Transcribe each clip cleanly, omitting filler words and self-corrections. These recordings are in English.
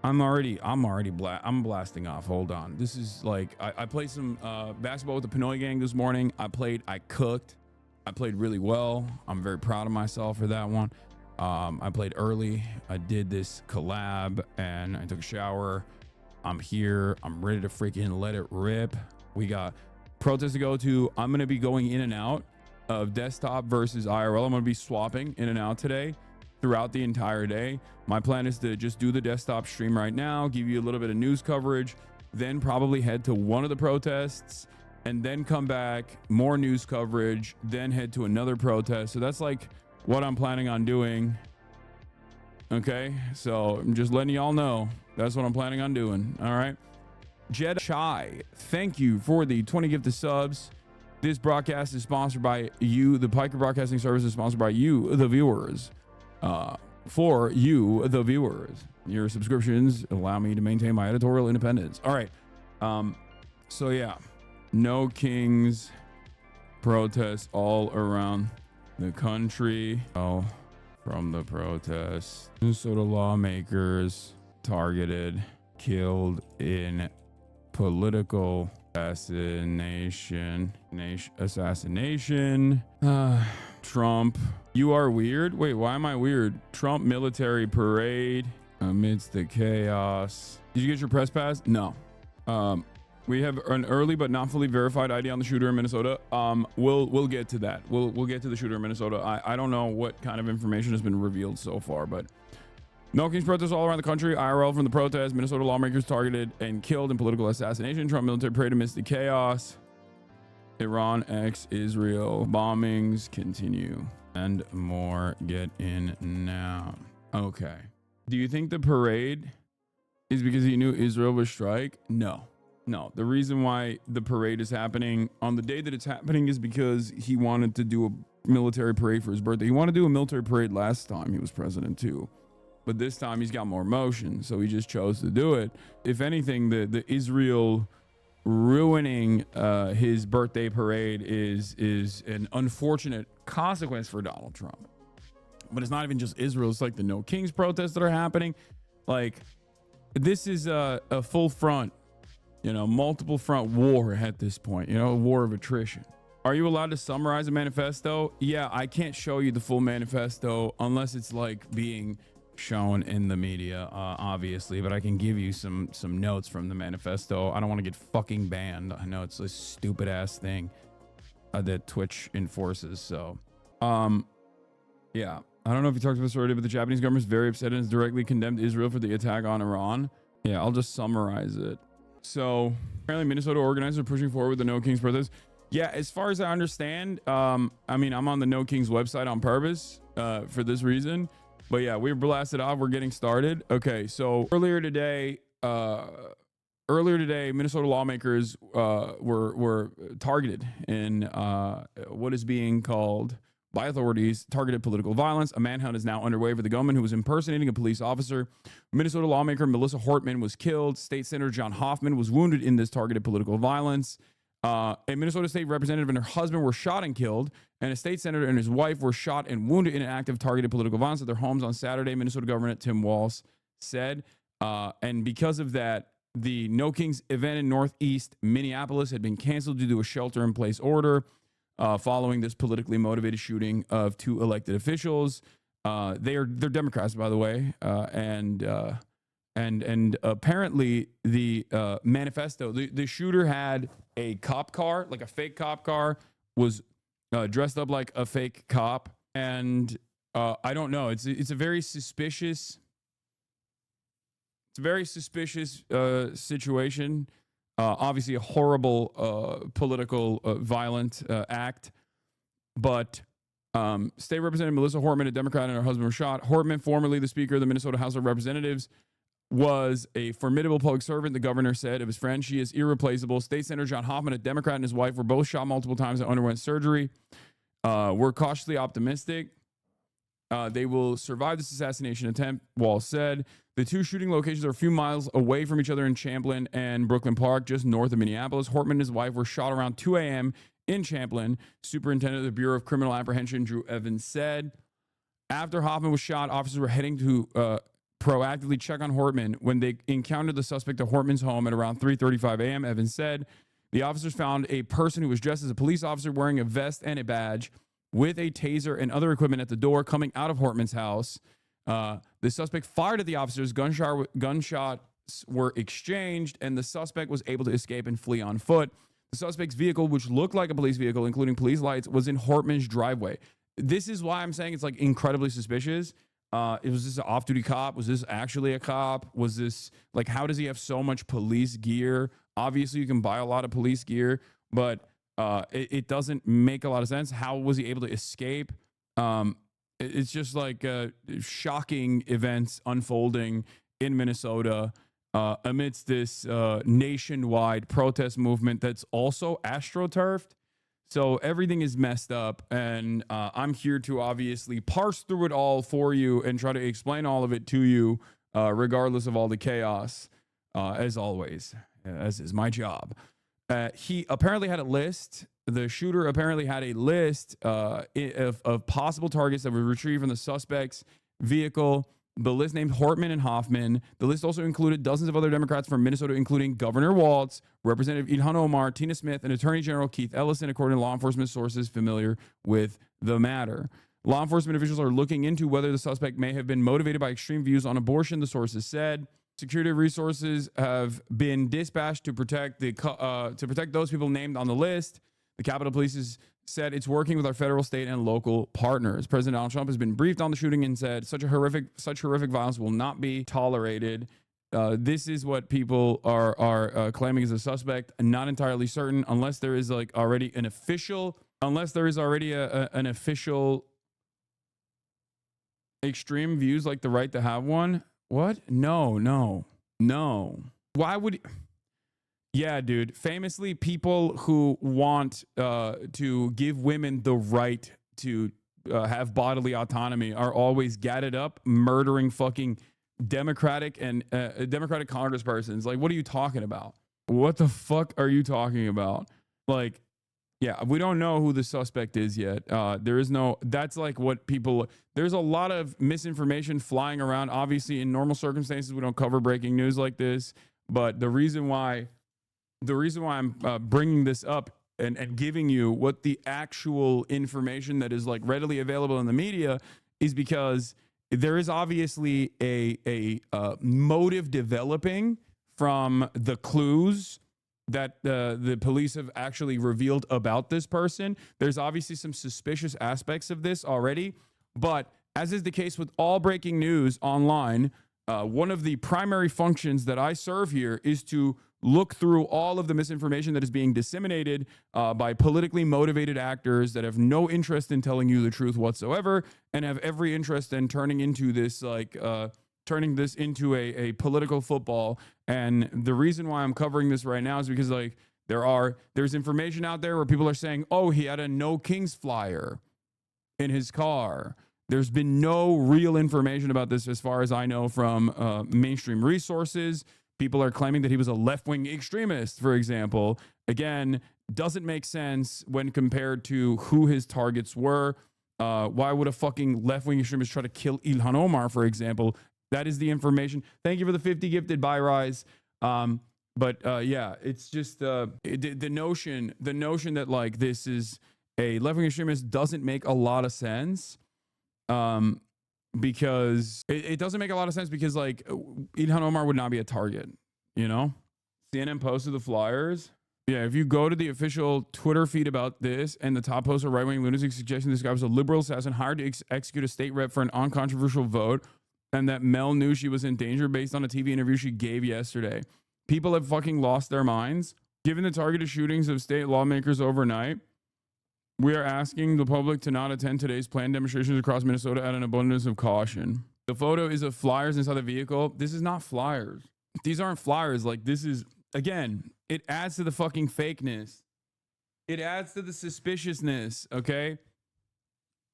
I'm blasting off. Hold on. This is like I played some basketball with the Pinoy gang this morning. I cooked. I played really well. I'm very proud of myself for that one. I played early. I did this collab and I took a shower. I'm here. I'm ready to freaking let it rip. We got protests to go to. I'm going to be going in and out of desktop versus IRL. I'm going to be swapping in and out today throughout the entire day. My plan is to just do the desktop stream right now, give you a little bit of news coverage, then probably head to one of the protests and then come back, more news coverage, then head to another protest. So that's like what I'm planning on doing. Okay, so I'm just letting y'all know that's what I'm planning on doing. All right. Jed Chai, thank you for the 20 gifted subs. This broadcast is sponsored by you. The Piker Broadcasting Service is sponsored by you, the viewers. For you, the viewers. Your subscriptions allow me to maintain my editorial independence. All right. So yeah, no Kings protests all around the country. Oh, from the protests, Minnesota lawmakers targeted, killed in political assassination. Trump, you are weird. Wait, why am I weird? Trump military parade amidst the chaos. Did you get your press pass? No. We have an early but not fully verified ID on the shooter in Minnesota. We'll get to that. We'll get to the shooter in Minnesota. I don't know what kind of information has been revealed so far, but no Kings protests all around the country. IRL from the protests. Minnesota lawmakers targeted and killed in political assassination. Trump military parade amidst the chaos. Iran x Israel bombings continue and more. Get in now. Okay. Do you think the parade is because he knew Israel would strike? No. The reason why the parade is happening on the day that it's happening is because he wanted to do a military parade for his birthday. He wanted to do a military parade last time he was president too, but this time he's got more motion, so he just chose to do it. If anything, the Israel ruining his birthday parade is an unfortunate consequence for Donald Trump. But it's not even just Israel. It's like the No Kings protests that are happening. Like, this is a full front, multiple front war at this point, a war of attrition. Are you allowed to summarize a manifesto? Yeah, I can't show you the full manifesto unless it's like being shown in the media, obviously, but I can give you some notes from the manifesto. I don't want to get fucking banned. I know it's a stupid ass thing that Twitch enforces. So, yeah, I don't know if you talked about this already, but the Japanese government is very upset and has directly condemned Israel for the attack on Iran. Yeah, I'll just summarize it. So apparently Minnesota organizers are pushing forward with the No Kings protest. Yeah, as far as I understand, I'm on the No Kings website on purpose for this reason. But yeah, we're blasted off. We're getting started. Okay, so earlier today, Minnesota lawmakers were targeted in what is being called by authorities targeted political violence. A manhunt is now underway for the gunman who was impersonating a police officer. Minnesota lawmaker Melissa Hortman was killed. State Senator John Hoffman was wounded in this targeted political violence. A Minnesota state representative and her husband were shot and killed, and a state senator and his wife were shot and wounded in an act of targeted political violence at their homes on Saturday, Minnesota Governor Tim Walz said. And because of that, the No Kings event in Northeast Minneapolis had been canceled due to a shelter-in-place order following this politically motivated shooting of two elected officials. They're Democrats, by the way, and apparently the manifesto, the shooter had a cop car, like a fake cop car, was dressed up like a fake cop, and I don't know. It's a very suspicious. It's a very suspicious situation. Obviously, a horrible political violent act, but. State Representative Melissa Hortman, a Democrat, and her husband were shot. Hortman, formerly the Speaker of the Minnesota House of Representatives, was a formidable public servant, the governor said of his friend. She is irreplaceable. State Senator John Hoffman, a Democrat, and his wife were both shot multiple times and underwent surgery. We're cautiously optimistic they will survive this assassination attempt, Walz said. The two shooting locations are a few miles away from each other in Champlin and Brooklyn Park, just north of Minneapolis. Hortman and his wife were shot around 2 a.m. in Champlin. Superintendent of the Bureau of Criminal Apprehension, Drew Evans, said. After Hoffman was shot, officers were heading to proactively check on Hortman when they encountered the suspect at Hortman's home at around 3:35 a.m. Evans said the officers found a person who was dressed as a police officer wearing a vest and a badge with a taser and other equipment at the door coming out of Hortman's house. The suspect fired at the officers. Gunshots were exchanged, and the suspect was able to escape and flee on foot. The suspect's vehicle, which looked like a police vehicle, including police lights, was in Hortman's driveway. This is why I'm saying it's like incredibly suspicious. Was this an off-duty cop? Was this actually a cop? Was this like, how does he have so much police gear? Obviously, you can buy a lot of police gear, but it doesn't make a lot of sense. How was he able to escape? It's just like shocking events unfolding in Minnesota amidst this nationwide protest movement that's also astroturfed. So everything is messed up, and I'm here to obviously parse through it all for you and try to explain all of it to you, regardless of all the chaos, as always, as is my job. He apparently had a list. The shooter apparently had a list of possible targets that were retrieved from the suspect's vehicle. The list named Hortman and Hoffman. The list also included dozens of other Democrats from Minnesota, including Governor Walz, Representative Ilhan Omar, Tina Smith, and Attorney General Keith Ellison, according to law enforcement sources familiar with the matter. Law enforcement officials are looking into whether the suspect may have been motivated by extreme views on abortion, the sources said. Security resources have been dispatched to protect those people named on the list. The Capitol Police has said it's working with our federal, state, and local partners. President Donald Trump has been briefed on the shooting and said such horrific violence will not be tolerated. This is what people are claiming as a suspect. I'm not entirely certain, unless there is like already an official, an official extreme views like the right to have one. What? No. Why would? Yeah, dude. Famously, people who want to give women the right to have bodily autonomy are always gadded up, murdering fucking Democratic congresspersons. Like, what are you talking about? What the fuck are you talking about? Like, yeah, we don't know who the suspect is yet. That's like what people, there's a lot of misinformation flying around. Obviously, in normal circumstances, we don't cover breaking news like this. But the reason why I'm bringing this up and giving you what the actual information that is like readily available in the media is because there is obviously a motive developing from the clues that the police have actually revealed about this person. There's obviously some suspicious aspects of this already, but as is the case with all breaking news online, one of the primary functions that I serve here is to look through all of the misinformation that is being disseminated by politically motivated actors that have no interest in telling you the truth whatsoever and have every interest in turning this into a political football. And the reason why I'm covering this right now is because like there's information out there where people are saying, oh, he had a No Kings flyer in his car. There's been no real information about this as far as I know from mainstream resources. People are claiming that he was a left-wing extremist, for example. Again, doesn't make sense when compared to who his targets were. Why would a fucking left-wing extremist try to kill Ilhan Omar, for example? That is the information. Thank you for the 50 gifted by Rise. Yeah, it's just the notion that like this is a left-wing extremist doesn't make a lot of sense. Because it doesn't make a lot of sense because like Ilhan Omar would not be a target, you know? CNN posted the flyers. Yeah, if you go to the official Twitter feed about this and the top post of right-wing lunatic suggesting this guy was a liberal assassin hired to execute a state rep for an uncontroversial vote and that Mel knew she was in danger based on a TV interview she gave yesterday. People have fucking lost their minds. Given the targeted shootings of state lawmakers overnight, we are asking the public to not attend today's planned demonstrations across Minnesota at an abundance of caution. The photo is of flyers inside the vehicle. This is not flyers. These aren't flyers. Like, this is, again, it adds to the fucking fakeness. It adds to the suspiciousness, okay?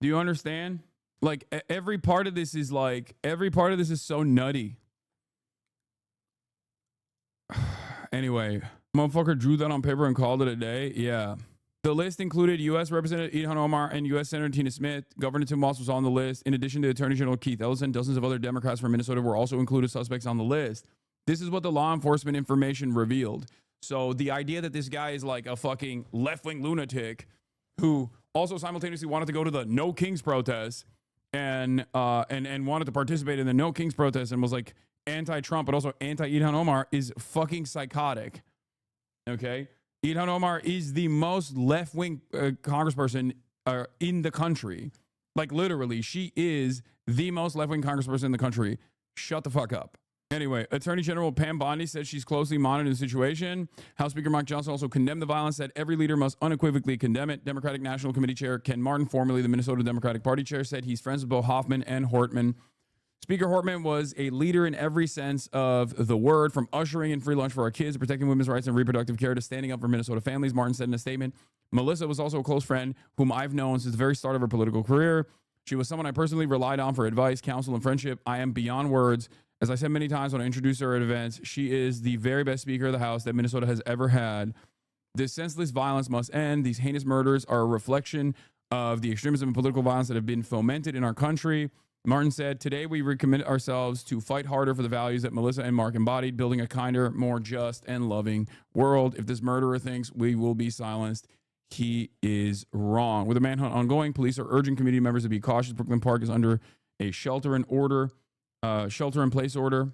Do you understand? Like, every part of this is so nutty. Anyway, motherfucker drew that on paper and called it a day. Yeah. The list included U.S. Representative Ilhan Omar and U.S. Senator Tina Smith. Governor Tim Walz was on the list. In addition to Attorney General Keith Ellison, dozens of other Democrats from Minnesota were also included suspects on the list. This is what the law enforcement information revealed. So the idea that this guy is like a fucking left-wing lunatic who also simultaneously wanted to go to the No Kings protest and wanted to participate in the No Kings protest and was like anti-Trump but also anti-Ilhan Omar is fucking psychotic. Okay? Ilhan Omar is the most left-wing congressperson in the country. Like, literally, she is the most left-wing congressperson in the country. Shut the fuck up. Anyway, Attorney General Pam Bondi said she's closely monitoring the situation. House Speaker Mike Johnson also condemned the violence, said every leader must unequivocally condemn it. Democratic National Committee Chair Ken Martin, formerly the Minnesota Democratic Party Chair, said he's friends with both Hoffman and Hortman. Speaker Hortman was a leader in every sense of the word, from ushering in free lunch for our kids, to protecting women's rights and reproductive care, to standing up for Minnesota families, Martin said in a statement. Melissa was also a close friend whom I've known since the very start of her political career. She was someone I personally relied on for advice, counsel, and friendship. I am beyond words. As I said many times when I introduced her at events, she is the very best Speaker of the House that Minnesota has ever had. This senseless violence must end. These heinous murders are a reflection of the extremism and political violence that have been fomented in our country. Martin said, today we recommit ourselves to fight harder for the values that Melissa and Mark embodied, building a kinder, more just, and loving world. If this murderer thinks we will be silenced, he is wrong. With the manhunt ongoing, police are urging community members to be cautious. Brooklyn Park is under a shelter-in-place order.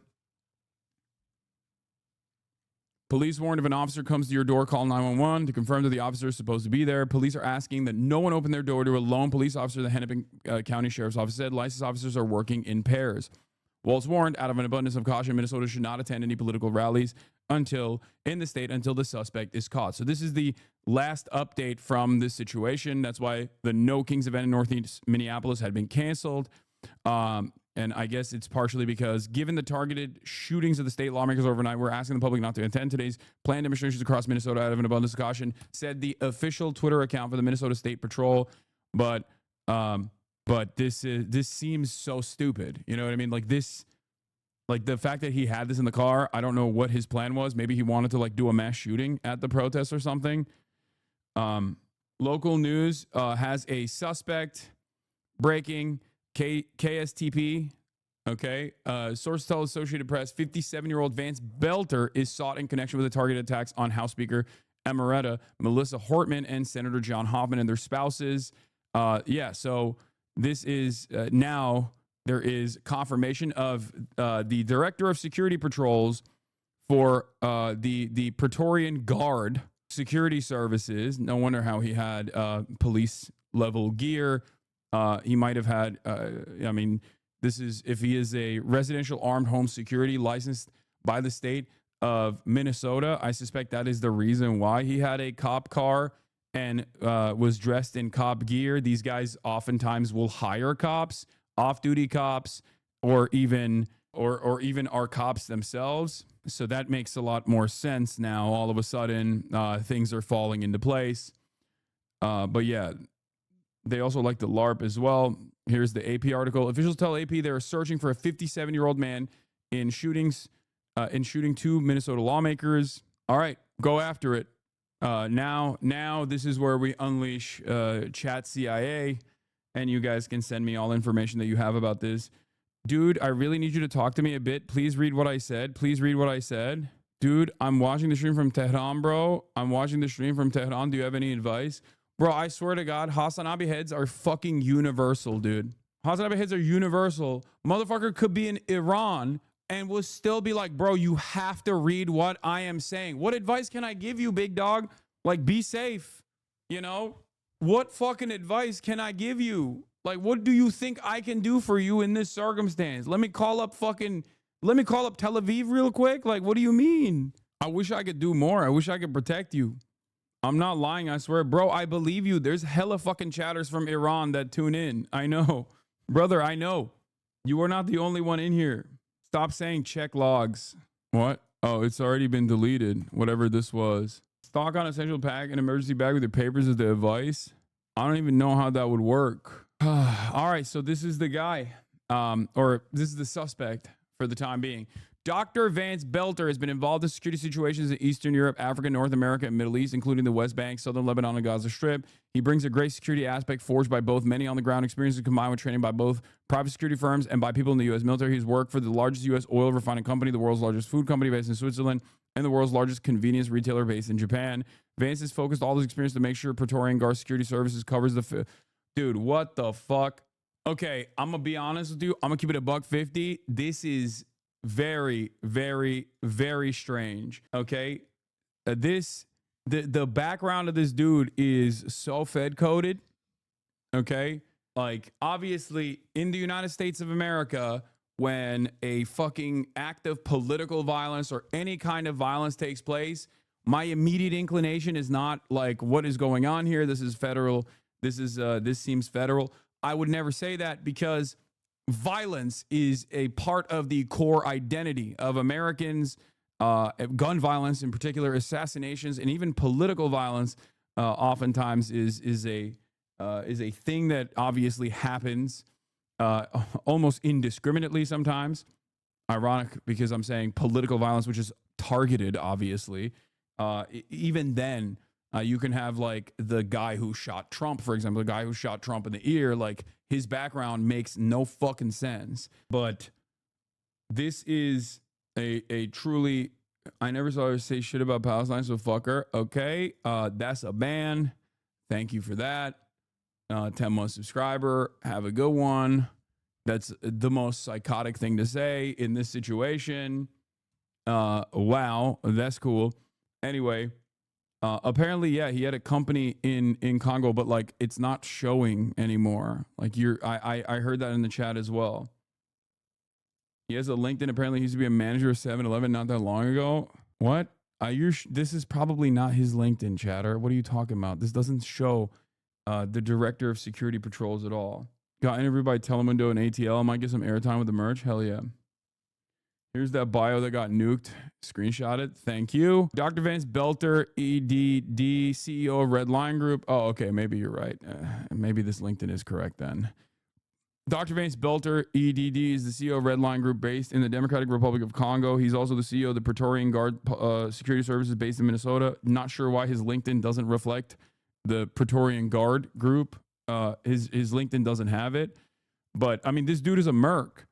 Police warned if an officer comes to your door, call 911 to confirm that the officer is supposed to be there. Police are asking that no one open their door to a lone police officer, the Hennepin County Sheriff's Office said. Licensed officers are working in pairs. Walz warned, out of an abundance of caution, Minnesota should not attend any political rallies until the suspect is caught. So this is the last update from this situation. That's why the No Kings event in Northeast Minneapolis had been canceled. And I guess it's partially because, given the targeted shootings of the state lawmakers overnight, we're asking the public not to attend today's planned demonstrations across Minnesota out of an abundance of caution, said the official Twitter account for the Minnesota State Patrol. But this seems so stupid. You know what I mean? Like this, like the fact that he had this in the car, I don't know what his plan was. Maybe he wanted to like do a mass shooting at the protest or something. Local news has a suspect breaking. KSTP, okay. Sources tell Associated Press 57-year-old Vance Belter is sought in connection with the targeted attacks on House Speaker Emerita Melissa Hortman and Senator John Hoffman and their spouses. So this is now there is confirmation of the director of security patrols for the Praetorian Guard security services. No wonder how he had police level gear. He might have had, this is if he is a residential armed home security licensed by the state of Minnesota. I suspect that is the reason why he had a cop car and was dressed in cop gear. These guys oftentimes will hire cops, off-duty cops, or even are cops themselves. So that makes a lot more sense now. All of a sudden, things are falling into place. But yeah. They also like the LARP as well. Here's the AP article. Officials tell AP they're searching for a 57-year-old man in shooting two Minnesota lawmakers. All right, go after it. Now this is where we unleash Chat CIA, and you guys can send me all information that you have about this. Dude, I really need you to talk to me a bit. Please read what I said. Dude, I'm watching the stream from Tehran, bro. Do you have any advice? Bro, I swear to God, Hasanabi heads are fucking universal, dude. Hasanabi heads are universal. Motherfucker could be in Iran and will still be like, bro, you have to read what I am saying. What advice can I give you, big dog? Like, be safe, you know? What fucking advice can I give you? Like, what do you think I can do for you in this circumstance? Let me call up Tel Aviv real quick. Like, what do you mean? I wish I could do more. I wish I could protect you. I'm not lying, I swear. Bro, I believe you. There's hella fucking chatters from Iran that tune in. I know. Brother, I know. You are not the only one in here. Stop saying check logs. What? Oh, it's already been deleted. Whatever this was. Stock on essential pack and emergency bag with your papers as the advice. I don't even know how that would work. All right, so this is the guy. Or this is the suspect for the time being. Dr. Vance Belter has been involved in security situations in Eastern Europe, Africa, North America, and Middle East, including the West Bank, Southern Lebanon, and Gaza Strip. He brings a great security aspect forged by both many on-the-ground experiences combined with training by both private security firms and by people in the U.S. military. He's worked for the largest U.S. oil refining company, the world's largest food company based in Switzerland, and the world's largest convenience retailer based in Japan. Vance has focused all his experience to make sure Praetorian Guard Security Services covers the... Dude, what the fuck? Okay, I'm going to be honest with you. I'm going to keep it a $150. This is very, very, very strange. Okay. The background of this dude is so Fed coded. Okay. Like, obviously, in the United States of America, when a fucking act of political violence or any kind of violence takes place, my immediate inclination is not like, what is going on here? This is federal. This seems federal. I would never say that because violence is a part of the core identity of Americans. Gun violence, in particular, assassinations, and even political violence, oftentimes is a thing that obviously happens almost indiscriminately sometimes. Ironic because I'm saying political violence, which is targeted, obviously. Even then, you can have like the guy who shot Trump, for example, the guy who shot Trump in the ear, like his background makes no fucking sense. But this is a truly, I never saw her say shit about Palestine, so fuck her. Okay, that's a ban. Thank you for that. 10-month subscriber. Have a good one. That's the most psychotic thing to say in this situation. Wow, that's cool. Anyway, apparently, yeah, he had a company in Congo, but like it's not showing anymore. Like I heard that in the chat as well. He has a LinkedIn. Apparently, he used to be a manager of 7-Eleven not that long ago. What? This is probably not his LinkedIn, chatter. What are you talking about? This doesn't show the director of security patrols at all. Got interviewed by Telemundo and ATL. I might get some airtime with the merch. Hell yeah. Here's that bio that got nuked. Screenshot it. Thank you. Dr. Vance Belter, EDD, CEO of Red Line Group. Oh, okay. Maybe you're right. Maybe this LinkedIn is correct then. Dr. Vance Belter, EDD, is the CEO of Red Line Group based in the Democratic Republic of Congo. He's also the CEO of the Praetorian Guard Security Services based in Minnesota. Not sure why his LinkedIn doesn't reflect the Praetorian Guard Group. His LinkedIn doesn't have it. But, I mean, this dude is a merc.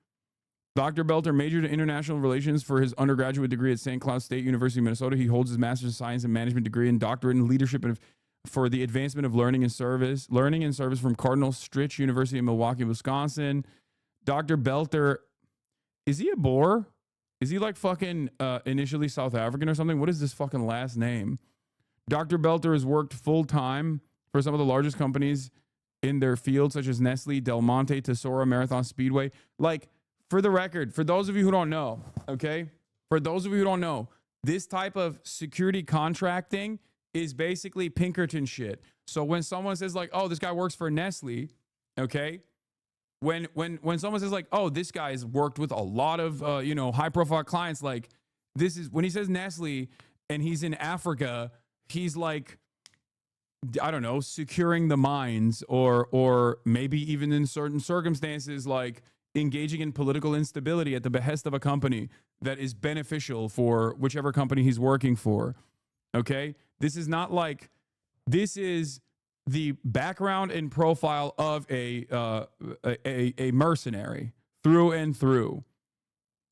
Dr. Belter majored in international relations for his undergraduate degree at St. Cloud State University, Minnesota. He holds his master's of science and management degree and doctorate in leadership for the advancement of learning and service from Cardinal Stritch University in Milwaukee, Wisconsin. Dr. Belter, is he a Boer? Is he like fucking initially South African or something? What is this fucking last name? Dr. Belter has worked full-time for some of the largest companies in their field, such as Nestle, Del Monte, Tesoro, Marathon Speedway. Like, for the record, for those of you who don't know, okay? For those of you who don't know, this type of security contracting is basically Pinkerton shit. So when someone says like, oh, this guy works for Nestle, okay? When someone says like, oh, this guy's worked with a lot of, high profile clients, like this is, when he says Nestle and he's in Africa, he's like, I don't know, securing the mines or maybe even in certain circumstances, like engaging in political instability at the behest of a company that is beneficial for whichever company he's working for. Okay? This is not like, this is the background and profile of a mercenary through and through.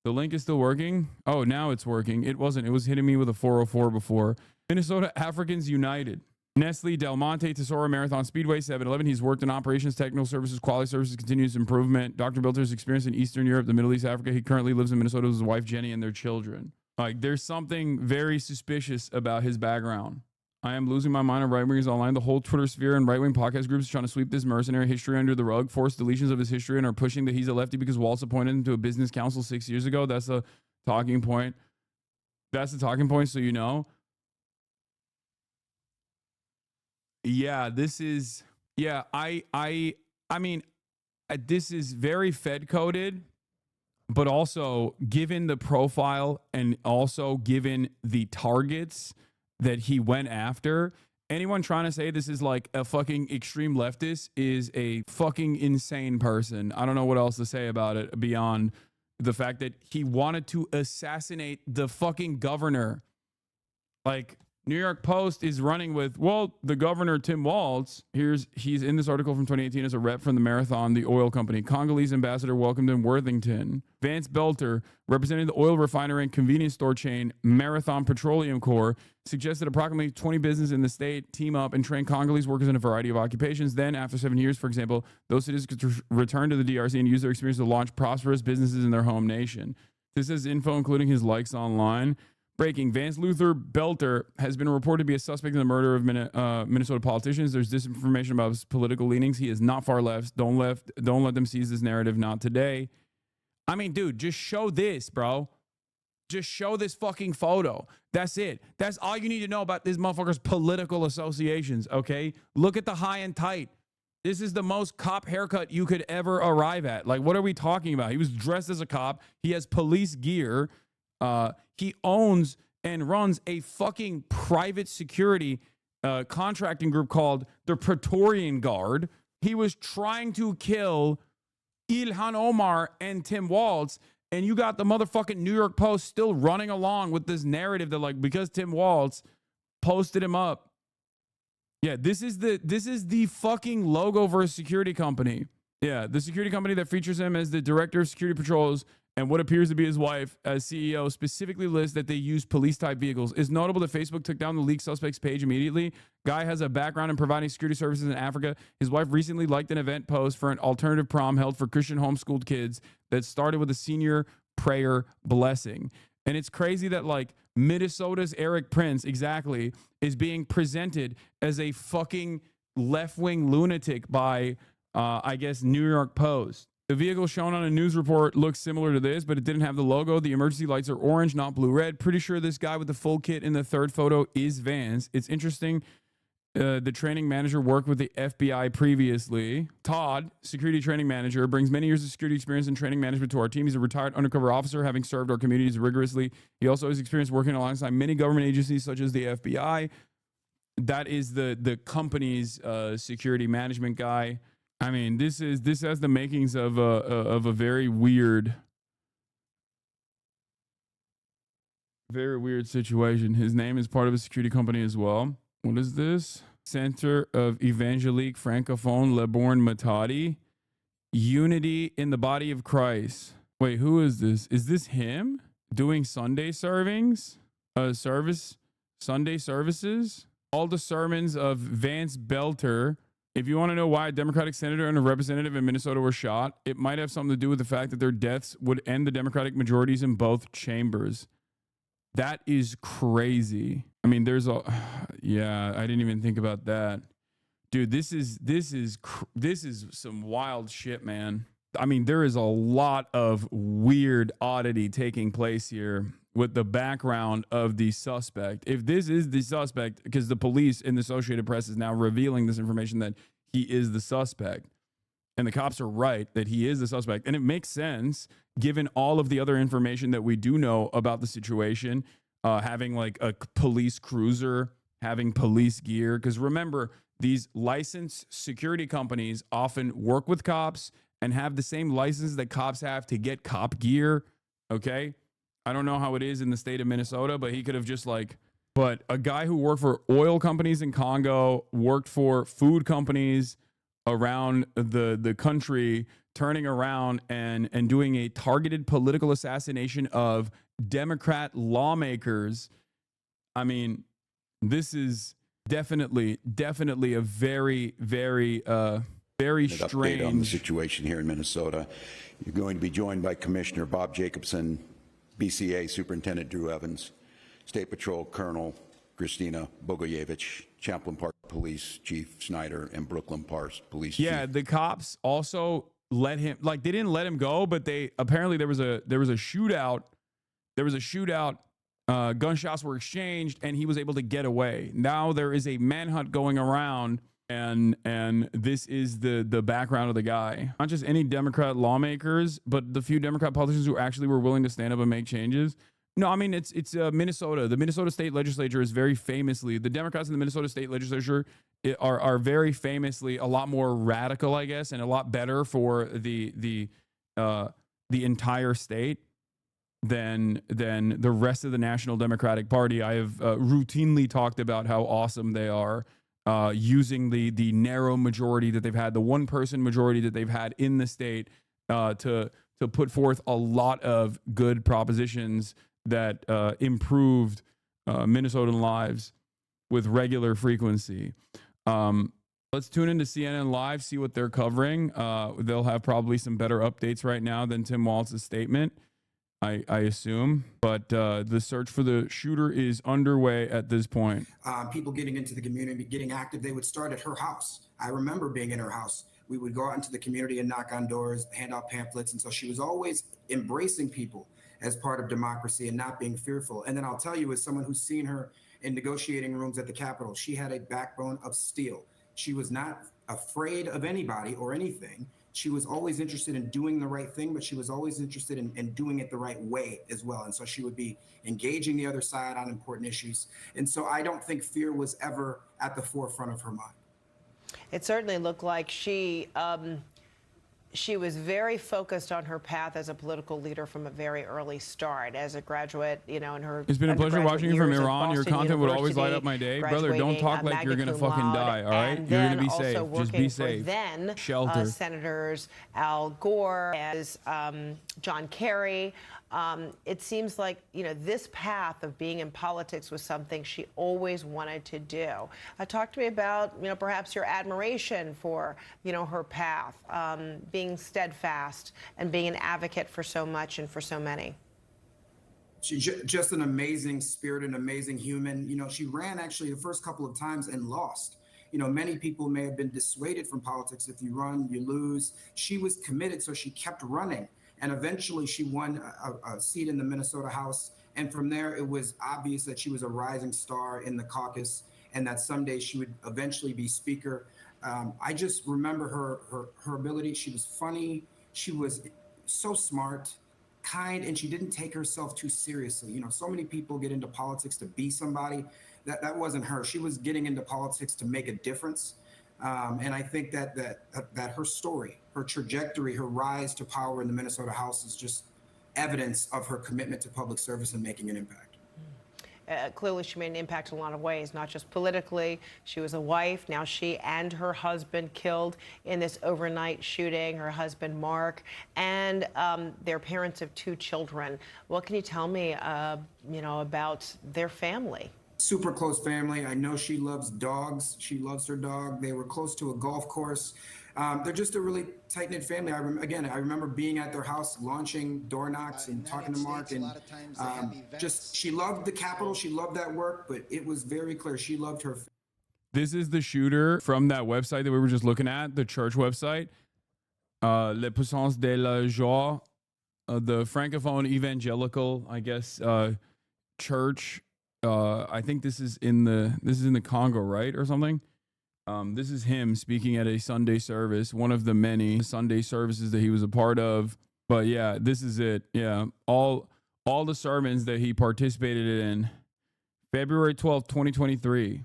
The link is still working. Oh, now it's working. It wasn't. It was hitting me with a 404 before. Minnesota Africans United. Nestle, Del Monte, Tesoro, Marathon Speedway, 7-Eleven. He's worked in operations, technical services, quality services, continuous improvement. Dr. Belter's experience in Eastern Europe, the Middle East, Africa. He currently lives in Minnesota with his wife, Jenny, and their children. Like, there's something very suspicious about his background. I am losing my mind on right-wingers online. The whole Twitter sphere and right-wing podcast groups are trying to sweep this mercenary history under the rug, force deletions of his history, and are pushing that he's a lefty because Waltz appointed him to a business council 6 years ago. That's a talking point. That's the talking point, so you know. Yeah, this is, yeah, I mean, this is very Fed coded, but also given the profile and also given the targets that he went after, anyone trying to say this is like a fucking extreme leftist is a fucking insane person. I don't know what else to say about it beyond the fact that he wanted to assassinate the fucking governor. Like, New York Post is running with, well, the governor, Tim Walz, he's in this article from 2018 as a rep from the Marathon, the oil company. Congolese ambassador welcomed in Worthington. Vance Belter, representing the oil refinery and convenience store chain Marathon Petroleum Corp., suggested approximately 20 businesses in the state team up and train Congolese workers in a variety of occupations. Then, after 7 years, for example, those citizens could return to the DRC and use their experience to launch prosperous businesses in their home nation. This is info including his likes online. Breaking, Vance Luther Belter has been reported to be a suspect in the murder of Minnesota politicians. There's disinformation about his political leanings. He is not far left. Don't let them seize this narrative. Not today. I mean, dude, just show this, bro. Just show this fucking photo. That's it. That's all you need to know about this motherfucker's political associations, okay? Look at the high and tight. This is the most cop haircut you could ever arrive at. Like, what are we talking about? He was dressed as a cop. He has police gear. He owns and runs a fucking private security contracting group called the Praetorian Guard. He was trying to kill Ilhan Omar and Tim Walz, and you got the motherfucking New York Post still running along with this narrative that, like, because Tim Walz posted him up. Yeah, this is the fucking logo for a security company. Yeah, the security company that features him as the director of security patrols and what appears to be his wife as CEO specifically lists that they use police-type vehicles. It's notable that Facebook took down the leaked suspect's page immediately. Guy has a background in providing security services in Africa. His wife recently liked an event post for an alternative prom held for Christian homeschooled kids that started with a senior prayer blessing. And it's crazy that, like, Minnesota's Eric Prince, exactly, is being presented as a fucking left-wing lunatic by, I guess, New York Post. The vehicle shown on a news report looks similar to this, but it didn't have the logo. The emergency lights are orange, not blue-red. Pretty sure this guy with the full kit in the third photo is Vance. It's interesting. The training manager worked with the FBI previously. Todd, security training manager, brings many years of security experience and training management to our team. He's a retired undercover officer, having served our communities rigorously. He also has experience working alongside many government agencies, such as the FBI. That is the company's security management guy. I mean, this has the makings of a very weird situation. His name is part of a security company as well. What is this? Center of Evangelique Francophone Le Born Matadi. Unity in the Body of Christ. Wait, who is this? Is this him doing Sunday servings? Sunday services? All the sermons of Vance Belter. If you want to know why a Democratic senator and a representative in Minnesota were shot, it might have something to do with the fact that their deaths would end the Democratic majorities in both chambers. That is crazy. I mean, yeah, I didn't even think about that. Dude, this is some wild shit, man. I mean, there is a lot of weird oddity taking place here with the background of the suspect. If this is the suspect, because the police and the Associated Press is now revealing this information that he is the suspect, and the cops are right that he is the suspect, and it makes sense given all of the other information that we do know about the situation, having like a police cruiser, having police gear, because remember, these licensed security companies often work with cops and have the same license that cops have to get cop gear, okay? I don't know how it is in the state of Minnesota, but he could have just but a guy who worked for oil companies in Congo, worked for food companies around the country, turning around and doing a targeted political assassination of Democrat lawmakers. I mean, this is definitely a very, very, very strange update on the situation here in Minnesota. You're going to be joined by Commissioner Bob Jacobson, BCA Superintendent Drew Evans, State Patrol Colonel Christina Bogoyevich, Champlain Park Police Chief Snyder, and Brooklyn Park Police Chief. Yeah, the cops also let him, they didn't let him go, but they apparently there was a shootout. There was a shootout. Gunshots were exchanged, and he was able to get away. Now there is a manhunt going around, and this is the background of the guy. Not just any Democrat lawmakers, but the few Democrat politicians who actually were willing to stand up and make changes. No, I mean, it's Minnesota. The Minnesota state legislature is very famously, the Democrats in the Minnesota state legislature are very famously a lot more radical, I guess, and a lot better for the the entire state than the rest of the National Democratic Party. I have routinely talked about how awesome they are, using the narrow majority that they've had, the one person majority that they've had in the state, to put forth a lot of good propositions that improved Minnesotan lives with regular frequency. Let's tune into CNN Live, see what they're covering. They'll have probably some better updates right now than Tim Walz's statement, I assume. But the search for the shooter is underway at this point. People getting into the community, getting active, they would start at her house. I remember being in her house. We would go out into the community and knock on doors, hand out pamphlets. And so she was always embracing people as part of democracy and not being fearful. And then I'll tell you, as someone who's seen her in negotiating rooms at the Capitol, she had a backbone of steel. She was not afraid of anybody or anything. She was always interested in doing the right thing, but she was always interested in doing it the right way as well. And so she would be engaging the other side on important issues. And so I don't think fear was ever at the forefront of her mind. It certainly looked like she was very focused on her path as a political leader from a very early start. As a graduate, in her It's been a pleasure watching you from Iran. Your content would always light up my day. Brother, don't talk like you're going to fucking die, all right? You're going to be safe. Just be safe. Then shelter. Senators Al Gore, as John Kerry. It seems like, this path of being in politics was something she always wanted to do. Talk to me about, perhaps your admiration for, her path, being steadfast and being an advocate for so much and for so many. She's just an amazing spirit, an amazing human. She ran actually the first couple of times and lost. Many people may have been dissuaded from politics. If you run, you lose. She was committed, so she kept running. And eventually she won a seat in the Minnesota House. And from there, it was obvious that she was a rising star in the caucus and that someday she would eventually be speaker. I just remember her ability. She was funny. She was so smart, kind, and she didn't take herself too seriously. So many people get into politics to be somebody. That wasn't her. She was getting into politics to make a difference. And I think that her story, her trajectory, her rise to power in the Minnesota House is just evidence of her commitment to public service and making an impact. Clearly, she made an impact in a lot of ways, not just politically. She was a wife. Now she and her husband killed in this overnight shooting, her husband, Mark, and they're parents of 2 children. What can you tell me, about their family? Super close family. I know she loves dogs. She loves her dog. They were close to a golf course. They're just a really tight-knit family. I remember being at their house, launching door knocks and talking to Mark. And she loved the Capitol. She loved that work, but it was very clear she loved her. This is the shooter from that website that we were just looking at, the church website. Le Puissance de la Joie, the Francophone evangelical, I guess, church. I think this is in the Congo, right, or something. This is him speaking at a Sunday service, one of the many Sunday services that he was a part of. But yeah, this is it. Yeah, all the sermons that he participated in. February 12th, 2023.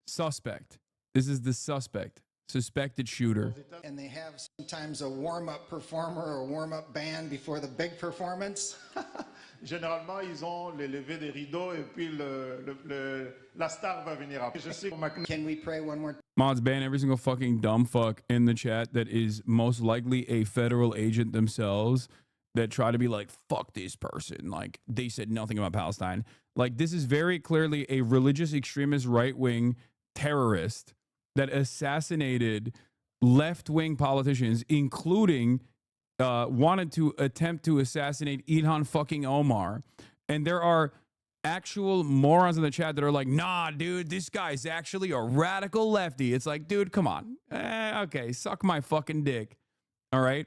Suspect. This is the suspect. Suspected shooter. And they have sometimes a warm-up performer or a warm-up band before the big performance. Généralement, ils ont les levées des rideaux et puis la star va venir après. Can we pray one more? Mods, ban every single fucking dumb fuck in the chat that is most likely a federal agent themselves that try to be like, fuck this person. Like, they said nothing about Palestine. Like, this is very clearly a religious extremist right-wing terrorist that assassinated left-wing politicians, including wanted to attempt to assassinate Ilhan fucking Omar. And there are actual morons in the chat that are like, nah, dude, this guy's actually a radical lefty. It's like, dude, come on. Okay, suck my fucking dick. All right?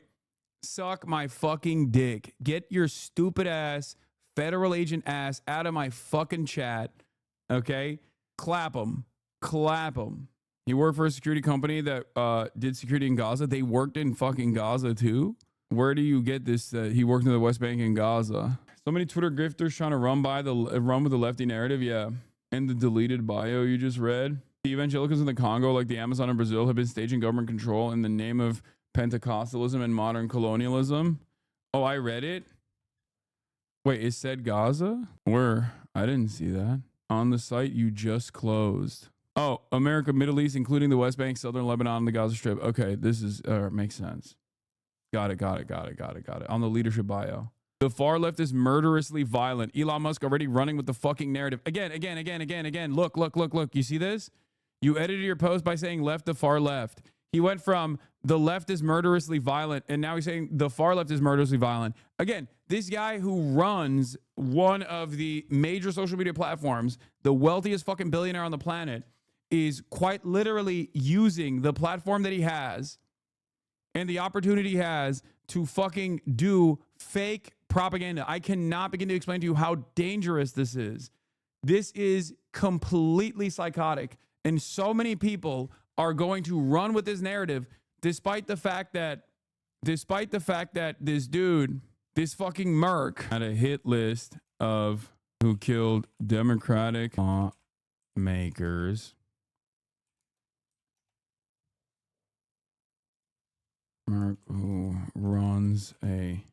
Suck my fucking dick. Get your stupid ass, federal agent ass out of my fucking chat. Okay? Clap him. Clap him. He worked for a security company that did security in Gaza. They worked in fucking Gaza too. Where do you get this? He worked in the West Bank and Gaza. So many Twitter grifters trying to run with the lefty narrative. Yeah. And the deleted bio you just read. The evangelicals in the Congo, like the Amazon in Brazil, have been staging government control in the name of Pentecostalism and modern colonialism. Oh, I read it. Wait, it said Gaza? Where? I didn't see that. On the site you just closed. Oh, America, Middle East, including the West Bank, Southern Lebanon, and the Gaza Strip. Okay, this is, makes sense. Got it. On the leadership bio. The far left is murderously violent. Elon Musk already running with the fucking narrative. Again. Look. You see this? You edited your post by saying left to far left. He went from the left is murderously violent, and now he's saying the far left is murderously violent. Again, this guy who runs one of the major social media platforms, the wealthiest fucking billionaire on the planet, is quite literally using the platform that he has and the opportunity he has to fucking do fake propaganda. I cannot begin to explain to you how dangerous this is. This is completely psychotic. And so many people are going to run with this narrative despite the fact that this dude, this fucking merc, had a hit list of who killed Democratic lawmakers. Merc, who runs a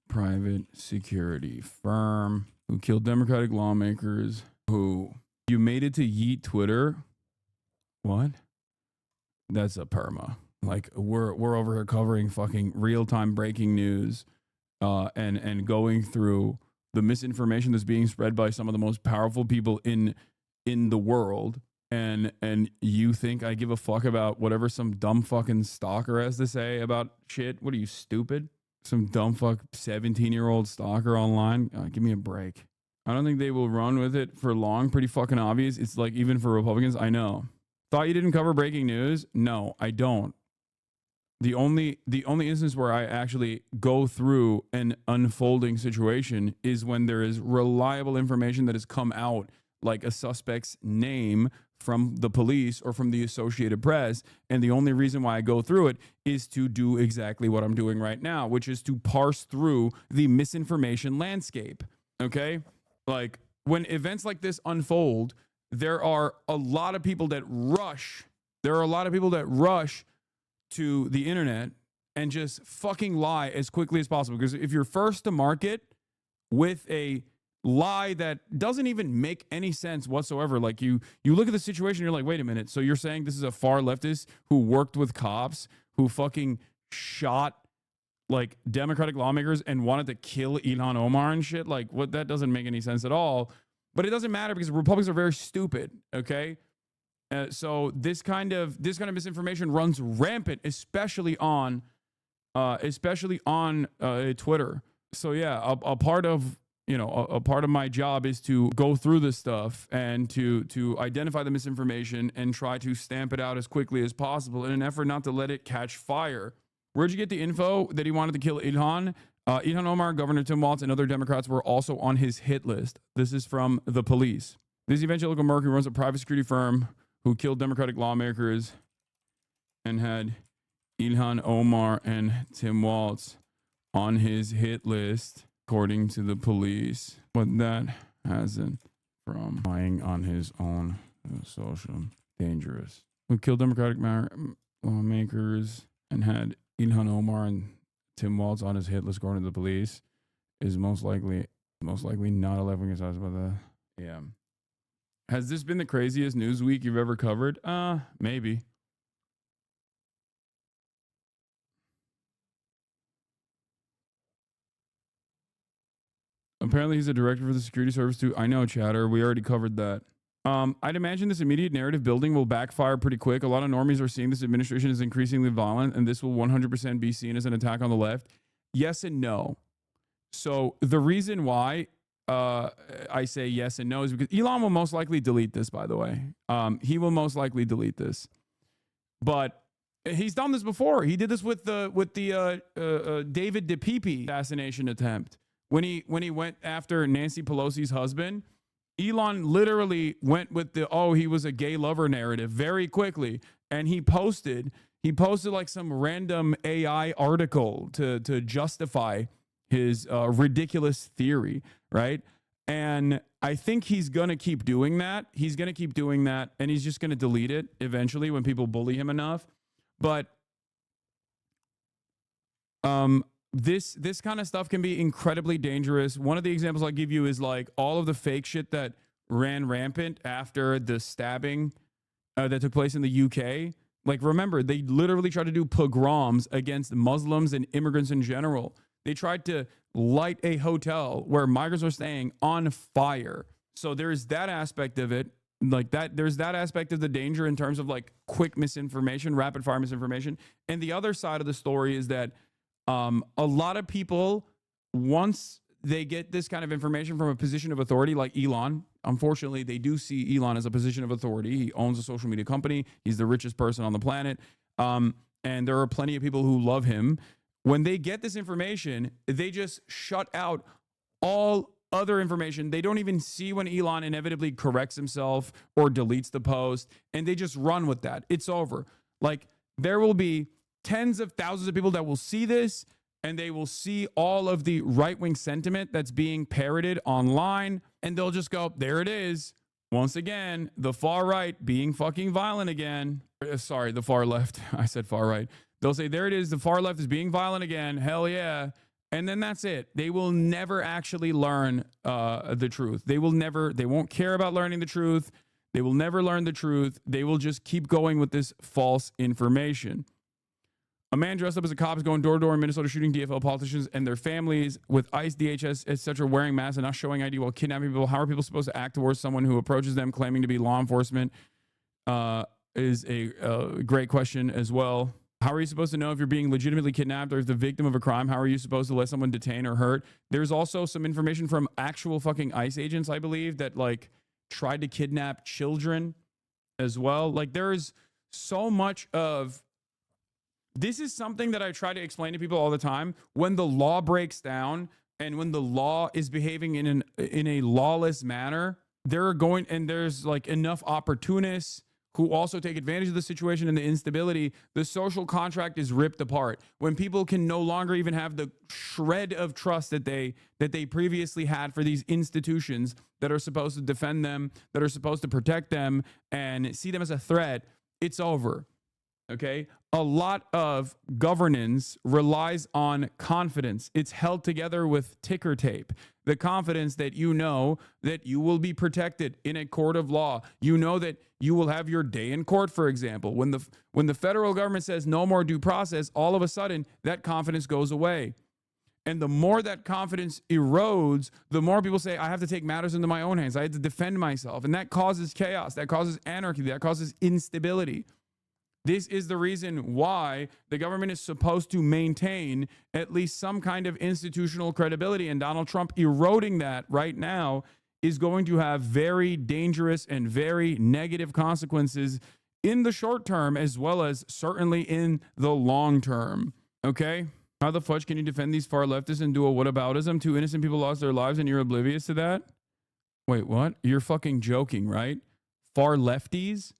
private security firm, who killed Democratic lawmakers, who you made it to yeet Twitter. What? That's a perma. Like we're over here covering fucking real-time breaking news and going through the misinformation that's being spread by some of the most powerful people in the world. And you think I give a fuck about whatever some dumb fucking stalker has to say about shit? What are you, stupid? Some dumb fuck 17-year-old stalker online? Give me a break. I don't think they will run with it for long. Pretty fucking obvious. It's like, even for Republicans, I know. Thought you didn't cover breaking news? No, I don't. The only instance where I actually go through an unfolding situation is when there is reliable information that has come out, like a suspect's name from the police or from the Associated Press. And the only reason why I go through it is to do exactly what I'm doing right now, which is to parse through the misinformation landscape. Okay? Like, when events like this unfold, there are a lot of people that rush. To the internet and just fucking lie as quickly as possible. Because if you're first to market with a lie that doesn't even make any sense whatsoever, like you look at the situation, you're like, wait a minute. So you're saying this is a far leftist who worked with cops, who fucking shot like Democratic lawmakers and wanted to kill Ilhan Omar and shit? Like, what? That doesn't make any sense at all. But it doesn't matter because Republicans are very stupid. Okay. So this kind of misinformation runs rampant, especially on Twitter. So yeah, a part of my job is to go through this stuff and to identify the misinformation and try to stamp it out as quickly as possible in an effort not to let it catch fire. Where'd you get the info that he wanted to kill Ilhan? Ilhan Omar, Governor Tim Walz, and other Democrats were also on his hit list. This is from the police. This evangelical merc who runs a private security firm who killed Democratic lawmakers and had Ilhan Omar and Tim Walz on his hit list, according to the police. But that hasn't from lying on his own social dangerous. Who killed Democratic lawmakers and had Ilhan Omar and Tim Walz on his hit list, according to the police, is most likely not a left-wing size about that. Yeah. Has this been the craziest news week you've ever covered? Maybe. Apparently he's a director for the security service too. I know, chatter. We already covered that. I'd imagine this immediate narrative building will backfire pretty quick. A lot of normies are seeing this administration is increasingly violent, and this will 100% be seen as an attack on the left. Yes and no. So the reason why I say yes and no is because Elon will most likely delete this, by the way. He will most likely delete this. But he's done this before. He did this with the David DePipe assassination attempt. When he went after Nancy Pelosi's husband, Elon literally went with he was a gay lover narrative very quickly. And he posted like some random AI article to justify his ridiculous theory, right? And I think he's going to keep doing that. And he's just going to delete it eventually when people bully him enough. But this kind of stuff can be incredibly dangerous. One of the examples I'll give you is like all of the fake shit that ran rampant after the stabbing that took place in the UK. Like, remember, they literally tried to do pogroms against Muslims and immigrants in general. They tried to light a hotel where migrants were staying on fire. So there's that aspect of it. Like that, there's that aspect of the danger in terms of like quick misinformation, rapid fire misinformation. And the other side of the story is that a lot of people, once they get this kind of information from a position of authority like Elon, unfortunately, they do see Elon as a position of authority. He owns a social media company. He's the richest person on the planet. And there are plenty of people who love him. When they get this information, they just shut out all other information. They don't even see when Elon inevitably corrects himself or deletes the post, and they just run with that. It's over. Like, there will be tens of thousands of people that will see this, and they will see all of the right-wing sentiment that's being parroted online, and they'll just go, there it is. Once again, the far right being fucking violent again. Sorry, the far left. I said far right. They'll say, there it is. The far left is being violent again. Hell yeah. And then that's it. They will never actually learn the truth. They won't care about learning the truth. They will never learn the truth. They will just keep going with this false information. A man dressed up as a cop is going door to door in Minnesota shooting DFL politicians and their families with ICE, DHS, etc. wearing masks and not showing ID while kidnapping people. How are people supposed to act towards someone who approaches them claiming to be law enforcement? Is a great question as well. How are you supposed to know if you're being legitimately kidnapped or if the victim of a crime? How are you supposed to let someone detain or hurt? There's also some information from actual fucking ICE agents, I believe, that like tried to kidnap children as well. Like, there is so much of this is something that I try to explain to people all the time. When the law breaks down and when the law is behaving in a lawless manner, there's like enough opportunists who also take advantage of the situation and the instability. The social contract is ripped apart. When people can no longer even have the shred of trust that they previously had for these institutions that are supposed to defend them, that are supposed to protect them and see them as a threat, it's over. Okay? A lot of governance relies on confidence. It's held together with ticker tape. The confidence that you know that you will be protected in a court of law. You know that you will have your day in court, for example. When the federal government says no more due process, all of a sudden that confidence goes away. And the more that confidence erodes, the more people say, I have to take matters into my own hands. I have to defend myself. And that causes chaos. That causes anarchy. That causes instability. This is the reason why the government is supposed to maintain at least some kind of institutional credibility. And Donald Trump eroding that right now is going to have very dangerous and very negative consequences in the short term, as well as certainly in the long term. Okay? How the fudge can you defend these far leftists and do a whataboutism? 2 innocent people lost their lives and you're oblivious to that? Wait, what? You're fucking joking, right? Far lefties?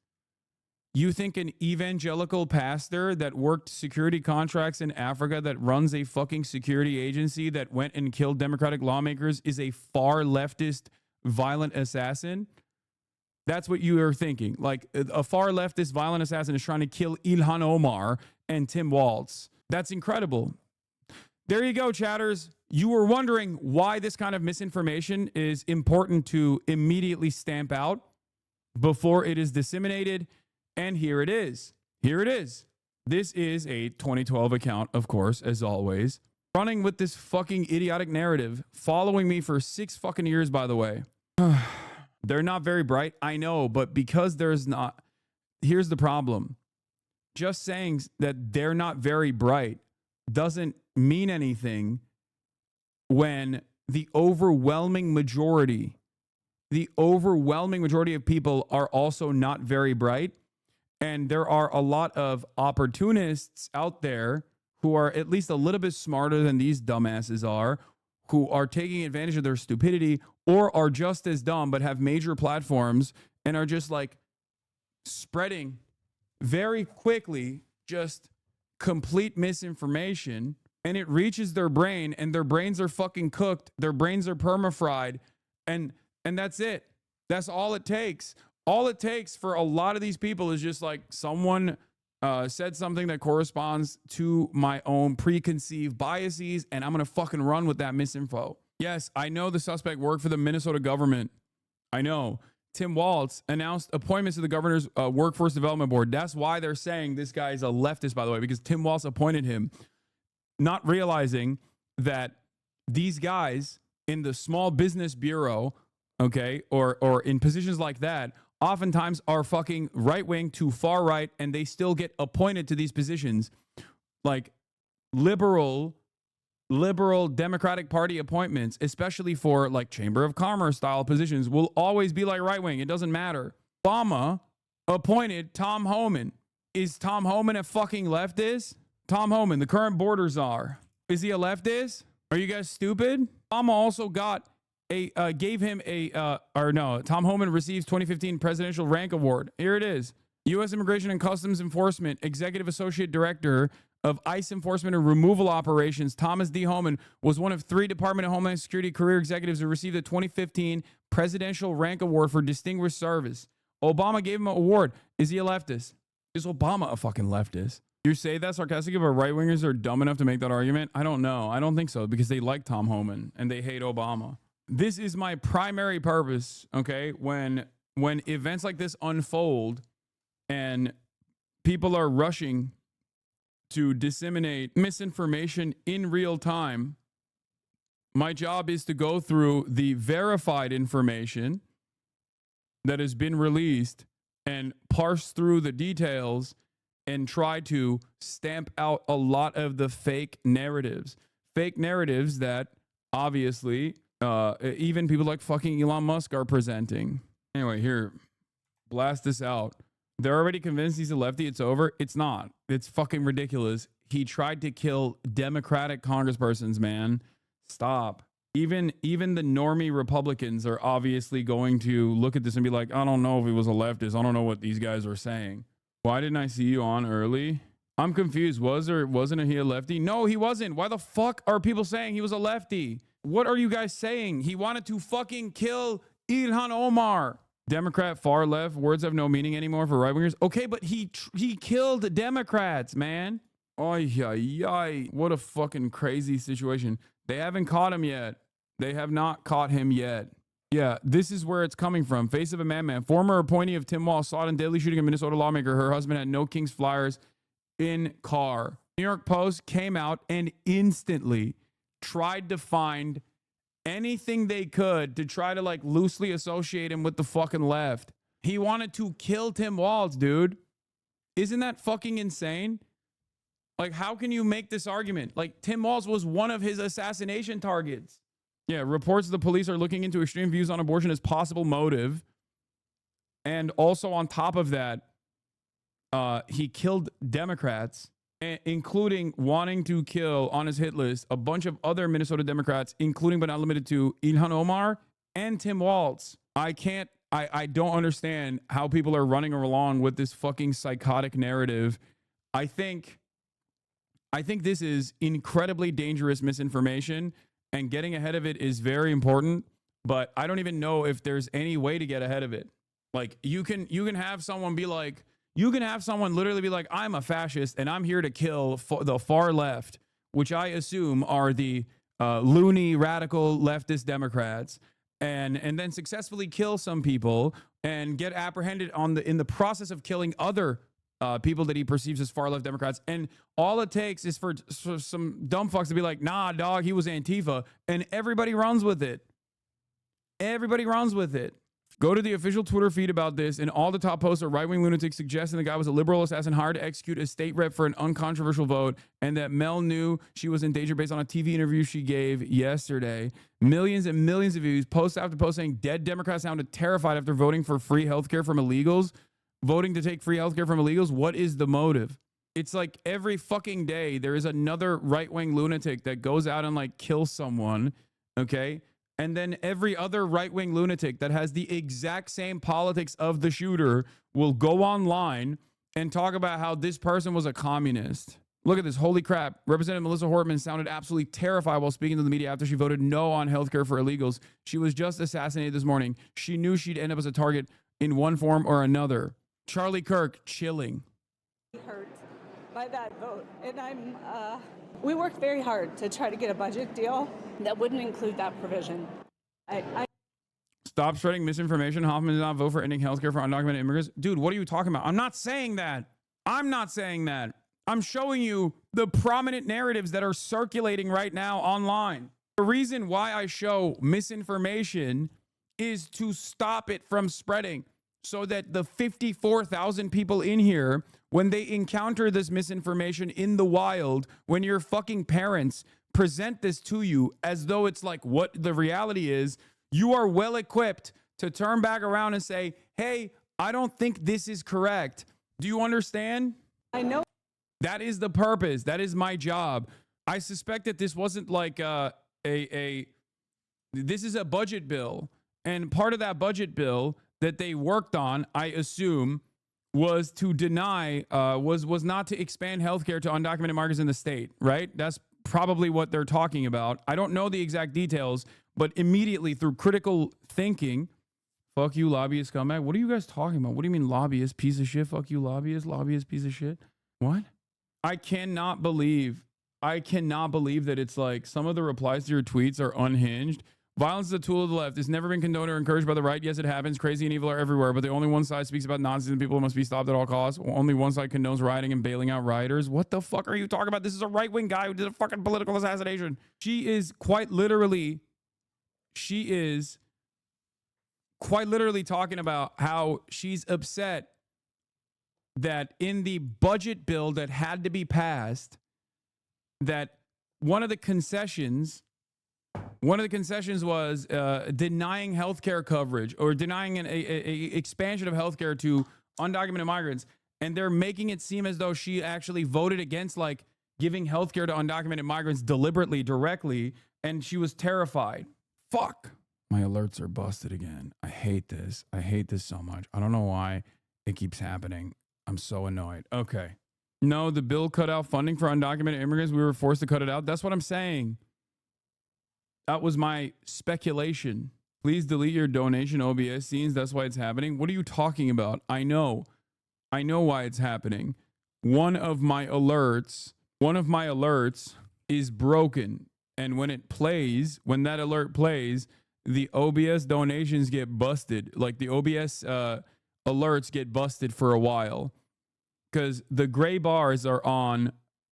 You think an evangelical pastor that worked security contracts in Africa, that runs a fucking security agency, that went and killed Democratic lawmakers, is a far leftist violent assassin? That's what you are thinking. Like, a far leftist violent assassin is trying to kill Ilhan Omar and Tim Walz. That's incredible. There you go, chatters. You were wondering why this kind of misinformation is important to immediately stamp out before it is disseminated. And here it is. Here it is. This is a 2012 account, of course, as always. Running with this fucking idiotic narrative. Following me for 6 fucking years, by the way. They're not very bright, I know, but because there's not... Here's the problem. Just saying that they're not very bright doesn't mean anything when the overwhelming majority of people are also not very bright. And there are a lot of opportunists out there who are at least a little bit smarter than these dumbasses are, who are taking advantage of their stupidity or are just as dumb but have major platforms and are just like spreading very quickly just complete misinformation, and it reaches their brain and their brains are fucking cooked. Their brains are perma-fried, and that's it. That's all it takes. All it takes for a lot of these people is just like someone said something that corresponds to my own preconceived biases, and I'm going to fucking run with that misinfo. Yes, I know the suspect worked for the Minnesota government. I know. Tim Walz announced appointments to the governor's workforce development board. That's why they're saying this guy is a leftist, by the way, because Tim Walz appointed him, not realizing that these guys in the small business bureau, okay, or in positions like that, oftentimes are fucking right wing to far right, and they still get appointed to these positions. Like liberal Democratic Party appointments, especially for like Chamber of Commerce style positions, will always be like right wing. It doesn't matter. Obama appointed Tom Homan. Is Tom Homan a fucking leftist? Tom Homan, the current border czar. Is he a leftist? Are you guys stupid? Obama also got gave him Tom Homan receives 2015 Presidential Rank Award. Here it is. U.S. Immigration and Customs Enforcement Executive Associate Director of ICE Enforcement and Removal Operations, Thomas D. Homan, was one of 3 Department of Homeland Security career executives who received the 2015 Presidential Rank Award for Distinguished Service. Obama gave him an award. Is he a leftist? Is Obama a fucking leftist? You say that sarcastically, but right-wingers are dumb enough to make that argument? I don't know. I don't think so, because they like Tom Homan and they hate Obama. This is my primary purpose, okay? When events like this unfold and people are rushing to disseminate misinformation in real time, my job is to go through the verified information that has been released and parse through the details and try to stamp out a lot of the fake narratives that obviously even people like fucking Elon Musk are presenting. Anyway, here, blast this out. They're already convinced he's a lefty. It's over. It's not. It's fucking ridiculous. He tried to kill Democratic congresspersons, man. Stop. Even the normie Republicans are obviously going to look at this and be like, I don't know if he was a leftist. I don't know what these guys are saying. Why didn't I see you on early? I'm confused. Wasn't he a lefty? No, he wasn't. Why the fuck are people saying he was a lefty? What are you guys saying? He wanted to fucking kill Ilhan Omar. Democrat far left. Words have no meaning anymore for right wingers. Okay, but he killed Democrats, man. Ay, ay, ay. What a fucking crazy situation. They haven't caught him yet. They have not caught him yet. Yeah, this is where it's coming from. Face of a madman. Former appointee of Tim Walz sought in deadly shooting a Minnesota lawmaker. Her husband had no Kings flyers in car. New York Post came out and instantly tried to find anything they could to try to like loosely associate him with the fucking left. He wanted to kill Tim Walz, dude. Isn't that fucking insane? Like, how can you make this argument? Like, Tim Walz was one of his assassination targets. Yeah, reports the police are looking into extreme views on abortion as possible motive. And also on top of that, he killed Democrats, including wanting to kill on his hit list a bunch of other Minnesota Democrats, including but not limited to Ilhan Omar and Tim Walz. I don't understand how people are running along with this fucking psychotic narrative. I think this is incredibly dangerous misinformation, and getting ahead of it is very important, but I don't even know if there's any way to get ahead of it. Like, you can have someone be like, you can have someone literally be like, I'm a fascist and I'm here to kill the far left, which I assume are the loony radical leftist Democrats, and then successfully kill some people and get apprehended in the process of killing other people that he perceives as far left Democrats. And all it takes is for some dumb fucks to be like, nah, dog, he was Antifa. And everybody runs with it. Everybody runs with it. Go to the official Twitter feed about this, and all the top posts are right-wing lunatics suggesting the guy was a liberal assassin hired to execute a state rep for an uncontroversial vote, and that Mel knew she was in danger based on a TV interview she gave yesterday. Millions and millions of views, post after post saying dead Democrats sounded terrified after voting for free healthcare from illegals. Voting to take free healthcare from illegals. What is the motive? It's like every fucking day there is another right-wing lunatic that goes out and like kills someone, okay? And then every other right-wing lunatic that has the exact same politics of the shooter will go online and talk about how this person was a communist. Look at this. Holy crap. Representative Melissa Hortman sounded absolutely terrified while speaking to the media after she voted no on healthcare for illegals. She was just assassinated this morning. She knew she'd end up as a target in one form or another. Charlie Kirk, chilling. hurt by that vote, and we worked very hard to try to get a budget deal that wouldn't include that provision. Stop spreading misinformation. Hoffman did not vote for ending healthcare for undocumented immigrants. Dude, what are you talking about? I'm not saying that. I'm not saying that. I'm showing you the prominent narratives that are circulating right now online. The reason why I show misinformation is to stop it from spreading, so that the 54,000 people in here, when they encounter this misinformation in the wild, when your fucking parents present this to you as though it's like what the reality is, you are well equipped to turn back around and say, hey, I don't think this is correct. Do you understand? I know. That is the purpose. That is my job. I suspect that this wasn't like this is a budget bill. And part of that budget bill that they worked on, I assume, was to deny, was not to expand healthcare to undocumented migrants in the state, right? That's probably what they're talking about. I don't know the exact details, but immediately through critical thinking, fuck you, lobbyist scumbag. What are you guys talking about? What do you mean lobbyist, piece of shit? Fuck you, lobbyist, piece of shit. What? I cannot believe that it's like some of the replies to your tweets are unhinged. Violence is a tool of the left. It's never been condoned or encouraged by the right. Yes, it happens. Crazy and evil are everywhere, but the only one side speaks about nonsense and people must be stopped at all costs. Only one side condones rioting and bailing out rioters. What the fuck are you talking about? This is a right-wing guy who did a fucking political assassination. She is quite literally talking about how she's upset that in the budget bill that had to be passed, that one of the concessions was denying healthcare coverage or denying an expansion of healthcare to undocumented migrants. And they're making it seem as though she actually voted against like giving healthcare to undocumented migrants deliberately, directly. And she was terrified. Fuck. My alerts are busted again. I hate this. I hate this so much. I don't know why it keeps happening. I'm so annoyed. Okay. No, the bill cut out funding for undocumented immigrants. We were forced to cut it out. That's what I'm saying. That was my speculation. Please delete your donation OBS scenes. That's why it's happening. What are you talking about? I know why it's happening. One of my alerts is broken. And when that alert plays, the OBS donations get busted. Like the OBS alerts get busted for a while. Because the gray bars are on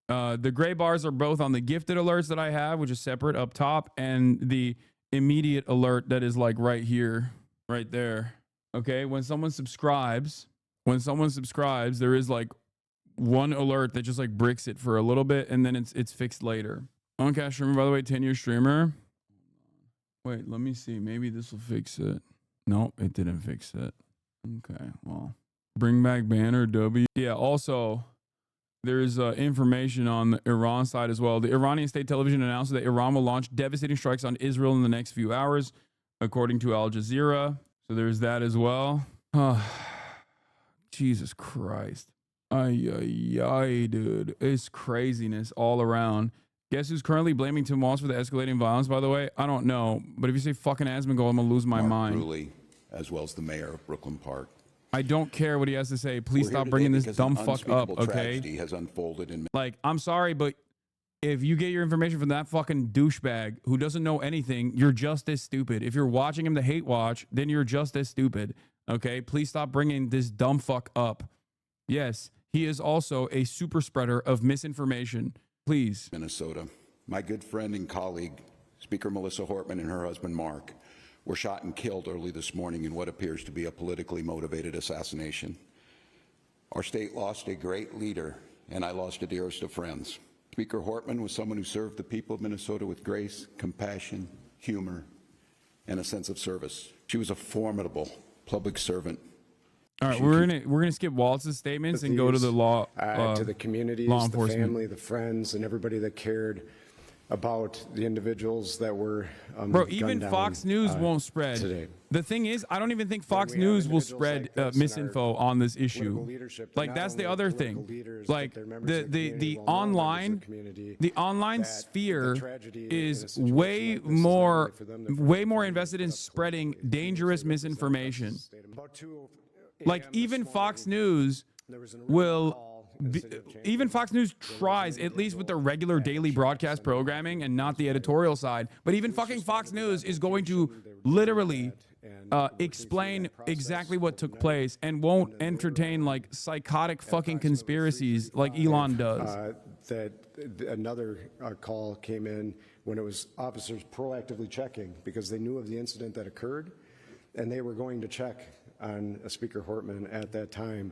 the gray bars are both on the gifted alerts that I have, which is separate up top, and the immediate alert that is like right here, right there. Okay. When someone subscribes, there is like one alert that just like bricks it for a little bit, and then it's fixed later. Uncash streamer, by the way, 10-year streamer. Wait, let me see. Maybe this will fix it. Nope, it didn't fix it. Okay, well, bring back banner W. Yeah, also, there's information on the Iran side as well. The Iranian state television announced that Iran will launch devastating strikes on Israel in the next few hours, according to Al Jazeera. So there's that as well. Jesus Christ. Ay, dude. It's craziness all around. Guess who's currently blaming Tim Walz for the escalating violence, by the way? I don't know. But if you say fucking Asmongold, I'm going to lose my mind. Bruley, as well as the mayor of Brooklyn Park. I don't care what he has to say. Please stop bringing this dumb fuck up, okay? Has unfolded in like, I'm sorry, but if you get your information from that fucking douchebag who doesn't know anything, you're just as stupid. If you're watching him to hate watch, then you're just as stupid, okay? Please stop bringing this dumb fuck up. Yes, he is also a super spreader of misinformation. Please. Minnesota. My good friend and colleague, Speaker Melissa Hortman, and her husband Mark were shot and killed early this morning in what appears to be a politically motivated assassination. Our state lost a great leader, and I lost a dearest of friends. Speaker Hortman was someone who served the people of Minnesota with grace, compassion, humor, and a sense of service. She was a formidable public servant. All right, we're gonna skip Walz's statements and go to the law to the communities, the family, the friends, and everybody that cared about the individuals that were bro, even Fox News won't spread today. The thing is, I don't even think Fox News will spread misinfo on this issue. Like, that's the other thing. Like, the online sphere is way more invested in spreading dangerous misinformation. Like, even Fox News will even Fox News tries, at least with their regular daily broadcast programming and not the editorial side. But even fucking Fox News is going to literally explain exactly what took place and won't entertain like psychotic fucking conspiracies like Elon does. That another call came in when it was officers proactively checking because they knew of the incident that occurred, and they were going to check on Speaker Hortman at that time,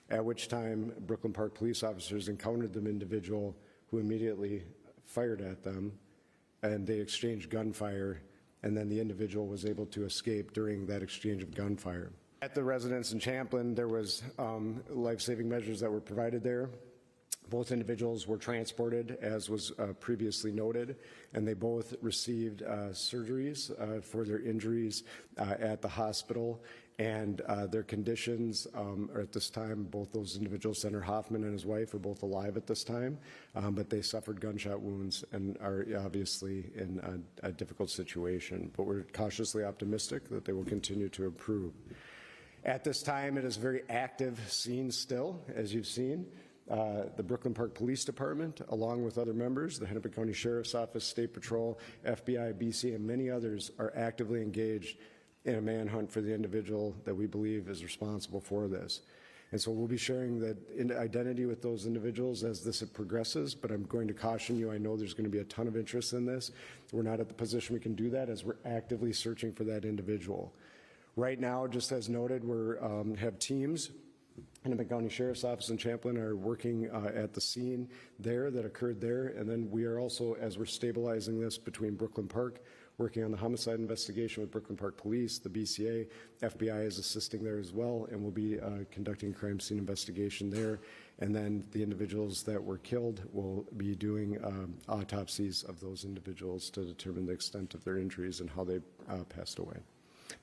at which time Brooklyn Park police officers encountered the individual who immediately fired at them, and they exchanged gunfire, and then the individual was able to escape during that exchange of gunfire. At the residence in Champlin, there was life-saving measures that were provided there. Both individuals were transported, as was previously noted, and they both received surgeries for their injuries at the hospital. And their conditions are at this time, both those individuals, Senator Hoffman and his wife, are both alive at this time, but they suffered gunshot wounds and are obviously in a difficult situation. But we're cautiously optimistic that they will continue to improve. At this time, it is a very active scene still, as you've seen. The Brooklyn Park Police Department, along with other members, the Hennepin County Sheriff's Office, State Patrol, FBI, BC, and many others are actively engaged in a manhunt for the individual that we believe is responsible for this. And so we'll be sharing that identity with those individuals as this progresses, but I'm going to caution you, I know there's going to be a ton of interest in this. We're not at the position we can do that as we're actively searching for that individual. Right now, just as noted, we have teams. Hennepin County Sheriff's Office in Champlin are working at the scene there that occurred there. And then we are also, as we're stabilizing this between Brooklyn Park, working on the homicide investigation with Brooklyn Park Police, the BCA, FBI is assisting there as well, and we'll be conducting crime scene investigation there. And then the individuals that were killed will be doing autopsies of those individuals to determine the extent of their injuries and how they passed away.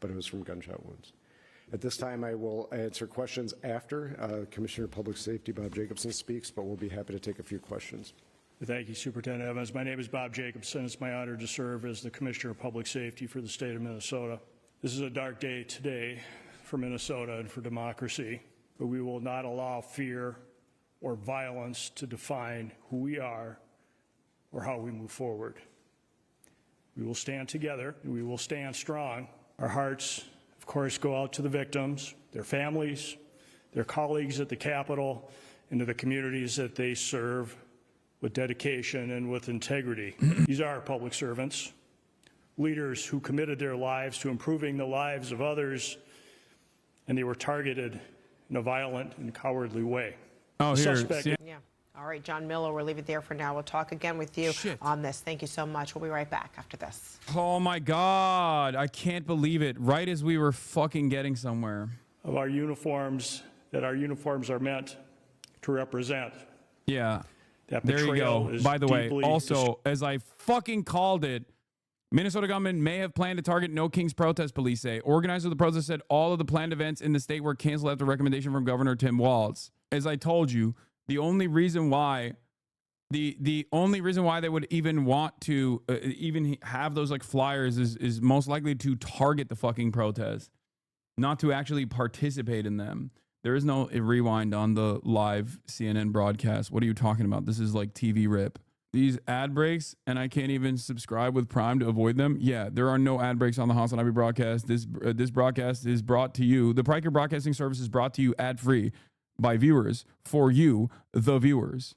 But it was from gunshot wounds. At this time, I will answer questions after Commissioner of Public Safety Bob Jacobson speaks, but we'll be happy to take a few questions. Thank you, Superintendent Evans. My name is Bob Jacobson. It's my honor to serve as the Commissioner of Public Safety for the state of Minnesota. This is a dark day today for Minnesota and for democracy, but we will not allow fear or violence to define who we are or how we move forward. We will stand together and we will stand strong. Our hearts, of course, go out to the victims, their families, their colleagues at the Capitol, and to the communities that they serve with dedication and with integrity. These are public servants, leaders who committed their lives to improving the lives of others, and they were targeted in a violent and cowardly way. Oh, here. Yeah. All right, John Miller, we'll leave it there for now. We'll talk again with you on this. Thank you so much. We'll be right back after this. Oh, my God. I can't believe it. Right as we were fucking getting somewhere. Of our uniforms, that our uniforms are meant to represent. Yeah. That there you go. By the way, also, as I fucking called it, Minnesota government may have planned to target No Kings protest, police say. Organizers of the protest said all of the planned events in the state were canceled after recommendation from Governor Tim Walz. As I told you, the only reason why the only reason why they would even want to even have those like flyers is most likely to target the fucking protest, not to actually participate in them. There is no rewind on the live CNN broadcast. What are you talking about? This is like TV rip. These ad breaks, and I can't even subscribe with Prime to avoid them. Yeah, there are no ad breaks on the Hasanabi broadcast. This broadcast is brought to you. The Piker Broadcasting Service is brought to you ad-free by viewers for you, the viewers.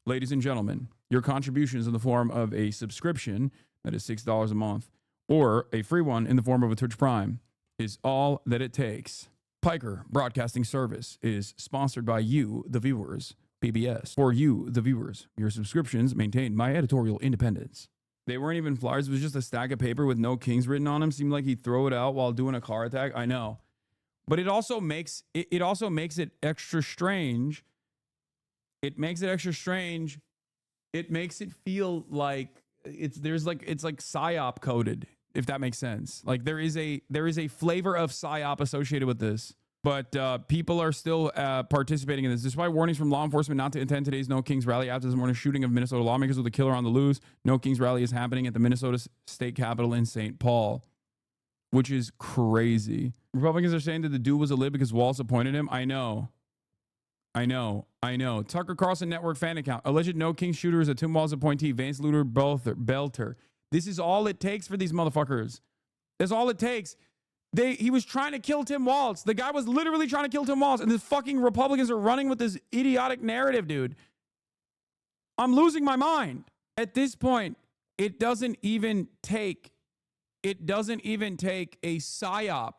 Ladies and gentlemen, your contributions in the form of a subscription, that is $6 a month, or a free one in the form of a Twitch Prime, is all that it takes. Piker Broadcasting Service is sponsored by you, the viewers. PBS. For you, the viewers. Your subscriptions maintain my editorial independence. They weren't even flyers. It was just a stack of paper with No Kings written on them. Seemed like he'd throw it out while doing a car attack. I know. But it also makes it extra strange. It makes it extra strange. It makes it feel like it's like psyop coded, if that makes sense. Like there is a flavor of psyop associated with this. But people are still participating in this. Despite warnings from law enforcement not to attend today's No Kings rally after this morning's shooting of Minnesota lawmakers with a killer on the loose, No Kings rally is happening at the Minnesota State Capitol in St. Paul, which is crazy. Republicans are saying that the dude was a lib because Walz appointed him. I know. I know. Tucker Carlson Network fan account. Alleged No King shooter is a Tim Walz appointee. Vance Looter Belter. This is all it takes for these motherfuckers. That's all it takes. He was trying to kill Tim Walz. The guy was literally trying to kill Tim Walz, and the fucking Republicans are running with this idiotic narrative, dude. I'm losing my mind. At this point, it doesn't even take a psyop.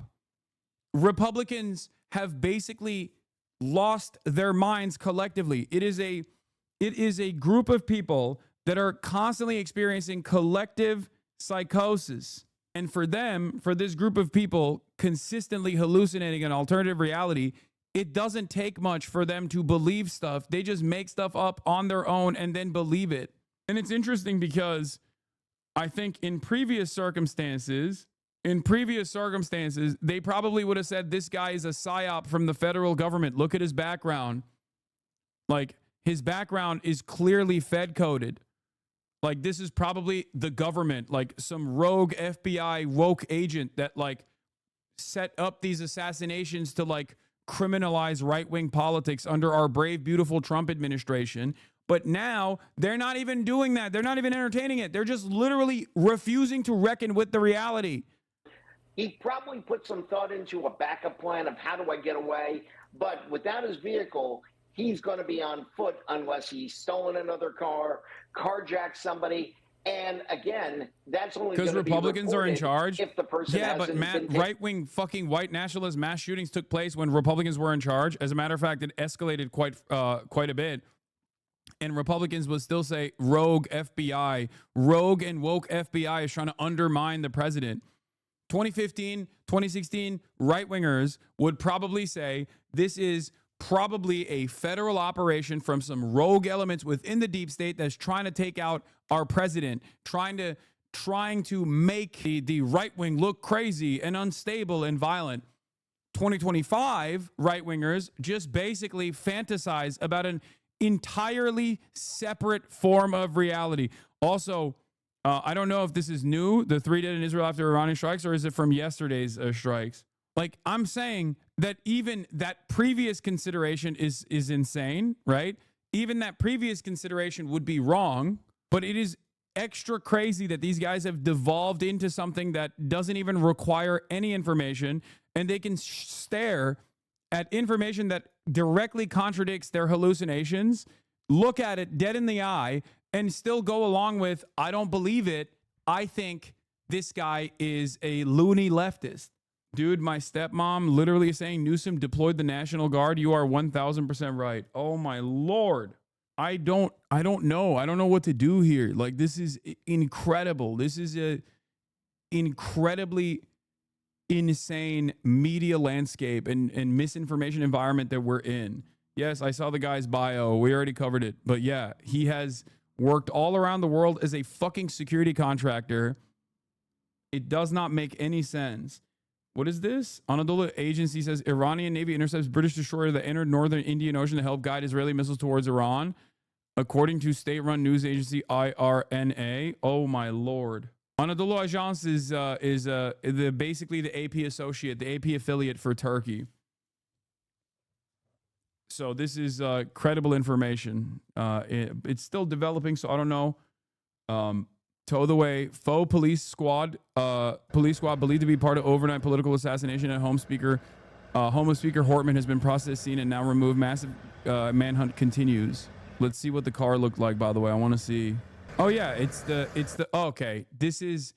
Republicans have basically lost their minds collectively. It is a group of people that are constantly experiencing collective psychosis. And for this group of people consistently hallucinating an alternative reality, it doesn't take much for them to believe stuff. They just make stuff up on their own and then believe it. And it's interesting because I think in previous circumstances, they probably would have said this guy is a psyop from the federal government. Look at his background. Like, his background is clearly Fed coded. Like, this is probably the government, like some rogue FBI woke agent that like set up these assassinations to like criminalize right-wing politics under our brave, beautiful Trump administration. But now they're not even doing that. They're not even entertaining it. They're just literally refusing to reckon with the reality. He probably put some thought into a backup plan of how do I get away. But without his vehicle, he's going to be on foot unless he's stolen another car, carjacked somebody. And again, that's only because Republicans are in charge. If the person but Matt, right-wing fucking white nationalist mass shootings took place when Republicans were in charge. As a matter of fact, it escalated quite a bit. And Republicans will still say rogue FBI, rogue and woke FBI is trying to undermine the president. 2015, 2016, right-wingers would probably say this is probably a federal operation from some rogue elements within the deep state that's trying to take out our president, trying to make the right wing look crazy and unstable and violent. 2025 right-wingers just basically fantasize about an entirely separate form of reality. Also, I don't know if this is new, the 3 dead in Israel after Iranian strikes, or is it from yesterday's strikes? Like, I'm saying that even that previous consideration is insane, right? Even that previous consideration would be wrong, but it is extra crazy that these guys have devolved into something that doesn't even require any information, and they can stare at information that directly contradicts their hallucinations, look at it dead in the eye, and still go along with, I don't believe it. I think this guy is a loony leftist. Dude, my stepmom literally saying Newsom deployed the National Guard. You are 1,000% right. Oh my Lord. I don't know. I don't know what to do here. Like, this is incredible. This is a incredibly insane media landscape and misinformation environment that we're in. Yes, I saw the guy's bio. We already covered it. But yeah, he has worked all around the world as a fucking security contractor. It does not make any sense. What is this? Anadolu agency says Iranian Navy intercepts British destroyer that entered northern Indian Ocean to help guide Israeli missiles towards Iran, according to state-run news agency IRNA. Oh my Lord. Anadolu Ajans is basically the AP associate, the AP affiliate for Turkey. So this is credible information. It's still developing, so I don't know. Tow the way. Faux police squad believed to be part of overnight political assassination at Home Speaker Hortman has been processed, seen, and now removed. Massive manhunt continues. Let's see what the car looked like, by the way. I want to see. Oh yeah, it's the okay. This is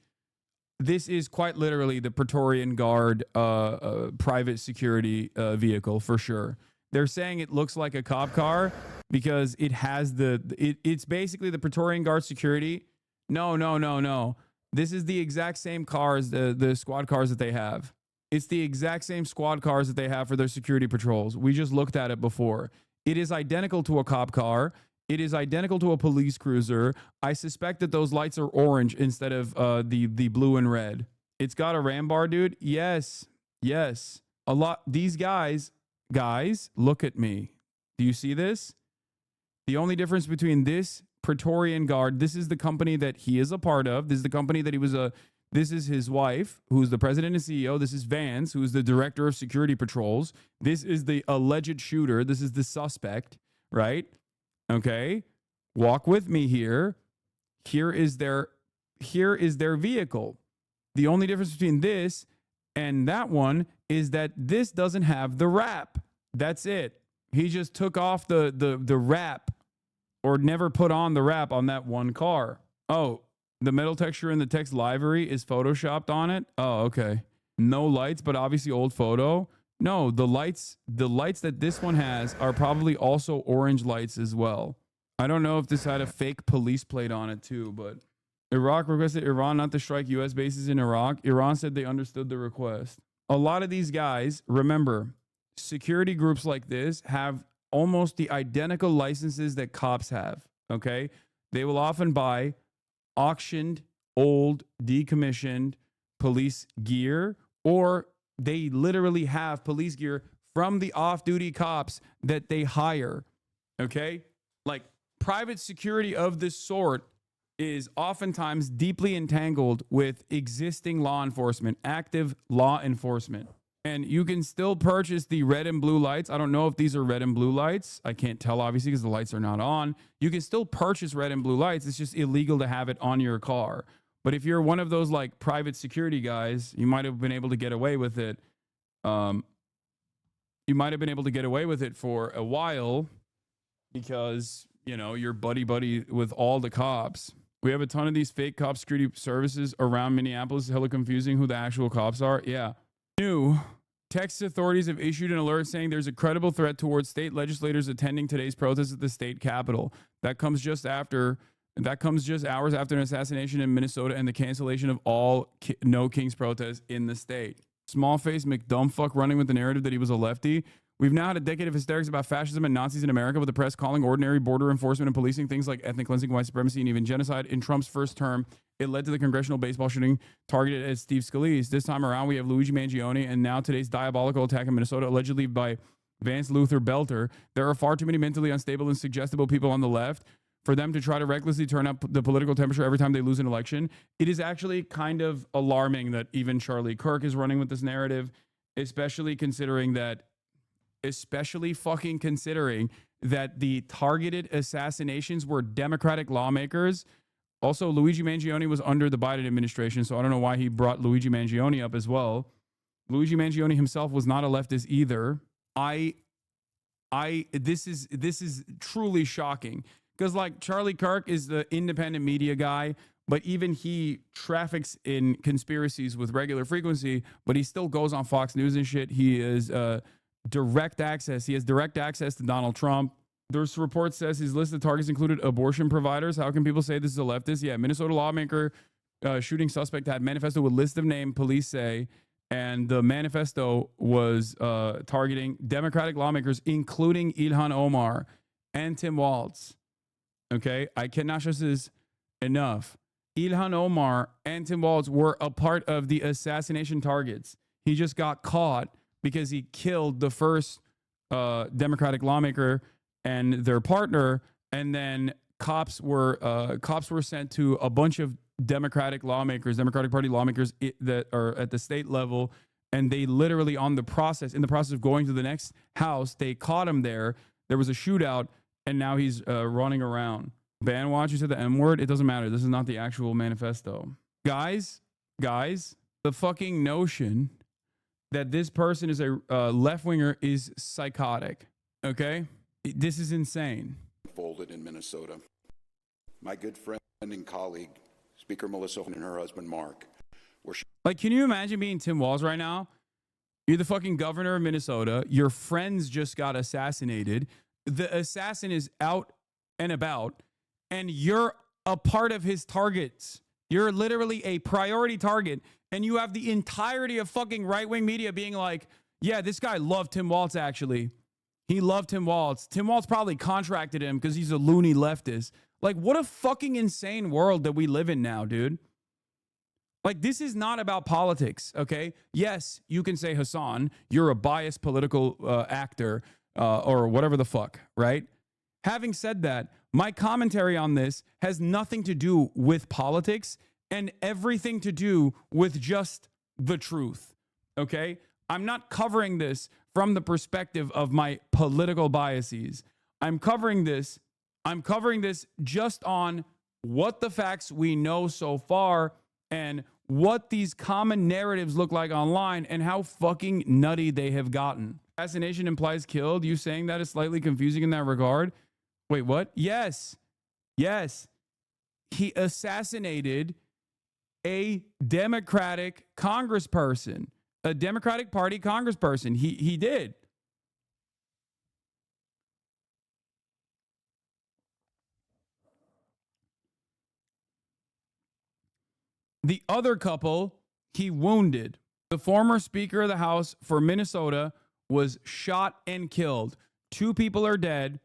quite literally the Praetorian Guard private security vehicle for sure. They're saying it looks like a cop car because it has it's basically the Praetorian Guard security. No. This is the exact same cars, the squad cars that they have. It's the exact same squad cars that they have for their security patrols. We just looked at it before. It is identical to a cop car. It is identical to a police cruiser. I suspect that those lights are orange instead of the blue and red. It's got a ram bar, dude. Yes. A lot. These guys, look at me. Do you see this? The only difference between this Praetorian Guard, this is the company that he is a part of. This is the company that he was This is his wife, who's the president and CEO. This is Vance, who's the director of security patrols. This is the alleged shooter. This is the suspect, right? Okay. Walk with me here. Here is their vehicle. The only difference between this and that one is that this doesn't have the wrap. That's it. He just took off the wrap, or never put on the wrap on that one car. Oh, the metal texture in the text livery is photoshopped on it. Oh, okay. No lights, but obviously old photo. No, the lights that this one has are probably also orange lights as well. I don't know if this had a fake police plate on it too, but Iraq requested Iran not to strike U.S. bases in Iraq. Iran said they understood the request. A lot of these guys, remember, security groups like this have almost the identical licenses that cops have, okay? They will often buy auctioned, old, decommissioned police gear, or they literally have police gear from the off-duty cops that they hire, okay? Like, private security of this sort is oftentimes deeply entangled with existing law enforcement, active law enforcement. And you can still purchase the red and blue lights. I don't know if these are red and blue lights. I can't tell, obviously, because the lights are not on. You can still purchase red and blue lights. It's just illegal to have it on your car. But if you're one of those like private security guys, you might have been able to get away with it. You might have been able to get away with it for a while because, you know, you're buddy with all the cops. We have a ton of these fake cop security services around Minneapolis. It's hella confusing who the actual cops are. Yeah. New Texas authorities have issued an alert saying there's a credible threat towards state legislators attending today's protest at the state capitol. That comes just hours after an assassination in Minnesota and the cancellation of all No Kings protests in the state. Small-faced McDumbfuck running with the narrative that he was a lefty. We've now had a decade of hysterics about fascism and Nazis in America, with the press calling ordinary border enforcement and policing things like ethnic cleansing, white supremacy, and even genocide. In Trump's first term, it led to the congressional baseball shooting targeted at Steve Scalise. This time around, we have Luigi Mangione, and now today's diabolical attack in Minnesota, allegedly by Vance Luther Belter. There are far too many mentally unstable and suggestible people on the left for them to try to recklessly turn up the political temperature every time they lose an election. It is actually kind of alarming that even Charlie Kirk is running with this narrative, especially fucking considering that the targeted assassinations were Democratic lawmakers. Also, Luigi Mangione was under the Biden administration, so I don't know why he brought Luigi Mangione up as well. Luigi Mangione himself was not a leftist either. This is truly shocking, because like Charlie Kirk is the independent media guy, but even he traffics in conspiracies with regular frequency, but he still goes on Fox News and shit. He is direct access. He has direct access to Donald Trump. This report says his list of targets included abortion providers. How can people say this is a leftist? Yeah, Minnesota lawmaker shooting suspect had manifesto with list of name, police say, and the manifesto was targeting Democratic lawmakers, including Ilhan Omar and Tim Walz. Okay, I cannot stress this enough. Ilhan Omar and Tim Walz were a part of the assassination targets. He just got caught because he killed the first Democratic lawmaker and their partner, and then cops were sent to a bunch of Democratic Party lawmakers that are at the state level, and they literally in the process of going to the next house, they caught him there. There was a shootout, and now he's running around. Banwatch, you said the M word. It doesn't matter. This is not the actual manifesto, guys. The fucking notion that this person is a left-winger is psychotic, okay? This is insane. Folded in Minnesota. My good friend and colleague, Speaker Melissa and her husband, Mark, were... Like, can you imagine being Tim Walz right now? You're the fucking governor of Minnesota. Your friends just got assassinated. The assassin is out and about, and you're a part of his targets. You're literally a priority target. And you have the entirety of fucking right-wing media being like, yeah, this guy loved Tim Walz, actually. He loved Tim Walz. Tim Walz probably contracted him because he's a loony leftist. Like, what a fucking insane world that we live in now, dude. Like, this is not about politics, okay? Yes, you can say, Hassan, you're a biased political actor or whatever the fuck, right? Having said that, my commentary on this has nothing to do with politics and everything to do with just the truth. Okay? I'm not covering this from the perspective of my political biases. I'm covering this just on what the facts we know so far and what these common narratives look like online and how fucking nutty they have gotten. Assassination implies killed. You saying that is slightly confusing in that regard. Wait, what? Yes. Yes. He assassinated a Democratic congressperson, a Democratic Party congressperson. He did. The other couple, he wounded. The former Speaker of the House for Minnesota was shot and killed. 2 people are dead.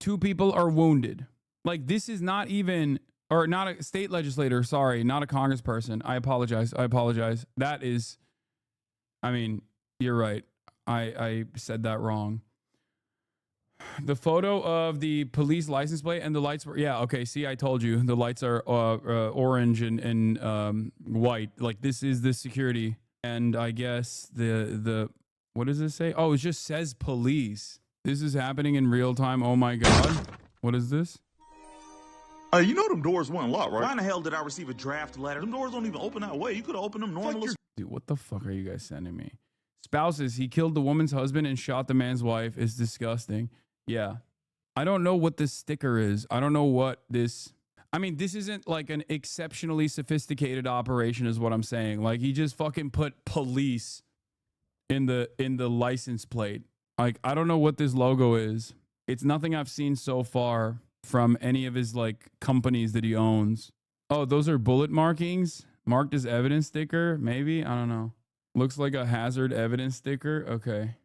2 people are wounded. Like, this is not even, or not a state legislator, sorry, not a congressperson. I apologize. That is, I mean, you're right. I said that wrong. The photo of the police license plate and the lights were, yeah, okay, see, I told you. The lights are orange and white. Like, this is the security. And I guess the what does this say? Oh, it just says police. This is happening in real time. Oh my God. What is this? You know them doors weren't locked, right? Why in the hell did I receive a draft letter? Them doors don't even open that way. You could have opened them normally. Dude, what the fuck are you guys sending me? Spouses, he killed the woman's husband and shot the man's wife. It's disgusting. Yeah. I don't know what this sticker is. I don't know what this... I mean, this isn't like an exceptionally sophisticated operation is what I'm saying. Like, he just fucking put police in the license plate. Like, I don't know what this logo is. It's nothing I've seen so far from any of his, like, companies that he owns. Oh, those are bullet markings? Marked as evidence sticker? Maybe? I don't know. Looks like a hazard evidence sticker. Okay.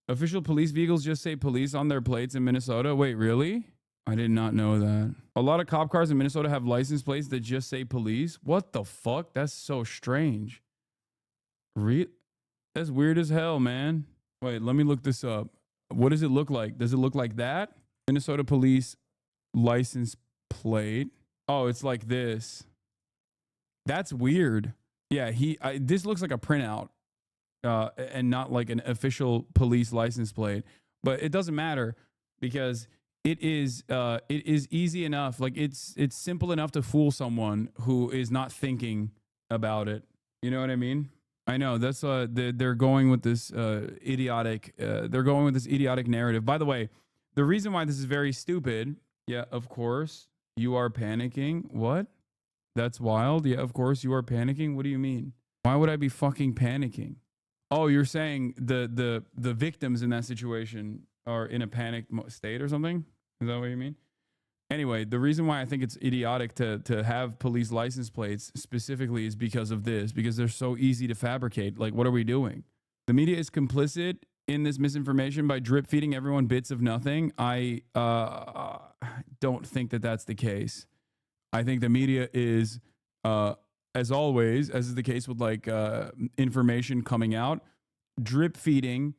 Official police vehicles just say police on their plates in Minnesota. Wait, really? I did not know that. A lot of cop cars in Minnesota have license plates that just say police. What the fuck? That's so strange. That's weird as hell, man. Wait, let me look this up. What does it look like? Does it look like that? Minnesota police license plate. Oh, it's like this. That's weird. Yeah, this looks like a printout. And not like an official police license plate, but it doesn't matter because it is easy enough. Like it's simple enough to fool someone who is not thinking about it. You know what I mean? I know that's they're going with this idiotic. They're going with this idiotic narrative. By the way, the reason why this is very stupid. Yeah, of course you are panicking. What? That's wild. Yeah, of course you are panicking. What do you mean? Why would I be fucking panicking? Oh, you're saying the victims in that situation are in a panicked state or something? Is that what you mean? Anyway, the reason why I think it's idiotic to have police license plates specifically is because of this, because they're so easy to fabricate. Like, what are we doing? The media is complicit in this misinformation by drip feeding everyone bits of nothing. I don't think that that's the case. I think the media is... as always, as is the case with like information coming out, drip feeding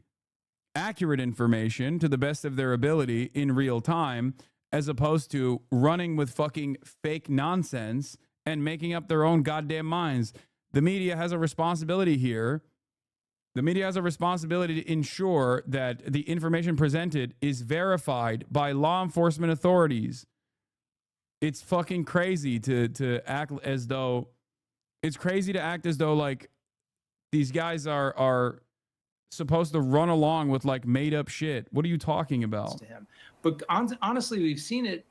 accurate information to the best of their ability in real time, as opposed to running with fucking fake nonsense and making up their own goddamn minds. The media has a responsibility here. The media has a responsibility to ensure that the information presented is verified by law enforcement authorities. It's fucking crazy to act as though... It's crazy to act as though like these guys are supposed to run along with like made up shit. What are you talking about? To him. But honestly, we've seen it,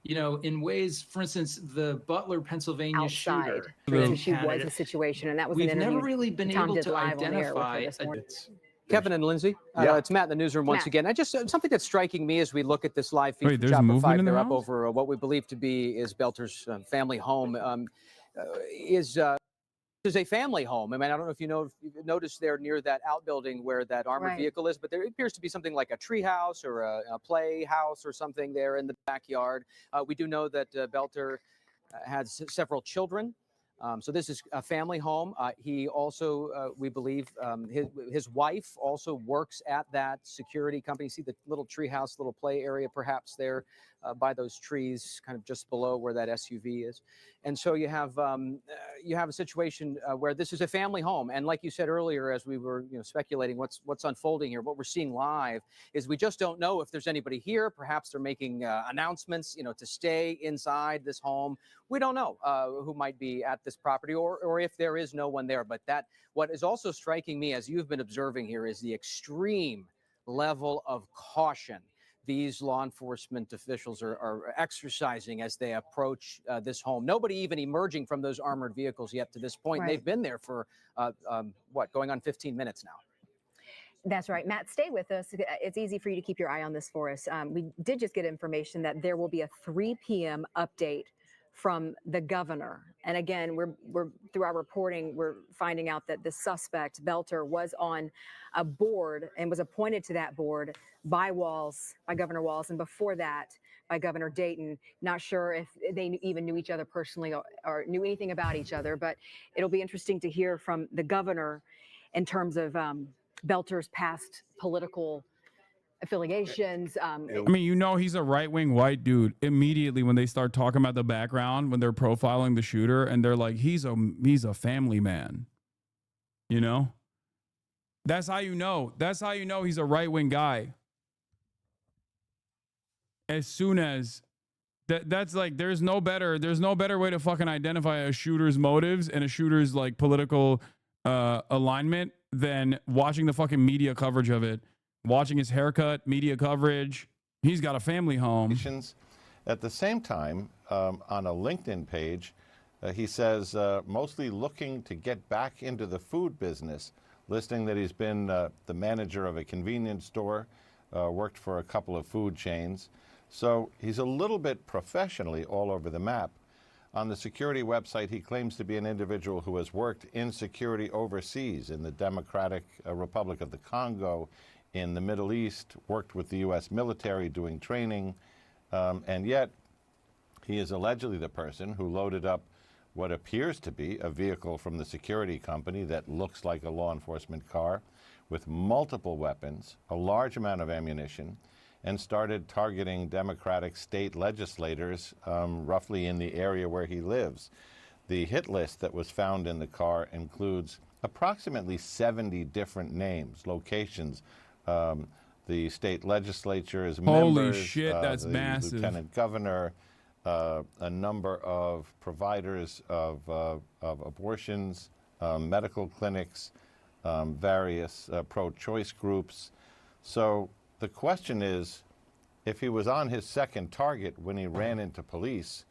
in ways, for instance, the Butler, Pennsylvania shooter. She was a situation, and that was We've an never really been Tom able did to live on the air with her identify. this morning. Kevin and Lindsay, it's Matt in the newsroom once again. I just something that's striking me as we look at this live feed from there's Chopper movement 5. in the They're up house? over what we believe to be is Belter's family home. Is a family home. I mean, I don't know if you've noticed there near that outbuilding where that armored vehicle is, but there appears to be something like a tree house or a playhouse or something there in the backyard. We do know that Belter has several children. So this is a family home. He also, we believe, his wife also works at that security company. See the little treehouse, little play area perhaps there by those trees, kind of just below where that SUV is. And so you have a situation where this is a family home. And like you said earlier, as we were speculating what's unfolding here, what we're seeing live is we just don't know if there's anybody here. Perhaps they're making announcements, to stay inside this home. We don't know who might be at this property or if there is no one there. But what is also striking me, as you've been observing here, is the extreme level of caution these law enforcement officials are exercising as they approach this home. Nobody even emerging from those armored vehicles yet to this point. Right. They've been there for, going on 15 minutes now. That's right. Matt, stay with us. It's easy for you to keep your eye on this for us. We did just get information that there will be a 3 p.m. update from the governor. And again, we're through our reporting, we're finding out that the suspect, Belter, was on a board and was appointed to that board by Governor Walz, and before that by Governor Dayton. Not sure if they even knew each other personally or knew anything about each other, but it'll be interesting to hear from the governor in terms of Belter's past political affiliations. I mean, he's a right-wing white dude. Immediately when they start talking about the background, when they're profiling the shooter, and they're like, he's a family man. That's how you know. That's how you know he's a right-wing guy. As soon as that's like, there's no better way to fucking identify a shooter's motives and a shooter's like political alignment than watching the fucking media coverage of it. Watching his haircut, media coverage. He's got a family home. At the same time, on a LinkedIn page, he says, mostly looking to get back into the food business, listing that he's been the manager of a convenience store, worked for a couple of food chains. So he's a little bit professionally all over the map. On the security website, he claims to be an individual who has worked in security overseas in the Democratic Republic of the Congo, in the Middle East, worked with the U.S. military doing training, and yet he is allegedly the person who loaded up what appears to be a vehicle from the security company that looks like a law enforcement car with multiple weapons, a large amount of ammunition, and started targeting Democratic state legislators roughly in the area where he lives. The hit list that was found in the car includes approximately 70 different names, locations, the state legislature's members, Holy shit, that's the massive. lieutenant governor, a number of providers of abortions, medical clinics, various pro-choice groups. So the question is, if he was on his second target when he ran into police,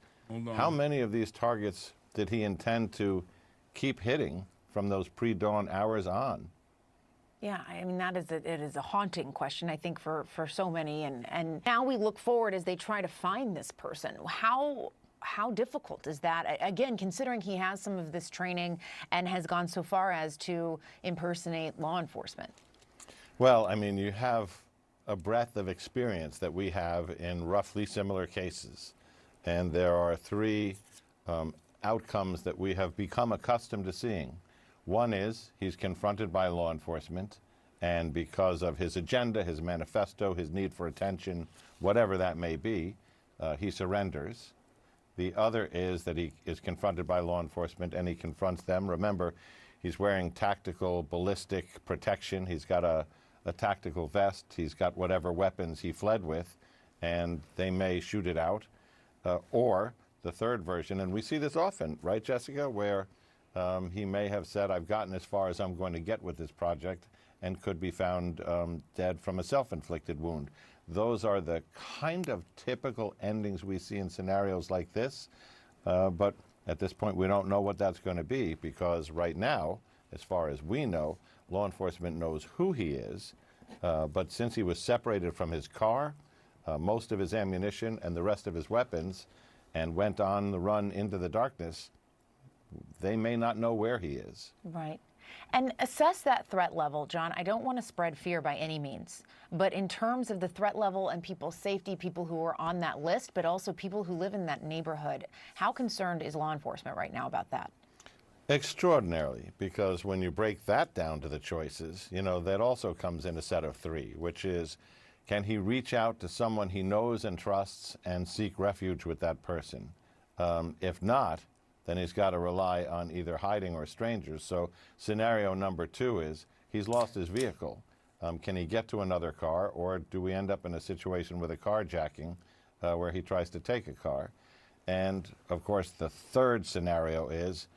how many of these targets did he intend to keep hitting from those pre-dawn hours on? Yeah, I mean, it is a haunting question, I think, for so many. And now we look forward as they try to find this person. How difficult is that? Again, considering he has some of this training and has gone so far as to impersonate law enforcement. Well, I mean, you have a breadth of experience that we have in roughly similar cases. And there are 3 outcomes that we have become accustomed to seeing. One is he's confronted by law enforcement, and because of his agenda, his manifesto, his need for attention, whatever that may be, he surrenders. The other is that he is confronted by law enforcement and he confronts them. Remember, he's wearing tactical ballistic protection. He's got a tactical vest. He's got whatever weapons he fled with, and they may shoot it out. Or the third version, and we see this often, right, Jessica, where he may have said, I've gotten as far as I'm going to get with this project, and could be found dead from a self-inflicted wound. Those are the kind of typical endings we see in scenarios like this. But at this point, we don't know what that's going to be, because right now, as far as we know, law enforcement knows who he is. But since he was separated from his car, most of his ammunition and the rest of his weapons, and went on the run into the darkness, they may not know where he is. Right. And assess that threat level, John. I don't want to spread fear by any means, but in terms of the threat level and people's safety, people who are on that list, but also people who live in that neighborhood, how concerned is law enforcement right now about that? Extraordinarily, because when you break that down to the choices, that also comes in a set of three, which is, can he reach out to someone he knows and trusts and seek refuge with that person? If not, then he's got to rely on either hiding or strangers. So scenario number 2 is he's lost his vehicle. Can he get to another car, or do we end up in a situation with a carjacking where he tries to take a car? And of course, the third scenario is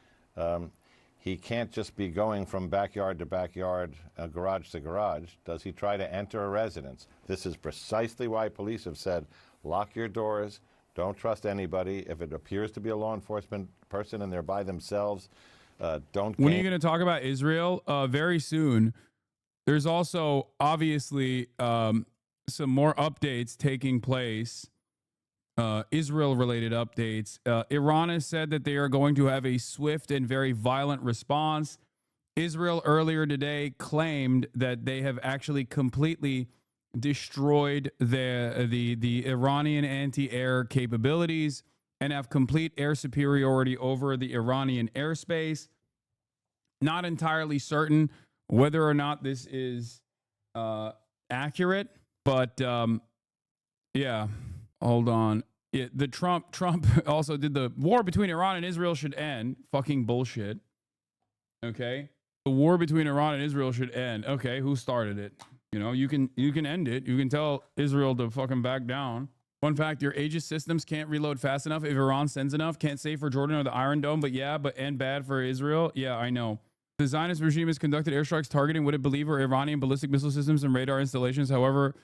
he can't just be going from backyard to backyard, garage to garage. Does he try to enter a residence? This is precisely why police have said, lock your doors, don't trust anybody. If it appears to be a law enforcement person and they're by themselves, don't. When are you going to talk about Israel? Very soon. There's also obviously some more updates taking place. Israel-related updates. Iran has said that they are going to have a swift and very violent response. Israel earlier today claimed that they have actually completely destroyed the Iranian anti-air capabilities and have complete air superiority over the Iranian airspace. Not entirely certain whether or not this is accurate, but yeah. Hold on. The Trump also did the war between Iran and Israel should end. Fucking bullshit. Okay. The war between Iran and Israel should end. Okay. Who started it? You can end it. You can tell Israel to fucking back down. Fun fact, your Aegis systems can't reload fast enough if Iran sends enough. Can't say for Jordan or the Iron Dome, and bad for Israel. Yeah, I know. The Zionist regime has conducted airstrikes targeting what it believes are Iranian ballistic missile systems and radar installations. However,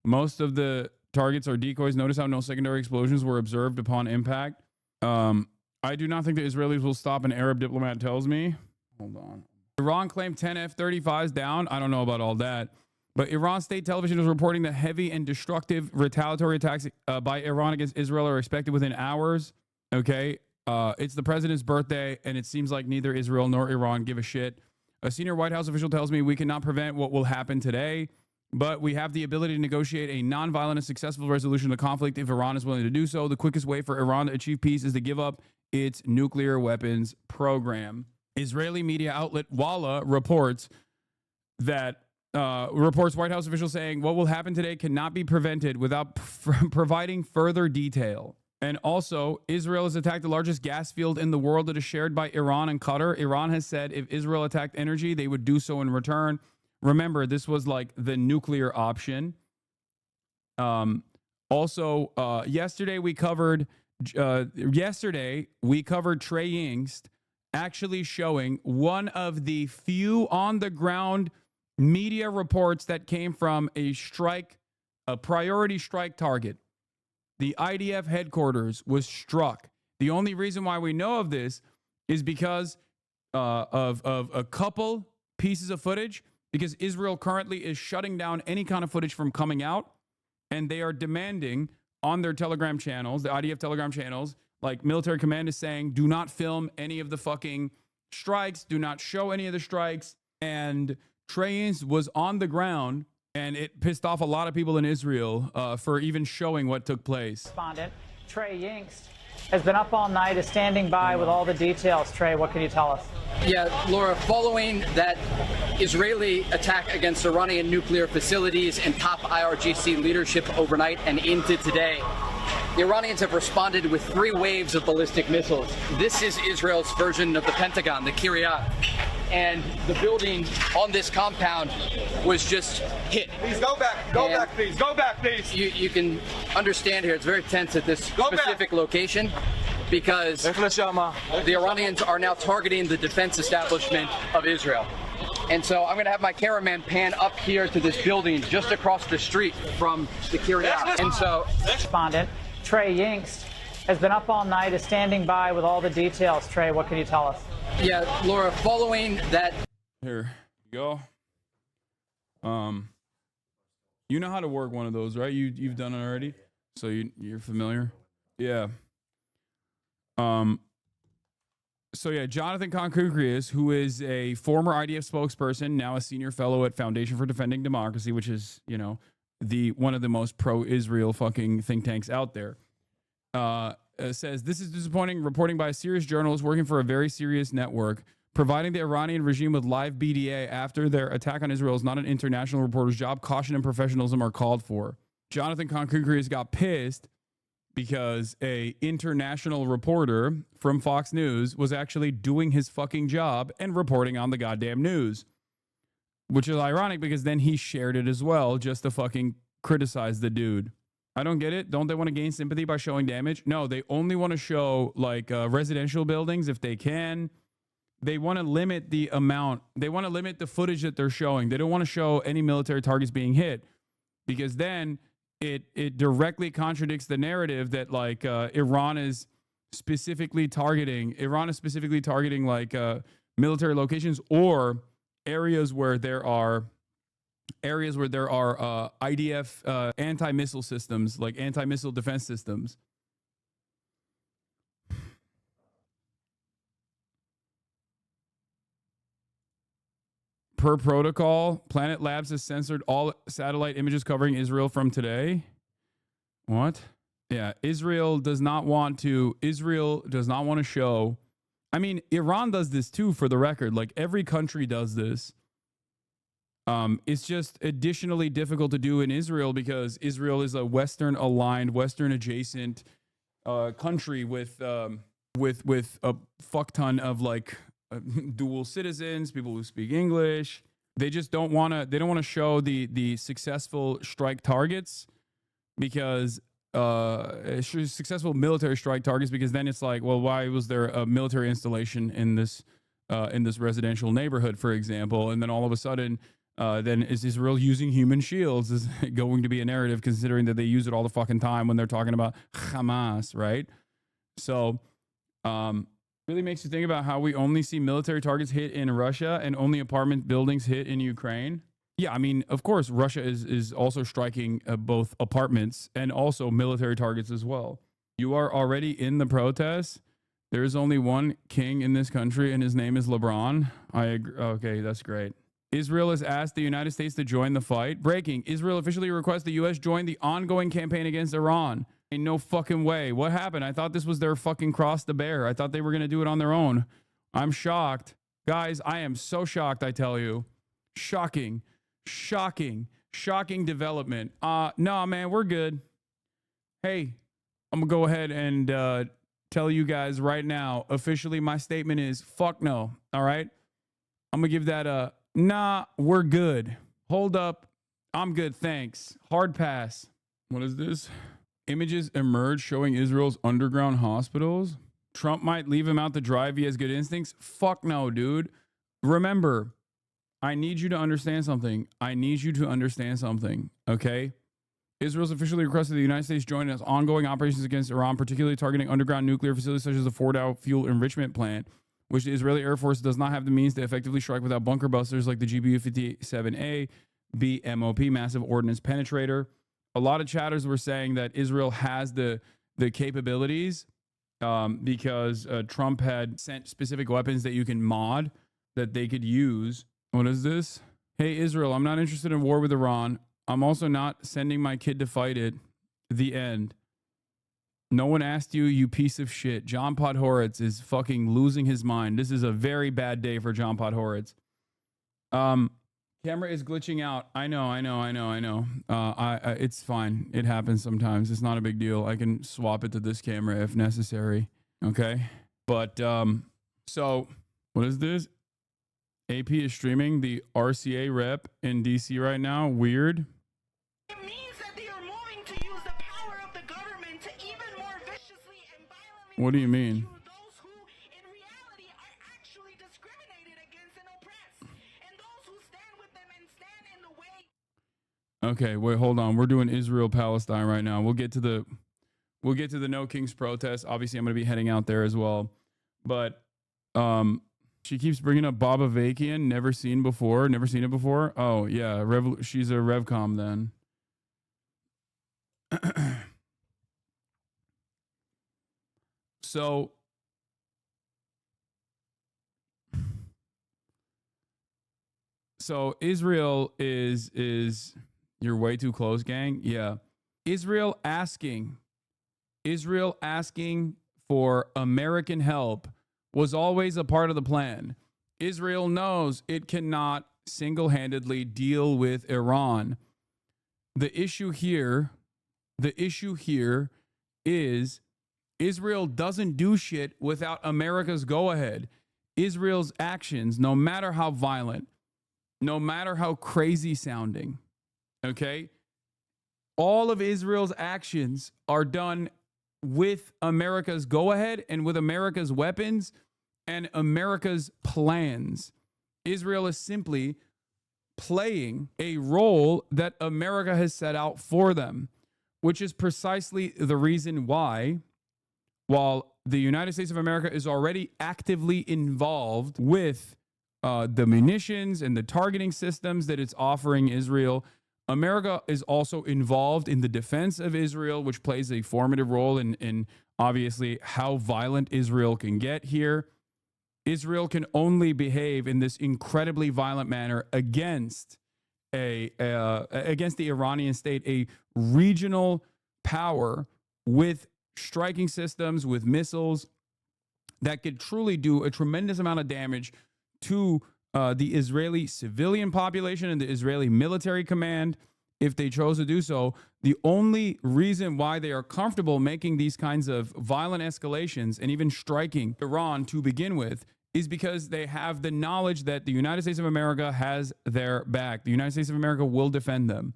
most of the targets are decoys. Notice how no secondary explosions were observed upon impact. I do not think the Israelis will stop, an Arab diplomat tells me. Hold on. Iran claimed 10 F-35s down. I don't know about all that. But Iran state television is reporting that heavy and destructive retaliatory attacks by Iran against Israel are expected within hours. Okay. It's the president's birthday, and it seems like neither Israel nor Iran give a shit. A senior White House official tells me we cannot prevent what will happen today, but we have the ability to negotiate a nonviolent and successful resolution of the conflict if Iran is willing to do so. The quickest way for Iran to achieve peace is to give up its nuclear weapons program. Israeli media outlet Walla reports that White House officials saying what will happen today cannot be prevented without providing further detail. And also, Israel has attacked the largest gas field in the world that is shared by Iran and Qatar. Iran has said if Israel attacked energy, they would do so in return. Remember, this was like the nuclear option. Yesterday we covered Trey Yingst actually showing one of the few on the ground media reports that came from a priority strike target. The IDF headquarters was struck. The only reason why we know of this is because of a couple pieces of footage, because Israel currently is shutting down any kind of footage from coming out, and they are demanding on their Telegram channels, the IDF Telegram channels, like military command is saying, do not film any of the fucking strikes, do not show any of the strikes. And Trey Yingst was on the ground, and it pissed off a lot of people in Israel for even showing what took place. Respondent Trey Yingst has been up all night, is standing by with all the details. Trey, what can you tell us? Yeah, Laura, following that Israeli attack against Iranian nuclear facilities and top IRGC leadership overnight and into today, the Iranians have responded with 3 waves of ballistic missiles. This is Israel's version of the Pentagon, the Kiryat. And the building on this compound was just hit. Please go back, please, go back, please. You can understand here, it's very tense at this specific location because the Iranians are now targeting the defense establishment of Israel. And so I'm going to have my cameraman pan up here to this building just across the street from the Kiryat. And so, respondent Trey Yingst has been up all night, is standing by with all the details. Trey, what can you tell us? Yeah, Laura, following that. Here you go. You know how to work one of those, right? You've done it already, so you're familiar. Yeah. So yeah, Jonathan Concoucrius, who is a former IDF spokesperson, now a senior fellow at Foundation for Defending Democracy, which is, one of the most pro-Israel fucking think tanks out there, says, this is disappointing reporting by a serious journalist working for a very serious network. Providing the Iranian regime with live BDA after their attack on Israel is not an international reporter's job. Caution and professionalism are called for. Jonathan Concretes got pissed because a international reporter from Fox News was actually doing his fucking job and reporting on the goddamn news, which is ironic because then he shared it as well just to fucking criticize the dude. I don't get it. Don't they want to gain sympathy by showing damage? No, they only want to show like residential buildings if they can. They want to limit the amount. They want to limit the footage that they're showing. They don't want to show any military targets being hit because then it directly contradicts the narrative that like Iran is specifically targeting like military locations or areas where there are IDF anti-missile systems, like anti-missile defense systems. Per protocol, Planet Labs has censored all satellite images covering Israel from today. What? Yeah, Israel does not want to show. I mean, Iran does this too, for the record. Like every country does this. It's just additionally difficult to do in Israel because Israel is a Western aligned, Western adjacent country with a fuck ton of like dual citizens, people who speak English. They just don't want to. They don't want to show the successful strike targets because successful military strike targets because then it's like, well, why was there a military installation in this residential neighborhood, for example, and then all of a sudden. Then is Israel using human shields is going to be a narrative considering that they use it all the fucking time when they're talking about Hamas, right? So really makes you think about how we only see military targets hit in Russia and only apartment buildings hit in Ukraine. Yeah, I mean, of course, Russia is also striking both apartments and also military targets as well. You are already in the protests. There is only one king in this country and his name is LeBron. I agree. Okay, that's great. Israel has asked the United States to join the fight. Breaking. Israel officially requests the U.S. join the ongoing campaign against Iran. Ain't no fucking way. What happened? I thought this was their fucking cross to bear. I thought they were going to do it on their own. I'm shocked. Guys, I am so shocked, I tell you. Shocking. Shocking. Shocking development. No, man, we're good. Hey, I'm going to go ahead and tell you guys right now, officially my statement is fuck no. All right? I'm going to give that a... Nah, we're good. Hold up. I'm good, thanks. Hard pass. What is this? Images emerge showing Israel's underground hospitals. Trump might leave him out to dry if he has good instincts. Fuck no, dude. Remember, I need you to understand something. Okay? Israel's officially requested the United States join its ongoing operations against Iran, particularly targeting underground nuclear facilities such as the Fordow fuel enrichment plant, which the Israeli Air Force does not have the means to effectively strike without bunker busters like the GBU-57A, BMOP, massive ordnance penetrator. A lot of chatters were saying that Israel has the capabilities because Trump had sent specific weapons that you can mod that they could use. What is this? Hey, Israel, I'm not interested in war with Iran. I'm also not sending my kid to fight it. The end. No one asked you, you piece of shit. John Podhoretz is fucking losing his mind. This is a very bad day for John Podhoretz. Camera is glitching out. I know. It's fine. It happens sometimes. It's not a big deal. I can swap it to this camera if necessary. Okay. But, so what is this? AP is streaming the RCA rep in DC right now. Weird. What do you mean? Okay, wait, hold on. We're doing Israel Palestine right now. We'll get to the No Kings protest. Obviously, I'm going to be heading out there as well. But she keeps bringing up Baba Vakian, never seen it before. Oh, yeah, she's a Revcom then. So Israel is you're way too close, gang. Yeah. Israel asking for American help was always a part of the plan. Israel knows it cannot single-handedly deal with Iran. The issue here is Israel doesn't do shit without America's go-ahead. Israel's actions, no matter how violent, no matter how crazy sounding, okay? All of Israel's actions are done with America's go-ahead and with America's weapons and America's plans. Israel is simply playing a role that America has set out for them, which is precisely the reason why, while the United States of America is already actively involved with the munitions and the targeting systems that it's offering Israel, America is also involved in the defense of Israel, which plays a formative role in obviously how violent Israel can get here. Israel can only behave in this incredibly violent manner against against the Iranian state, a regional power with striking systems, with missiles that could truly do a tremendous amount of damage to the Israeli civilian population and the Israeli military command if they chose to do so. The only reason why they are comfortable making these kinds of violent escalations and even striking Iran to begin with is because they have the knowledge that the United States of America has their back. The United States of America will defend them.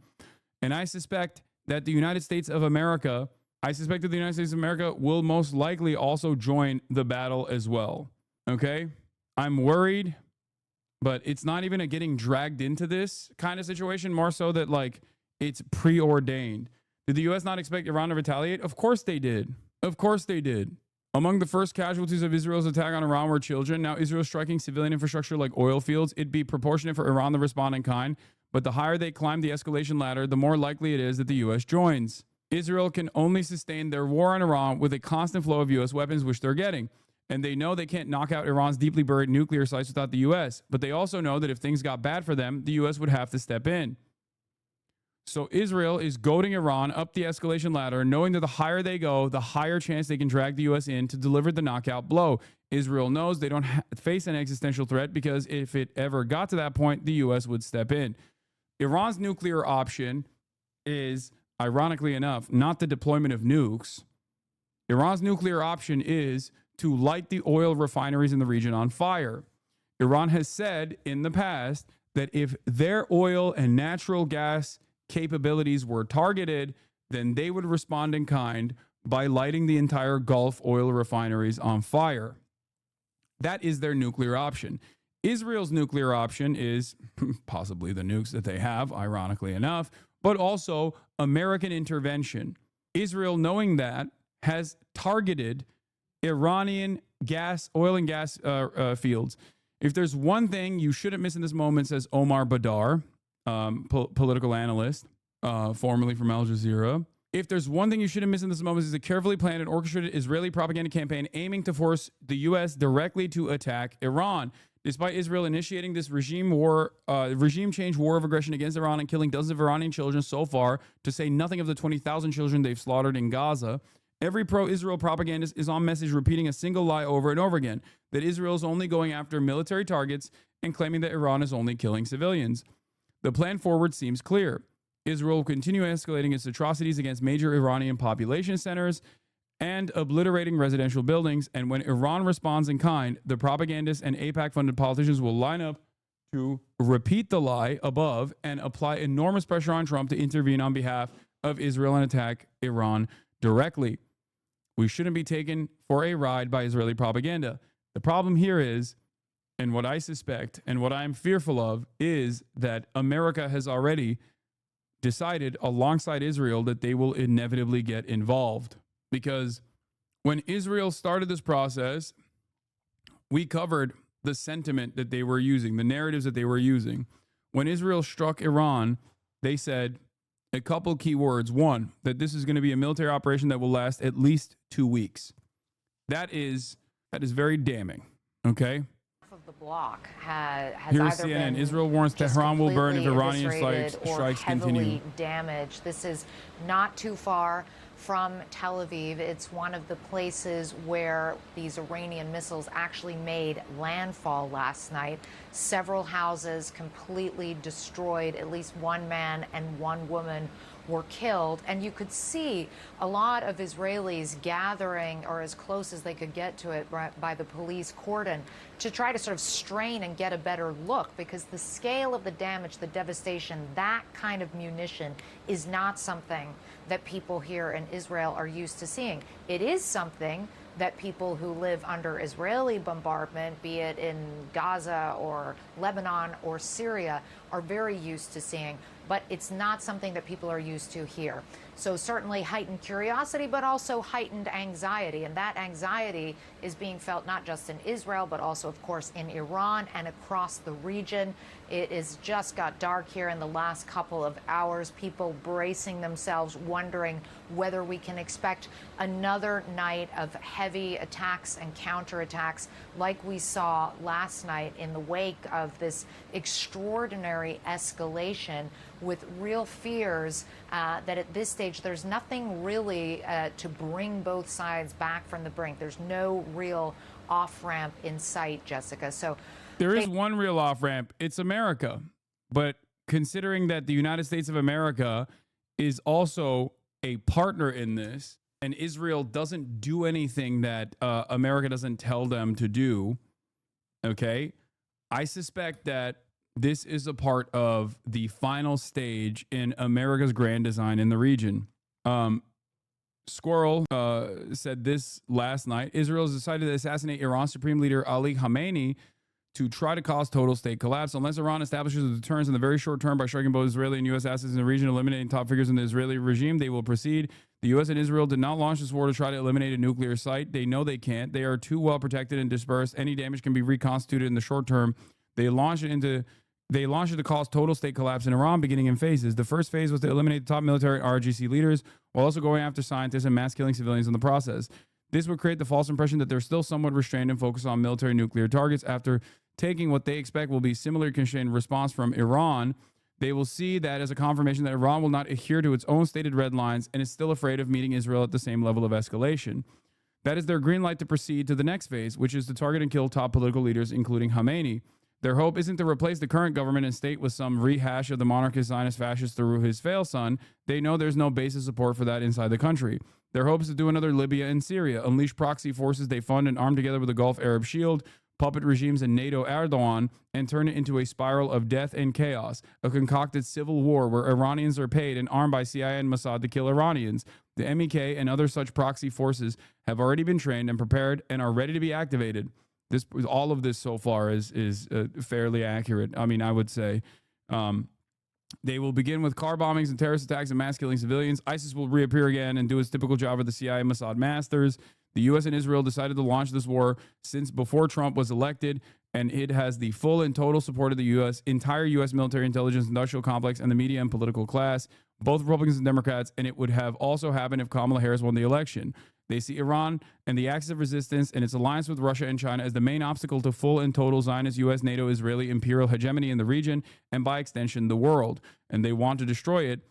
And I suspect that the United States of America will most likely also join the battle as well. Okay? I'm worried, but it's not even a getting dragged into this kind of situation, more so that like it's preordained. Did the U.S. not expect Iran to retaliate? Of course they did. Of course they did. Among the first casualties of Israel's attack on Iran were children. Now Israel striking civilian infrastructure like oil fields. It'd be proportionate for Iran to respond in kind, but the higher they climb the escalation ladder, the more likely it is that the U.S. joins. Israel can only sustain their war on Iran with a constant flow of U.S. weapons, which they're getting. And they know they can't knock out Iran's deeply buried nuclear sites without the U.S. But they also know that if things got bad for them, the U.S. would have to step in. So Israel is goading Iran up the escalation ladder, knowing that the higher they go, the higher chance they can drag the U.S. in to deliver the knockout blow. Israel knows they don't face an existential threat because if it ever got to that point, the U.S. would step in. Iran's nuclear option is, ironically enough, not the deployment of nukes. Iran's nuclear option is to light the oil refineries in the region on fire. Iran has said in the past that if their oil and natural gas capabilities were targeted, then they would respond in kind by lighting the entire Gulf oil refineries on fire. That is their nuclear option. Israel's nuclear option is possibly the nukes that they have, ironically enough, but also American intervention. Israel, knowing that, has targeted Iranian oil and gas fields. If there's one thing you shouldn't miss in this moment, says Omar Badar, political analyst, formerly from Al Jazeera. If there's one thing you shouldn't miss in this moment, is a carefully planned and orchestrated Israeli propaganda campaign aiming to force the U.S. directly to attack Iran. Despite Israel initiating this regime change war of aggression against Iran and killing dozens of Iranian children so far, to say nothing of the 20,000 children they've slaughtered in Gaza, every pro-Israel propagandist is on message repeating a single lie over and over again, that Israel is only going after military targets and claiming that Iran is only killing civilians. The plan forward seems clear. Israel will continue escalating its atrocities against major Iranian population centers and obliterating residential buildings. And when Iran responds in kind, the propagandists and AIPAC-funded politicians will line up to repeat the lie above and apply enormous pressure on Trump to intervene on behalf of Israel and attack Iran directly. We shouldn't be taken for a ride by Israeli propaganda. The problem here is, and what I suspect and what I'm fearful of, is that America has already decided alongside Israel that they will inevitably get involved. Because when Israel started this process, we covered the sentiment that they were using, the narratives that they were using. When Israel struck Iran, they said a couple key words. One, that this is going to be a military operation that will last at least 2 weeks. That is very damning. Okay? Of the bloc has Here's either CNN. been Israel warns Tehran will burn if Iranian strikes or continue. heavily damaged. This is not too far from Tel Aviv. It's one of the places where these Iranian missiles actually made landfall last night. Several houses completely destroyed. At least one man and one woman were killed. And you could see a lot of Israelis gathering, or as close as they could get to it, by the police cordon to try to sort of strain and get a better look, because the scale of the damage, the devastation, that kind of munition is not something that people here in Israel are used to seeing. It is something that people who live under Israeli bombardment, be it in Gaza or Lebanon or Syria, are very used to seeing. But it's not something that people are used to here. So certainly heightened curiosity, but also heightened anxiety. And that anxiety is being felt not just in Israel, but also, of course, in Iran and across the region. It has just got dark here in the last couple of hours. People bracing themselves, wondering whether we can expect another night of heavy attacks and counterattacks like we saw last night in the wake of this extraordinary escalation, with real fears that at this stage there's nothing really to bring both sides back from the brink. There's no real off-ramp in sight, Jessica. So there is one real off-ramp. It's America. But considering that the United States of America is also a partner in this, and Israel doesn't do anything that America doesn't tell them to do, okay, I suspect that this is a part of the final stage in America's grand design in the region. Squirrel said this last night. Israel has decided to assassinate Iran's Supreme Leader Ali Khamenei to try to cause total state collapse. Unless Iran establishes a deterrence in the very short term by striking both Israeli and U.S. assets in the region, eliminating top figures in the Israeli regime, they will proceed. The U.S. and Israel did not launch this war to try to eliminate a nuclear site. They know they can't. They are too well protected and dispersed. Any damage can be reconstituted in the short term. They launched it to cause total state collapse in Iran, beginning in phases. The first phase was to eliminate the top military and RGC leaders, while also going after scientists and mass killing civilians in the process. This would create the false impression that they're still somewhat restrained and focused on military nuclear targets. After taking what they expect will be similarly constrained response from Iran, they will see that as a confirmation that Iran will not adhere to its own stated red lines and is still afraid of meeting Israel at the same level of escalation. That is their green light to proceed to the next phase, which is to target and kill top political leaders, including Khamenei. Their hope isn't to replace the current government and state with some rehash of the monarchist Zionist fascist through his fail son. They know there's no basis support for that inside the country. Their hope is to do another Libya and Syria, unleash proxy forces they fund and arm together with the Gulf Arab Shield, puppet regimes and NATO Erdogan, and turn it into a spiral of death and chaos, a concocted civil war where Iranians are paid and armed by CIA and Mossad to kill Iranians. The MEK and other such proxy forces have already been trained and prepared and are ready to be activated. All of this so far is fairly accurate. I mean, I would say they will begin with car bombings and terrorist attacks and mass killing civilians. ISIS will reappear again and do its typical job of the CIA and Mossad masters. The U.S. and Israel decided to launch this war since before Trump was elected, and it has the full and total support of the U.S., entire U.S. military intelligence industrial complex, and the media and political class, both Republicans and Democrats, and it would have also happened if Kamala Harris won the election. They see Iran and the axis of resistance and its alliance with Russia and China as the main obstacle to full and total Zionist U.S., NATO, Israeli imperial hegemony in the region and, by extension, the world. And they want to destroy it,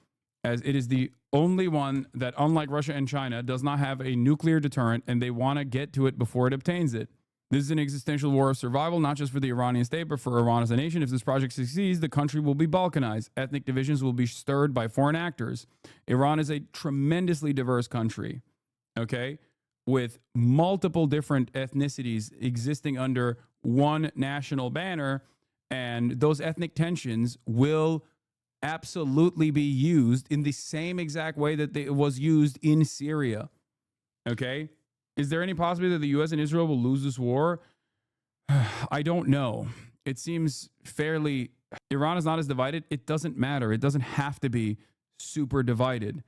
as it is the only one that, unlike Russia and China, does not have a nuclear deterrent, and they want to get to it before it obtains it. This is an existential war of survival, not just for the Iranian state, but for Iran as a nation. If this project succeeds, the country will be balkanized. Ethnic divisions will be stirred by foreign actors. Iran is a tremendously diverse country, okay, with multiple different ethnicities existing under one national banner, and those ethnic tensions will absolutely be used in the same exact way that it was used in Syria, okay? Is there any possibility that the U.S. and Israel will lose this war? I don't know. It seems fairly... Iran is not as divided. It doesn't matter. It doesn't have to be super divided.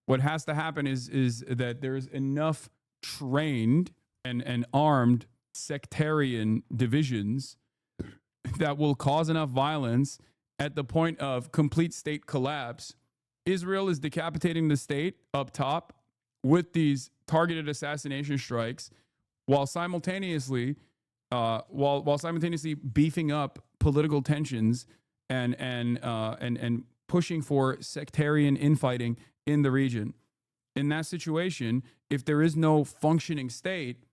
What has to happen is that there's enough trained and armed sectarian divisions that will cause enough violence at the point of complete state collapse. Israel is decapitating the state up top with these targeted assassination strikes, while simultaneously beefing up political tensions and pushing for sectarian infighting in the region. in that situation, if there is no functioning state,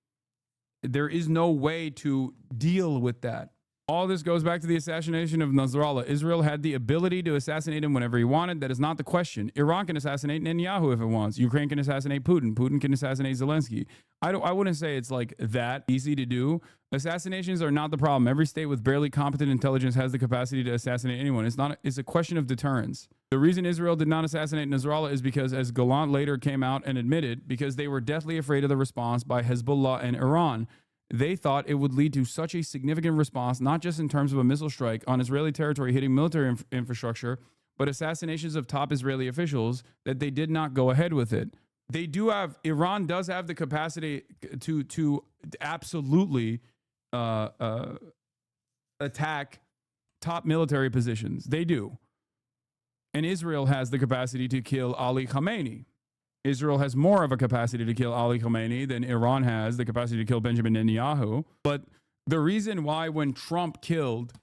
there is no way to deal with that. All this goes back to the assassination of Nasrallah. Israel had the ability to assassinate him whenever he wanted. That is not the question. Iran can assassinate Netanyahu if it wants. Ukraine can assassinate Putin. Putin can assassinate Zelensky. I wouldn't say it's like that easy to do. Assassinations are not the problem. Every state with barely competent intelligence has the capacity to assassinate anyone. It's a question of deterrence. The reason Israel did not assassinate Nasrallah is because, as Gallant later came out and admitted, because they were deathly afraid of the response by Hezbollah and Iran. They thought it would lead to such a significant response, not just in terms of a missile strike on Israeli territory hitting military infrastructure, but assassinations of top Israeli officials, that they did not go ahead with it. Iran does have the capacity to absolutely attack top military positions. They do. And Israel has the capacity to kill Ali Khamenei. Israel has more of a capacity to kill Ali Khamenei than Iran has the capacity to kill Benjamin Netanyahu. But the reason why when Trump killed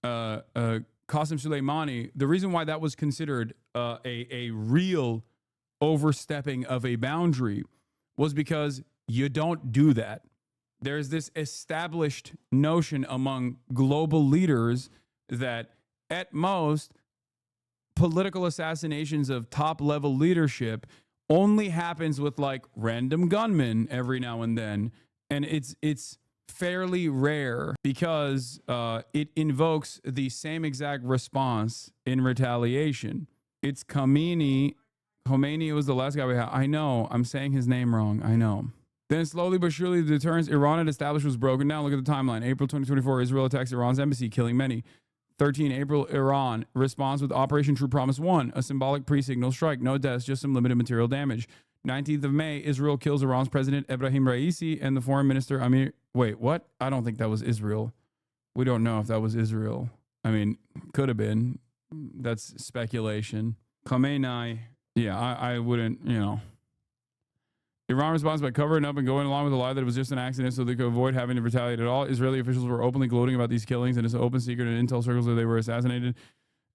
Qasem Soleimani, the reason why that was considered a real overstepping of a boundary was because you don't do that. There's this established notion among global leaders that at most political assassinations of top level leadership only happens with like random gunmen every now and then, and it's fairly rare because it invokes the same exact response in retaliation. It's Khomeini. Khomeini was the last guy we had. I know, I'm saying his name wrong. I know. Then slowly but surely, the deterrence Iran had established was broken down. Look at the timeline. April 2024, Israel attacks Iran's embassy, killing many. 13 April, Iran responds with Operation True Promise 1, a symbolic pre-signal strike. No deaths, just some limited material damage. 19th of May, Israel kills Iran's president, Ebrahim Raisi, and the foreign minister, Amir. Wait, what? I don't think that was Israel. We don't know if that was Israel. I mean, could have been. That's speculation. Khamenei. Yeah, I wouldn't, Iran responds by covering up and going along with the lie that it was just an accident so they could avoid having to retaliate at all. Israeli officials were openly gloating about these killings, and it's an open secret in intel circles that they were assassinated.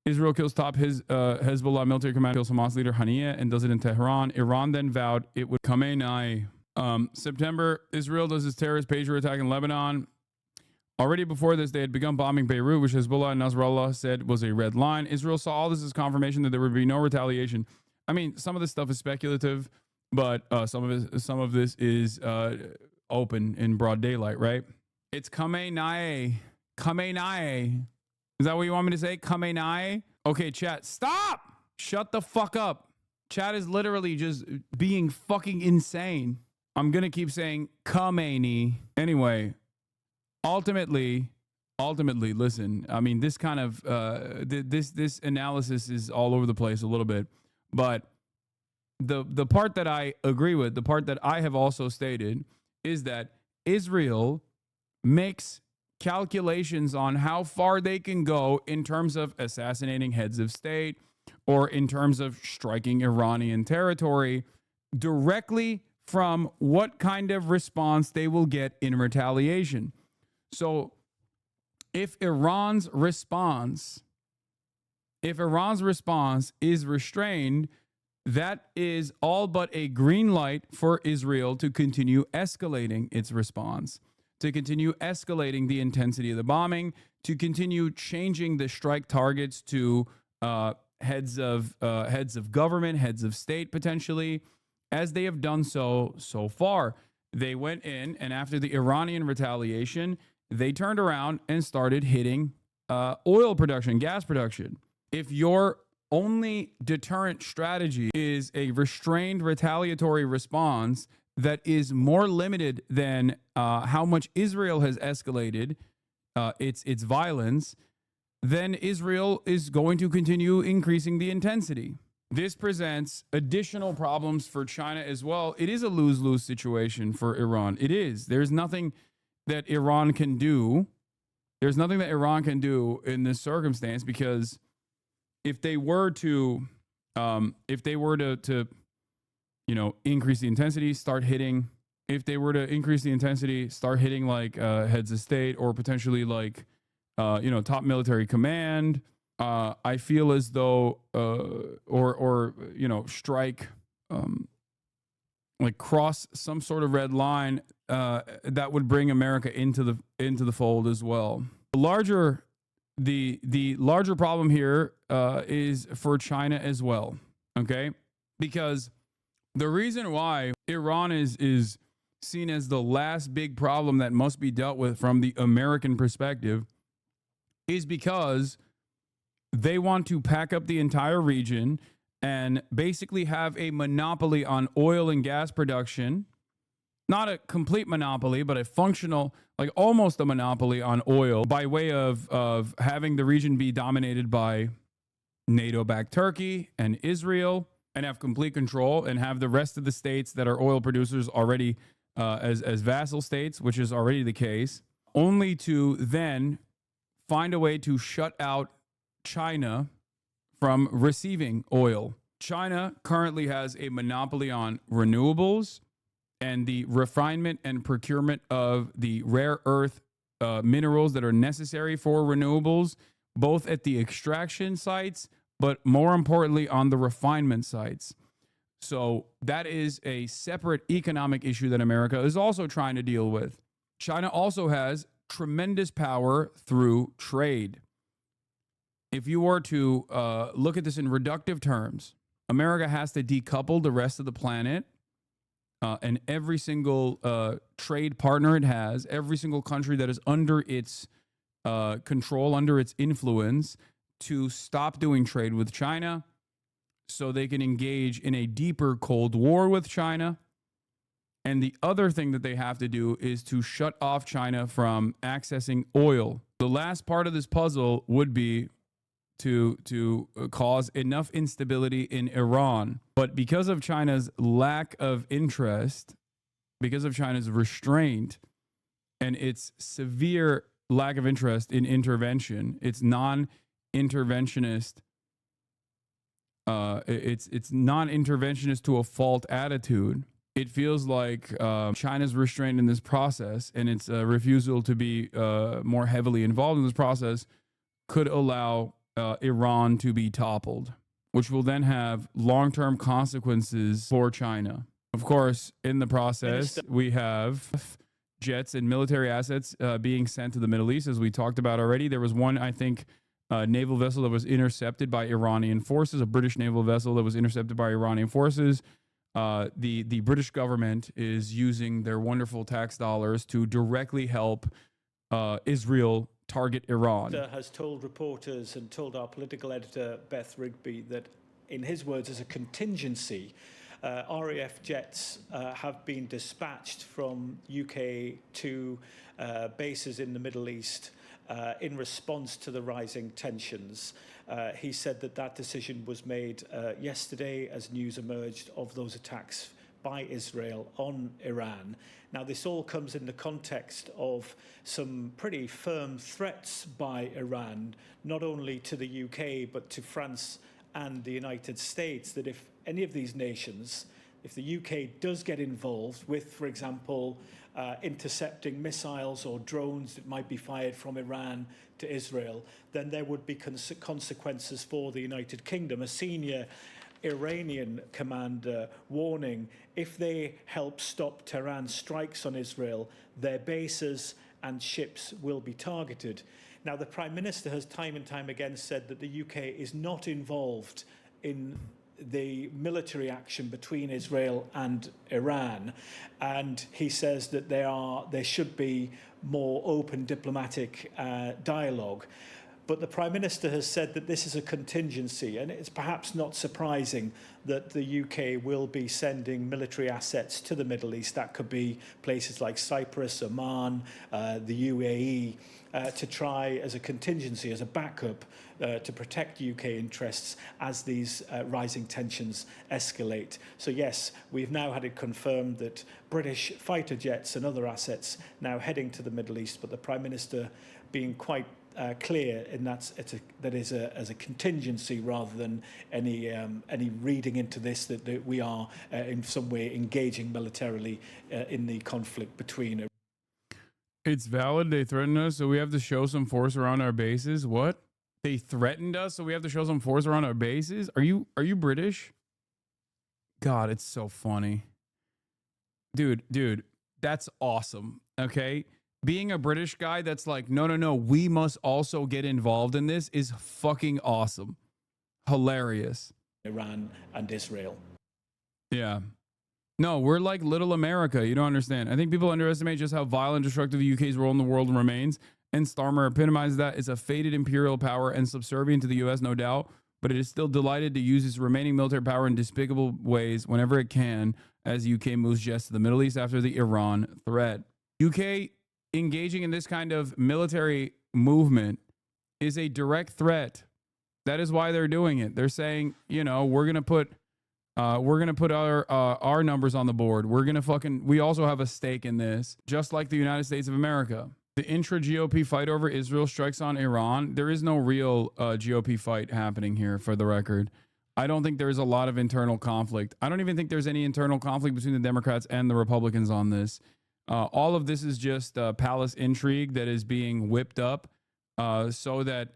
Israel kills top Hezbollah military commander, kills Hamas leader Haniyeh, and does it in Tehran. Iran then vowed it would Khamenei. September, Israel does its terrorist pager attack in Lebanon. Already before this, they had begun bombing Beirut, which Hezbollah and Nasrallah said was a red line. Israel saw all this as confirmation that there would be no retaliation. I mean, some of this stuff is speculative, but some of this is open in broad daylight, right? It's Khamenei. Khamenei. Is that what you want me to say? Khamenei? Okay, chat, stop! Shut the fuck up. Chat is literally just being fucking insane. I'm gonna keep saying Khamenei. Anyway, ultimately, listen, I mean, this kind of, this analysis is all over the place a little bit, but the part that I agree with, the part that I have also stated, is that Israel makes calculations on how far they can go in terms of assassinating heads of state or in terms of striking Iranian territory directly from what kind of response they will get in retaliation. So if Iran's response is restrained, that is all but a green light for Israel to continue escalating its response, to continue escalating the intensity of the bombing, to continue changing the strike targets to heads of government, heads of state potentially, as they have done so far. They went in, and after the Iranian retaliation, they turned around and started hitting oil production, gas production. If your only deterrent strategy is a restrained retaliatory response that is more limited than how much Israel has escalated its violence, then Israel is going to continue increasing the intensity. This presents additional problems for China as well. It is a lose-lose situation for Iran. It is. There's nothing that Iran can do. There's nothing that Iran can do in this circumstance, because if they were to increase the intensity, start hitting like heads of state or potentially like top military command, I feel as though strike like cross some sort of red line that would bring America into the fold as well. The larger problem here is for China as well. Okay, because the reason why Iran is seen as the last big problem that must be dealt with from the American perspective is because they want to pack up the entire region and basically have a monopoly on oil and gas production. Not a complete monopoly, but a functional, like almost a monopoly on oil by way of having the region be dominated by NATO-backed Turkey and Israel, and have complete control, and have the rest of the states that are oil producers already as vassal states, which is already the case, only to then find a way to shut out China from receiving oil. China currently has a monopoly on renewables and the refinement and procurement of the rare earth minerals that are necessary for renewables, both at the extraction sites, but more importantly on the refinement sites. So that is a separate economic issue that America is also trying to deal with. China also has tremendous power through trade. If you were to look at this in reductive terms, America has to decouple the rest of the planet and every single trade partner it has, every single country that is under its control, under its influence, to stop doing trade with China so they can engage in a deeper Cold War with China. And the other thing that they have to do is to shut off China from accessing oil. The last part of this puzzle would be to cause enough instability in Iran. But because of China's lack of interest, because of China's restraint, and its severe lack of interest in intervention, its non-interventionist, it's non-interventionist to a fault attitude, it feels like China's restraint in this process and its refusal to be more heavily involved in this process could allow Iran to be toppled, which will then have long-term consequences for China. Of course, in the process, we have jets and military assets being sent to the Middle East, as we talked about already. There was one, I think, naval vessel that was intercepted by Iranian forces, a British naval vessel that was intercepted by Iranian forces. The British government is using their wonderful tax dollars to directly help Israel target Iran. Has told reporters and told our political editor, Beth Rigby, that in his words, as a contingency, RAF jets have been dispatched from UK to bases in the Middle East in response to the rising tensions. He said that that decision was made yesterday as news emerged of those attacks by Israel on Iran. Now, this all comes in the context of some pretty firm threats by Iran, not only to the UK, but to France and the United States, that if any of these nations, if the UK does get involved with, for example, intercepting missiles or drones that might be fired from Iran to Israel, then there would be consequences for the United Kingdom. A senior Iranian commander warning, if they help stop Tehran strikes on Israel, their bases and ships will be targeted. Now, the Prime Minister has time and time again said that the UK is not involved in the military action between Israel and Iran, and he says that there should be more open diplomatic dialogue. But the Prime Minister has said that this is a contingency, and it's perhaps not surprising that the UK will be sending military assets to the Middle East. That could be places like Cyprus, Oman, the UAE, to try as a contingency, as a backup, to protect UK interests as these rising tensions escalate. So yes, we've now had it confirmed that British fighter jets and other assets now heading to the Middle East, but the Prime Minister being quite clear in that as a contingency rather than any reading into this that we are in some way engaging militarily in the conflict between. It's valid. They threatened us, so we have to show some force around our bases. What? They threatened us, so we have to show some force around our bases? Are you British? God, it's so funny. dude, that's awesome. Okay. Being a British guy that's like, no, we must also get involved in this is fucking awesome. Hilarious. Iran and Israel. Yeah. No, we're like little America. You don't understand. I think people underestimate just how vile and destructive the UK's role in the world remains. And Starmer epitomizes that. It's a faded imperial power and subservient to the US, no doubt, but it is still delighted to use its remaining military power in despicable ways whenever it can, as UK moves just to the Middle East after the Iran threat. UK engaging in this kind of military movement is a direct threat. That is why they're doing it. They're saying, you know, we're gonna put our numbers on the board. We also have a stake in this, just like the United States of America. The intra-GOP fight over Israel strikes on Iran. There is no real GOP fight happening here, for the record. I don't think there's a lot of internal conflict. I don't even think there's any internal conflict between the Democrats and the Republicans on this. All of this is just palace intrigue that is being whipped up so that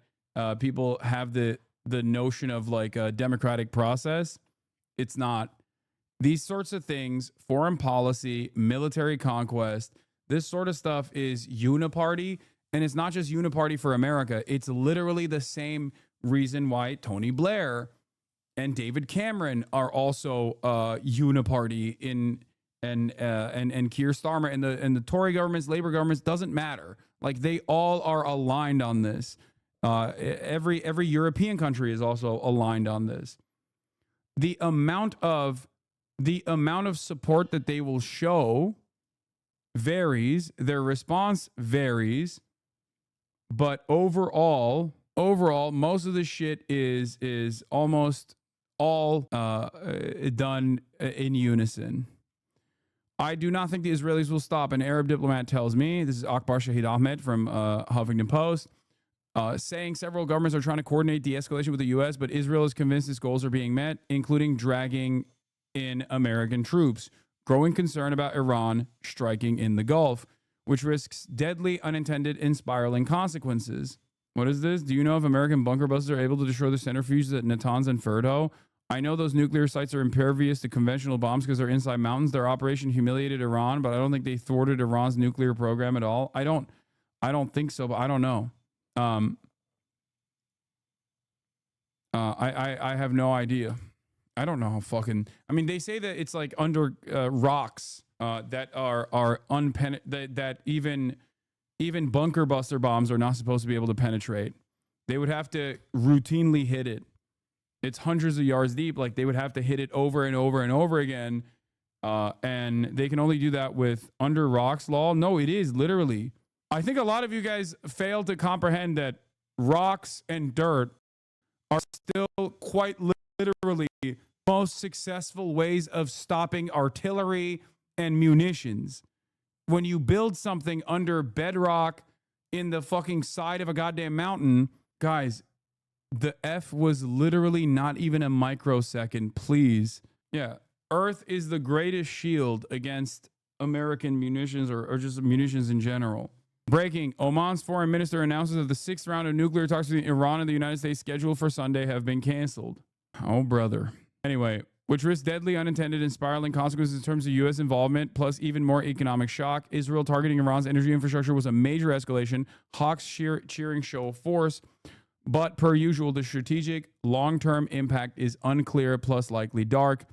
people have the notion of like a democratic process. It's not. These sorts of things, foreign policy, military conquest, this sort of stuff is uniparty. And it's not just uniparty for America. It's literally the same reason why Tony Blair and David Cameron are also uniparty and Keir Starmer and the Tory governments, Labor governments, doesn't matter. Like, they all are aligned on this. Every European country is also aligned on this. The amount of support that they will show varies, their response varies, but overall, most of the shit is almost all done in unison. I do not think the Israelis will stop. An Arab diplomat tells me, this is Akbar Shahid Ahmed from Huffington Post, saying several governments are trying to coordinate de-escalation with the U.S., but Israel is convinced its goals are being met, including dragging in American troops. Growing concern about Iran striking in the Gulf, which risks deadly, unintended, and spiraling consequences. What is this? Do you know if American bunker busters are able to destroy the centrifuges at Natanz and Fordo? I know those nuclear sites are impervious to conventional bombs because they're inside mountains. Their operation humiliated Iran, but I don't think they thwarted Iran's nuclear program at all. I don't think so, but I don't know. I have no idea. I don't know how fucking. I mean, they say that it's like under rocks that are that even bunker buster bombs are not supposed to be able to penetrate. They would have to routinely hit it. It's hundreds of yards deep. Like, they would have to hit it over and over and over again, and they can only do that with under rocks law. No, it is literally. I think a lot of you guys fail to comprehend that rocks and dirt are still quite literally most successful ways of stopping artillery and munitions. When you build something under bedrock in the fucking side of a goddamn mountain, guys, the F was literally not even a microsecond, please. Yeah, Earth is the greatest shield against American munitions or just munitions in general. Breaking, Oman's foreign minister announces that the 6th round of nuclear talks between Iran and the United States scheduled for Sunday have been canceled. Oh, brother. Anyway, which risks deadly, unintended, and spiraling consequences in terms of U.S. involvement, plus even more economic shock. Israel targeting Iran's energy infrastructure was a major escalation. Hawks cheering show of force. But per usual, the strategic long-term impact is unclear, plus likely dark.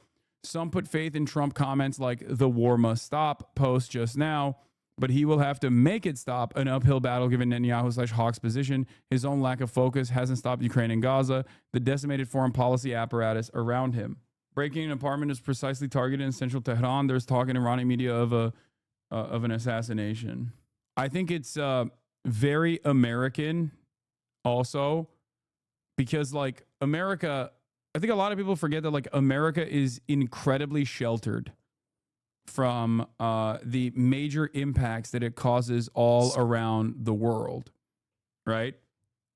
Some put faith in Trump comments like the war must stop post just now, but he will have to make it stop, an uphill battle given Netanyahu/Hawks' position. His own lack of focus hasn't stopped Ukraine and Gaza, the decimated foreign policy apparatus around him. Breaking an apartment is precisely targeted in central Tehran. There's talk in Iranian media of an assassination. I think it's very American also, because like America, I think a lot of people forget that like America is incredibly sheltered from the major impacts that it causes all around the world, right?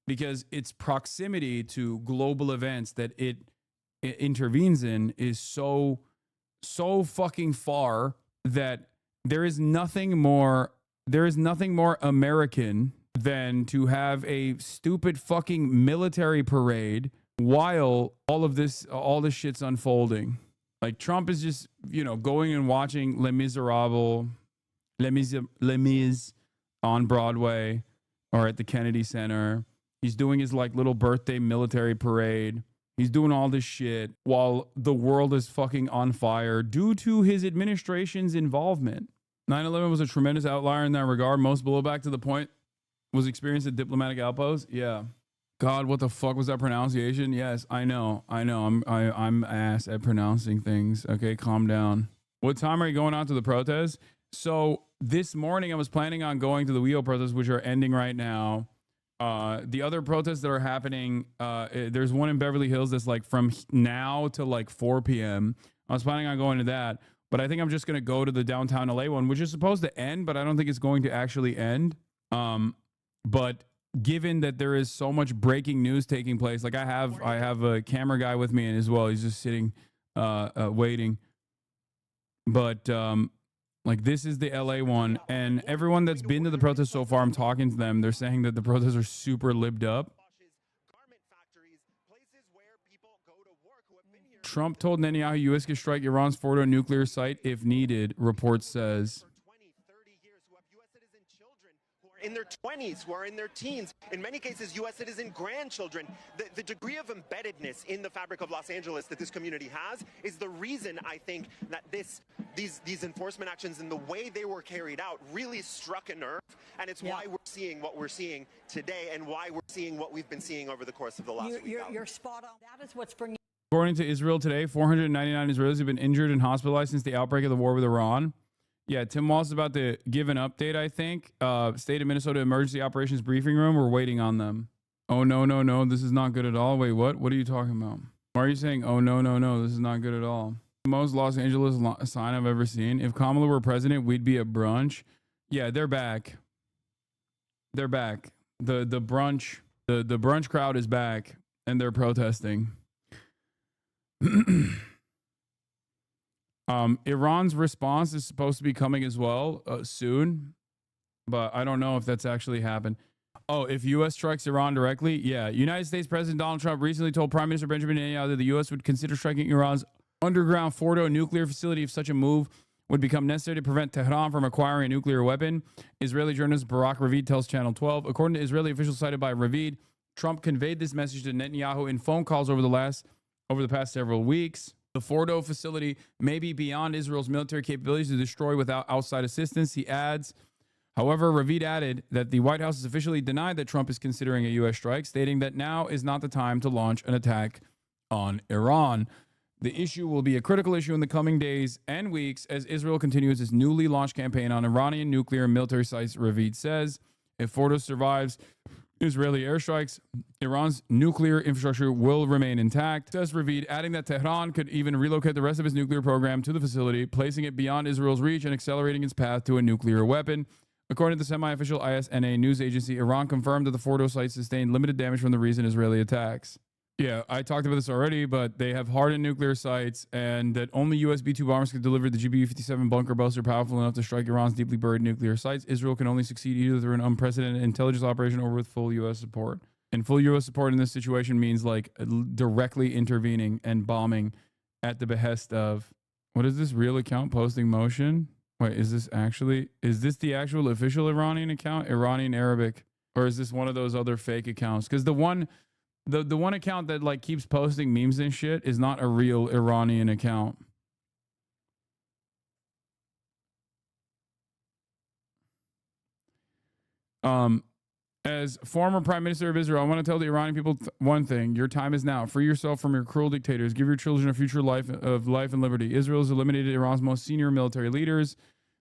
Because its proximity to global events that it intervenes in is so fucking far that there is nothing more American than to have a stupid fucking military parade while all this shit's unfolding. Like Trump is just, you know, going and watching Les Miserables, Les Mis on Broadway or at the Kennedy Center. He's doing his like little birthday military parade. He's doing all this shit while the world is fucking on fire due to his administration's involvement. 9/11 was a tremendous outlier in that regard. Most blowback to the point was experienced at diplomatic outposts. Yeah. God, what the fuck was that pronunciation? Yes, I know. I'm ass at pronouncing things. Okay, calm down. What time are you going out to the protest? So this morning I was planning on going to the WEO protests, which are ending right now. The other protests that are happening, there's one in Beverly Hills that's like from now to like 4 p.m. I was planning on going to that, but I think I'm just going to go to the downtown LA one, which is supposed to end, but I don't think it's going to actually end. But given that there is so much breaking news taking place, like I have a camera guy with me and as well, he's just sitting, waiting. But, like this is the LA one, and everyone that's been to the protest so far, I'm talking to them, they're saying that the protests are super libbed up. Trump told Netanyahu U.S. could strike Iran's Fordo nuclear site if needed, report says. In their 20s, who are in their teens, in many cases U.S. citizen grandchildren. The degree of embeddedness in the fabric of Los Angeles that this community has is the reason I think that these enforcement actions and the way they were carried out really struck a nerve, and it's why we're seeing what we're seeing today and why we're seeing what we've been seeing over the course of the last week. You're spot on. That is what's bringing. According to Israel Today, 499 Israelis have been injured and hospitalized since the outbreak of the war with Iran. Yeah, Tim Walz is about to give an update, I think. State of Minnesota Emergency Operations Briefing Room. We're waiting on them. Oh, no. This is not good at all. Wait, what? What are you talking about? Why are you saying, oh, no. This is not good at all? The most Los Angeles sign I've ever seen. If Kamala were president, we'd be at brunch. Yeah, they're back. They're back. The brunch crowd is back, and they're protesting. Iran's response is supposed to be coming as well soon, but I don't know if that's actually happened. Oh, if U.S. strikes Iran directly? Yeah. United States President Donald Trump recently told Prime Minister Benjamin Netanyahu that the U.S. would consider striking Iran's underground Fordo nuclear facility if such a move would become necessary to prevent Tehran from acquiring a nuclear weapon. Israeli journalist Barak Ravid tells Channel 12. According to Israeli officials cited by Ravid, Trump conveyed this message to Netanyahu in phone calls over the past several weeks. The Fordo facility may be beyond Israel's military capabilities to destroy without outside assistance, he adds. However, Ravid added that the White House has officially denied that Trump is considering a U.S. strike, stating that now is not the time to launch an attack on Iran. The issue will be a critical issue in the coming days and weeks as Israel continues its newly launched campaign on Iranian nuclear and military sites, Ravid says. If Fordo survives Israeli airstrikes, Iran's nuclear infrastructure will remain intact, says Ravid, adding that Tehran could even relocate the rest of its nuclear program to the facility, placing it beyond Israel's reach and accelerating its path to a nuclear weapon. According to the semi-official ISNA news agency, Iran confirmed that the Fordo site sustained limited damage from the recent Israeli attacks. Yeah, I talked about this already, but they have hardened nuclear sites, and that only US B-2 bombers could deliver the GBU-57 bunker buster powerful enough to strike Iran's deeply buried nuclear sites. Israel can only succeed either through an unprecedented intelligence operation or with full US support. And full US support in this situation means like directly intervening and bombing at the behest of, what is this real account posting motion? Wait, is this the actual official Iranian account? Iranian Arabic? Or is this one of those other fake accounts? Because the one account that like keeps posting memes and shit is not a real Iranian account. As former Prime Minister of Israel, I want to tell the Iranian people one thing. Your time is now. Free yourself from your cruel dictators. Give your children a future life and liberty. Israel has eliminated Iran's most senior military leaders.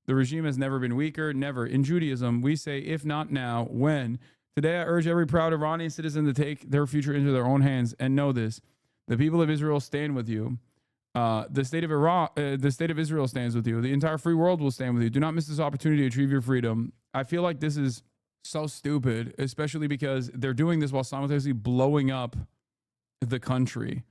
The regime has never been weaker. Never. In Judaism, we say, if not now, when? Today, I urge every proud Iranian citizen to take their future into their own hands and know this. The people of Israel stand with you. The state of Israel stands with you. The entire free world will stand with you. Do not miss this opportunity to achieve your freedom. I feel like this is so stupid, especially because they're doing this while simultaneously blowing up the country.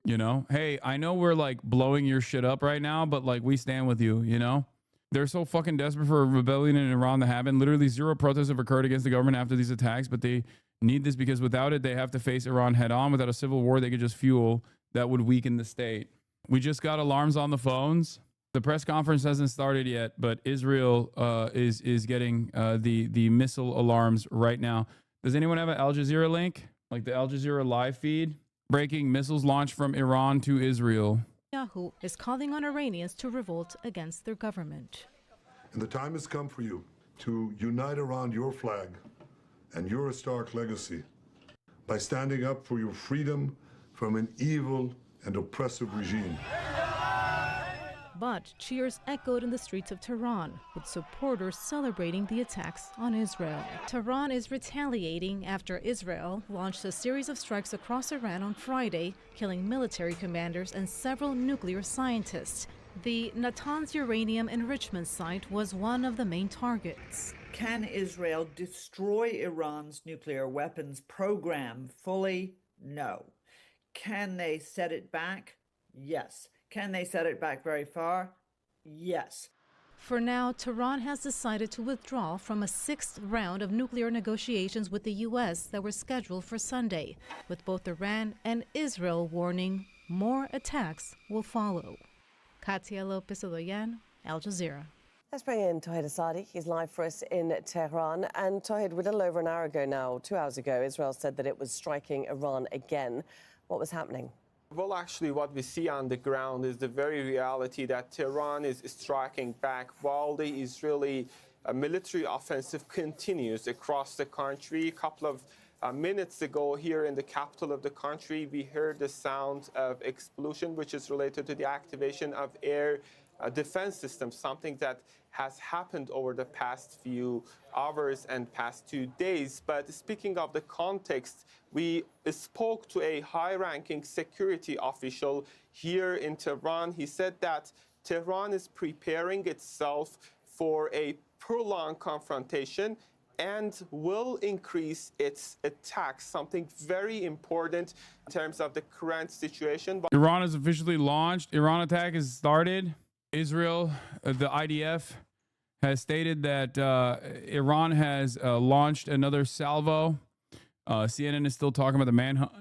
You know, hey, I know we're like blowing your shit up right now, but like we stand with you, you know? They're so fucking desperate for a rebellion in Iran to happen. Literally zero protests have occurred against the government after these attacks, but they need this because without it, they have to face Iran head on. Without a civil war, they could just fuel that would weaken the state. We just got alarms on the phones. The press conference hasn't started yet, but Israel is getting the missile alarms right now. Does anyone have an Al Jazeera link? Like the Al Jazeera live feed? Breaking missiles launched from Iran to Israel. Netanyahu is calling on Iranians to revolt against their government. And the time has come for you to unite around your flag and your historic legacy by standing up for your freedom from an evil and oppressive regime. But cheers echoed in the streets of Tehran, with supporters celebrating the attacks on Israel. Tehran is retaliating after Israel launched a series of strikes across Iran on Friday, killing military commanders and several nuclear scientists. The Natanz uranium enrichment site was one of the main targets. Can Israel destroy Iran's nuclear weapons program fully? No. Can they set it back? Yes. Can they set it back very far? Yes. For now, Tehran has decided to withdraw from a sixth round of nuclear negotiations with the U.S. that were scheduled for Sunday, with both Iran and Israel warning more attacks will follow. Katia Lopez-Odoyan, Al Jazeera. Let's bring in Tawhid Asadi. He's live for us in Tehran. And Tawhid, a little over an hour ago now, 2 hours ago, Israel said that it was striking Iran again. What was happening? Well, actually, what we see on the ground is the very reality that Tehran is striking back while the Israeli military offensive continues across the country. A couple of minutes ago here in the capital of the country, we heard the sound of explosion, which is related to the activation of air defense systems, something that has happened over the past few hours and past 2 days. But speaking of the context, we spoke to a high-ranking security official here in Tehran. He said that Tehran is preparing itself for a prolonged confrontation and will increase its attacks, something very important in terms of the current situation. Iran has officially launched. Iran attack has started. Israel, the IDF, has stated that Iran has launched another salvo. CNN is still talking about the manhunt,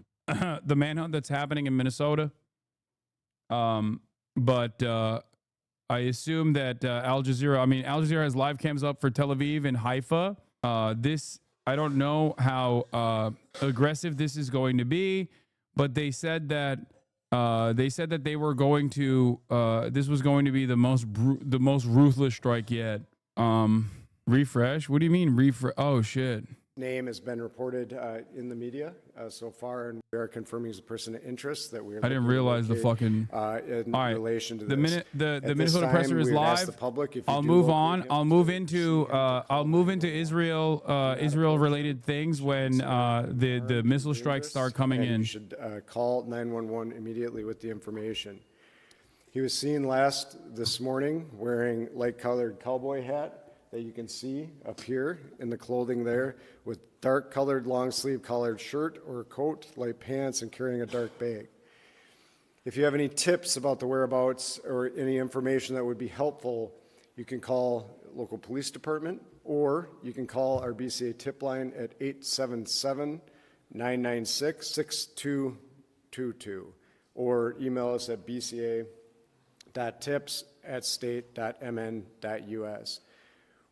the manhunt that's happening in Minnesota. But I assume that Al Jazeera has live cams up for Tel Aviv and Haifa. I don't know how aggressive this is going to be, but they said that they were going to this was going to be the most ruthless strike yet. Refresh? What do you mean refresh? Oh shit. Name has been reported in the media so far, and we are confirming as a person of interest that we are. I didn't realize the fucking. In relation to the this. minute the Minnesota Presser is live. I'll move on. I'll move into Israel Israel related things when the missile strikes start coming in. You should call 911 immediately with the information. He was seen this morning wearing light-colored cowboy hat that you can see up here in the clothing there, with dark-colored long-sleeve collared shirt or coat, light pants, and carrying a dark bag. If you have any tips about the whereabouts or any information that would be helpful, you can call local police department, or you can call our BCA tip line at 877-996-6222, or email us at bca.tips@state.mn.us.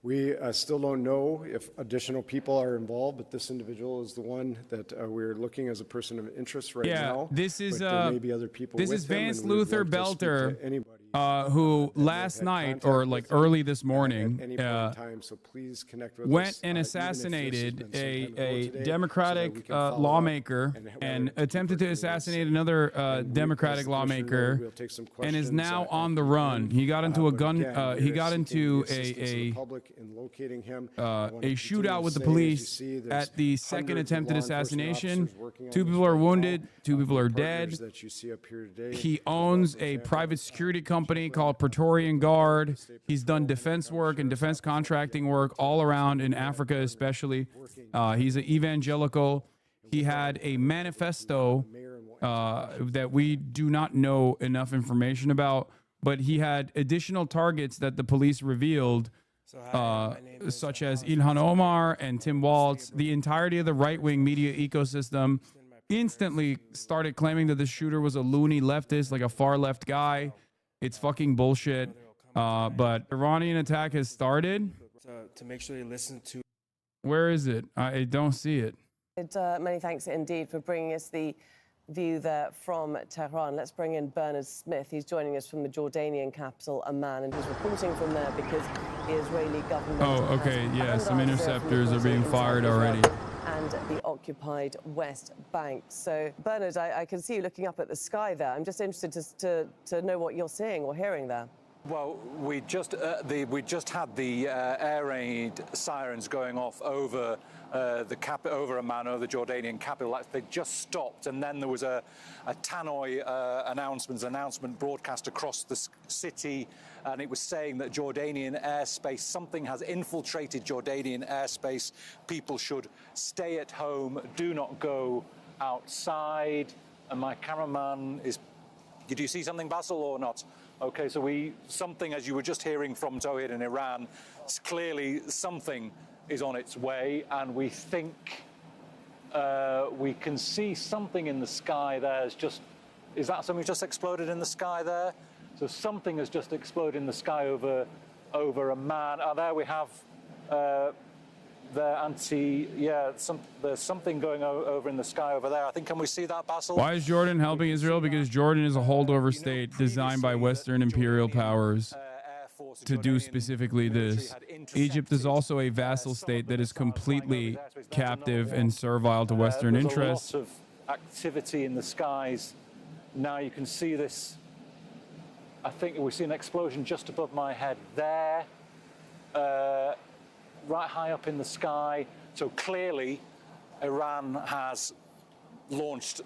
We still don't know if additional people are involved, but this individual is the one that we're looking as a person of interest right now. This is there may be other people. This with is him, Vance and we would Luther like to speak to Belter, anybody who last night or like early this morning at any point in time. So please connect with went us, and even if this has assassinated been some time ago a today, Democratic so that we can follow up lawmaker and attempted to assassinate another Democratic lawmaker we'll take some and is questions, now on the run. He got into a but gun. again, He we are got seeking into the assistance of the a public in locating him. a continue shootout to with the say, as you police see, there's at the second hundreds of attempted law enforcement assassination. officers working on 2 this people are right now. wounded. 2 people are dead. Partners that you see up here today. He owns a private security company called Praetorian Guard. He's done defense work and defense contracting work all around in Africa, especially. He's an evangelical. He had a manifesto that we do not know enough information about, but he had additional targets that the police revealed, such as Ilhan Omar and Tim Walz, the entirety of the right-wing media ecosystem, instantly started claiming that the shooter was a loony leftist, like a far left guy. It's fucking bullshit. But Iranian attack has started. To make sure they listen to. Where is it? I don't see it. Many thanks indeed for bringing us the view there from Tehran. Let's bring in Bernard Smith. He's joining us from the Jordanian capital, Amman, and he's reporting from there because the Israeli government... Oh, okay, yeah, some interceptors are being fired already. And the occupied West Bank. So, Bernard, I can see you looking up at the sky there. I'm just interested to know what you're seeing or hearing there. Well, we just had the air raid sirens going off over over Amman, over the Jordanian capital. They just stopped, and then there was a tannoy announcement broadcast across the city, and it was saying that Jordanian airspace, something has infiltrated Jordanian airspace. People should stay at home, do not go outside. And my cameraman is. Did you see something, Basil, or not? Okay, so something, as you were just hearing from Tawhid in Iran, clearly something is on its way, and we think we can see something in the sky there. Is that something just exploded in the sky there? So something has just exploded in the sky over Amman. There we have there's something going over in the sky over there. I think, can we see that, Basil? Why is Jordan helping Israel? Because Jordan is a holdover state designed by Western imperial powers to do specifically this. Egypt is also a vassal state that is completely captive and servile to Western interests. There's a lot of activity in the skies. Now you can see this. I think we see an explosion just above my head there. Right high up in the sky. So clearly Iran has launched,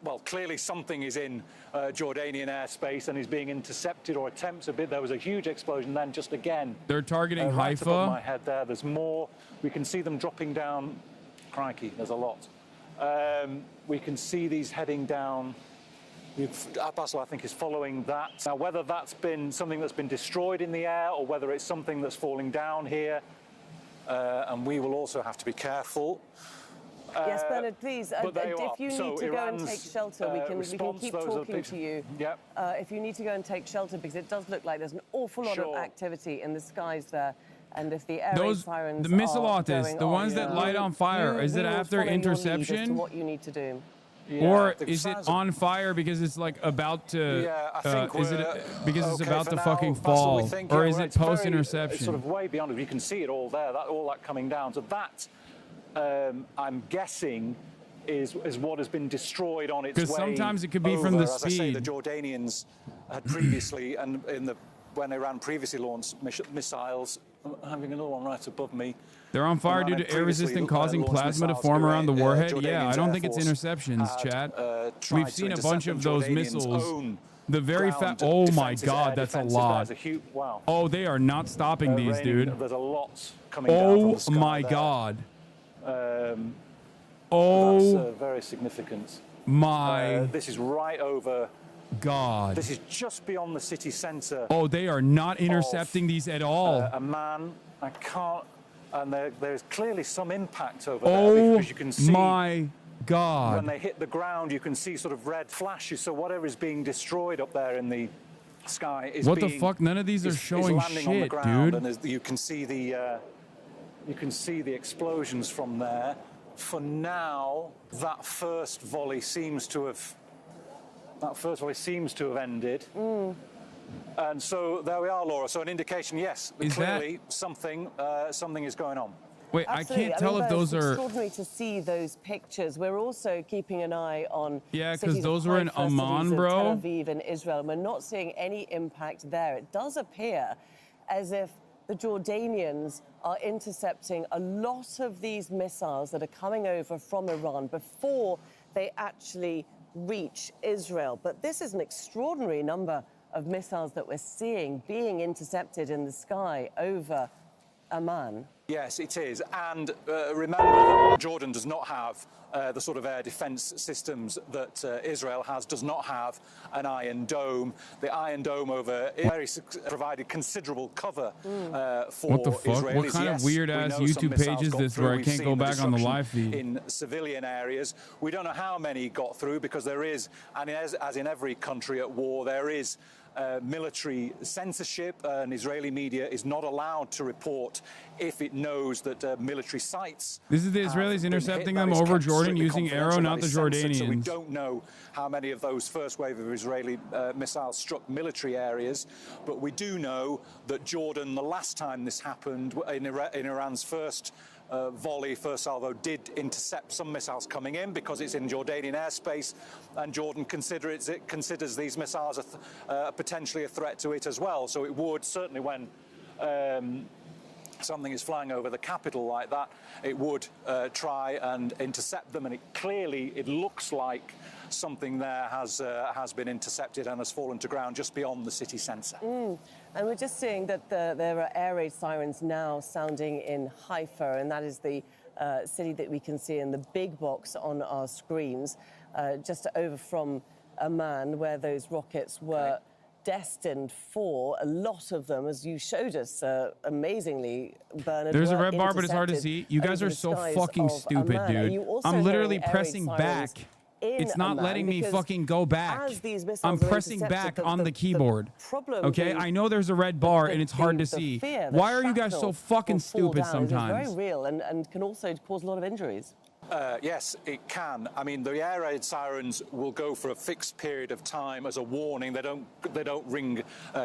well, clearly something is in Jordanian airspace and is being intercepted or attempts a bit. There was a huge explosion then just again. They're targeting right Haifa. Above my head there. There's more. We can see them dropping down. Crikey, there's a lot. We can see these heading down. Basil, I think, is following that. Now, whether that's been something that's been destroyed in the air or whether it's something that's falling down here, and we will also have to be careful. Yes, Bernard, please. If you need to go and take shelter, we can keep talking to you. Yep. If you need to go and take shelter, because it does look like there's an awful lot of activity in the skies there. And if the air raid sirens the missilatis, the ones that light on fire, is it after interception? As to what you need to do. Yeah, or is it on fire because it's like about to? Yeah, I think is it because it's about to now, fucking Basil, fall, think, or is it post-interception? Sort of way beyond it. You can see it all there. All that coming down. So that, I'm guessing, is what has been destroyed on its way. Because sometimes it could be over. from the As speed. I say, the Jordanians had previously, and when Iran previously launched missiles, I'm having another one right above me. They're on fire due to air resistance causing plasma to form around the warhead. Yeah, I don't think it's interceptions, chat. We've seen a bunch of those missiles. The very fast. Oh my God, that's a lot. Wow. Oh, they are not stopping these, dude. There's a lot coming down from the sky my there. God. That's very significant. This is right over. God. This is just beyond the city centre. Oh, they are not intercepting these at all. Amman, I can't. And there's clearly some impact over there because you can see. My God. When they hit the ground, you can see sort of red flashes. So whatever is being destroyed up there in the sky is what the fuck? None of these are showing landing on the shit, ground, dude. and you can see the explosions from there. For now, that first volley seems to have ended. And so there we are, Laura. So an indication, yes, clearly something is going on. Wait, Absolutely. I can't tell if those It's are. extraordinary to see those pictures. We're also keeping an eye on. Yeah, because cities of those were in Haifa, Amman, cities of bro. Tel Aviv and Israel. And we're not seeing any impact there. It does appear as if the Jordanians are intercepting a lot of these missiles that are coming over from Iran before they actually reach Israel. But this is an extraordinary number of missiles that we're seeing being intercepted in the sky over Amman. Yes, it is. And remember that Jordan does not have the sort of air defense systems that Israel has, does not have an Iron Dome. The Iron Dome over provided considerable cover for what the fuck? Israelis. What kind of weird-ass YouTube page is this where I can't go back on the live feed? In civilian areas. We don't know how many got through because there is, and as in every country at war, there is military censorship, and Israeli media is not allowed to report if it knows that military sites. This is the Israelis intercepting them over Jordan using Arrow, not the Jordanians. So we don't know how many of those first wave of Israeli missiles struck military areas, but we do know that Jordan, the last time this happened, in Iran's first first salvo, did intercept some missiles coming in because it's in Jordanian airspace, and Jordan considers these missiles potentially a threat to it as well. So it would certainly, when something is flying over the capital like that, it would try and intercept them, and it looks like something there has been intercepted and has fallen to ground just beyond the city centre. And we're just seeing that there are air raid sirens now sounding in Haifa, and that is the city that we can see in the big box on our screens, just over from Amman, where those rockets were destined for. A lot of them, as you showed us, amazingly, Bernard. There's a red bar, but it's hard to see. You guys are so fucking stupid, dude. I'm literally pressing back. It's not letting me fucking go back. I'm pressing back on the keyboard. Okay, I know there's a red bar and it's hard to see. Why are you guys so fucking stupid sometimes? It's very real and can also cause a lot of injuries. Yes, it can. I mean, the air raid sirens will go for a fixed period of time as a warning. They don't ring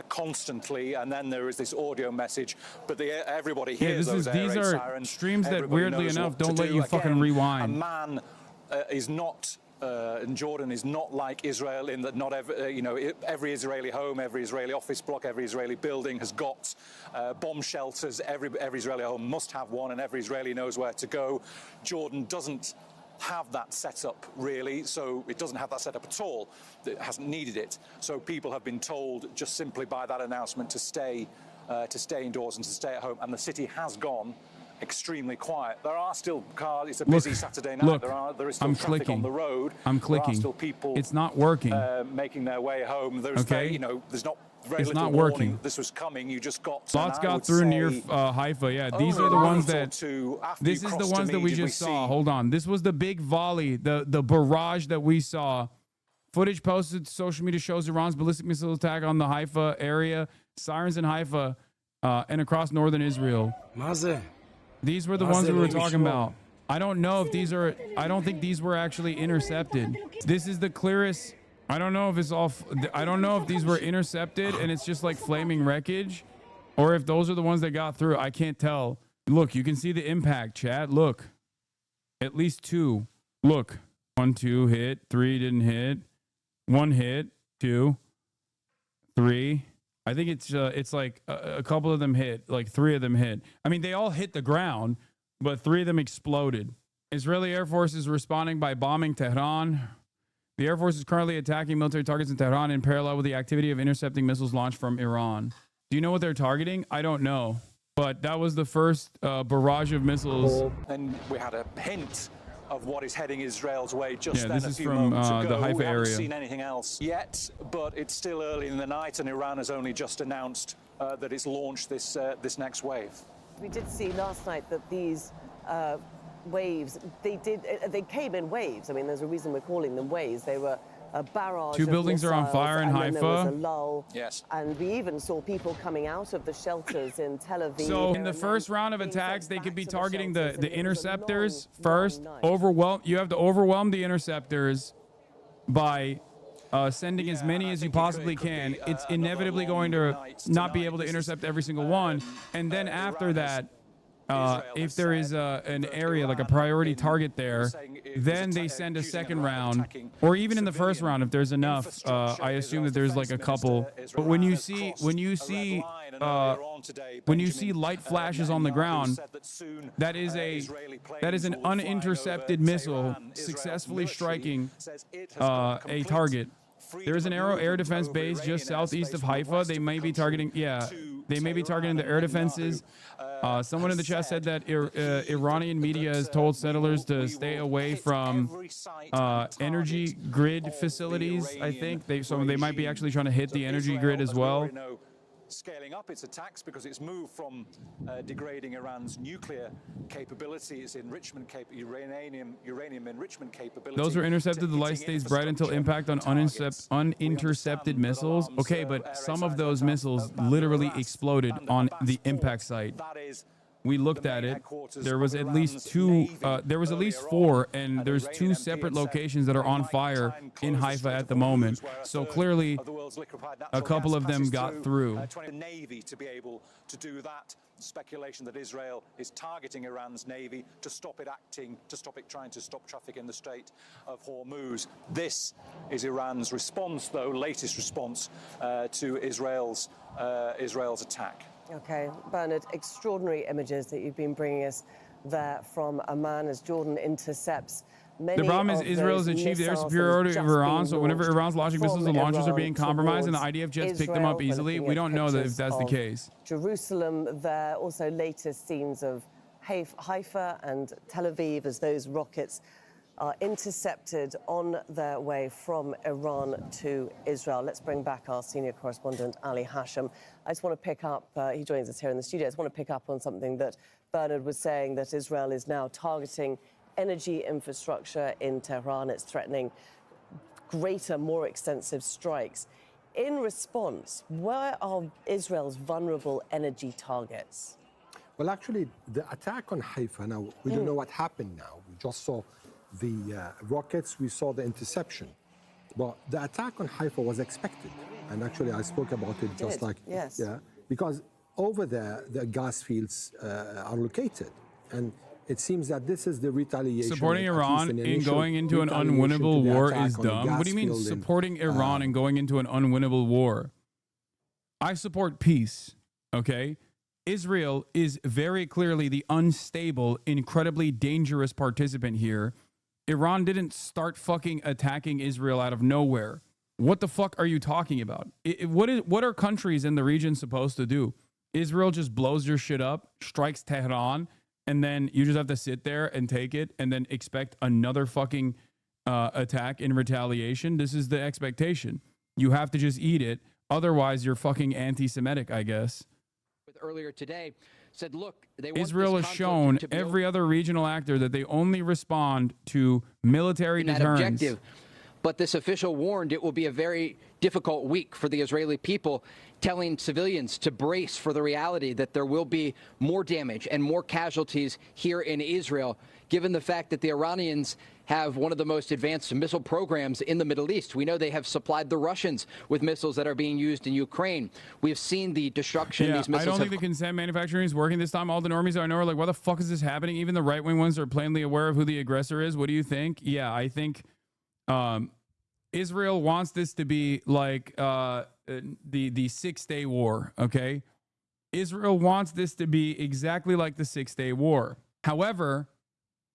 constantly, and then there is this audio message. But everybody hears those air raid sirens. These are streams that, weirdly enough, don't let you fucking rewind. Amman is not. And Jordan is not like Israel in that not every Israeli home, every Israeli office block, every Israeli building has got bomb shelters. Every Israeli home must have one, and every Israeli knows where to go. Jordan doesn't have that setup really, so it doesn't have that setup at all. It hasn't needed it. So people have been told just simply by that announcement to stay indoors and to stay at home, and the city has gone extremely quiet. There are still cars. It's a busy Saturday night. There is still traffic on the road. I'm clicking. There are still people. It's not working. Making their way home. There's there's not very it's little not warning working. This was coming. You just got. Lots got through near Haifa. Yeah, these are the ones that. This is the ones that we just saw. Hold on. This was the big volley, the barrage that we saw. Footage posted to social media shows Iran's ballistic missile attack on the Haifa area. Sirens in Haifa and across northern Israel. These were the ones we were talking about. I don't know if these are. I don't think these were actually intercepted. This is the clearest. I don't know if it's all. I don't know if these were intercepted and it's just like flaming wreckage, or if those are the ones that got through. I can't tell. Look, you can see the impact, chat. Look, at least 2. Look, 1, 2 hit, 3 didn't hit, 1 hit, 2, 3. I think it's like a couple of them hit, like 3 of them hit. I mean, they all hit the ground, but 3 of them exploded. Israeli Air Force is responding by bombing Tehran. The Air Force is currently attacking military targets in Tehran in parallel with the activity of intercepting missiles launched from Iran. Do you know what they're targeting? I don't know. But that was the first barrage of missiles. And we had a hint of what is heading Israel's way just then. This a is few from moments ago. the Haifa we haven't area. seen anything else yet, but it's still early in the night, and Iran has only just announced that it's launched this next wave. We did see last night that these waves, they came in waves. I mean, there's a reason we're calling them waves. They were a barrage. 2 buildings are on fire in Haifa. There was a lull. Yes. And we even saw people coming out of the shelters in Tel Aviv. So in the first round of attacks, they could be targeting the interceptors first. You have to overwhelm the interceptors by sending as many as you possibly can. It's inevitably going to not be able to intercept every single one. And then after that, if there is an area, like a priority target there, then they send a second round, or even in the first round, if there's enough. I assume that there's like a couple. But when you see light flashes on the ground, that is an unintercepted missile successfully striking a target. There's an air defense base just southeast of Haifa. They may be targeting, they may be targeting the air defenses. Someone in the chat said that Iranian media has told settlers to stay away from energy grid facilities. I think so they might be actually trying to hit the energy grid as well. Scaling up its attacks because it's moved from degrading Iran's nuclear capability, its enrichment uranium enrichment capability. Those were intercepted. The light stays bright until impact on unintercepted missiles. Okay, but some of those missiles literally exploded on the impact site. We looked at it. There was at least two. There was at least four, and there's two separate locations that are on fire in Haifa at the moment. So clearly, a couple of them got through. The Navy to be able to do that. Speculation that Israel is targeting Iran's Navy to stop it trying to stop traffic in the Strait of Hormuz. This is Iran's response, though, latest response to Israel's attack. Okay, Bernard, extraordinary images that you've been bringing us there from Amman as Jordan intercepts many. The problem is Israel has achieved air superiority over Iran, so whenever Iran's launching missiles, the launchers are being compromised and the IDF jets pick them up easily. We don't know if that's the case. Jerusalem there, also latest scenes of Haifa and Tel Aviv as those rockets are intercepted on their way from Iran to Israel. Let's bring back our senior correspondent, Ali Hashem. I just want to pick up, he joins us here in the studio. I just want to pick up on something that Bernard was saying, that Israel is now targeting energy infrastructure in Tehran. It's threatening greater, more extensive strikes. In response, where are Israel's vulnerable energy targets? Well, actually, the attack on Haifa, now, we don't know what happened now. We just saw the rockets, we saw the interception. But the attack on Haifa was expected. And actually, I spoke about it just like, because over there, the gas fields are located. And it seems that this is the retaliation. Supporting Iran in going into an unwinnable war is dumb. What do you mean supporting Iran and going into an unwinnable war? I support peace, okay? Israel is very clearly the unstable, incredibly dangerous participant here. Iran didn't start fucking attacking Israel out of nowhere. What the fuck are you talking about? What are countries in the region supposed to do? Israel just blows your shit up, strikes Tehran, and then you just have to sit there and take it and then expect another fucking attack in retaliation? This is the expectation. You have to just eat it. Otherwise, you're fucking anti-Semitic, I guess. Earlier today said, look, Israel has shown every other regional actor that they only respond to military deterrence. Objective. But this official warned it will be a very difficult week for the Israeli people, telling civilians to brace for the reality that there will be more damage and more casualties here in Israel, given the fact that the Iranians have one of the most advanced missile programs in the Middle East. We know they have supplied the Russians with missiles that are being used in Ukraine. We've seen the destruction these missiles I don't think the consent manufacturing is working this time. All the normies I know are like, why the fuck is this happening? Even the right-wing ones are plainly aware of who the aggressor is. What do you think? Yeah, I think Israel wants this to be like the Six-Day War, okay? Israel wants this to be exactly like the Six-Day War. However,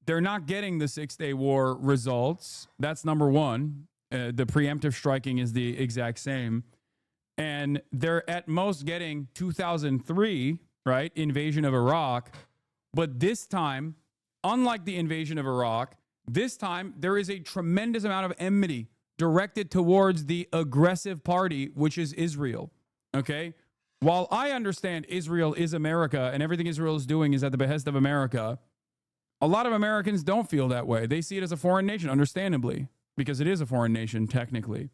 they're not getting the Six-Day War results. That's number one. The preemptive striking is the exact same. And they're at most getting 2003, right? Invasion of Iraq. But this time, unlike the invasion of Iraq, this time there is a tremendous amount of enmity directed towards the aggressive party, which is Israel. Okay? While I understand Israel is America and everything Israel is doing is at the behest of America, a lot of Americans don't feel that way. They see it as a foreign nation, understandably, because it is a foreign nation, technically.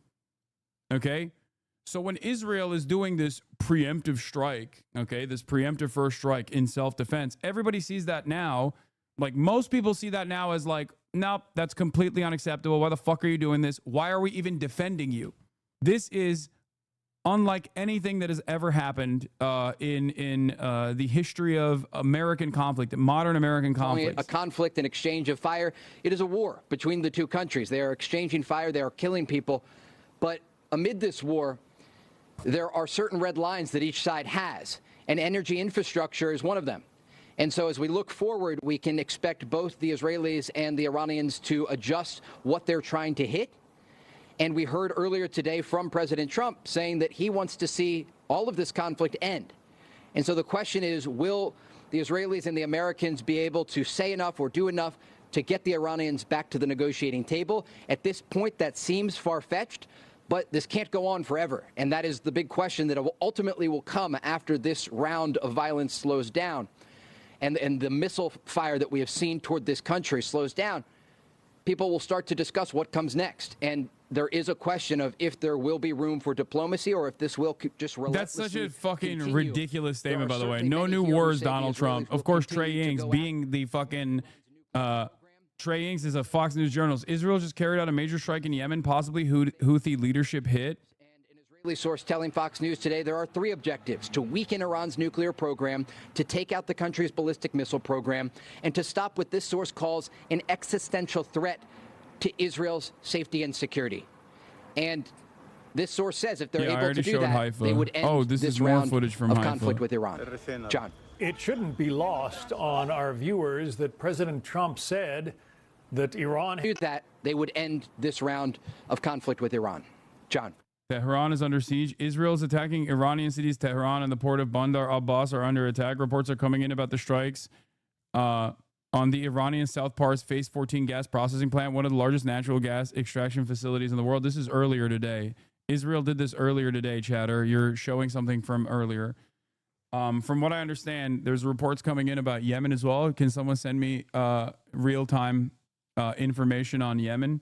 Okay? So when Israel is doing this preemptive strike, okay, this preemptive first strike in self-defense, everybody sees that now. Like, most people see that now as like, nope, that's completely unacceptable. Why the fuck are you doing this? Why are we even defending you? This is unlike anything that has ever happened in the history of American conflict, modern American conflict. A conflict, an exchange of fire. It is a war between the two countries. They are exchanging fire. They are killing people. But amid this war, there are certain red lines that each side has, and energy infrastructure is one of them. And so as we look forward, we can expect both the Israelis and the Iranians to adjust what they're trying to hit And we heard earlier today from President Trump saying that he wants to see all of this conflict end. And so the question is, will the Israelis and the Americans be able to say enough or do enough to get the Iranians back to the negotiating table? At this point, that seems far-fetched, but this can't go on forever. And that is the big question that ultimately will come after this round of violence slows down and the missile fire that we have seen toward this country slows down. People will start to discuss what comes next. And there is a question of if there will be room for diplomacy or if this will just relentlessly That's such a fucking continue. ridiculous statement, by the way. certainly No many new here who wars, say the Donald Israelis Trump. will Of course, Trey continue to Yanks, go being the fucking Trey Yanks is a Fox News journalist. Israel just carried out a major strike in Yemen, possibly Houthi leadership hit. Israeli source telling Fox News today there are 3 objectives: to weaken Iran's nuclear program, to take out the country's ballistic missile program, and to stop what this source calls an existential threat to Israel's safety and security. And this source says if they're able to do that, Haifa. they would end this this is more round footage from of Haifa. conflict with Iran. John. It shouldn't be lost on our viewers that President Trump said that Iran... Do that, they would end this round of conflict with Iran. John. Tehran is under siege. Israel is attacking Iranian cities. Tehran and the port of Bandar Abbas are under attack. Reports are coming in about the strikes on the Iranian South Pars Phase 14 gas processing plant, one of the largest natural gas extraction facilities in the world. This is earlier today. Israel did this earlier today, chatter. You're showing something from earlier. From what I understand, there's reports coming in about Yemen as well. Can someone send me real-time information on Yemen?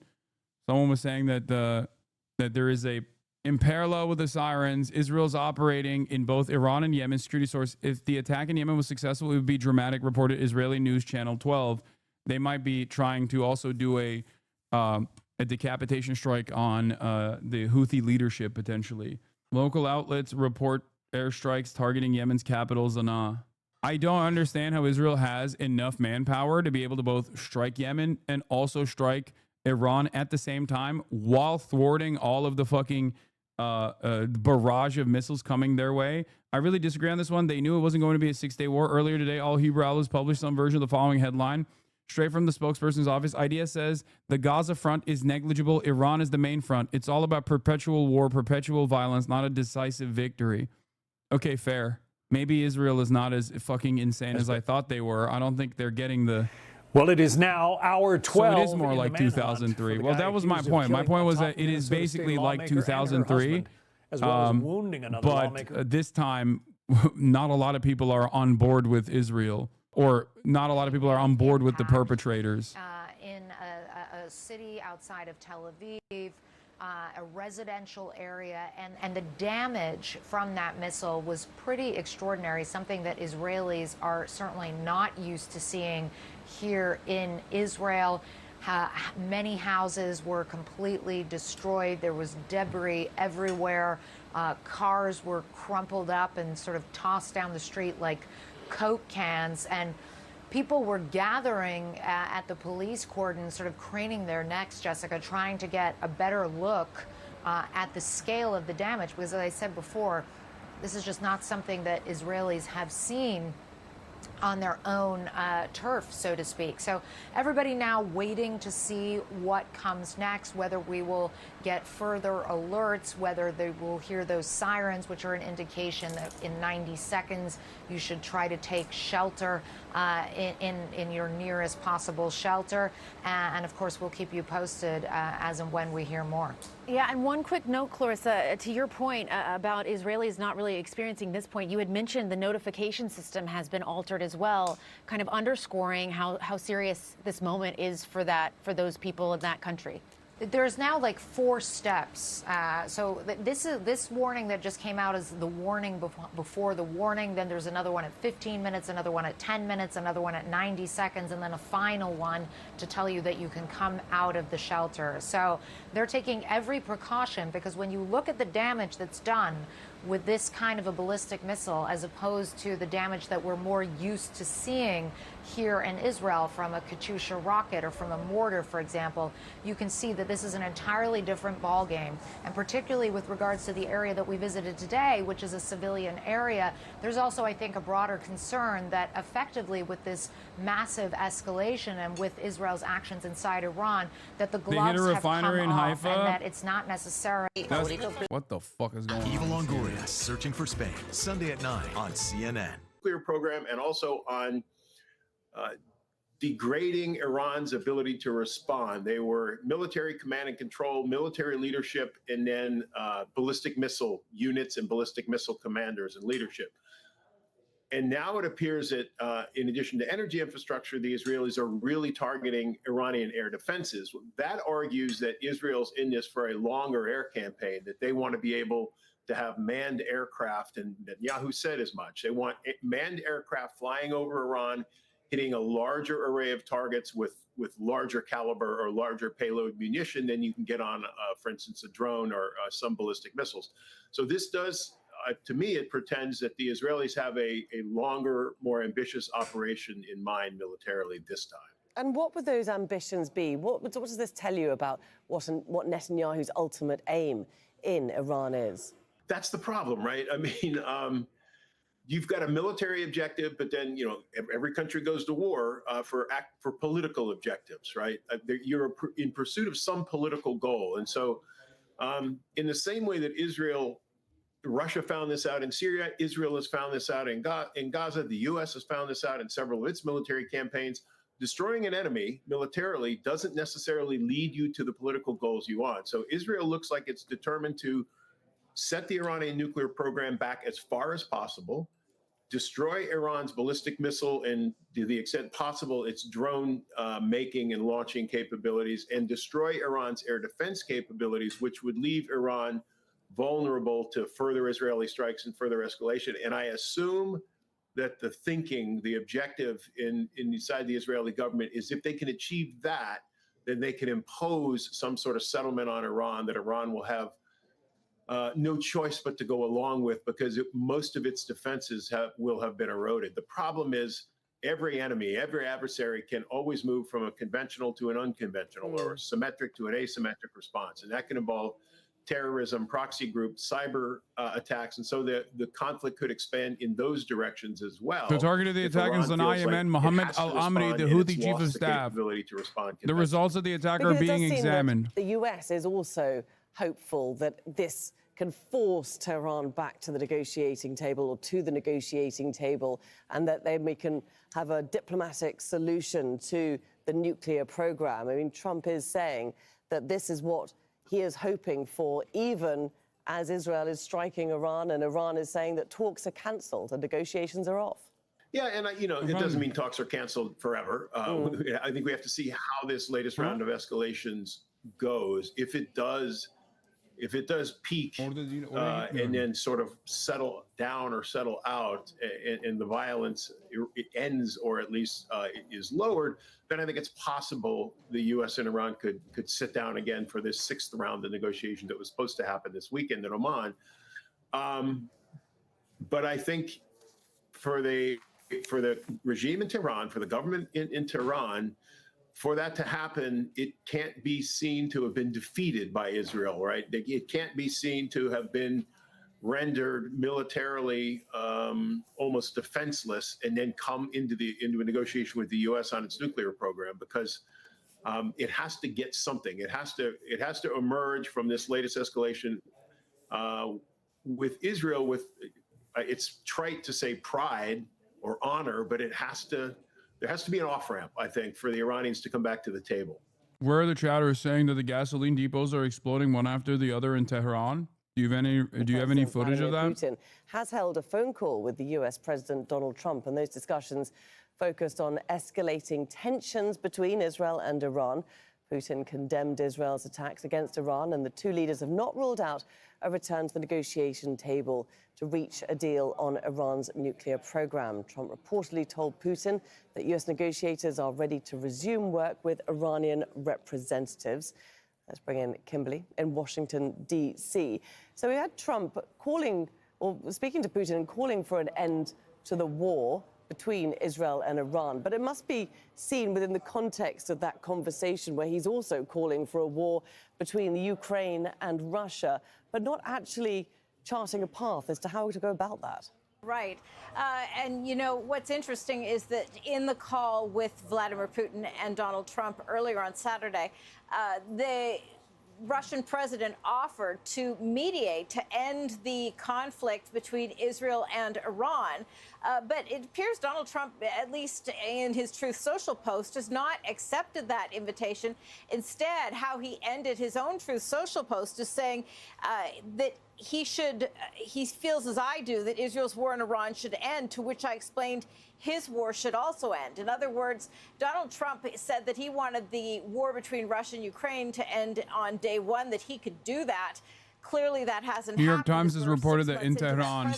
Someone was saying that that there is in parallel with the sirens, Israel's operating in both Iran and Yemen. Security source: if the attack in Yemen was successful, it would be dramatic, reported Israeli news channel 12. They might be trying to also do a decapitation strike on the Houthi leadership, potentially. Local outlets report airstrikes targeting Yemen's capital, Sanaa. I don't understand how Israel has enough manpower to be able to both strike Yemen and also strike Iran at the same time while thwarting all of the fucking barrage of missiles coming their way. I really disagree on this one. They knew it wasn't going to be a 6-day war. Earlier today, All Hebrew Outlets published some version of the following headline. Straight from the spokesperson's office, IDF says the Gaza front is negligible. Iran is the main front. It's all about perpetual war, perpetual violence, not a decisive victory. Okay, fair. Maybe Israel is not as fucking insane as I thought they were. I don't think they're getting the... Well, it is now hour 12. So it is more like 2003. Well, that was my point. My point was that it is basically like 2003. As well as wounding another lawmaker. But this time, not a lot of people are on board with Israel, or not a lot of people are on board with the perpetrators. In a city outside of Tel Aviv, a residential area, and the damage from that missile was pretty extraordinary, something that Israelis are certainly not used to seeing here in Israel. Many houses were completely destroyed. There was debris everywhere. Cars were crumpled up and sort of tossed down the street like Coke cans, and people were gathering at the police cordon, sort of craning their necks, Jessica, trying to get a better look at the scale of the damage. Because as I said before, this is just not something that Israelis have seen on their own turf, so to speak. So everybody now waiting to see what comes next, whether we will get further alerts, whether they will hear those sirens, which are an indication that in 90 seconds you should try to take shelter in your nearest possible shelter. And of course, we'll keep you posted as and when we hear more. Yeah, and one quick note, Clarissa, to your point about Israelis not really experiencing this point, you had mentioned the notification system has been altered as well, kind of underscoring how serious this moment is for those people in that country. There's now like 4 steps. So this warning that just came out is the warning before the warning. Then there's another one at 15 minutes, another one at 10 minutes, another one at 90 seconds, and then a final one to tell you that you can come out of the shelter. So they're taking every precaution, because when you look at the damage that's done with this kind of a ballistic missile, as opposed to the damage that we're more used to seeing here in Israel from a Katyusha rocket or from a mortar, for example, you can see that this is an entirely different ballgame. And particularly with regards to the area that we visited today, which is a civilian area, there's also, I think, a broader concern that effectively with this massive escalation and with Israel's actions inside Iran, that the gloves have come off and that it's not necessarily... What the fuck is going on? Eva Longoria searching for Spain, Sunday at 9 on CNN. Nuclear program and also on degrading Iran's ability to respond. They were military command and control, military leadership, and then ballistic missile units and ballistic missile commanders and leadership. And now it appears that in addition to energy infrastructure, the Israelis are really targeting Iranian air defenses. That argues that Israel's in this for a longer air campaign, that they want to be able to have manned aircraft, and Netanyahu said as much. They want manned aircraft flying over Iran, hitting a larger array of targets with larger caliber or larger payload munition than you can get on, for instance, a drone or some ballistic missiles. So this does... to me, it pretends that the Israelis have a longer, more ambitious operation in mind militarily this time. And what would those ambitions be? What does this tell you about what Netanyahu's ultimate aim in Iran is? That's the problem, right? I mean, you've got a military objective, but then, you know, every country goes to war for political objectives, right? You're in pursuit of some political goal. And so in the same way that Russia found this out in Syria, Israel has found this out in Gaza, the U.S. has found this out in several of its military campaigns. Destroying an enemy militarily doesn't necessarily lead you to the political goals you want. So Israel looks like it's determined to set the Iranian nuclear program back as far as possible, destroy Iran's ballistic missile and, to the extent possible, its drone making and launching capabilities, and destroy Iran's air defense capabilities, which would leave Iran vulnerable to further Israeli strikes and further escalation. And I assume that the thinking, the objective inside the Israeli government is if they can achieve that, then they can impose some sort of settlement on Iran that Iran will have no choice but to go along with, because most of its defenses will have been eroded. The problem is every enemy, every adversary can always move from a conventional to an unconventional or symmetric to an asymmetric response. And that can involve terrorism, proxy groups, cyber attacks. And so the conflict could expand in those directions as well. The target of the attack in Sanaa, Yemen, Mohammed al-Amri, the Houthi chief of staff. The results of the attack are being examined. The US is also hopeful that this can force Tehran back to the negotiating table or to the negotiating table, and that we can have a diplomatic solution to the nuclear program. I mean, Trump is saying that this is what he is hoping for, even as Israel is striking Iran, and Iran is saying that talks are cancelled and negotiations are off. Yeah, and it doesn't mean talks are canceled forever. I think we have to see how this latest round of escalations goes. If it does peak and then sort of settle down or settle out, and the violence it ends or at least is lowered, then I think it's possible the U.S. and Iran could sit down again for this sixth round of negotiation that was supposed to happen this weekend in Oman. But I think for the regime in Tehran, for the government in Tehran, for that to happen, it can't be seen to have been defeated by Israel, right? It can't be seen to have been rendered militarily almost defenseless and then come into a negotiation with the U.S. on its nuclear program, because it has to get something. It has to emerge from this latest escalation with Israel with it's trite to say pride or honor, but there has to be an off-ramp, I think, for the Iranians to come back to the table. Where are the chatters saying that the gasoline depots are exploding one after the other in Tehran? Do you have any footage of that? Putin has held a phone call with the US President Donald Trump, and those discussions focused on escalating tensions between Israel and Iran. Putin condemned Israel's attacks against Iran, and the two leaders have not ruled out a return to the negotiation table to reach a deal on Iran's nuclear program. Trump reportedly told Putin that US negotiators are ready to resume work with Iranian representatives. Let's bring in Kimberly in Washington, D.C. So we had Trump speaking to Putin and calling for an end to the war. between Israel and Iran. But it must be seen within the context of that conversation where he's also calling for a war between the Ukraine and Russia, but not actually charting a path as to how to go about that. Right. And, you know, what's interesting is that in the call with Vladimir Putin and Donald Trump earlier on Saturday, the Russian president offered to mediate to end the conflict between Israel and Iran. But it appears Donald Trump, at least in his Truth Social post, has not accepted that invitation. Instead, how he ended his own Truth Social post is saying that he feels as I do that Israel's war in Iran should end, to which I explained his war should also end. In other words, Donald Trump said that he wanted the war between Russia and Ukraine to end on day one, that he could do that. Clearly, that hasn't happened. New York Times has reported that in Tehran,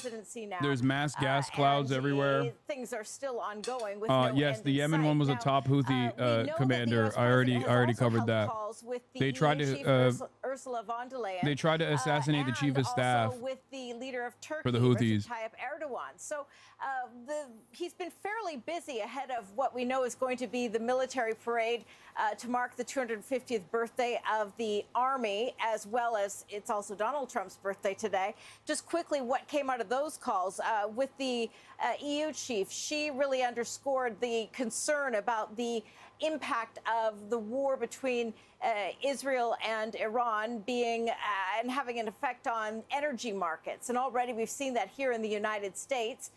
there's mass gas clouds everywhere. Things are still ongoing. With yes, the Yemen one was a top Houthi commander. I already covered that. They tried to Ursula von der Leyen. They tried to assassinate the chief of staff with the leader of Turkey, for the Houthis. Recep Tayyip Erdogan. So he's been fairly busy ahead of what we know is going to be the military parade to mark the 250th birthday of the army, as well as it's also Donald Trump's birthday today. Just quickly, what came out of those calls with the EU chief, she really underscored the concern about the impact of the war between Israel and Iran being and having an effect on energy markets. And already we've seen that here in the United States.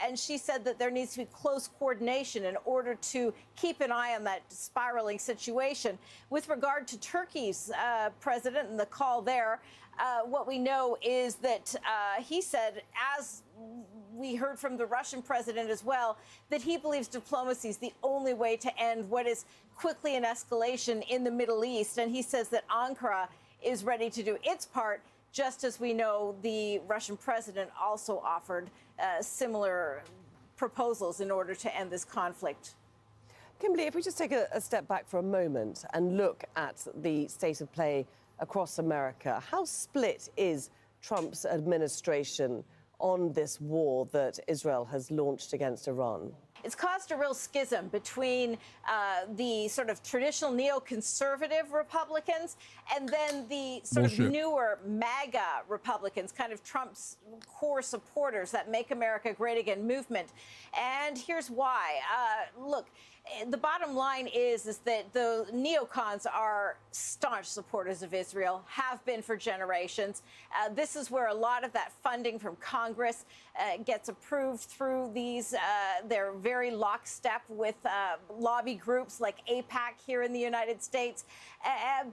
And she said that there needs to be close coordination in order to keep an eye on that spiraling situation. With regard to Turkey's president and the call there, what we know is that he said, as we heard from the Russian president as well, that he believes diplomacy is the only way to end what is quickly an escalation in the Middle East. And he says that Ankara is ready to do its part, just as we know the Russian president also offered similar proposals in order to end this conflict. Kimberly, if we just take a step back for a moment and look at the state of play across America, how split is Trump's administration on this war that Israel has launched against Iran? It's caused a real schism between the sort of traditional neoconservative Republicans and then the sort of newer MAGA Republicans, kind of Trump's core supporters, that Make America Great Again movement. And here's why. Look, the bottom line is that the neocons are staunch supporters of Israel, have been for generations. This is where a lot of that funding from Congress gets approved through these. They're very lockstep with lobby groups like AIPAC here in the United States.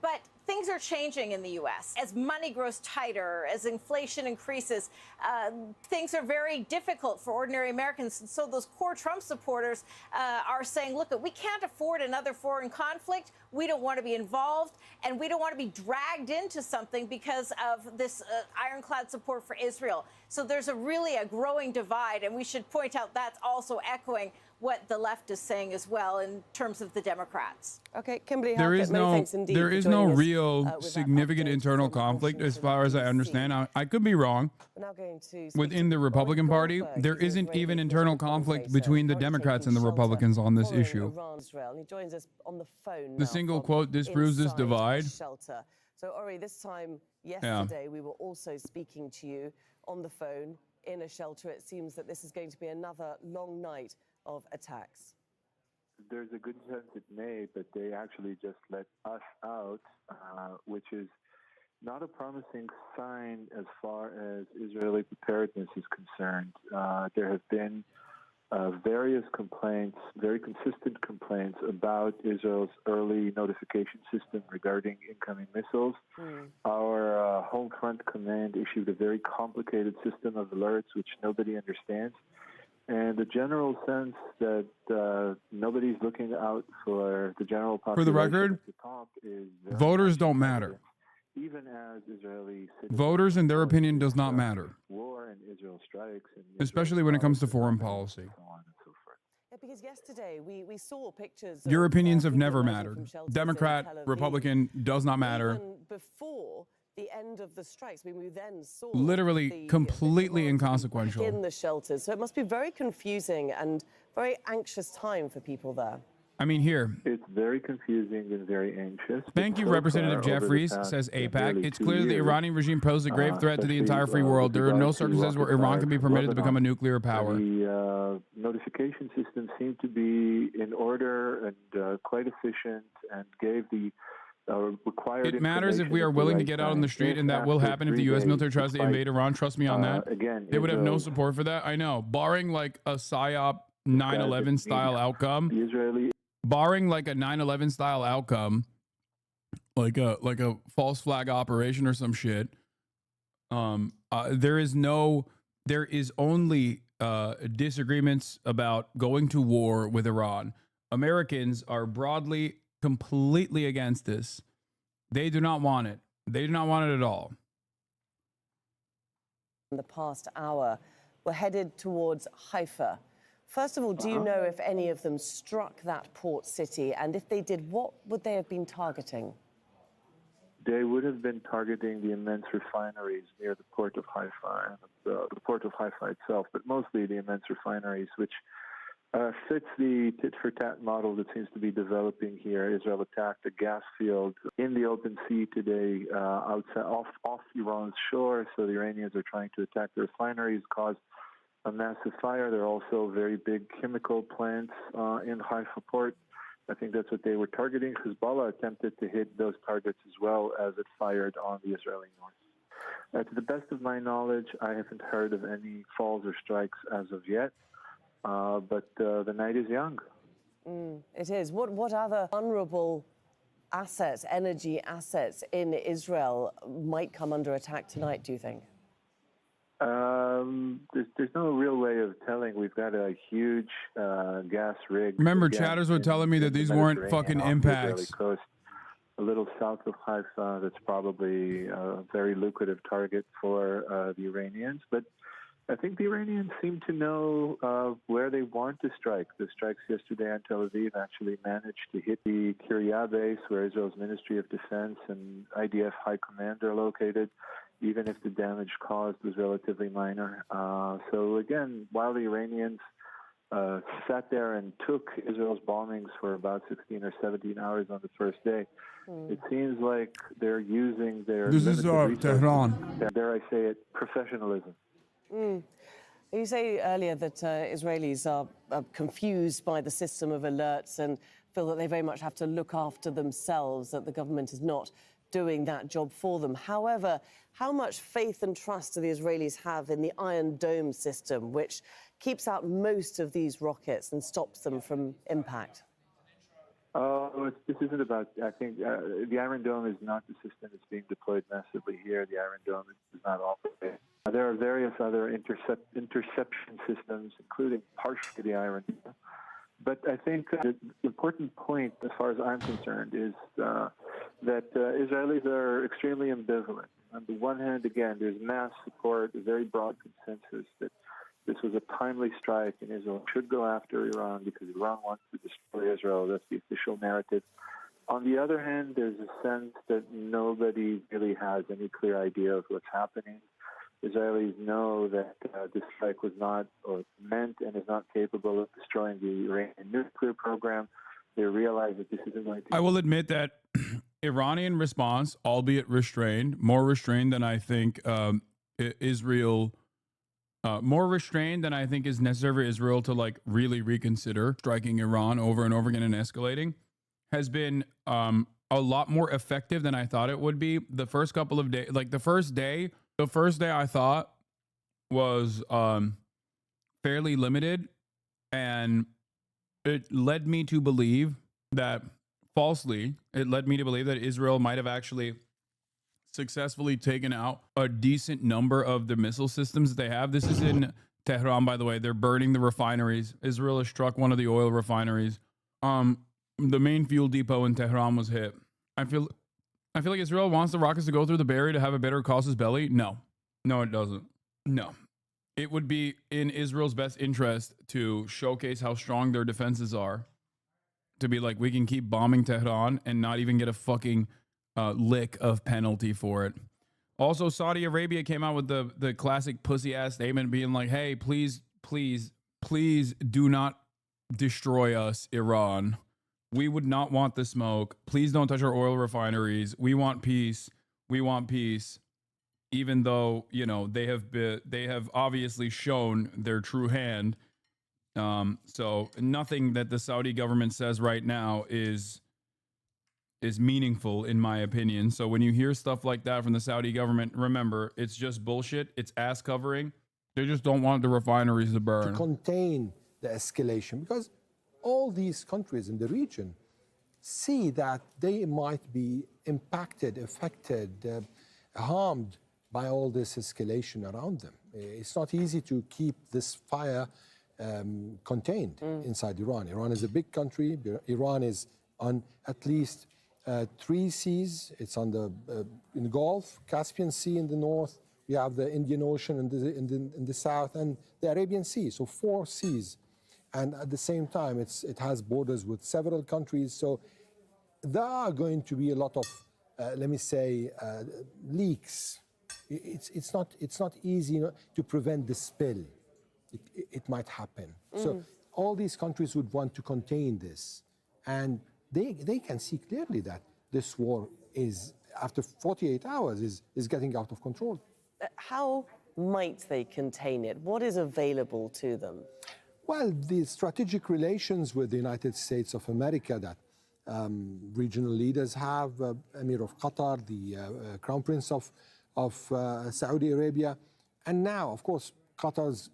But things are changing in the U.S. As money grows tighter, as inflation increases, things are very difficult for ordinary Americans. And so those core Trump supporters are saying, look, we can't afford another foreign conflict. We don't want to be involved, and we don't want to be dragged into something because of this ironclad support for Israel. So there's really a growing divide, and we should point out that's also echoing what the left is saying as well in terms of the Democrats. Okay, Kimberly, there is no real significant internal conflict as far as I understand. I could be wrong. Within the Republican Party, there isn't even internal conflict between the Democrats and the Republicans on this issue. He joins us on the phone. The single quote disproves this divide. Shelter. So, Ori, this time yesterday, we were also speaking to you on the phone in a shelter. It seems that this is going to be another long night of attacks. There's a good chance it may, but they actually just let us out, which is not a promising sign as far as Israeli preparedness is concerned. There have been various complaints, very consistent complaints about Israel's early notification system regarding incoming missiles. Our Home Front Command issued a very complicated system of alerts which nobody understands. And the general sense that nobody's looking out for the general population. For the record, at the top is voters don't matter. Even as Israeli voters and their opinion does not matter. War and Israel strikes, and especially when it comes to foreign policy. Yeah, because yesterday we saw pictures. Your opinions have never mattered. Democrat, Republican does not matter. Even before the end of the strikes. I mean, we then saw Literally completely inconsequential. in the shelters. So it must be very confusing and very anxious time for people there. I mean, here. It's very confusing and very anxious. Thank you, Representative Jeffries, says AIPAC. It's clear the Iranian regime posed a grave threat to the entire free world. There are no circumstances where Iran can be permitted to become a nuclear power. The notification system seemed to be in order and quite efficient and gave the required. It matters if we are willing to get out on the street, and that will happen if the U.S. military tries to invade Iran. Trust me on that. Again, they would have no support for that. I know. Barring like a PSYOP 9/11 style outcome. The Israeli. Barring like a 9/11 style outcome, like a false flag operation or some shit, there is only disagreements about going to war with Iran. Americans are broadly completely against this. They do not want it. They do not want it at all. In the past hour, we're headed towards Haifa. First of all, do you know if any of them struck that port city? And if they did, what would they have been targeting? They would have been targeting the immense refineries near the port of Haifa, the port of Haifa itself, but mostly the immense refineries, which fits the tit-for-tat model that seems to be developing here. Israel attacked a gas field in the open sea today outside, off Iran's shore, so the Iranians are trying to attack the refineries, cause a massive fire. There are also very big chemical plants in Haifa port. I think that's what they were targeting. Hezbollah attempted to hit those targets as well as it fired on the Israeli north. To the best of my knowledge, I haven't heard of any falls or strikes as of yet, but the night is young. It is. What other vulnerable assets, energy assets in Israel might come under attack tonight, do you think? There's no real way of telling. We've got a huge gas rig. Remember, chatters were telling me that these weren't fucking impacts. Coast, a little south of Haifa, that's probably a very lucrative target for the Iranians. But I think the Iranians seem to know where they want to strike. The strikes yesterday on Tel Aviv actually managed to hit the Kiryat base, where Israel's Ministry of Defense and IDF High Command are located, even if the damage caused was relatively minor. So again, while the Iranians sat there and took Israel's bombings for about 16 or 17 hours on the first day, it seems like they're using their Tehran. Dare I say it, professionalism. You say earlier that Israelis are confused by the system of alerts and feel that they very much have to look after themselves, that the government is not doing that job for them. However, how much faith and trust do the Israelis have in the Iron Dome system, which keeps out most of these rockets and stops them from impact? This isn't about, I think, the Iron Dome is not the system that's being deployed massively here. The Iron Dome is not all of it. There are various other interception systems, including partially the Iron Dome. But I think the important point, as far as I'm concerned, is that Israelis are extremely ambivalent. On the one hand, again, there's mass support, a very broad consensus that this was a timely strike and Israel should go after Iran because Iran wants to destroy Israel. That's the official narrative. On the other hand, there's a sense that nobody really has any clear idea of what's happening. Israelis know that this strike was not or meant and is not capable of destroying the Iranian nuclear program. They realize that this isn't going to... I will admit that Iranian response, albeit restrained, more restrained than I think Israel... more restrained than I think is necessary for Israel to like really reconsider striking Iran over and over again and escalating, has been a lot more effective than I thought it would be. The first couple of days, like the first day I thought was fairly limited, and it led me to believe that Israel might have actually successfully taken out a decent number of the missile systems that they have. This is in Tehran, by the way. They're burning the refineries. Israel has struck one of the oil refineries. The main fuel depot in Tehran was hit. I feel like Israel wants the rockets to go through the barrier to have a better casus belli. No, it doesn't. No. It would be in Israel's best interest to showcase how strong their defenses are. To be like, we can keep bombing Tehran and not even get a fucking lick of penalty for it. Also, Saudi Arabia came out with the classic pussy ass statement being like, hey, please do not destroy us, Iran. We would not want the smoke. Please don't touch our oil refineries. We want peace. We want peace. Even though, you know, they have obviously shown their true hand. So nothing that the Saudi government says right now is meaningful, in my opinion. So when you hear stuff like that from the Saudi government, remember, it's just bullshit. It's ass covering. They just don't want the refineries to burn. To contain the escalation, because all these countries in the region see that they might be impacted, affected, harmed by all this escalation around them. It's not easy to keep this fire contained inside Iran. Iran is a big country. Iran is on at least 3 seas. It's on the in the Gulf, Caspian Sea in the north. We have the Indian Ocean in the south, and the Arabian Sea. So 4 seas, and at the same time, it has borders with several countries. So there are going to be a lot of, let me say, leaks. It's not easy to prevent the spill. It might happen. So all these countries would want to contain this, and they can see clearly that this war is, after 48 hours, is getting out of control. How might they contain it? What is available to them? Well, the strategic relations with the United States of America that regional leaders have, Emir of Qatar, the Crown Prince of Saudi Arabia, and now, of course, Qatar's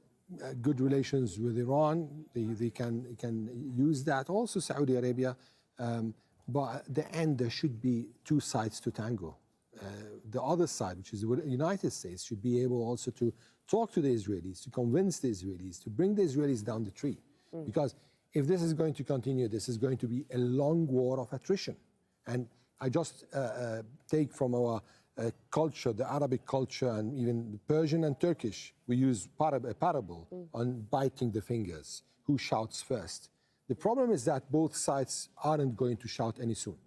good relations with Iran. They can use that. Also, Saudi Arabia. But at the end, there should be 2 sides to tango. The other side, which is the United States, should be able also to talk to the Israelis, to convince the Israelis, to bring the Israelis down the tree. Because if this is going to continue, this is going to be a long war of attrition. And I just take from our culture, the Arabic culture, and even Persian and Turkish, we use a parable on biting the fingers, who shouts first. The problem is that both sides aren't going to shout any soon.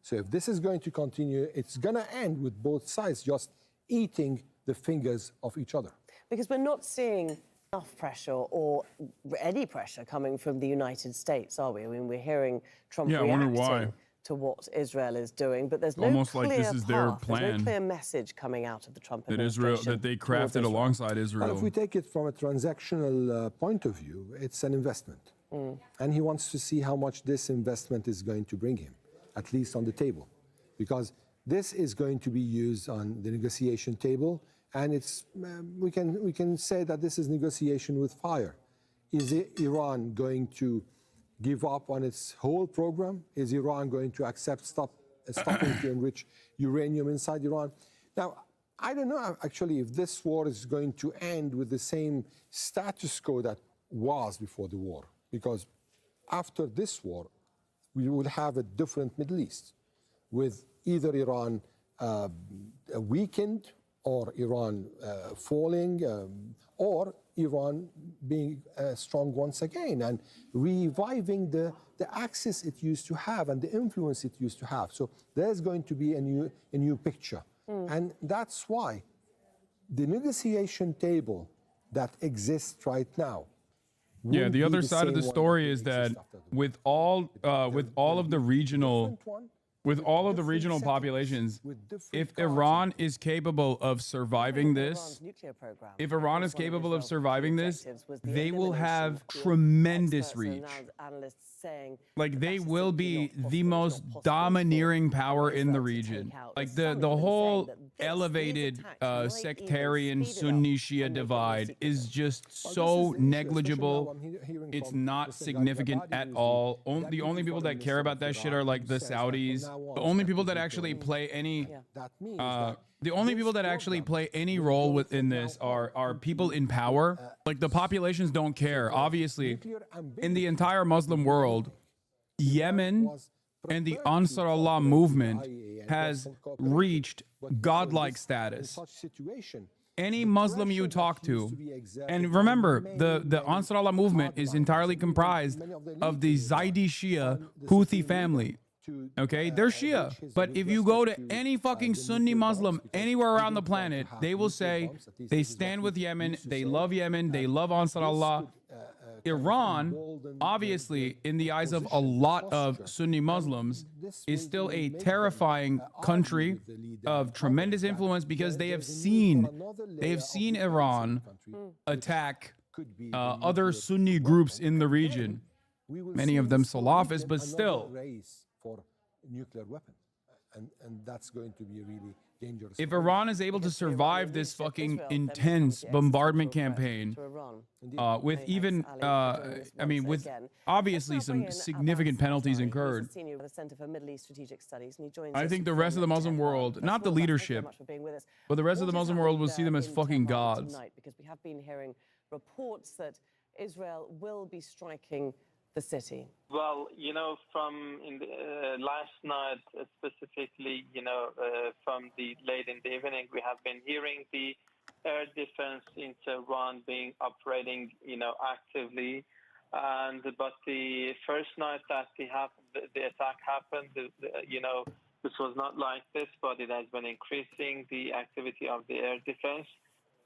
So if this is going to continue, it's going to end with both sides just eating the fingers of each other. Because we're not seeing enough pressure or any pressure coming from the United States, are we? I mean, we're hearing Trump reacting to what Israel is doing, but there's no almost clear like this is their plan. There's no clear message coming out of the Trump that administration. Israel, that they crafted alongside Israel. Well, if we take it from a transactional point of view, it's an investment. And he wants to see how much this investment is going to bring him, at least on the table. Because this is going to be used on the negotiation table, and it's we can say that this is negotiation with fire. Is Iran going to give up on its whole program? Is Iran going to accept stopping to enrich uranium inside Iran? Now, I don't know actually if this war is going to end with the same status quo that was before the war. Because after this war, we will have a different Middle East, with either Iran weakened, or Iran falling, or Iran being strong once again and reviving the axis it used to have and the influence it used to have. So there's going to be a new picture. And that's why the negotiation table that exists right now. Yeah, the other side of the story is that with all of the regional populations, if Iran is capable of surviving this, they will have tremendous reach. Like, they will be the most domineering power in the region. Like, the whole elevated sectarian Sunni Shia divide is just so negligible. It's not significant at all. The only people that care about that shit are like the Saudis. The only people that actually play any role within this are people in power. Like, the populations don't care. Obviously, in the entire Muslim world, Yemen and the Ansar Allah movement has reached godlike status. Any Muslim you talk to, and remember, the Ansar Allah movement is entirely comprised of the Zaidi Shia Houthi family. Okay, they're Shia. But if you go to any fucking Sunni Muslim anywhere around the planet, they will say they stand with Yemen, they love Ansar Allah. Iran, obviously, in the eyes of a lot of Sunni Muslims, is still a terrifying country of tremendous influence because they have seen Iran attack other Sunni groups in the region. Many of them Salafists, but still. For nuclear weapons, and that's going to be really dangerous. If Iran is able to survive this fucking intense bombardment campaign, with even, with obviously some significant penalties incurred, I think the rest of the Muslim world, not the leadership, but the rest of the Muslim world will see them as fucking gods. Because we have been hearing reports that Israel will be striking the city. Well, from last night specifically, from the late in the evening, we have been hearing the air defense in Tehran being operating, actively. But the first night that the attack happened, this was not like this, but it has been increasing the activity of the air defense.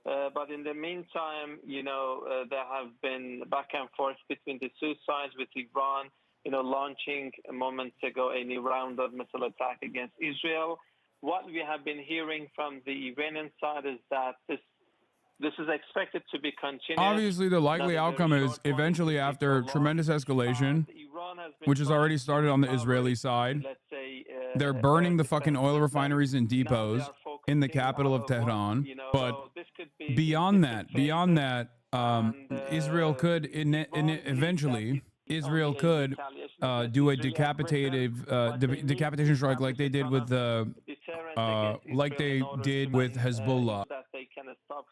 But in the meantime, there have been back and forth between the two sides, with Iran, launching moments ago a new round of missile attack against Israel. What we have been hearing from the Iranian side is that this is expected to be continued. Obviously, the likely outcome is eventually, after tremendous escalation, which has already started on the Israeli side, they're burning the fucking oil refineries and depots in the capital of Tehran. But beyond that, Israel could eventually do a decapitation strike like they did with Hezbollah.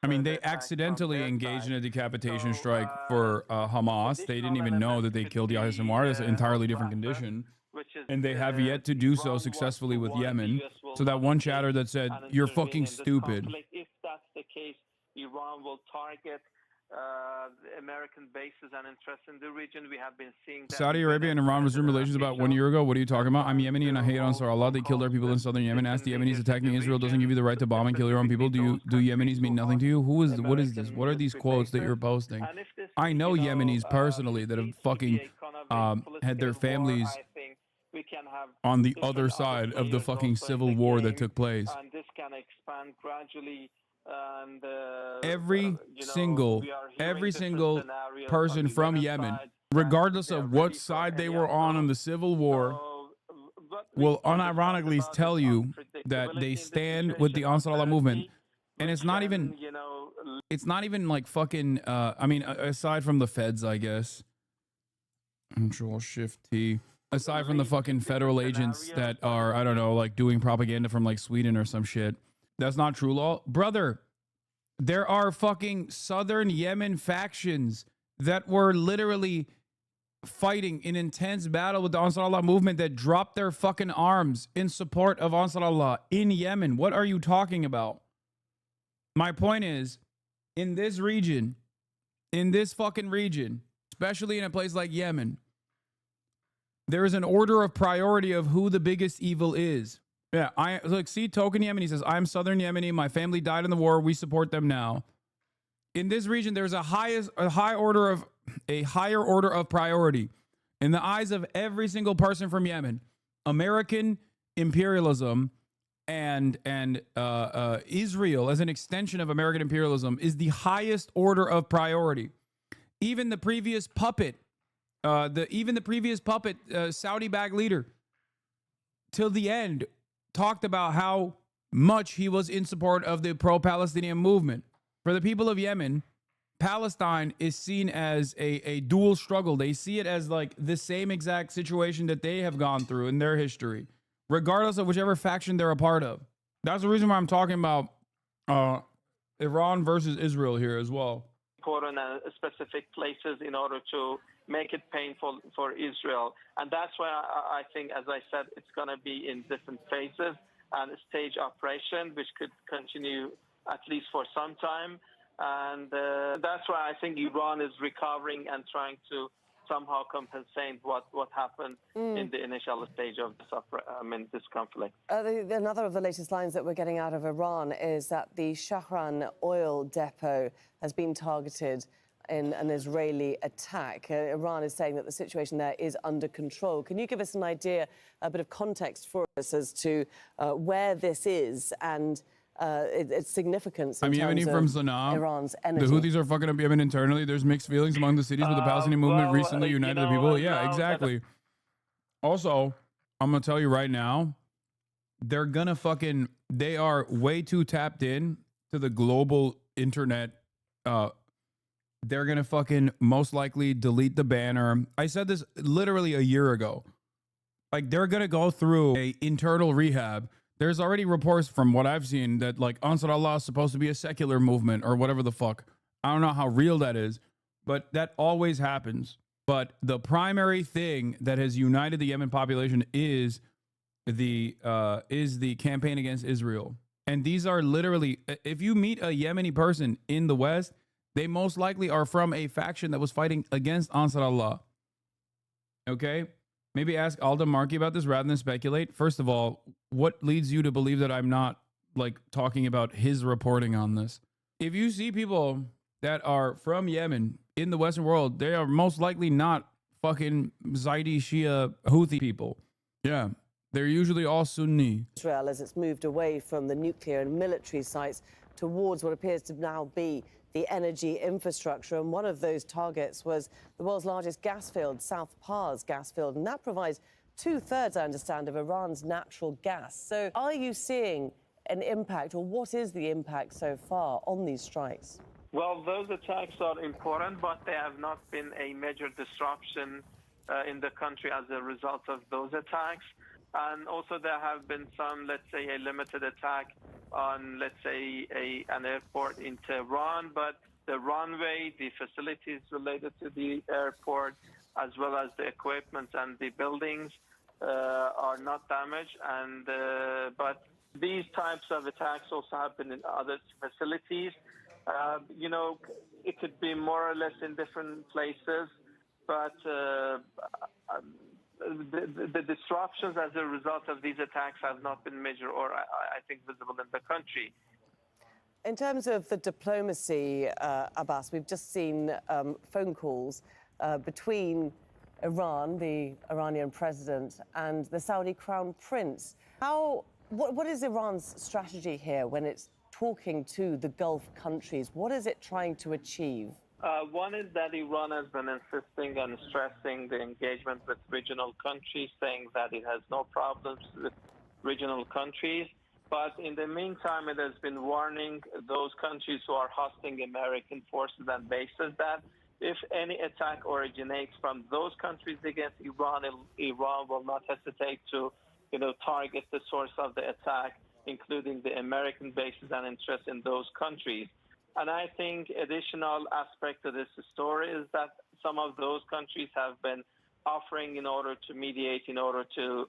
I mean, they accidentally engaged in a decapitation strike for Hamas. They didn't even know that they killed Yahya Sinwar. That's an entirely different condition. And they have yet to do so successfully with Yemen. So that one chatter that said, "You're fucking stupid." If that's the case, Iran will target American bases and interests in the region. We have been seeing that Saudi Arabia and Iran resumed relations about 1 year ago. What are you talking about? I'm Yemeni and I hate Ansar Allah. They killed our people in southern Yemen. Ask the Yemenis attacking Israel doesn't give you the right to bomb and kill your own people. Do Yemenis mean nothing to you? What is this? What are these quotes that you're posting? I know Yemenis personally that have fucking had their families on the other side of the fucking civil war that took place. And this can expand gradually. And every single person from Yemen, regardless of what side they were on in the civil war, will unironically tell you that they stand with the Ansar Allah movement. And it's not even like fucking, aside from the feds, I guess. Control-Shift-T. Aside from the fucking federal agents that are, I don't know, like doing propaganda from like Sweden or some shit. That's not true law. Brother, there are fucking southern Yemen factions that were literally fighting in intense battle with the Ansar Allah movement that dropped their fucking arms in support of Ansar Allah in Yemen. What are you talking about? My point is, in this fucking region, especially in a place like Yemen, there is an order of priority of who the biggest evil is. Yeah, see Token Yemeni says, I'm Southern Yemeni. My family died in the war. We support them now. In this region, there's a higher order of priority in the eyes of every single person from Yemen. American imperialism and Israel, as an extension of American imperialism, is the highest order of priority. Even the previous puppet, Saudi-backed leader, till the end, talked about how much he was in support of the pro-Palestinian movement. For the people of Yemen, Palestine is seen as a dual struggle. They see it as like the same exact situation that they have gone through in their history, regardless of whichever faction they're a part of. That's the reason why I'm talking about Iran versus Israel here as well. Important specific places in order to make it painful for Israel. And that's why I think, as I said, it's going to be in different phases and stage operation, which could continue at least for some time. And that's why I think Iran is recovering and trying to somehow compensate what happened in the initial stage of this conflict. Another of the latest lines that we're getting out of Iran is that the Shahran oil depot has been targeted in an Israeli attack. Iran is saying that the situation there is under control. Can you give us an idea, a bit of context for us as to where this is and its significance in terms from of Sanaa, Iran's energy? The Houthis are fucking up Yemen internally. There's mixed feelings among the cities, but the Palestinian movement recently united the people. Yeah, exactly. Also, I'm going to tell you right now, they are way too tapped in to the global internet. They're going to fucking most likely delete the banner. I said this literally a year ago. Like, they're going to go through a internal rehab. There's already reports from what I've seen that, like, Ansar Allah is supposed to be a secular movement or whatever the fuck. I don't know how real that is, but that always happens. But the primary thing that has united the Yemen population is the campaign against Israel. And these are literally, if you meet a Yemeni person in the West, they most likely are from a faction that was fighting against Ansar Allah. Okay? Maybe ask Alda Marki about this rather than speculate. First of all, what leads you to believe that I'm not, like, talking about his reporting on this? If you see people that are from Yemen in the Western world, they are most likely not fucking Zaidi Shia Houthi people. Yeah. They're usually all Sunni. Israel, as it's moved away from the nuclear and military sites towards what appears to now be the energy infrastructure. And one of those targets was the world's largest gas field, South Pars gas field. And that provides 2/3, I understand, of Iran's natural gas. So are you seeing an impact, or what is the impact so far on these strikes? Well, those attacks are important, but they have not been a major disruption in the country as a result of those attacks. And also there have been some, let's say, a limited attack on, let's say, an airport in Tehran, but the runway, the facilities related to the airport, as well as the equipment and the buildings are not damaged. And but these types of attacks also happen in other facilities. You know, it could be more or less in different places, but the disruptions as a result of these attacks have not been major or, I think, visible in the country. In terms of the diplomacy, Abbas, we've just seen phone calls between Iran, the Iranian president, and the Saudi crown prince. What is Iran's strategy here when it's talking to the Gulf countries? What is it trying to achieve? One is that Iran has been insisting and stressing the engagement with regional countries, saying that it has no problems with regional countries. But in the meantime, it has been warning those countries who are hosting American forces and bases that if any attack originates from those countries against Iran, Iran will not hesitate to, target the source of the attack, including the American bases and interests in those countries. And I think additional aspect to this story is that some of those countries have been offering in order to mediate, in order to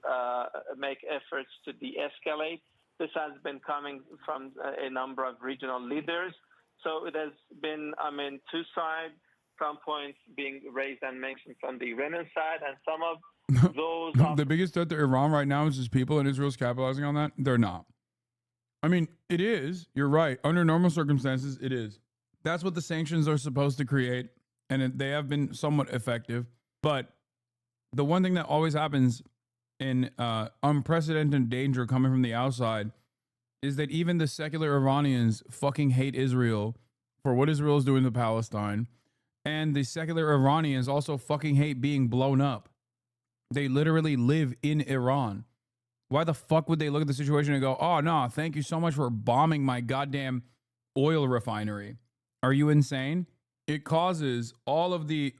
make efforts to de-escalate. This has been coming from a number of regional leaders. So it has been, two sides, some points being raised and mentioned from the Iranian side, and some of those... The biggest threat to Iran right now is just people, and Israel's capitalizing on that. They're not. I mean, it is. You're right. Under normal circumstances, it is. That's what the sanctions are supposed to create, and they have been somewhat effective. But the one thing that always happens in unprecedented danger coming from the outside is that even the secular Iranians fucking hate Israel for what Israel is doing to Palestine, and the secular Iranians also fucking hate being blown up. They literally live in Iran. Why the fuck would they look at the situation and go, oh, no, thank you so much for bombing my goddamn oil refinery? Are you insane? It causes all of the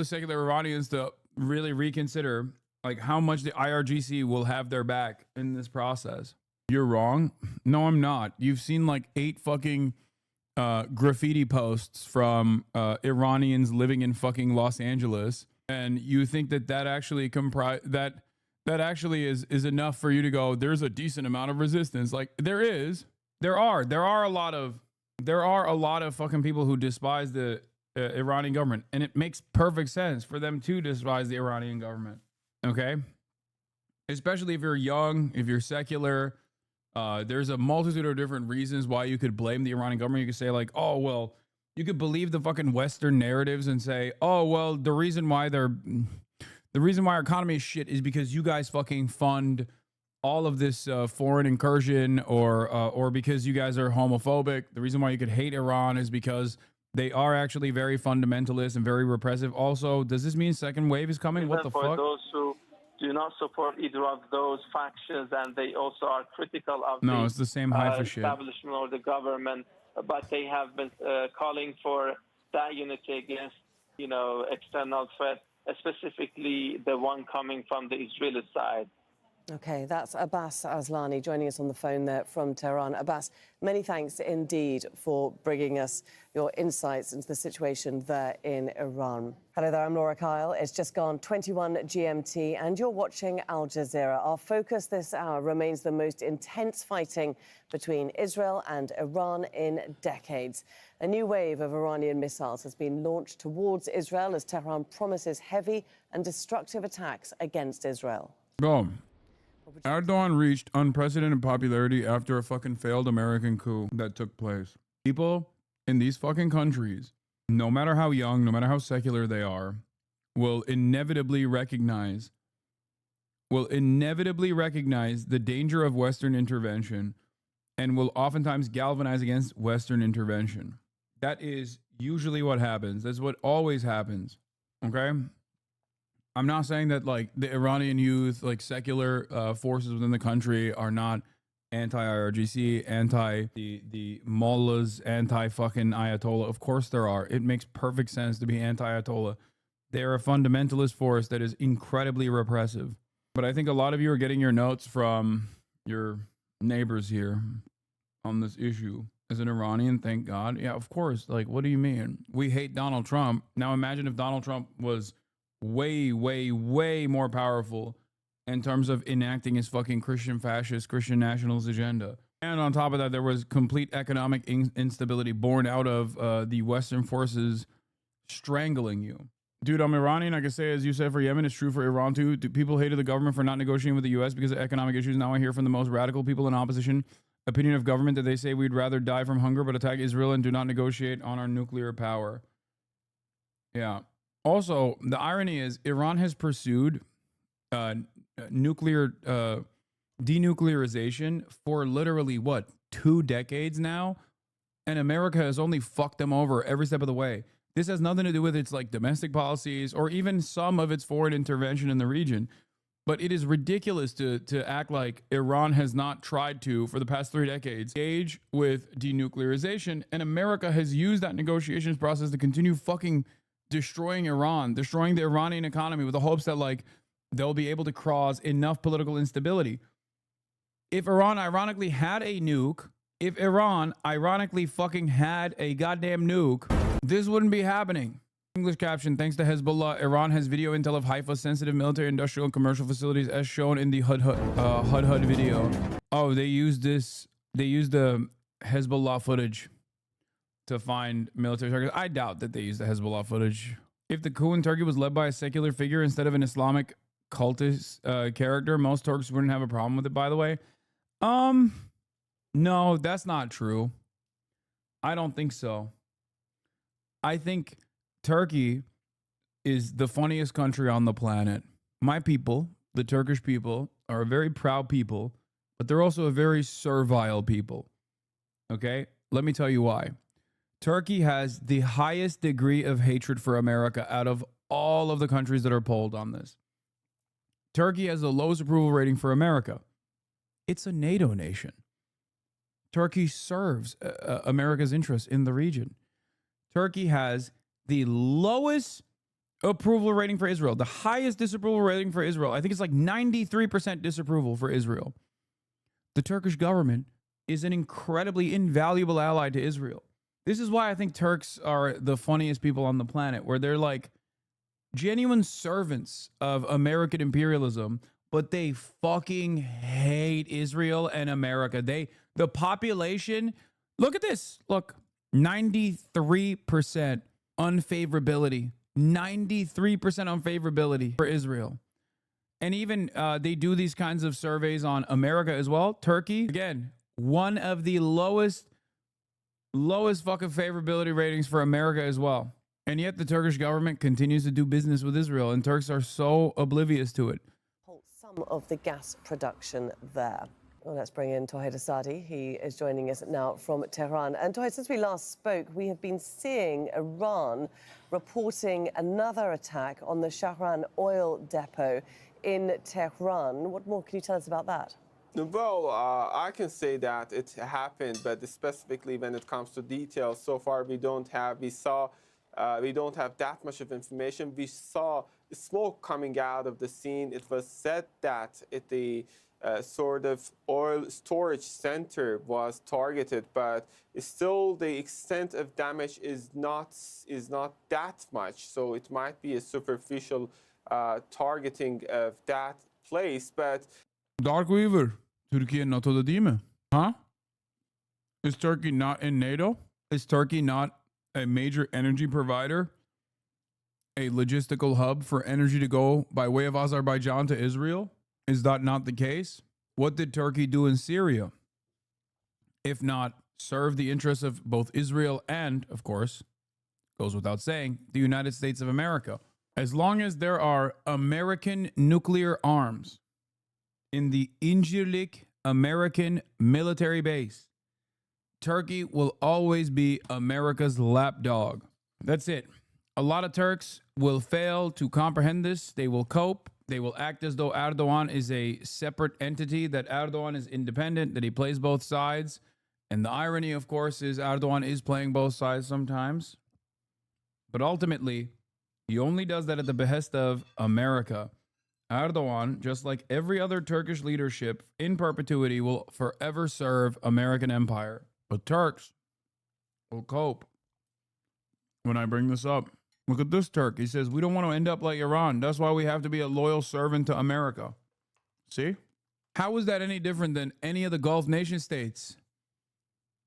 secular Iranians to really reconsider like how much the IRGC will have their back in this process. You're wrong. No, I'm not. You've seen like 8 fucking graffiti posts from Iranians living in fucking Los Angeles, and you think that actually that actually is enough for you to go, there's a decent amount of resistance. Like there are a lot of fucking people who despise the Iranian government. And it makes perfect sense for them to despise the Iranian government. Okay? Especially if you're young, if you're secular. There's a multitude of different reasons why you could blame the Iranian government. You could say like, oh, well, you could believe the fucking Western narratives and say, oh, well, the reason why our economy is shit is because you guys fucking fund all of this foreign incursion, or because you guys are homophobic. The reason why you could hate Iran is because they are actually very fundamentalist and very repressive. Also, does this mean second wave is coming? What the for fuck? Those who do not support either of those factions, and they also are critical of it's the same Haifa shit. Establishment or the government, but they have been calling for that unity against, external threat, specifically the one coming from the Israeli side. Okay, that's Abbas Aslani joining us on the phone there from Tehran. Abbas, many thanks indeed for bringing us your insights into the situation there in Iran. Hello there, I'm Laura Kyle. It's just gone 21 GMT and you're watching Al Jazeera. Our focus this hour remains the most intense fighting between Israel and Iran in decades. A new wave of Iranian missiles has been launched towards Israel as Tehran promises heavy and destructive attacks against Israel. Boom. Erdogan reached unprecedented popularity after a fucking failed American coup that took place. People in these fucking countries, no matter how young, no matter how secular they are, will inevitably recognize the danger of Western intervention and will oftentimes galvanize against Western intervention. That is usually what happens. That's what always happens. Okay? I'm not saying that like the Iranian youth, like secular forces within the country are not anti-IRGC, anti the mullahs, anti-fucking Ayatollah. Of course there are. It makes perfect sense to be anti-Ayatollah. They're a fundamentalist force that is incredibly repressive. But I think a lot of you are getting your notes from your neighbors here on this issue. As an Iranian, thank God. Yeah, of course. Like, what do you mean? We hate Donald Trump. Now imagine if Donald Trump was way, way, way more powerful in terms of enacting his fucking Christian fascist, Christian nationalist agenda. And on top of that, there was complete economic instability born out of the Western forces strangling you. Dude, I'm Iranian. I can say, as you said, for Yemen, it's true for Iran too. People hated the government for not negotiating with the U.S. because of economic issues. Now I hear from the most radical people in opposition opinion of government that they say we'd rather die from hunger but attack Israel and do not negotiate on our nuclear power. Yeah. Also, the irony is Iran has pursued nuclear denuclearization for literally, 2 decades now? And America has only fucked them over every step of the way. This has nothing to do with its like domestic policies or even some of its foreign intervention in the region. But it is ridiculous to act like Iran has not tried to, for the past 3 decades, engage with denuclearization. And America has used that negotiations process to continue fucking destroying Iran, destroying the Iranian economy with the hopes that like they'll be able to cause enough political instability. If Iran ironically had a nuke, if Iran ironically fucking had a goddamn nuke, this wouldn't be happening. English caption, thanks to Hezbollah, Iran has video intel of Haifa sensitive military, industrial, and commercial facilities as shown in the HUD video. Oh, they used the Hezbollah footage to find military targets. I doubt that they used the Hezbollah footage. If the coup in Turkey was led by a secular figure instead of an Islamic cultist character, most Turks wouldn't have a problem with it, by the way. No, that's not true. I don't think so. I think Turkey is the funniest country on the planet. My people, the Turkish people, are a very proud people, but they're also a very servile people. Okay? Let me tell you why. Turkey has the highest degree of hatred for America out of all of the countries that are polled on this. Turkey has the lowest approval rating for America. It's a NATO nation. Turkey serves America's interests in the region. Turkey has the lowest approval rating for Israel, the highest disapproval rating for Israel. I think it's like 93% disapproval for Israel. The Turkish government is an incredibly invaluable ally to Israel. This is why I think Turks are the funniest people on the planet, where they're like genuine servants of American imperialism, but they fucking hate Israel and America. The population, look at this. Look, 93% unfavorability, 93% unfavorability for Israel. And even they do these kinds of surveys on America as well. Turkey, again, one of the lowest fucking favorability ratings for America as well. And yet the Turkish government continues to do business with Israel, and Turks are so oblivious to it. Some of the gas production there. Well, let's bring in Tawhid Asadi. He is joining us now from Tehran. And Tawhid, since we last spoke, we have been seeing Iran reporting another attack on the Shahran oil depot in Tehran. What more can you tell us about that? Well, I can say that it happened, but specifically when it comes to details, so far we don't have that much of information. We saw smoke coming out of the scene. It was said that the sort of oil storage center was targeted, but still the extent of damage is not that much. So it might be a superficial targeting of that place, but Dark Weaver, Türkiye NATO'da değil mi? Huh? Is Turkey not in NATO? Is Turkey not a major energy provider? A logistical hub for energy to go by way of Azerbaijan to Israel? Is that not the case? What did Turkey do in Syria? If not serve the interests of both Israel and, of course, goes without saying, the United States of America. As long as there are American nuclear arms in the Incirlik American military base, Turkey will always be America's lapdog. That's it. A lot of Turks will fail to comprehend this. They will cope. They will act as though Erdogan is a separate entity, that Erdogan is independent, that he plays both sides. And the irony, of course, is Erdogan is playing both sides sometimes. But ultimately, he only does that at the behest of America. Erdogan, just like every other Turkish leadership in perpetuity, will forever serve American empire. But Turks will cope. When I bring this up, look at this Turk. He says, we don't want to end up like Iran. That's why we have to be a loyal servant to America. See? How is that any different than any of the Gulf nation states?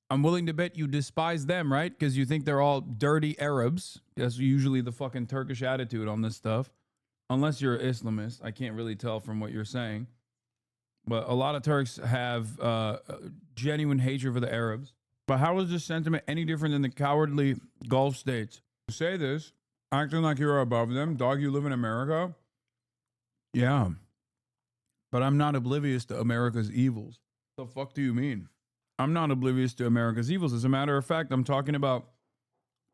I'm willing to bet you despise them, right? Because you think they're all dirty Arabs. That's usually the fucking Turkish attitude on this stuff. Unless you're an Islamist. I can't really tell from what you're saying. But a lot of Turks have genuine hatred for the Arabs. But how is this sentiment any different than the cowardly Gulf states? You say this, acting like you're above them. Dog, you live in America? Yeah. But I'm not oblivious to America's evils. The fuck do you mean? I'm not oblivious to America's evils. As a matter of fact, I'm talking about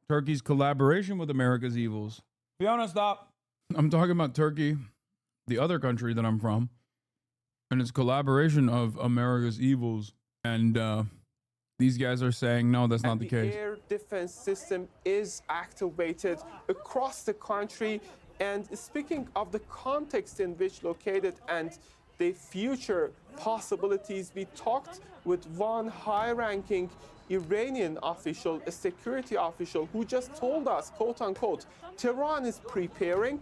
Turkey's collaboration with America's evils. Fiona, stop. I'm talking about Turkey, the other country that I'm from, and its collaboration of America's evils. And these guys are saying, no, that's not the case. The air defense system is activated across the country. And speaking of the context in which located and the future possibilities, we talked with one high-ranking Iranian official, a security official, who just told us, quote unquote, Tehran is preparing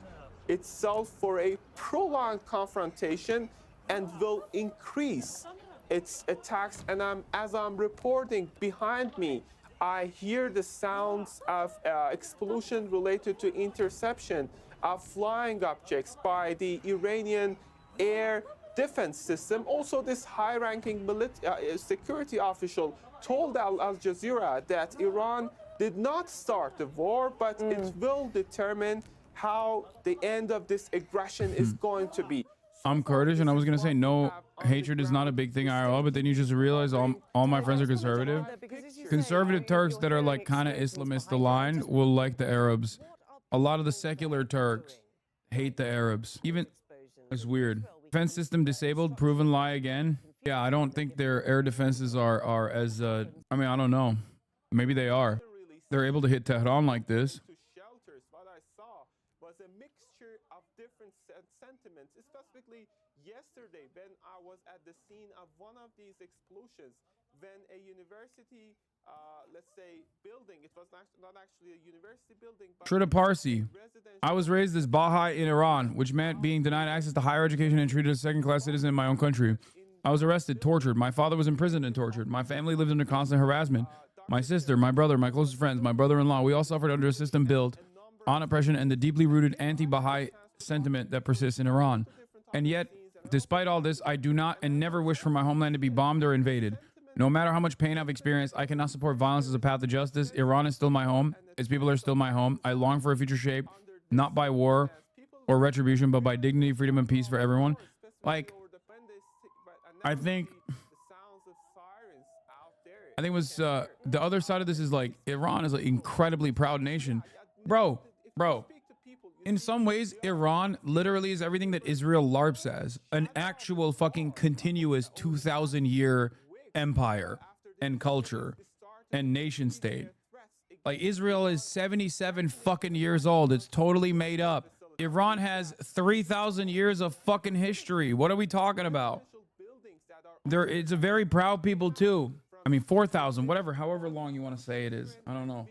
itself for a prolonged confrontation and will increase its attacks. And as I'm reporting behind me, I hear the sounds of explosion related to interception of flying objects by the Iranian air defense system. Also, this high-ranking security official told Al Jazeera that Iran did not start the war, but it will determine how the end of this aggression is going to be. I'm Kurdish, and I was going to say no, hatred is not a big thing IRL, but then you just realize all my friends are conservative. Conservative Turks that are like kind of Islamist aligned will like the Arabs. A lot of the secular Turks hate the Arabs. Even, it's weird. Defense system disabled, proven lie again. Yeah, I don't think their air defenses are as, I mean, I don't know. Maybe they are. They're able to hit Tehran like this. What I saw was a mixture of different sentiments, especially yesterday when I was at the scene of one of these explosions, when a university, let's say, building, it was not actually a university building, but Trita Parsi. I was raised as Baha'i in Iran, which meant being denied access to higher education and treated as a second-class citizen in my own country. I was arrested, tortured. My father was imprisoned and tortured. My family lived under constant harassment. My sister, my brother, my closest friends, my brother-in-law, we all suffered under a system built on oppression and the deeply rooted anti-Baha'i sentiment that persists in Iran. And yet, despite all this, I do not and never wish for my homeland to be bombed or invaded. No matter how much pain I've experienced, I cannot support violence as a path to justice. Iran is still my home. Its people are still my home. I long for a future shaped not by war or retribution, but by dignity, freedom, and peace for everyone. Like, I think it was the other side of this is like Iran is an incredibly proud nation. Bro, in some ways, Iran literally is everything that Israel LARPs as, an actual fucking continuous 2,000-year empire and culture and nation state. Like, Israel is 77 fucking years old. It's totally made up. Iran has 3,000 years of fucking history. What are we talking about? It's a very proud people too. I mean, 4,000, whatever, however long you want to say it is. I don't know.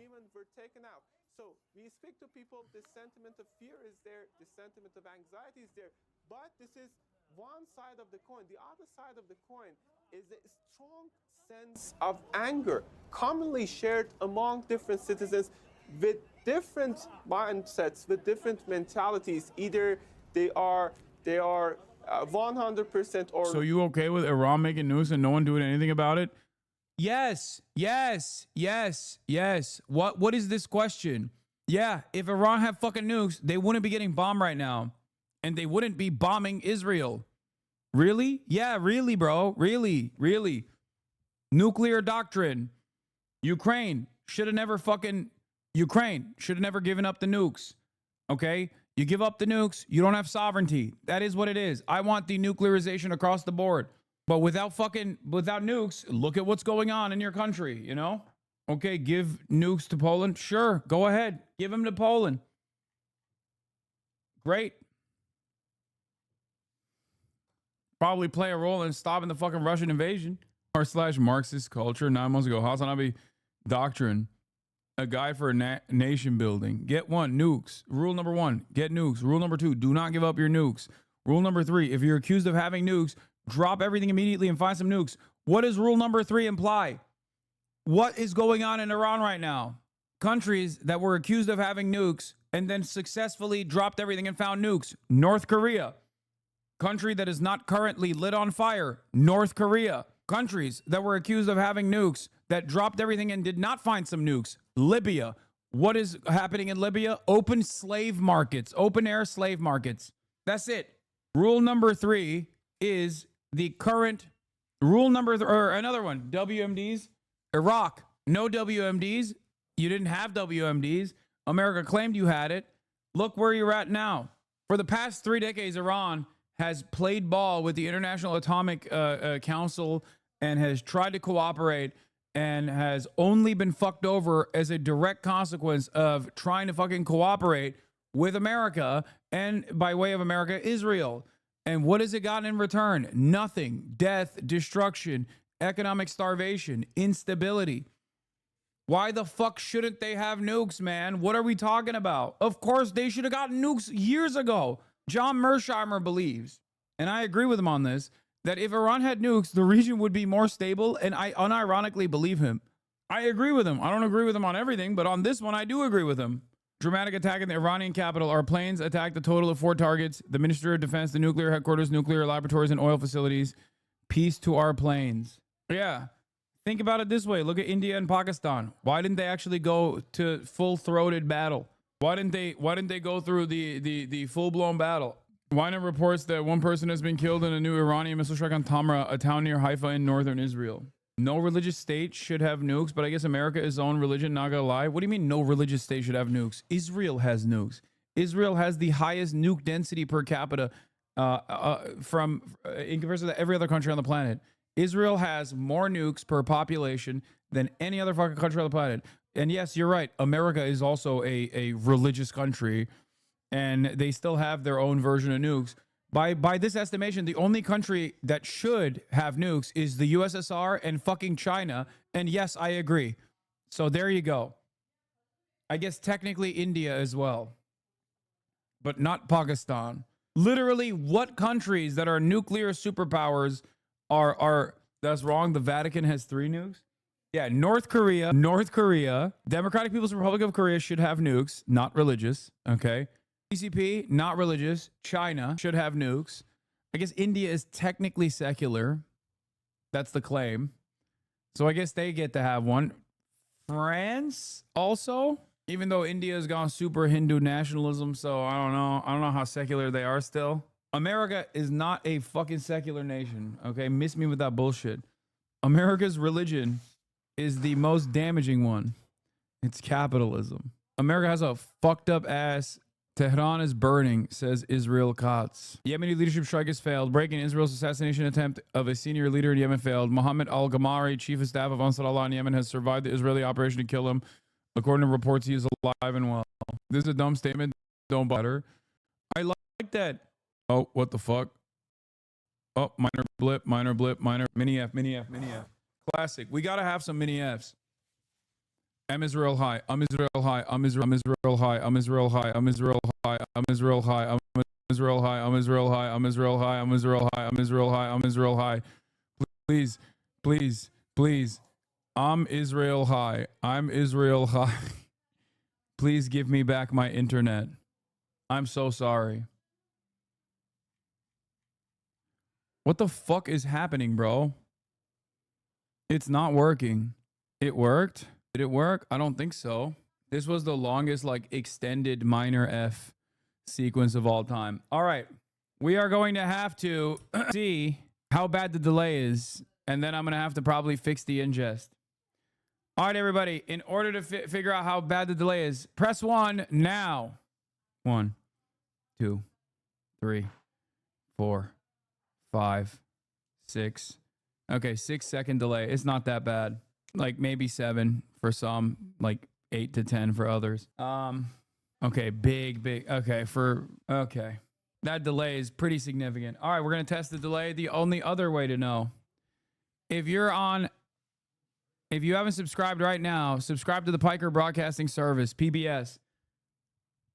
So we speak to people, the sentiment of fear is there, the sentiment of anxiety is there, but this is one side of the coin. The other side of the coin is a strong sense of anger, commonly shared among different citizens with different mindsets, with different mentalities. Either they are 100% or... So you okay with Iran making news and no one doing anything about it? Yes. What is this question? Yeah, if Iran had fucking nukes, they wouldn't be getting bombed right now. And they wouldn't be bombing Israel. Really? Yeah, really, bro. Really. Nuclear doctrine. Ukraine should have never given up the nukes. Okay? You give up the nukes, you don't have sovereignty. That is what it is. I want denuclearization across the board. But without nukes, look at what's going on in your country, you know? Okay, give nukes to Poland. Sure, go ahead. Give them to Poland. Great. Probably play a role in stopping the fucking Russian invasion. /Marxist culture. 9 months ago, Hasanabi doctrine. A guide for nation building. Get one, nukes. Rule number 1, get nukes. Rule number 2, do not give up your nukes. Rule number 3, if you're accused of having nukes, drop everything immediately and find some nukes. What does rule number 3 imply? What is going on in Iran right now? Countries that were accused of having nukes and then successfully dropped everything and found nukes. North Korea. Country that is not currently lit on fire. North Korea. Countries that were accused of having nukes that dropped everything and did not find some nukes. Libya. What is happening in Libya? Open slave markets. Open air slave markets. That's it. Rule number 3 is the current rule or another one. WMDs. Iraq. No WMDs. You didn't have WMDs. America claimed you had it. Look where you're at now. For the past 3 decades, Iran has played ball with the International Atomic Council and has tried to cooperate and has only been fucked over as a direct consequence of trying to fucking cooperate with America and, by way of America, Israel. And what has it gotten in return? Nothing. Death, destruction, economic starvation, instability. Why the fuck shouldn't they have nukes, man? What are we talking about? Of course, they should have gotten nukes years ago. John Mersheimer believes, and I agree with him on this, that if Iran had nukes, the region would be more stable, and I unironically believe him. I agree with him. I don't agree with him on everything, but on this one, I do agree with him. Dramatic attack in the Iranian capital. Our planes attacked a total of 4 targets. The Ministry of Defense, the nuclear headquarters, nuclear laboratories, and oil facilities. Peace to our planes. Yeah. Think about it this way. Look at India and Pakistan. Why didn't they actually go to full-throated battle? Why didn't they go through the full-blown battle? Yenen reports that 1 person has been killed in a new Iranian missile strike on Tamra, a town near Haifa in northern Israel. No religious state should have nukes, but I guess America is own religion, not gonna lie. What do you mean no religious state should have nukes? Israel has nukes. Israel has the highest nuke density per capita in comparison to every other country on the planet. Israel has more nukes per population than any other fucking country on the planet. And yes, you're right. America is also a religious country, and they still have their own version of nukes. By this estimation, the only country that should have nukes is the USSR and fucking China. And yes, I agree. So there you go. I guess technically India as well, but not Pakistan. Literally, what countries that are nuclear superpowers are that's wrong. The Vatican has 3 nukes. Yeah, North Korea, Democratic People's Republic of Korea should have nukes, not religious, okay? CCP, not religious. China should have nukes. I guess India is technically secular. That's the claim. So I guess they get to have one. France also, even though India has gone super Hindu nationalism, so I don't know. I don't know how secular they are still. America is not a fucking secular nation, okay? Miss me with that bullshit. America's religion is the most damaging one. It's capitalism. America has a fucked up ass. Tehran is burning, says Israel Katz. Yemeni leadership strike has failed. Breaking Israel's assassination attempt of a senior leader in Yemen failed. Mohammed al-Ghamari, chief of staff of Ansar Allah in Yemen, has survived the Israeli operation to kill him. According to reports, he is alive and well. This is a dumb statement. Don't bother. I like that. Oh, what the fuck? Oh, minor blip, mini F. Classic. We gotta have some mini Fs. I'm Israel high. I'm Israel high. I'm Israel high. I'm Israel high. I'm Israel high. I'm Israel high. I'm Israel high. I'm Israel high. I'm Israel high. I'm Israel high. I'm Israel high. I'm Israel high. Please, please, please. I'm Israel high. I'm Israel high. Please give me back my internet. I'm so sorry. What the fuck is happening, bro? It's not working. It worked? Did it work? I don't think so. This was the longest, like, extended minor F sequence of all time. All right. We are going to have to see how bad the delay is, and then I'm going to have to probably fix the ingest. All right, everybody. In order to figure out how bad the delay is, press 1 now. 1, 2, 3, 4, 5, 6. Okay, 6-second delay. It's not that bad. Like maybe 7 for some, like 8 to 10 for others. Okay, big. Okay. That delay is pretty significant. All right, we're going to test the delay. The only other way to know, if you haven't subscribed right now, subscribe to the Piker Broadcasting Service, PBS.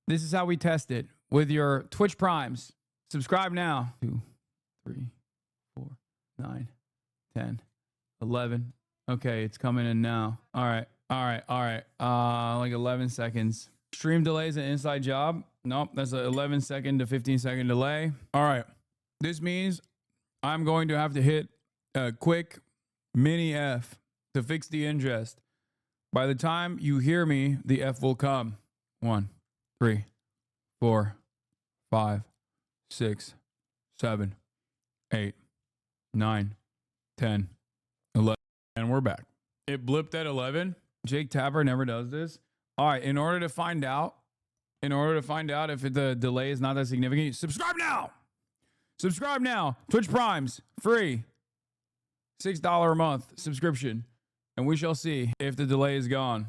This is how we test it with your Twitch Primes. Subscribe now. 2, 3, 4, 9, 10, 11. Okay, it's coming in now. All right. Like 11 seconds. Stream delay is an inside job. Nope, that's an 11 second to 15 second delay. All right. This means I'm going to have to hit a quick mini F to fix the ingest. By the time you hear me, the F will come. 1, 3, 4, 5, 6, 7, 8, 9, 10, 11. And we're back. It blipped at 11. Jake Tapper never does this. All right, in order to find out if the delay is not that significant, subscribe now. Subscribe now. Twitch Primes, free. $6 a month subscription. And we shall see if the delay is gone.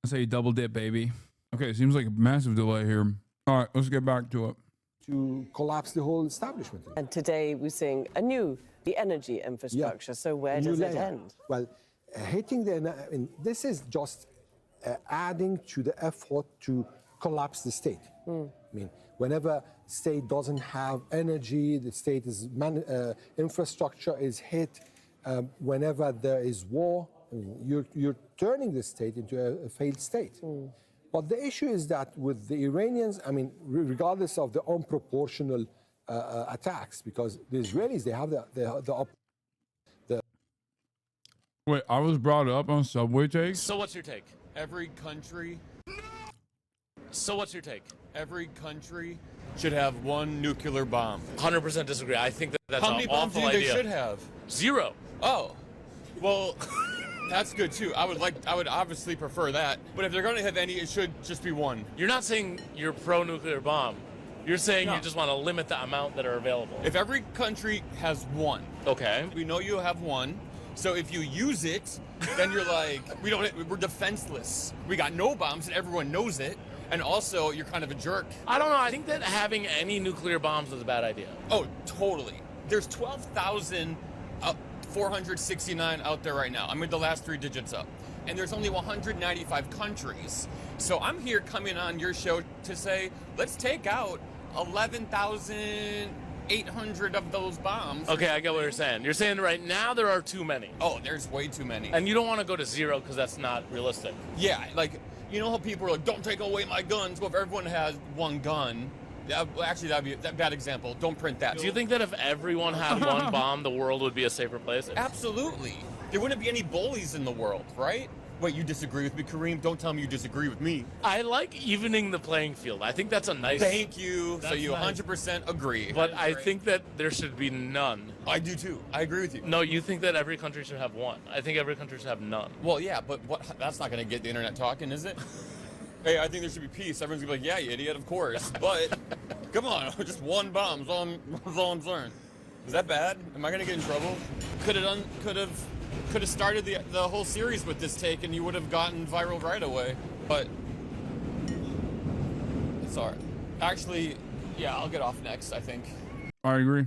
Let's say double dip, baby. Okay, seems like a massive delay here. All right, let's get back to it. To collapse the whole establishment. And today we're seeing the energy infrastructure. Yeah. So where does it end? Well, this is just adding to the effort to collapse the state. I mean, whenever state doesn't have energy, the state is infrastructure is hit. Whenever there is war, you're turning the state into a failed state. But the issue is that with the Iranians, I mean, regardless of the unproportional attacks, because the Israelis, they have the Wait, I was brought up on subway takes? So what's your take? Every country... So what's your take? Every country should have one nuclear bomb. 100% disagree. I think that's an awful idea. How many bombs do you think they should have? 0. Oh. Well, that's good too. I would obviously prefer that. But if they're going to have any, it should just be one. You're not saying you're pro-nuclear bomb. You're saying you just want to limit the amount that are available. If every country has one. Okay. We know you have one. So if you use it, then you're like, we're defenseless. We got no bombs and everyone knows it. And also, you're kind of a jerk. I don't know. I think that having any nuclear bombs is a bad idea. Oh, totally. There's 12,469 out there right now. I'm with the last 3 digits up. And there's only 195 countries. So I'm here coming on your show to say, let's take out 11,000 800 of those bombs. Okay, I get what you're saying. You're saying right now there are too many. Oh, there's way too many. And you don't want to go to zero because that's not realistic. Yeah, like, you know how people are like, don't take away my guns? Well, if everyone has one gun, actually, that'd be a bad example. Don't print that. Do you think that if everyone had one bomb, the world would be a safer place? Absolutely. There wouldn't be any bullies in the world, right? Wait, you disagree with me, Kareem? Don't tell me you disagree with me. I like evening the playing field. I think that's a nice... Thank you. That's So you nice. 100% agree. But I think that there should be none. I do too. I agree with you. No, you think that every country should have one. I think every country should have none. Well, yeah, but that's not going to get the internet talking, is it? Hey, I think there should be peace. Everyone's going to be like, yeah, you idiot, of course. But, come on, just one bomb is all I'm saying. Is that bad? Am I going to get in trouble? Could have started the whole series with this take and you would have gotten viral right away. But it's all right. Actually, yeah, I'll get off next, I think. I agree.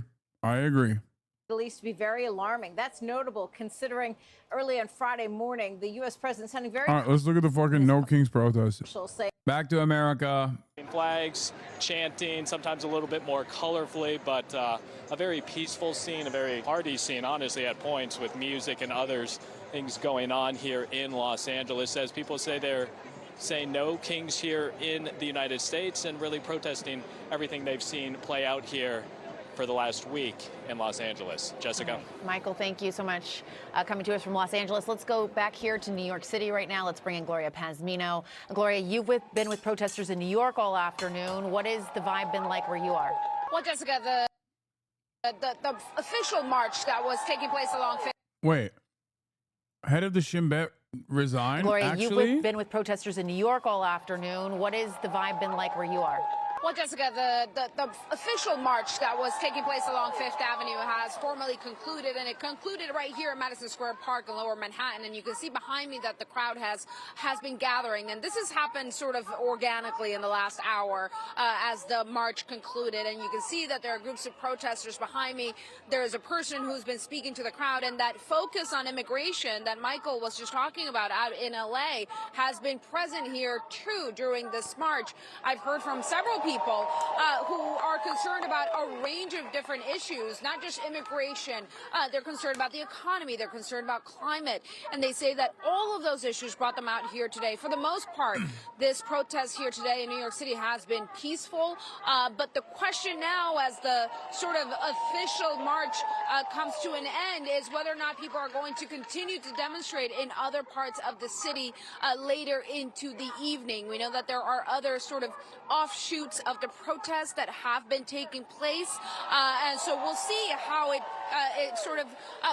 At least to be very alarming. That's notable considering early on Friday morning, the U.S. president sending very All right, let's look at the fucking No Kings protest. say Back to America. Flags, chanting, sometimes a little bit more colorfully, but a very peaceful scene, a very hearty scene, honestly, at points with music and others things going on here in Los Angeles. As people say, they're saying no kings here in the United States and really protesting everything they've seen play out here for the last week in Los Angeles. Jessica. Michael, thank you so much coming to us from Los Angeles. Let's go back here to New York City right now. Let's bring in Gloria Pazmino. Gloria, you've been with protesters in New York all afternoon. What is the vibe been like where you are? Well, Jessica, the official march that was taking place along... Wait. Head of the Shin Bet resigned, Gloria, actually? you've been with protesters in New York all afternoon. What is the vibe been like where you are? Well, Jessica, the official march that was taking place along Fifth Avenue has formally concluded, and it concluded right here at Madison Square Park in Lower Manhattan. And you can see behind me that the crowd has been gathering. And this has happened sort of organically in the last hour as the march concluded. And you can see that there are groups of protesters behind me. There is a person who's been speaking to the crowd, and that focus on immigration that Michael was just talking about out in LA has been present here too during this march. I've heard from several people who are concerned about a range of different issues, not just immigration. They're concerned about the economy. They're concerned about climate. And they say that all of those issues brought them out here today. For the most part, this protest here today in New York City has been peaceful. But the question now, as the sort of official march comes to an end, is whether or not people are going to continue to demonstrate in other parts of the city later into the evening. We know that there are other sort of offshoots of the protests that have been taking place, and so we'll see how it sort of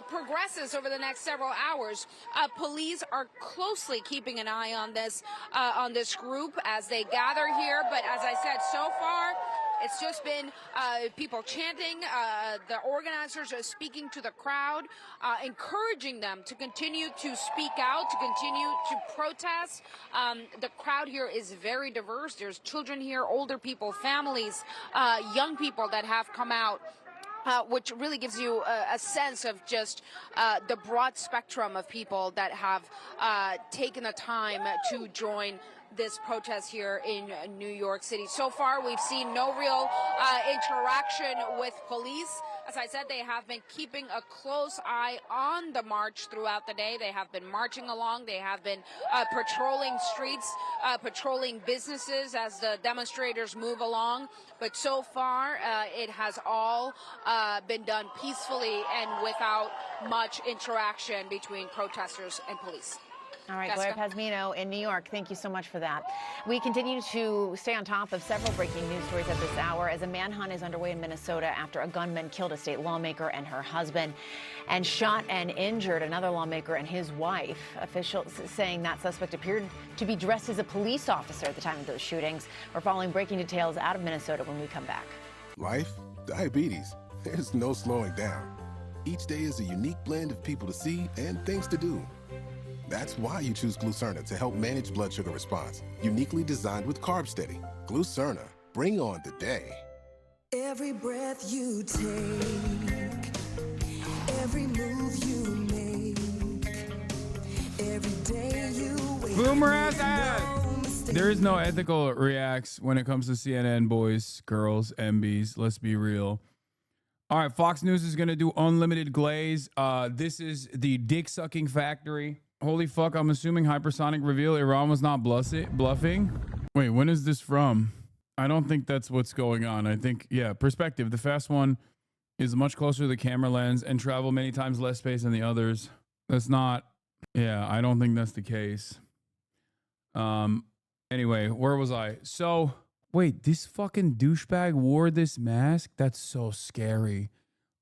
progresses over the next several hours. Police are closely keeping an eye on this group as they gather here, but as I said, so far it's just been people chanting. The organizers are speaking to the crowd, encouraging them to continue to speak out, to continue to protest. The crowd here is very diverse. There's children here, older people, families, young people that have come out. Which really gives you a sense of just the broad spectrum of people that have taken the time to join this protest here in New York City. So far, we've seen no real interaction with police. As I said, they have been keeping a close eye on the march throughout the day. They have been marching along. They have been patrolling streets, patrolling businesses as the demonstrators move along. But so far, it has all been done peacefully and without much interaction between protesters and police. All right, Jessica? Gloria Pazmino in New York, thank you so much for that. We continue to stay on top of several breaking news stories at this hour as a manhunt is underway in Minnesota after a gunman killed a state lawmaker and her husband and shot and injured another lawmaker and his wife. Officials saying that suspect appeared to be dressed as a police officer at the time of those shootings. We're following breaking details out of Minnesota when we come back. Life, diabetes, there's no slowing down. Each day is a unique blend of people to see and things to do. That's why you choose Glucerna to help manage blood sugar response. Uniquely designed with Carb Steady. Glucerna, bring on the day. Every breath you take, every move you make, every day you wake. Boomer ass. There is no ethical reacts when it comes to CNN, boys, girls, MBs. Let's be real. All right, Fox News is going to do unlimited glaze. This is the dick sucking factory. Holy fuck, I'm assuming hypersonic reveal Iran was not bluffing. Wait, when is this from? I don't think that's what's going on. I think, yeah, perspective. The fast one is much closer to the camera lens and travel many times less space than the others. That's not, yeah, I don't think that's the case. Anyway, where was I? So, wait, this fucking douchebag wore this mask? That's so scary.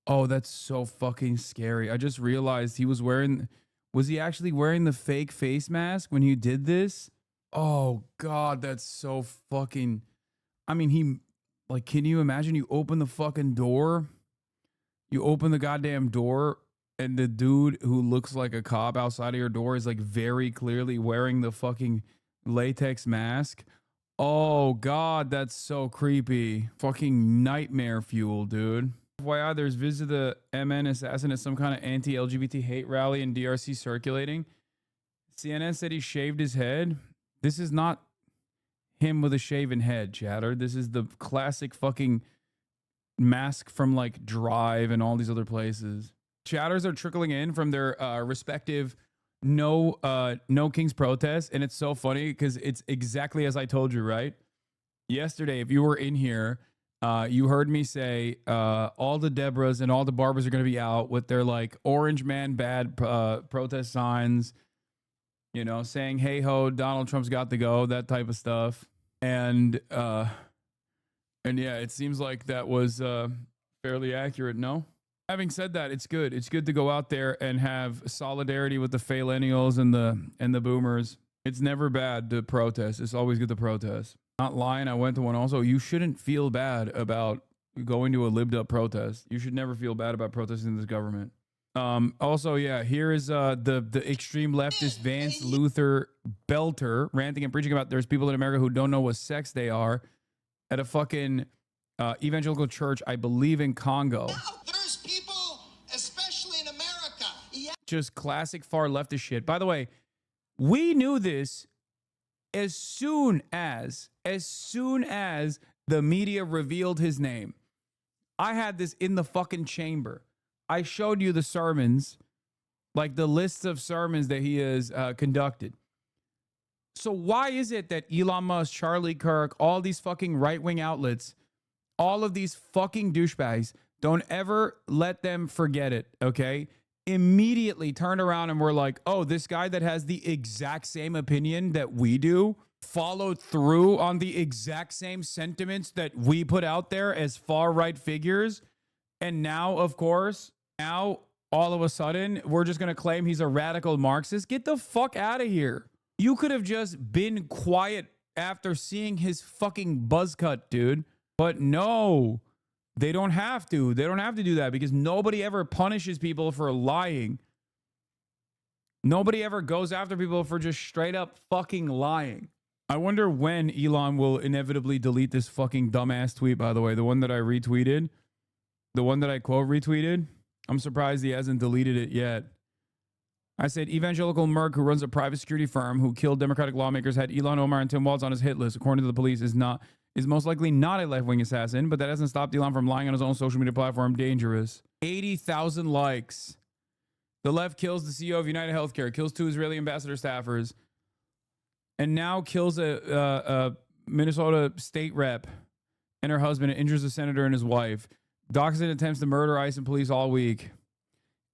Oh, that's so fucking scary. I just realized he was wearing, was he actually wearing the fake face mask when he did this? Oh, God, that's so fucking, I mean, he, like, can you imagine you open the fucking door? You open the goddamn door and the dude who looks like a cop outside of your door is like very clearly wearing the fucking latex mask. Oh, God, that's so creepy. Fucking nightmare fuel, dude. FYI, there's visit the MN assassin at some kind of anti-LGBT hate rally in DRC circulating. CNN said he shaved his head. This is not him with a shaven head, chatter. This is the classic fucking mask from like Drive and all these other places. Chatters are trickling in from their respective no Kings protests, and it's so funny because it's exactly as I told you, right? Yesterday, if you were in here, you heard me say all the Debras and all the Barbers are going to be out with their like orange man bad protest signs, you know, saying, hey ho, Donald Trump's got to go, that type of stuff. And yeah, it seems like that was fairly accurate, no? Having said that, it's good. It's good to go out there and have solidarity with the Faillennials and the boomers. It's never bad to protest. It's always good to protest. Not lying, I went to one also. You shouldn't feel bad about going to a lived up protest. You should never feel bad about protesting this government. Also, yeah, here is the extreme leftist Vance Luther Belter ranting and preaching about there's people in America who don't know what sex they are at a fucking evangelical church, I believe in Congo. There's people, especially in America. Just classic far leftist shit. By the way, we knew this as soon as the media revealed his name. I had this in the fucking chamber. I showed you the sermons, like the lists of sermons that he has conducted. So why is it that Elon Musk, Charlie Kirk, all these fucking right-wing outlets, all of these fucking douchebags, don't ever let them forget it, okay? Immediately turn around and we're like, oh, this guy that has the exact same opinion that we do followed through on the exact same sentiments that we put out there as far-right figures. And now, of course, now all of a sudden, we're just going to claim he's a radical Marxist. Get the fuck out of here. You could have just been quiet after seeing his fucking buzz cut, dude. But no, they don't have to. They don't have to do that because nobody ever punishes people for lying. Nobody ever goes after people for just straight up fucking lying. I wonder when Elon will inevitably delete this fucking dumbass tweet, by the way, the one that I retweeted, the one that I quote retweeted. I'm surprised he hasn't deleted it yet. I said, evangelical Merck, who runs a private security firm who killed Democratic lawmakers, had Elon Omar and Tim Walz on his hit list. According to the police, is most likely not a left-wing assassin, but that hasn't stopped Elon from lying on his own social media platform. Dangerous. 80,000 likes. The left kills the CEO of United Healthcare, kills 2 Israeli ambassador staffers, and now kills a Minnesota state rep and her husband and injures a senator and his wife. Doxson attempts to murder ICE and police all week.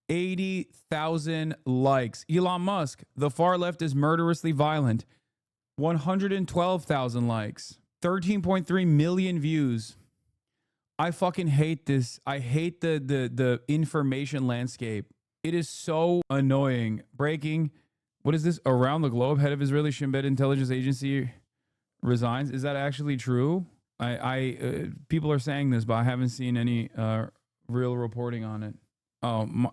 80,000 likes. Elon Musk, the far left is murderously violent. 112,000 likes. 13.3 million views. I fucking hate this. I hate the information landscape. It is so annoying. Breaking. What is this? Around the globe, head of Israeli Shin Bet intelligence agency resigns. Is that actually true? People are saying this, but I haven't seen any real reporting on it. Oh,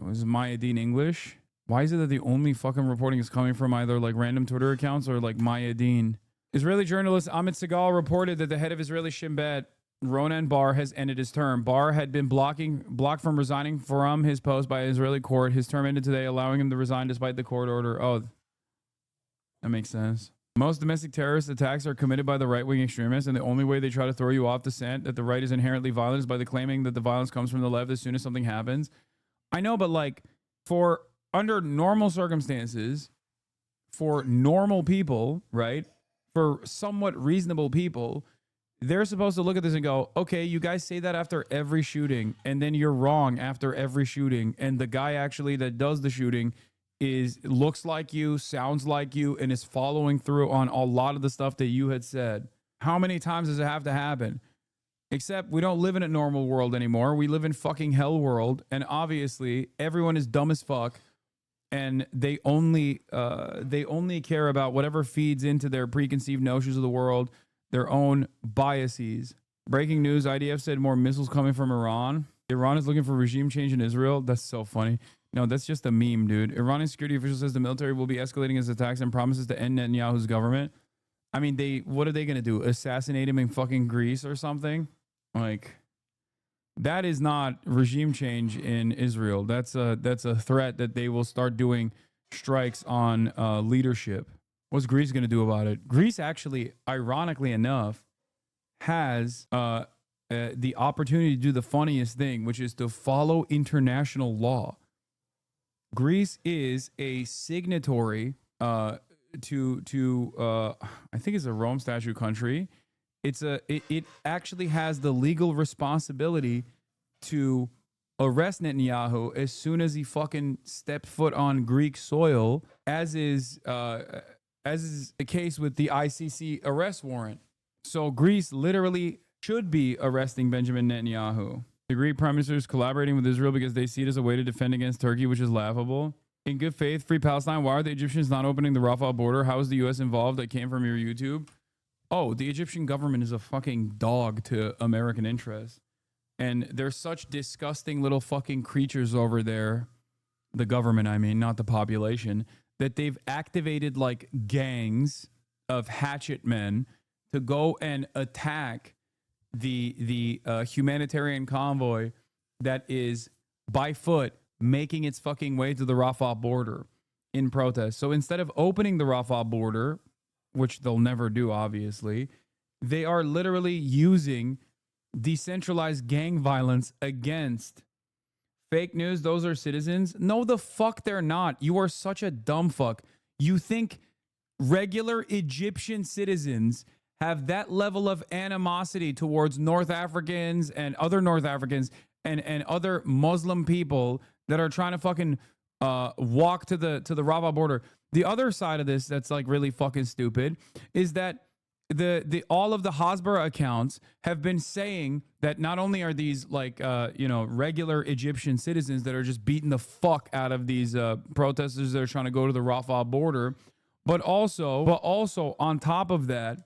was Mayadeen English? Why is it that the only fucking reporting is coming from either like random Twitter accounts or like Mayadeen? Israeli journalist Amit Segal reported that the head of Israeli Shin Bet, Ronan Bar, has ended his term. Bar had been blocked from resigning from his post by an Israeli court. His term ended today, allowing him to resign despite the court order. Oh, that makes sense. Most domestic terrorist attacks are committed by the right-wing extremists, and the only way they try to throw you off the scent that the right is inherently violent is by the claiming that the violence comes from the left as soon as something happens. I know, but like for under normal circumstances, for normal people, right? For somewhat reasonable people, they're supposed to look at this and go, okay, you guys say that after every shooting, and then you're wrong after every shooting, and the guy actually that does the shooting looks like you, sounds like you, and is following through on a lot of the stuff that you had said. How many times does it have to happen? Except we don't live in a normal world anymore. We live in fucking hell world, and obviously everyone is dumb as fuck, and they only care about whatever feeds into their preconceived notions of the world, their own biases. Breaking news: IDF said more missiles coming from Iran. Iran is looking for regime change in Israel. That's so funny. No, that's just a meme, dude. Iranian security official says the military will be escalating its attacks and promises to end Netanyahu's government. I mean, what are they going to do? Assassinate him in fucking Greece or something? Like, that is not regime change in Israel. That's a threat that they will start doing strikes on leadership. What's Greece going to do about it? Greece actually, ironically enough, has the opportunity to do the funniest thing, which is to follow international law. Greece is a signatory to I think it's a Rome Statute country. It actually has the legal responsibility to arrest Netanyahu as soon as he fucking stepped foot on Greek soil, as is the case with the ICC arrest warrant. So Greece literally should be arresting Benjamin Netanyahu. The Greek prime minister is collaborating with Israel because they see it as a way to defend against Turkey, which is laughable. In good faith, free Palestine. Why are the Egyptians not opening the Rafah border? How is the U.S. involved? That came from your YouTube. Oh, the Egyptian government is a fucking dog to American interests. And they're such disgusting little fucking creatures over there. The government, I mean, not the population. That they've activated like gangs of hatchet men to go and attack the humanitarian convoy that is by foot making its fucking way to the Rafah border in protest. So instead of opening the Rafah border, which they'll never do, obviously, they are literally using decentralized gang violence against fake news. Those are citizens. No, the fuck they're not. You are such a dumb fuck. You think regular Egyptian citizens have that level of animosity towards North Africans and other North Africans and other Muslim people that are trying to fucking walk to the Rafah border. The other side of this that's like really fucking stupid is that the all of the Hasbara accounts have been saying that not only are these like regular Egyptian citizens that are just beating the fuck out of these protesters that are trying to go to the Rafah border, but also on top of that,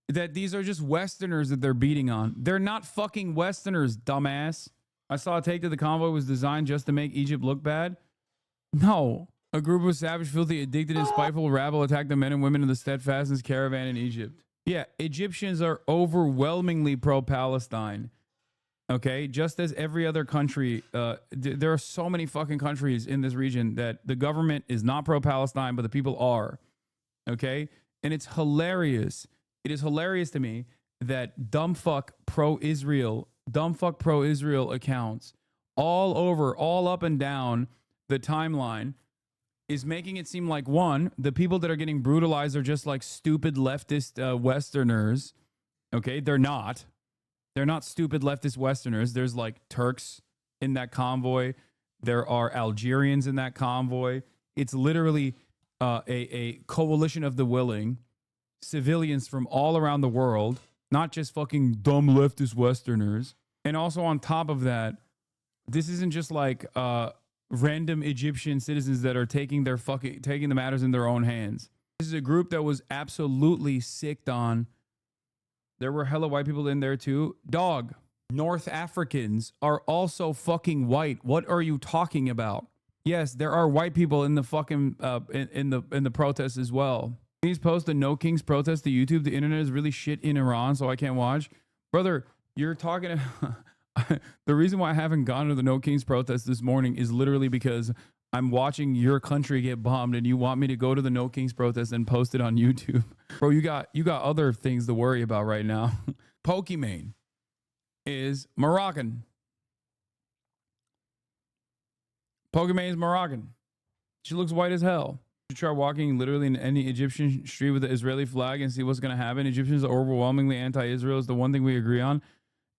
that these are just Westerners that they're beating on. They're not fucking Westerners, dumbass. I saw a take that the convoy was designed just to make Egypt look bad. No. A group of savage, filthy, addicted, and spiteful rabble attacked the men and women of the Steadfastness caravan in Egypt. Yeah, Egyptians are overwhelmingly pro-Palestine. Okay? Just as every other country, there are so many fucking countries in this region that the government is not pro-Palestine, but the people are. Okay? And it's hilarious. It is hilarious to me that dumbfuck pro-Israel accounts all over, all up and down the timeline is making it seem like, one, the people that are getting brutalized are just like stupid leftist Westerners. Okay? They're not stupid leftist Westerners. There's like Turks in that convoy. There are Algerians in that convoy. It's literally a coalition of the willing, civilians from all around the world, not just fucking dumb leftist Westerners. And also on top of that, this isn't just like random Egyptian citizens that are taking the matters in their own hands. This is a group that was absolutely sicked on. There were hella white people in there too. Dog, North Africans are also fucking white. What are you talking about? Yes, there are white people in the fucking in the protests as well. Please post the No Kings protest to YouTube. The internet is really shit in Iran, so I can't watch. Brother, you're talking. The reason why I haven't gone to the No Kings protest this morning is literally because I'm watching your country get bombed and you want me to go to the No Kings protest and post it on YouTube. Bro, you got other things to worry about right now. Pokimane is Moroccan. Pokimane is Moroccan. She looks white as hell. You try walking literally in any Egyptian street with the Israeli flag and see what's going to happen. Egyptians are overwhelmingly anti-Israel is the one thing we agree on.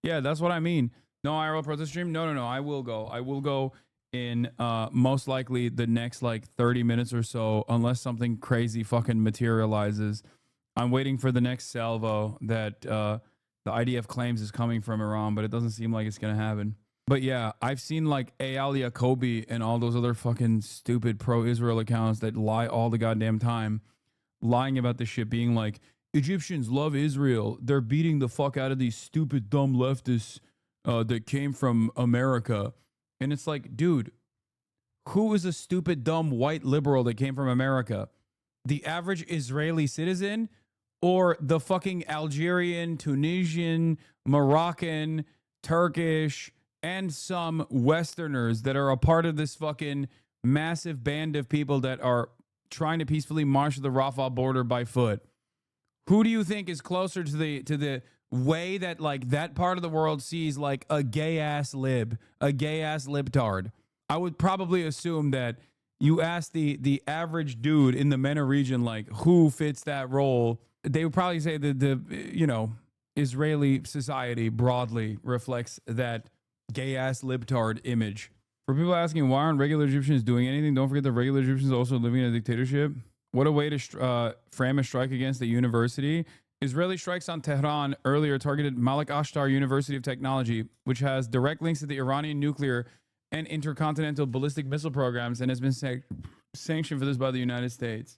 Yeah, that's what I mean. No IRL protest stream? No. I will go. I will go in most likely the next like 30 minutes or so, unless something crazy fucking materializes. I'm waiting for the next salvo that the IDF claims is coming from Iran, but it doesn't seem like it's going to happen. But yeah, I've seen like Eyal Yacobi and all those other fucking stupid pro-Israel accounts that lie all the goddamn time, lying about this shit, being like, Egyptians love Israel. They're beating the fuck out of these stupid, dumb leftists that came from America. And it's like, dude, who is a stupid, dumb, white liberal that came from America? The average Israeli citizen or the fucking Algerian, Tunisian, Moroccan, Turkish, and some Westerners that are a part of this fucking massive band of people that are trying to peacefully march to the Rafah border by foot? Who do you think is closer to the way that like that part of the world sees like a gay ass libtard? I would probably assume that you ask the average dude in the MENA region like who fits that role, they would probably say that the you know, Israeli society broadly reflects that gay ass libtard image. For people asking why aren't regular Egyptians doing anything, don't forget that regular Egyptians are also living in a dictatorship. What a way to frame a strike against the university. Israeli strikes on Tehran earlier targeted Malik Ashtar University of Technology, which has direct links to the Iranian nuclear and intercontinental ballistic missile programs and has been sanctioned for this by the United States.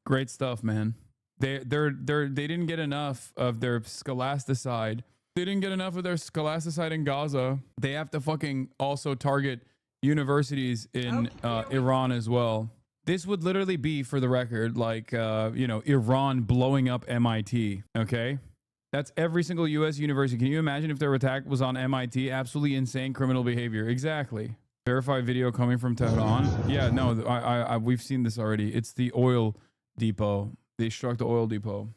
Great stuff, man. They didn't get enough of their scholasticide. They didn't get enough of their scholasticide in Gaza. They have to fucking also target universities in Iran as well. This would literally be, for the record, like, you know, Iran blowing up MIT, okay? That's every single U.S. university. Can you imagine if their attack was on MIT? Absolutely insane criminal behavior. Exactly. Verified video coming from Tehran. Yeah, no, we've seen this already. It's the oil depot. They struck the oil depot.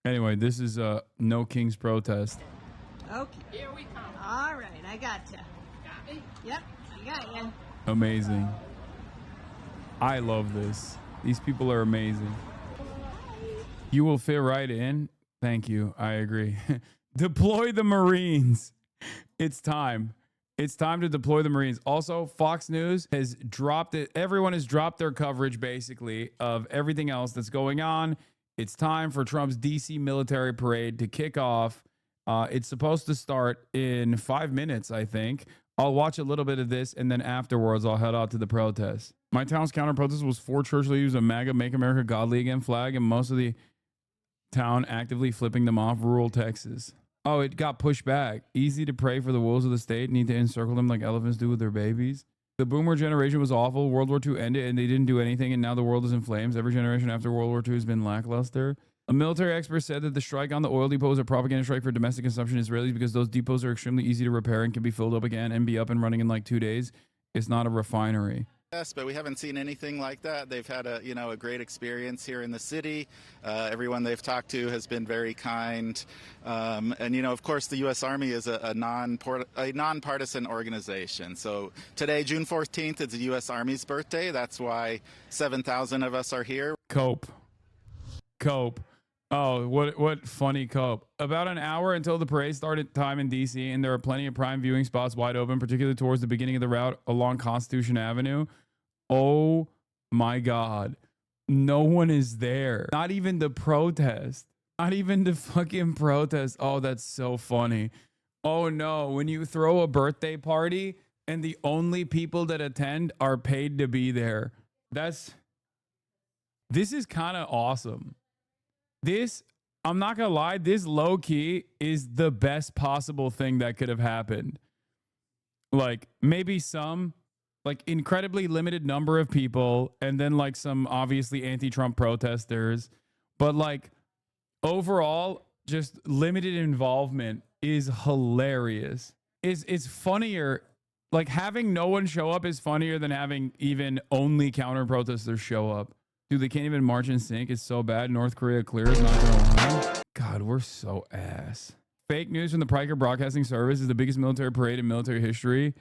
Anyway, this is a No Kings protest. Okay. Here we come. All right, I got you. Got me? Yep, I got you. Amazing. I love this. These people are amazing. You will fit right in. Thank you. I agree. Deploy the Marines. It's time. It's time to deploy the Marines. Also, Fox News has dropped it. Everyone has dropped their coverage, basically, of everything else that's going on. It's time for Trump's DC military parade to kick off. It's supposed to start in 5 minutes, I think. I'll watch a little bit of this, and then afterwards, I'll head out to the protest. My town's counter-protest was 4 church leaders a MAGA Make America Godly Again flag, and most of the town actively flipping them off. Rural Texas. Oh, it got pushed back. Easy to pray for the wolves of the state. Need to encircle them like elephants do with their babies. The boomer generation was awful. World War II ended and they didn't do anything, and now the world is in flames. Every generation after World War II has been lackluster. A military expert said that the strike on the oil depot is a propaganda strike for domestic consumption Israelis because those depots are extremely easy to repair and can be filled up again and be up and running in like 2 days. It's not a refinery. Yes, but we haven't seen anything like that. They've had a great experience here in the city. Everyone they've talked to has been very kind, and of course, the U.S. Army is a nonpartisan organization. So today, June 14th, is the U.S. Army's birthday. That's why 7,000 of us are here. Cope. Oh, what funny cope. About an hour until the parade started time in DC, and there are plenty of prime viewing spots wide open, particularly towards the beginning of the route along Constitution Avenue. Oh my God. No one is there. Not even the protest. Not even the fucking protest. Oh, that's so funny. Oh no, when you throw a birthday party and the only people that attend are paid to be there. This is kind of awesome. This, I'm not gonna lie, this low key is the best possible thing that could have happened. Like maybe some like incredibly limited number of people, and then like some obviously anti-Trump protesters, but like overall, just limited involvement is hilarious. It's funnier. Like having no one show up is funnier than having even only counter protesters show up. Dude, they can't even march in sync. It's so bad. North Korea clears, not gonna lie. God, we're so ass. Fake news from the Piker Broadcasting Service is the biggest military parade in military history.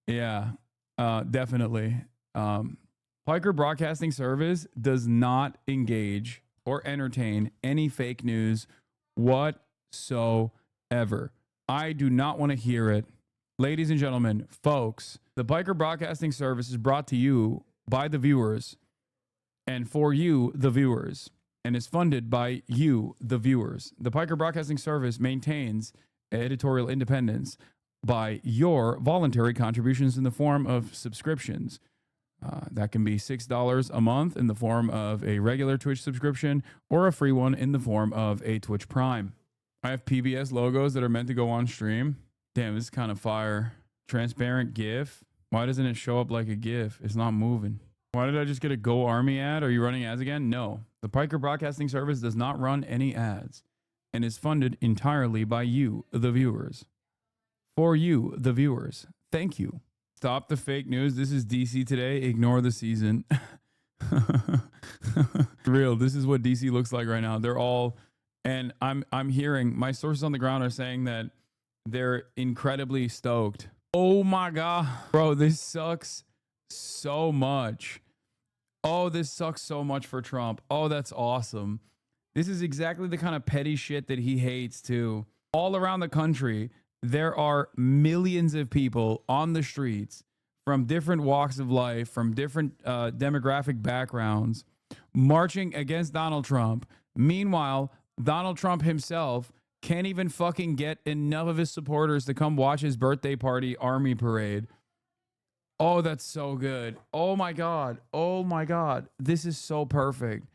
Yeah, definitely. Piker Broadcasting Service does not engage or entertain any fake news whatsoever. I do not want to hear it. Ladies and gentlemen, folks, the Piker Broadcasting Service is brought to you by the viewers and for you, the viewers, and is funded by you, the viewers. The Piker Broadcasting Service maintains editorial independence by your voluntary contributions in the form of subscriptions. That can be $6 a month in the form of a regular Twitch subscription or a free one in the form of a Twitch Prime. I have PBS logos that are meant to go on stream. Damn, this is kind of fire. Transparent GIF. Why doesn't it show up like a GIF? It's not moving. Why did I just get a Go Army ad? Are you running ads again? No. The Piker Broadcasting Service does not run any ads and is funded entirely by you, the viewers. For you, the viewers. Thank you. Stop the fake news. This is DC today. Ignore the season. Real. This is what DC looks like right now. They're all, and I'm hearing my sources on the ground are saying that they're incredibly stoked. Oh my God. Bro, this sucks so much. Oh, this sucks so much for Trump. Oh, that's awesome. This is exactly the kind of petty shit that he hates too. All around the country, there are millions of people on the streets from different walks of life, from different demographic backgrounds, marching against Donald Trump. Meanwhile, Donald Trump himself can't even fucking get enough of his supporters to come watch his birthday party army parade. Oh, that's so good. Oh my God. Oh my God. This is so perfect.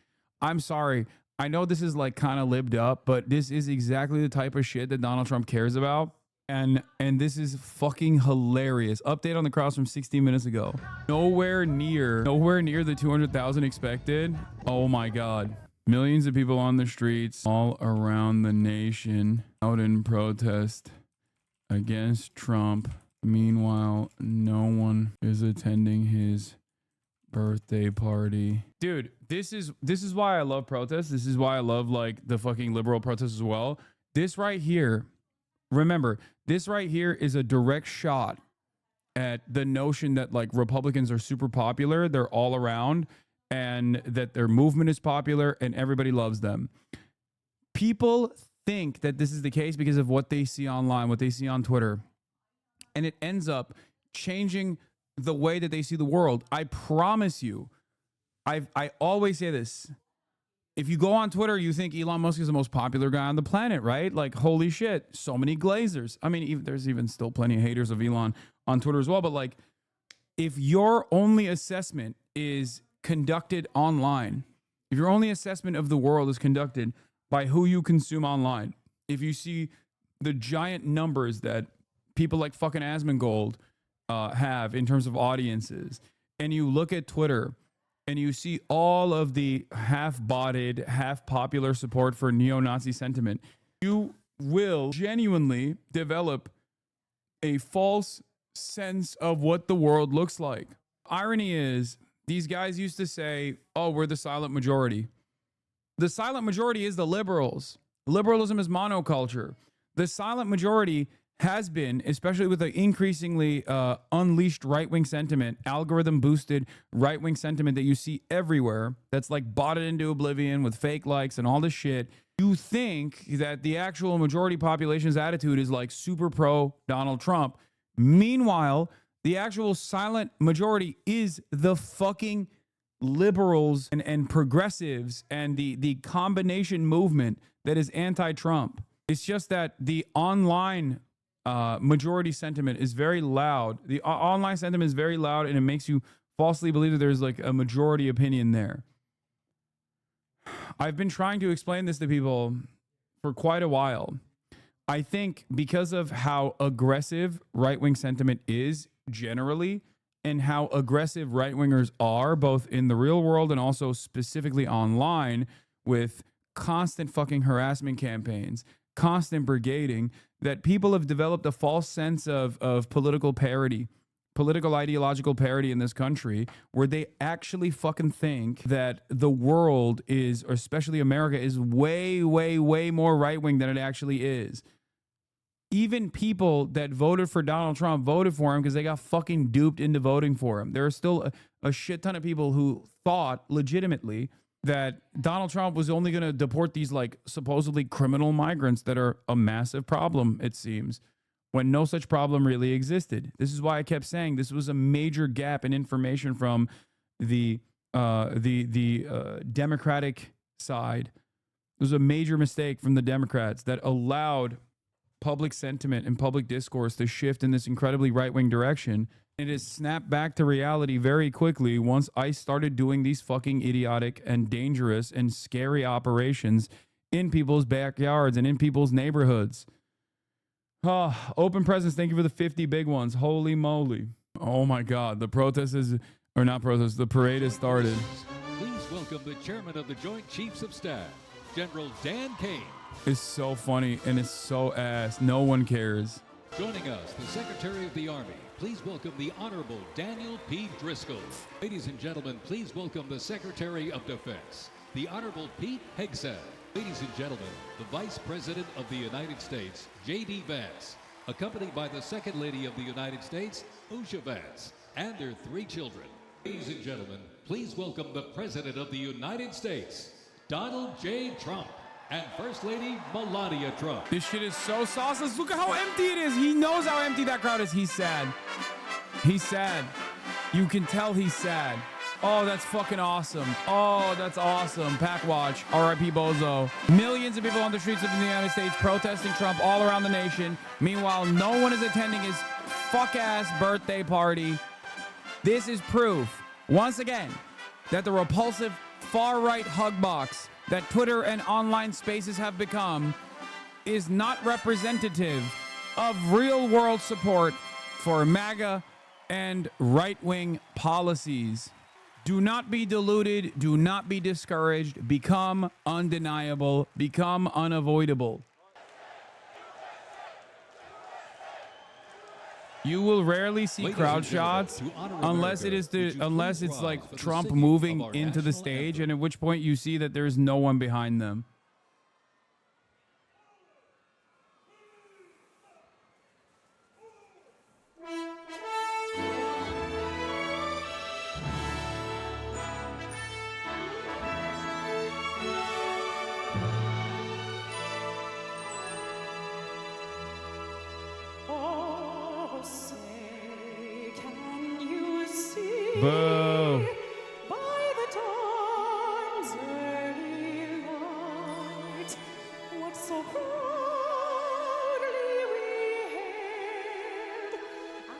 I'm sorry. I know this is like kind of libbed up, but this is exactly the type of shit that Donald Trump cares about. And this is fucking hilarious. Update on the cross from 16 minutes ago. Nowhere near the 200,000 expected. Oh my God. Millions of people on the streets all around the nation out in protest against Trump. Meanwhile, no one is attending his birthday party. Dude, this is why I love protests. This is why I love like the fucking liberal protests as well. This right here, remember, this right here is a direct shot at the notion that like Republicans are super popular. They're all around, and that their movement is popular and everybody loves them. People think that this is the case because of what they see online, what they see on Twitter. And it ends up changing the way that they see the world. I promise you, I always say this. If you go on Twitter, you think Elon Musk is the most popular guy on the planet, right? Like, holy shit, so many glazers. I mean, there's even still plenty of haters of Elon on Twitter as well. But like, if your only assessment is conducted online, if your only assessment of the world is conducted by who you consume online, if you see the giant numbers that people like fucking Asmongold have in terms of audiences, and you look at Twitter and you see all of the half-botted, half-popular support for neo-Nazi sentiment, you will genuinely develop a false sense of what the world looks like. Irony is, these guys used to say, oh, we're the silent majority. The silent majority is the liberals. Liberalism is monoculture. The silent majority has been, especially with the increasingly unleashed right-wing sentiment, algorithm-boosted right-wing sentiment that you see everywhere, that's like botted into oblivion with fake likes and all this shit. You think that the actual majority population's attitude is like super pro Donald Trump. Meanwhile, the actual silent majority is the fucking liberals and progressives and the combination movement that is anti-Trump. It's just that the online majority sentiment is very loud. The online sentiment is very loud, and it makes you falsely believe that there's like a majority opinion there. I've been trying to explain this to people for quite a while. I think because of how aggressive right-wing sentiment is generally, and how aggressive right-wingers are, both in the real world and also specifically online, with constant fucking harassment campaigns, constant brigading, that people have developed a false sense of political parity, political ideological parity in this country, where they actually fucking think that the world is, or especially America, is way, way, way more right-wing than it actually is. Even people that voted for Donald Trump voted for him because they got fucking duped into voting for him. There are still a shit ton of people who thought legitimately that Donald Trump was only going to deport these like supposedly criminal migrants that are a massive problem, it seems, when no such problem really existed. This is why I kept saying this was a major gap in information from the Democratic side. It was a major mistake from the Democrats that allowed public sentiment and public discourse to shift in this incredibly right-wing direction. It has snapped back to reality very quickly once ICE started doing these fucking idiotic and dangerous and scary operations in people's backyards and in people's neighborhoods. Open presents, thank you for the 50 big ones. Holy moly. Oh my God, the protest is, or not protest, the parade has started. Please welcome the chairman of the Joint Chiefs of Staff, General Dan Kane. It's so funny and it's so ass. No one cares. Joining us, the Secretary of the Army. Please welcome the Honorable Daniel P. Driscoll. Ladies and gentlemen, please welcome the Secretary of Defense, the Honorable Pete Hegseth. Ladies and gentlemen, the Vice President of the United States, J.D. Vance, accompanied by the Second Lady of the United States, Usha Vance, and their 3 children. Ladies and gentlemen, please welcome the President of the United States, Donald J. Trump, and First Lady Melania Trump. This shit is so sauceless. Look at how empty it is. He knows how empty that crowd is. He's sad. He's sad. You can tell he's sad. Oh, that's fucking awesome. Oh, that's awesome. Pack watch. R.I.P. Bozo. Millions of people on the streets of the United States protesting Trump all around the nation. Meanwhile, no one is attending his fuck-ass birthday party. This is proof, once again, that the repulsive far-right hug box that Twitter and online spaces have become is not representative of real-world support for MAGA and right-wing policies. Do not be deluded. Do not be discouraged. Become undeniable. Become unavoidable. You will rarely see crowd shots unless it's like Trump moving into the stage, and at which point you see that there's no one behind them. Boo. By the dawn's early light, what so proudly we hailed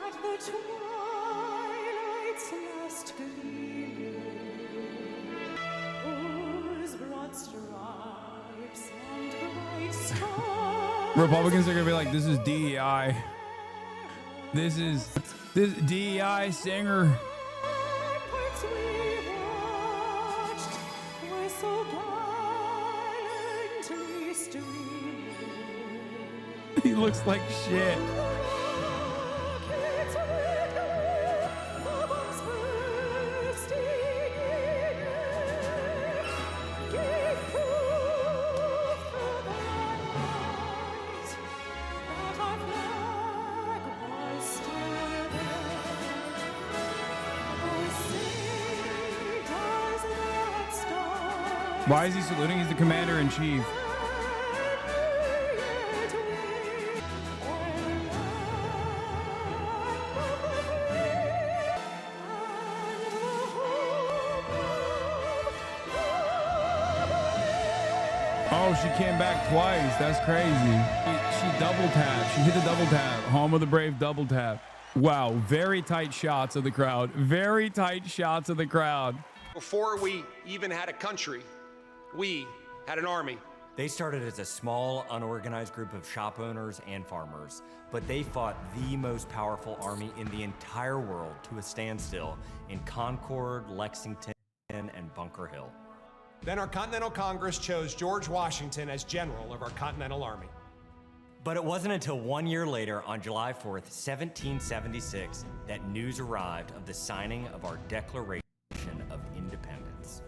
at the twilight's last gleaming, whose broad stripes and bright stars. Republicans are gonna be like, this is DEI. This DEI singer. He looks like shit. Why is he saluting? He's the commander-in-chief. Oh, she came back twice. That's crazy. She double tapped. She hit the double tap. Home of the brave double tap. Wow, very tight shots of the crowd. Very tight shots of the crowd. Before we even had a country, we had an army. They started as a small, unorganized group of shop owners and farmers, but they fought the most powerful army in the entire world to a standstill in Concord, Lexington, and Bunker Hill. Then our Continental Congress chose George Washington as general of our Continental Army. But it wasn't until 1 year later, on July 4th, 1776, that news arrived of the signing of our Declaration of Independence.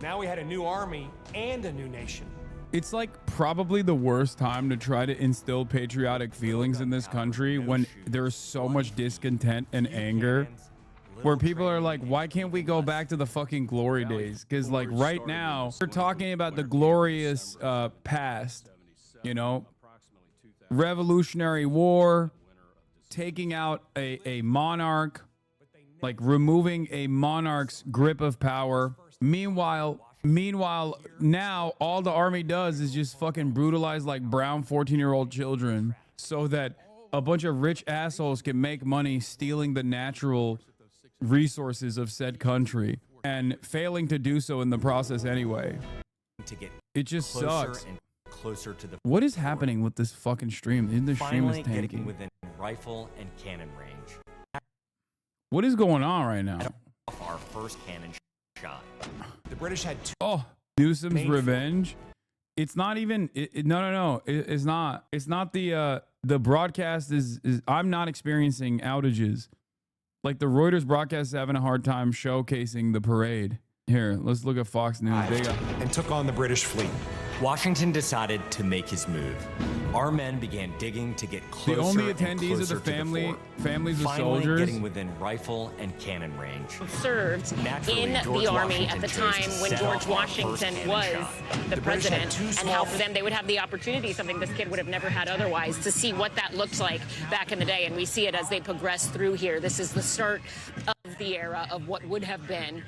Now we had a new army and a new nation. It's like probably the worst time to try to instill patriotic feelings in this country when there's so much discontent and anger. Where people are like, why can't we go back to the fucking glory days? Because like right now, we're talking about the glorious past, you know, Revolutionary War, taking out a monarch, like removing a monarch's grip of power. Meanwhile, now all the army does is just fucking brutalize like brown 14-year-old children so that a bunch of rich assholes can make money stealing the natural resources of said country and failing to do so in the process anyway. It just sucks. And closer to the What is happening with this fucking stream? The stream is finally tanking. getting within rifle and cannon range. What is going on right now? Our first cannon shot. The British had two. Oh, Newsom's revenge. It's not even. No. It's not. It's not the broadcast is. I'm not experiencing outages. Like the Reuters broadcast is having a hard time showcasing the parade. Here, let's look at Fox News. They got, and took on the British fleet. Washington decided to make his move. Our men began digging to get closer. the only and attendees closer are the to fort. families of Finally soldiers. getting within rifle and cannon range. Served Naturally, in George the Army Washington at the chose to time when set George off our Washington first cannon was shot. the British had president, two and small how for them they would have the opportunity, something this kid would have never had otherwise, to see what that looked like back in the day. And we see it as they progress through here. This is the start of the era of what would have been,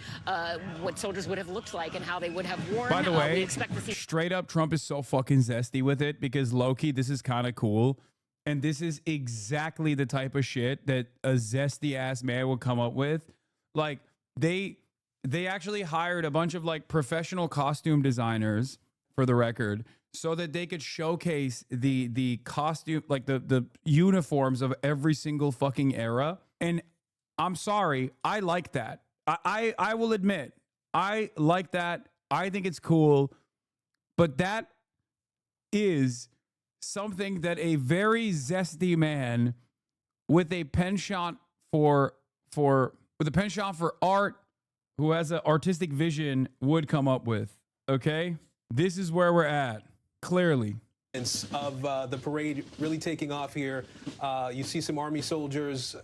what soldiers would have looked like and how they would have worn. By the we way, expect to see straight up, Trump is so fucking zesty with it because low-key, this is kind of cool. And this is exactly the type of shit that a zesty ass man would come up with. Like they actually hired a bunch of like professional costume designers, for the record, so that they could showcase the costume, like the uniforms of every single fucking era. And I'm sorry, I like that. I will admit, I like that. I think it's cool. But that is something that a very zesty man with a penchant for art, who has an artistic vision, would come up with. Okay, this is where we're at. Clearly, of the parade really taking off here. You see some Army soldiers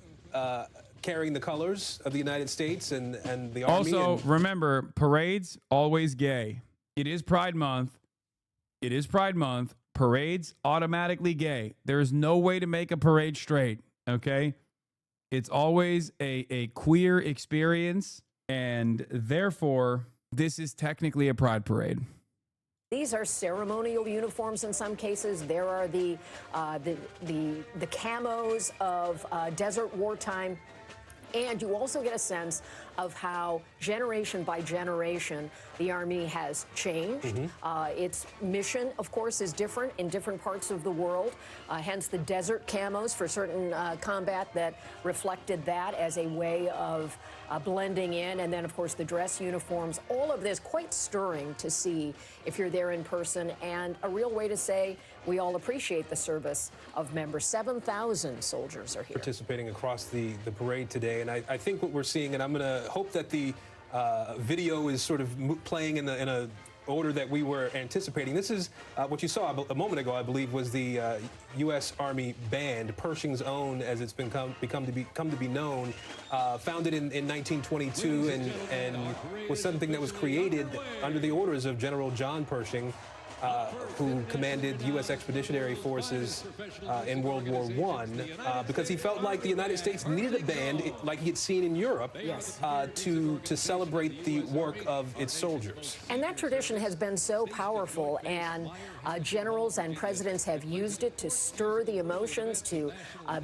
carrying the colors of the United States and the Army. Also, remember, parades always gay. It is Pride Month. It is Pride Month. Parades automatically gay. There is no way to make a parade straight. Okay, it's always a queer experience, and therefore this is technically a pride parade. These are ceremonial uniforms in some cases. There are the camos of desert wartime. And you also get a sense of how generation by generation the Army has changed. Its mission, of course, is different in different parts of the world, hence the desert camos for certain combat that reflected that as a way of blending in. And then, of course, the dress uniforms. All of this quite stirring to see if you're there in person, and a real way to say we all appreciate the service of members. 7,000 soldiers are here. Participating across the parade today. And I think what we're seeing, and I'm going to hope that the video is sort of playing in a order that we were anticipating. This is what you saw a moment ago, I believe, was the U.S. Army Band, Pershing's own, as it's come to be known, founded in 1922 and was something that was created under the orders of General John Pershing, who commanded U.S. Expeditionary Forces in World War I, because he felt like the United States needed a band, like he had seen in Europe, to celebrate the work of its soldiers. And that tradition has been so powerful, and generals and presidents have used it to stir the emotions, to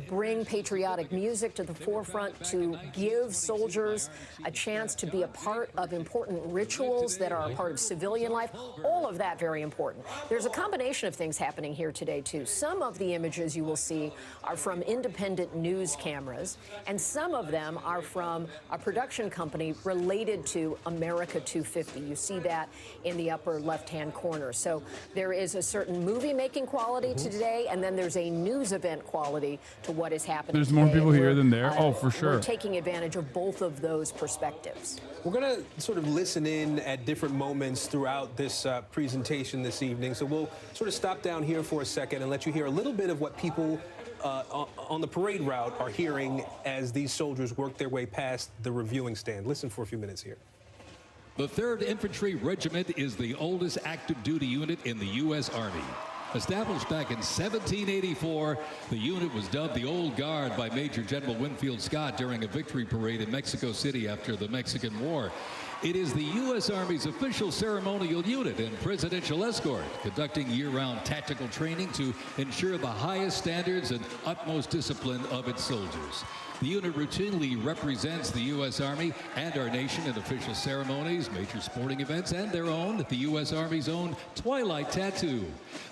bring patriotic music to the forefront, to give soldiers a chance to be a part of important rituals that are a part of civilian life. All of that very important. important. There's a combination of things happening here today, too. Some of the images you will see are from independent news cameras, and some of them are from a production company related to America 250. You see that in the upper left-hand corner. So there is a certain movie-making quality to today, and then there's a news event quality to what is happening There's more today. people And here we're, than there. Oh, for sure. We're taking advantage of both of those perspectives. We're going to sort of listen in at different moments throughout this presentation this evening. So we'll sort of stop down here for a second and let you hear a little bit of what people on the parade route are hearing as these soldiers work their way past the reviewing stand. Listen for a few minutes here. The 3rd Infantry Regiment is the oldest active duty unit in the U.S. Army. Established back in 1784, the unit was dubbed the Old Guard by Major General Winfield Scott during a victory parade in Mexico City after the Mexican War. It is the U.S. Army's official ceremonial unit and presidential escort, conducting year-round tactical training to ensure the highest standards and utmost discipline of its soldiers. The unit routinely represents the U.S. Army and our nation in official ceremonies, major sporting events, and their own, the U.S. Army's own Twilight Tattoo.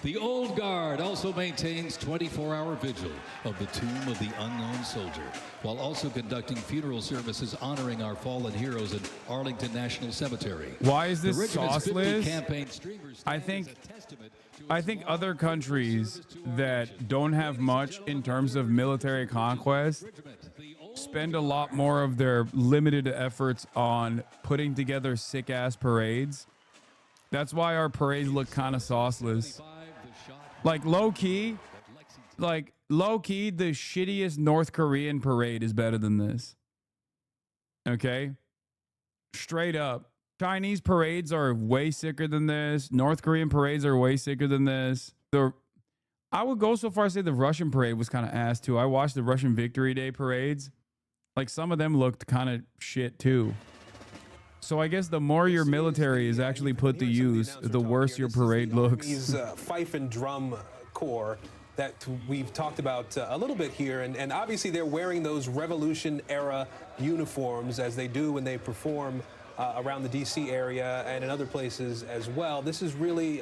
The Old Guard also maintains 24-hour vigil of the Tomb of the Unknown Soldier, while also conducting funeral services honoring our fallen heroes in Arlington National Cemetery. Why is this The regiment's 50 sauceless? campaign streamer I think other countries that don't have much in terms of military conquest spend a lot more of their limited efforts on putting together sick-ass parades. That's why our parades look kind of sauceless. Like low-key, the shittiest North Korean parade is better than this. Okay? Straight up. Chinese parades are way sicker than this. North Korean parades are way sicker than this. I would go so far as to say the Russian parade was kind of ass too. I watched the Russian Victory Day parades. Like some of them looked kind of shit too. So I guess the more your military is actually put to use, the worse your parade looks. These fife and drum corps that we've talked about a little bit here, and obviously they're wearing those Revolution-era uniforms as they do when they perform around the D.C. area and in other places as well. This is really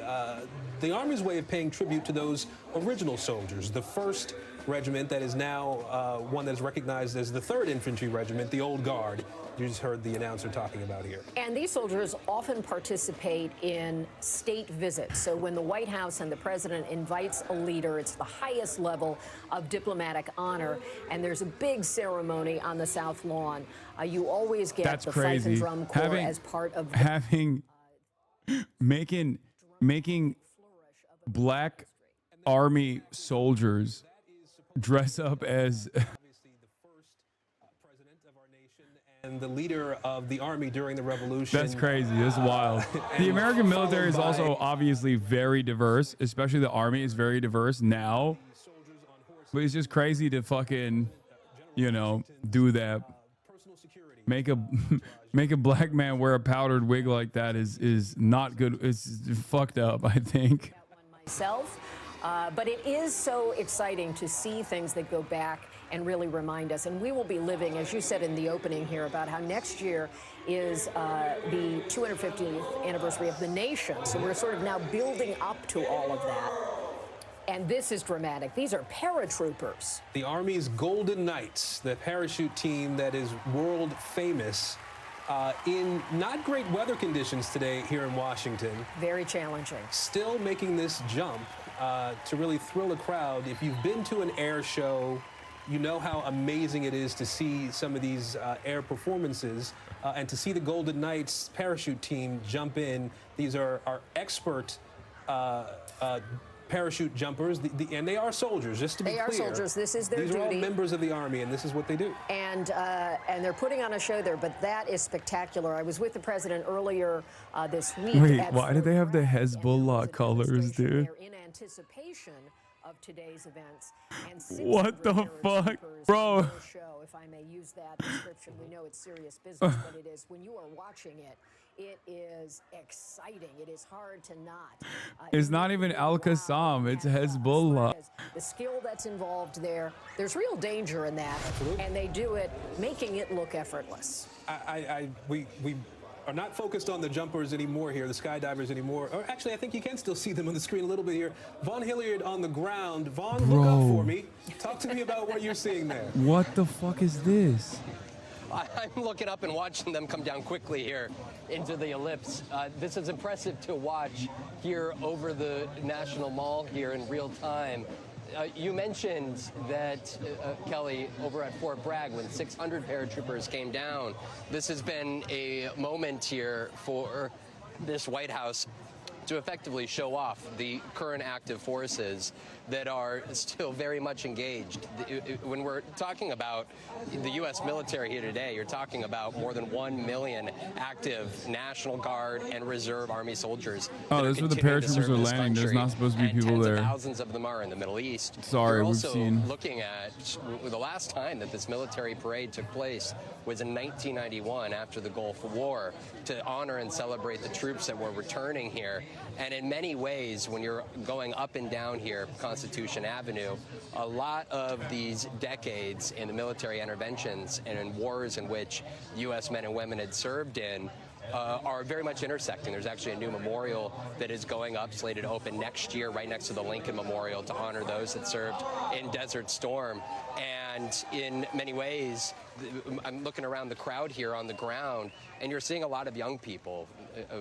the Army's way of paying tribute to those original soldiers, the 1st Regiment that is now one that is recognized as the 3rd Infantry Regiment, the Old Guard. You just heard the announcer talking about here. And these soldiers often participate in state visits. So when the White House and the president invites a leader, it's the highest level of diplomatic honor. And there's a big ceremony on the South Lawn. You always get the fife and drum corps as part of making black Army soldiers dress up as and the leader of the Army during the Revolution. That's crazy. That's wild. The American military is also obviously very diverse, especially the Army is very diverse now. But it's just crazy to fucking, do that. Make a black man wear a powdered wig like that is not good. It's fucked up, I think. Myself. But it is so exciting to see things that go back and really remind us. And we will be living, as you said in the opening here, about how next year is the 250th anniversary of the nation. So we're sort of now building up to all of that. And this is dramatic. These are paratroopers. The Army's Golden Knights, the parachute team that is world famous in not great weather conditions today here in Washington. Very challenging. Still making this jump to really thrill a crowd. If you've been to an air show, you know how amazing it is to see some of these air performances and to see the Golden Knights parachute team jump in. These are our expert parachute jumpers, and they are soldiers, just to be clear. They are soldiers. This is their duty. These are all members of the Army, and this is what they do. And they're putting on a show there, but that is spectacular. I was with the president earlier this week. Wait, why do they have the Hezbollah colors, dude? They're in anticipation of today's events. And what the fuck, bro? Show, if I may use that description, we know it's serious business, but it is. When you are watching it, it is exciting. It is hard to not. It's not even Al-Qassam. It's Hezbollah. The skill that's involved there, there's real danger in that. Absolutely. And they do it, making it look effortless. We are not focused on the jumpers anymore here, the skydivers anymore. Or actually, I think you can still see them on the screen a little bit here. Vaughn Hilliard on the ground. Vaughn, look up for me. Talk to me about what you're seeing there. What the fuck is this? I'm looking up and watching them come down quickly here into the ellipse. This is impressive to watch here over the National Mall here in real time. You mentioned that, Kelly, over at Fort Bragg, when 600 paratroopers came down, this has been a moment here for this White House to effectively show off the current active forces that are still very much engaged. When we're talking about the U.S. military here today, you're talking about more than 1 million active National Guard and Reserve Army soldiers. Oh, this is where the paratroopers are landing. There's not supposed to be people there. Thousands of them are in the Middle East. Sorry, we're we've also seen. looking at the last time that this military parade took place was in 1991 after the Gulf War to honor and celebrate the troops that were returning here. And in many ways, when you're going up and down here, Constitution Avenue, a lot of these decades in the military interventions and in wars in which U.S. men and women had served in are very much intersecting. There's actually a new memorial that is going up, slated to open next year, right next to the Lincoln Memorial, to honor those that served in Desert Storm. And in many ways, I'm looking around the crowd here on the ground, and you're seeing a lot of young people,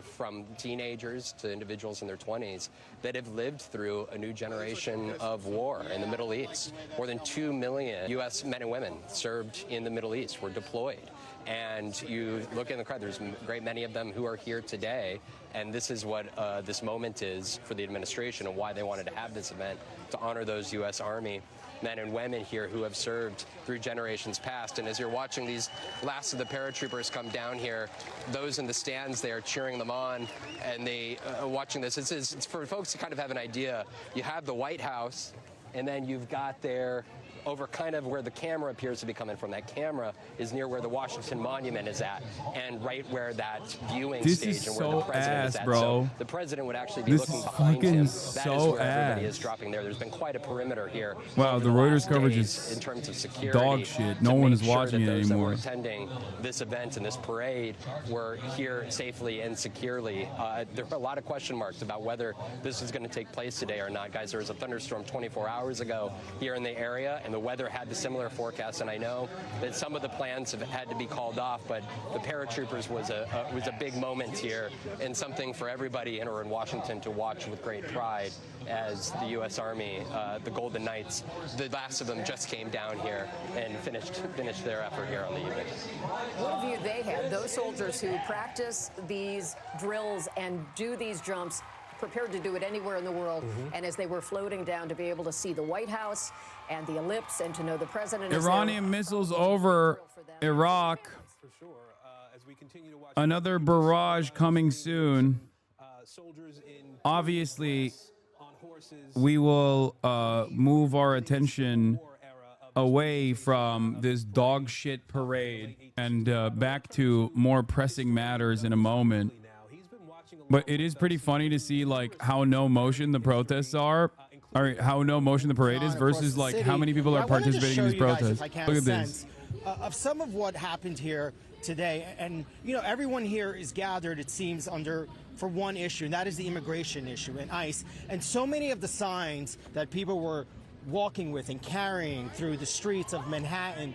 from teenagers to individuals in their 20s, that have lived through a new generation of war in the Middle East. More than 2 million U.S. men and women served in the Middle East, were deployed. And you look in the crowd, there's a great many of them who are here today, and this is what this moment is for the administration and why they wanted to have this event, to honor those U.S. Army men and women here who have served through generations past. And as you're watching these last of the paratroopers come down here, those in the stands there cheering them on, and they watching this, it's for folks to kind of have an idea. You have the White House, and then you've got there, over kind of where the camera appears to be coming from. That camera is near where the Washington Monument is at, and right where that viewing stage and where the president is at. Bro. So the president would actually be looking behind him. That is where everybody is dropping there. There's been quite a perimeter here. Wow, the Reuters coverage is in terms of security, dog shit. No one is watching it those anymore. That were attending this event and this parade were here safely and securely. There were a lot of question marks about whether this is going to take place today or not. Guys, there was a thunderstorm 24 hours ago here in the area, and the weather had the similar forecast, and I know that some of the plans have had to be called off, but the paratroopers was a big moment here, and something for everybody in or in Washington to watch with great pride as the U.S. Army, the Golden Knights, the last of them just came down here and finished their effort here on the evening. What view they had, those soldiers who practice these drills and do these jumps, prepared to do it anywhere in the world, and as they were floating down to be able to see the White House and the ellipse and to know the president is Iranian missiles over Iraq. Another barrage coming soon. Obviously, we will move our attention away from this dog shit parade and back to more pressing matters in a moment. But it is pretty funny to see like how no motion the protests are, or how no motion the parade is, versus like how many people are participating in these protests. Look at this. Of some of what happened here today, and you know, everyone here is gathered, it seems, for one issue, and that is the immigration issue and ICE. And so many of the signs that people were walking with and carrying through the streets of Manhattan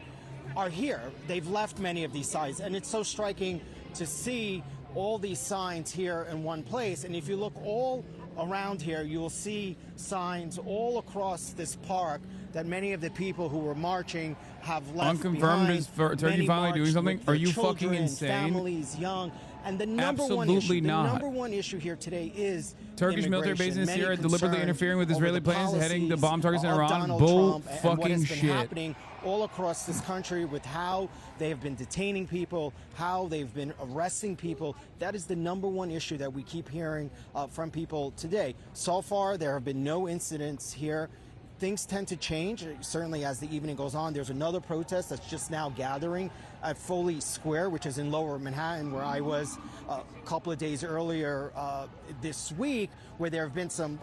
are here. They've left many of these signs, and it's so striking to see all these signs here in one place. And if you look all around here, you will see signs all across this park that many of the people who were marching have left Unconfirmed behind. is Turkey finally doing something? Are you fucking insane? Families, young. And the number one Absolutely issue, not. the number one issue here today is Turkish military bases in Syria deliberately interfering with Israeli planes heading to bomb targets in of Iran. Donald Bull Trump and what fucking has been shit. happening all across this country with how they have been detaining people, how they've been arresting people. That is the number one issue that we keep hearing from people today. So far, there have been no incidents here. Things tend to change, certainly as the evening goes on. There's another protest that's just now gathering at Foley Square, which is in Lower Manhattan, where I was a couple of days earlier this week, where there have been some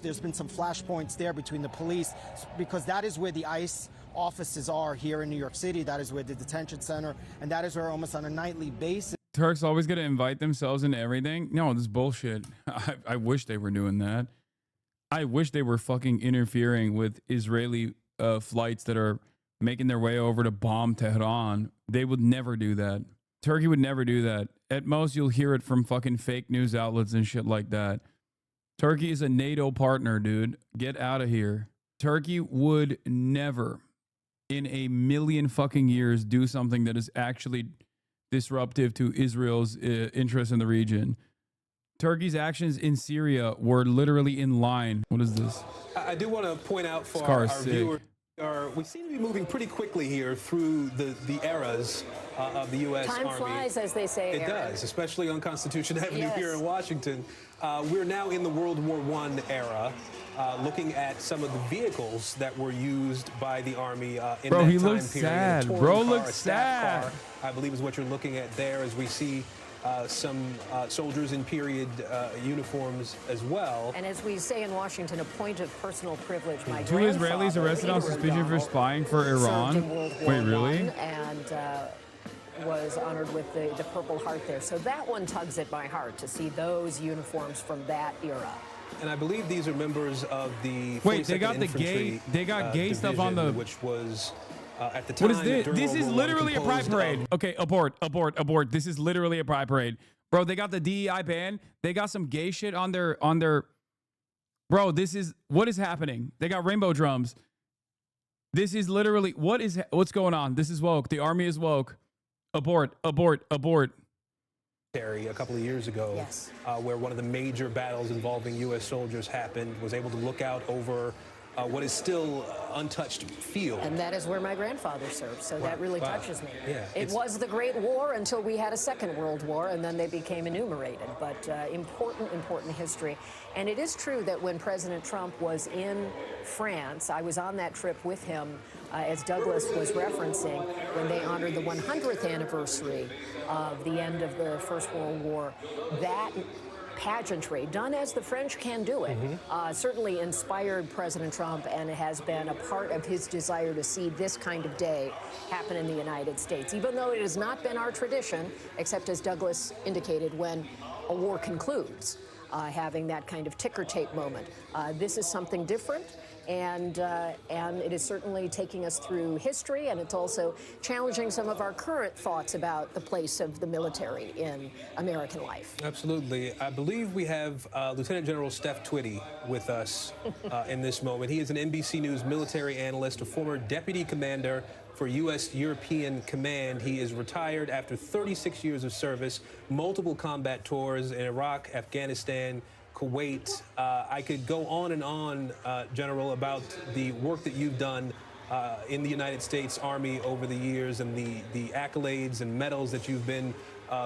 there's been some flashpoints there between the police, because that is where the ICE offices are here in New York City. That is where the detention center, and that is where almost on a nightly basis Turks always got to invite themselves into everything. No, this is bullshit. I wish they were doing that. I wish they were fucking interfering with Israeli flights that are making their way over to bomb Tehran. They would never do that. Turkey would never do that. At most, you'll hear it from fucking fake news outlets and shit like that. Turkey is a NATO partner, dude. Get out of here. Turkey would never, in a million fucking years, do something that is actually disruptive to Israel's interest in the region. Turkey's actions in Syria were literally in line. What is this? I do want to point out for Scar our sick. viewers, we seem to be moving pretty quickly here through the eras of the U.S. Time Army. flies, as they say. It Aaron. does, especially on Constitution Avenue Yes. here in Washington. We're now in the World War I era, looking at some of the vehicles that were used by the Army in Bro, that he time looks period. sad. A touring Bro car, looks a staff sad. car, I believe is what you're looking at there as we see some soldiers in period uniforms as well. And as we say in Washington, a point of personal privilege. My Two Israelis arrested on suspicion for spying for Iran. Wait, really? And was honored with the Purple Heart there. So that one tugs at my heart to see those uniforms from that era. And I believe these are members of the Wait, they 42nd got the gay. Infantry, They got gay stuff on division, the. which was at the time. What is this? during This World is War I literally a pride composed parade. of- Okay, abort. This is literally a pride parade, bro. They got the DEI band. They got some gay shit on their. Bro, this is what is happening. They got rainbow drums. This is literally what's going on. This is woke. The army is woke. Abort. A couple of years ago, yes. Where one of the major battles involving U.S. soldiers happened, was able to look out over what is still untouched field. And that is where my grandfather served, so that really Wow. touches me. Yeah, it was the Great War until we had a Second World War, and then they became enumerated. But important history. And it is true that when President Trump was in France, I was on that trip with him, as Douglas was referencing, when they honored the 100th anniversary of the end of the First World War. That pageantry, done as the French can do it, certainly inspired President Trump, and it has been a part of his desire to see this kind of day happen in the United States, even though it has not been our tradition, except as Douglas indicated, when a war concludes, having that kind of ticker tape moment. This is something different. And it is certainly taking us through history, and it's also challenging some of our current thoughts about the place of the military in American life. Absolutely. I believe we have Lieutenant General Steph Twitty with us in this moment. He is an NBC News military analyst, a former deputy commander for U.S. European Command. He is retired after 36 years of service, multiple combat tours in Iraq, Afghanistan, Kuwait. I could go on and on, General, about the work that you've done in the United States Army over the years, and the accolades and medals that you've been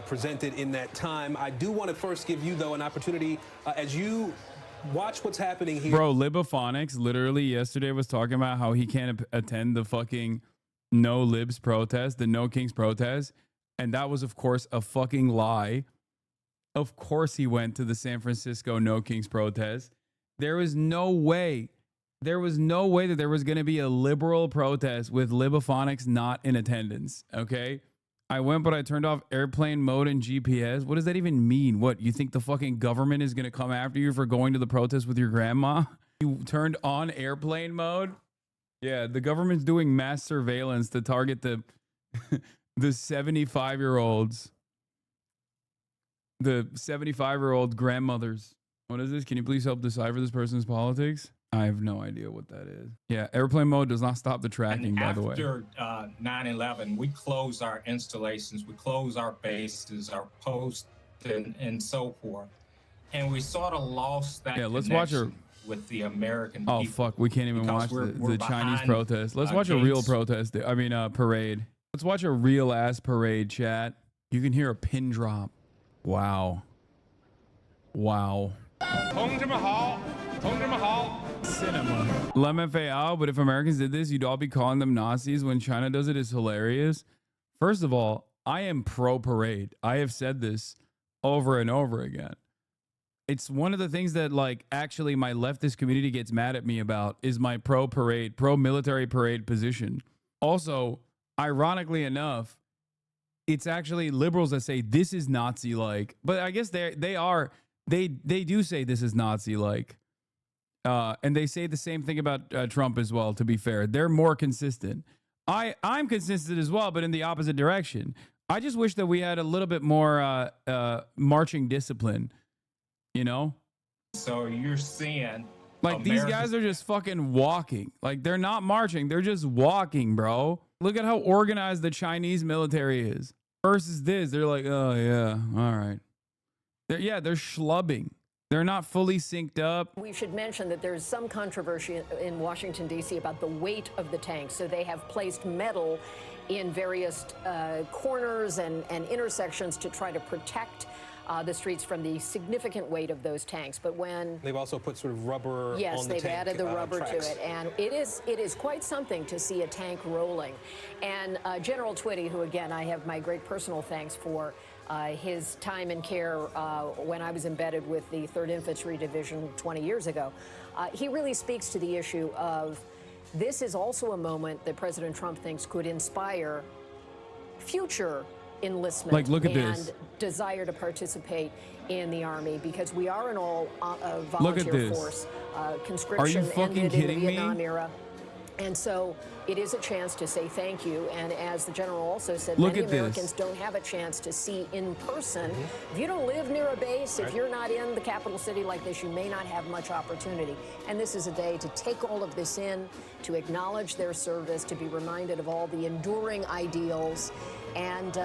presented in that time. I do want to first give you, though, an opportunity as you watch what's happening here. Bro, Libophonics literally yesterday was talking about how he can't attend the fucking No Libs protest, the No Kings protest. And that was, of course, a fucking lie. Of course he went to the San Francisco No Kings protest. There was no way that there was going to be a liberal protest with Libophonics not in attendance, okay? I went, but I turned off airplane mode and GPS. What does that even mean? What, you think the fucking government is going to come after you for going to the protest with your grandma? You turned on airplane mode? Yeah, the government's doing mass surveillance to target the 75-year-olds. The 75-year-old grandmothers. What is this? Can you please help decipher this person's politics? I have no idea what that is. Yeah, airplane mode does not stop the tracking, by the way. After 9/11, we closed our installations, we closed our bases, our posts, and so forth. And we sort of lost that let's watch connection with the American people. Oh, fuck. We can't even watch Because the we're Chinese behind, protest. Let's watch a real gates. protest. Parade. Let's watch a real-ass parade, chat. You can hear a pin drop. Wow. Cinema. LMFAO, but if Americans did this, you'd all be calling them Nazis. When China does it, it's hilarious. First of all, I am pro-parade. I have said this over and over again. It's one of the things that, like, actually my leftist community gets mad at me about is my pro-parade, pro-military parade position. Also, ironically enough, it's actually liberals that say this is Nazi-like. But I guess they do say this is Nazi-like. And they say the same thing about Trump as well, to be fair. They're more consistent. I'm consistent as well, but in the opposite direction. I just wish that we had a little bit more marching discipline, you know? So you're seeing... Like, these guys are just fucking walking. Like, they're not marching. They're just walking, bro. Look at how organized the Chinese military is. Versus this, they're like, oh, yeah, all right. They're schlubbing. They're not fully synced up. We should mention that there's some controversy in Washington, D.C. about the weight of the tanks. So they have placed metal in various corners and intersections to try to protect the streets from the significant weight of those tanks. But when they've also put sort of rubber on the tank. Yes, they've added the rubber tracks to it, and it is quite something to see a tank rolling. And General Twitty, who again I have my great personal thanks for his time and care when I was embedded with the 3rd Infantry Division 20 years ago, he really speaks to the issue of this is also a moment that President Trump thinks could inspire future enlistment Like, look at and this. desire to participate in the Army, because we are an all Look at volunteer this. force. Are you Conscription fucking ended in the kidding me? Vietnam era. And so it is a chance to say thank you. And as the general also said, Look many at this. Americans don't have a chance to see in person. If you don't live near a base, if you're not in the capital city like this, you may not have much opportunity. And this is a day to take all of this in, to acknowledge their service, to be reminded of all the enduring ideals. And,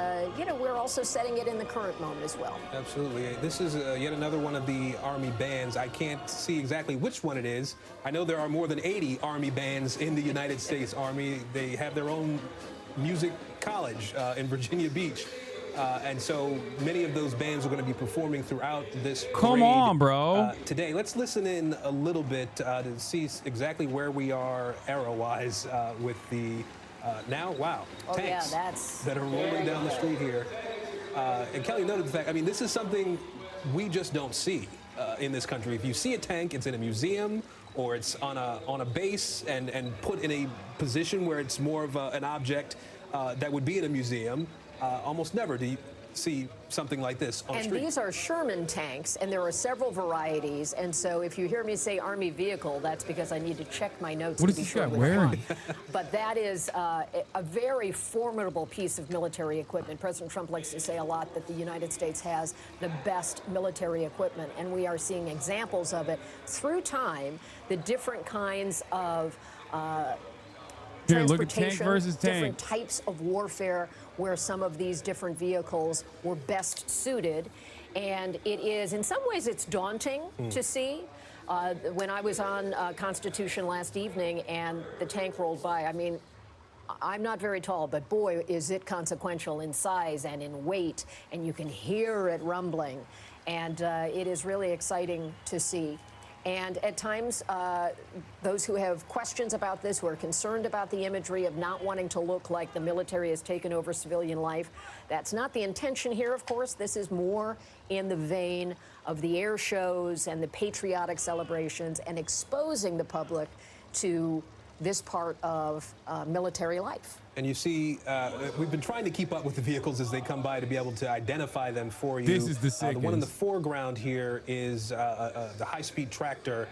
we're also setting it in the current moment as well. Absolutely. This is yet another one of the Army bands. I can't see exactly which one it is. I know there are more than 80 Army bands in the United States Army. They have their own music college in Virginia Beach. And so many of those bands are going to be performing throughout this parade, Come on, bro. Today. Let's listen in a little bit to see exactly where we are era-wise with the tanks that are rolling down the street here. And Kelly noted the fact, I mean, this is something we just don't see in this country. If you see a tank, it's in a museum or it's on a base and put in a position where it's more of an object that would be in a museum. Almost never do you see something like this on the street. And these are Sherman tanks, and there are several varieties. And so if you hear me say Army vehicle, that's because I need to check my notes What to is be this sure guy which wearing? one. But that is a very formidable piece of military equipment. President Trump likes to say a lot that the United States has the best military equipment, and we are seeing examples of it through time, the different kinds of Here, look at tank transportation, versus different tank. types of warfare where some of these different vehicles were best suited. And it is, in some ways, it's daunting to see. When I was on Constitution last evening and the tank rolled by, I mean, I'm not very tall, but boy, is it consequential in size and in weight, and you can hear it rumbling. And it is really exciting to see. And at times, those who have questions about this, who are concerned about the imagery of not wanting to look like the military has taken over civilian life, that's not the intention here, of course. This is more in the vein of the air shows and the patriotic celebrations and exposing the public to this part of military life. And you see, we've been trying to keep up with the vehicles as they come by to be able to identify them for you. This is the sickest. The one in the foreground here is the high-speed tractor.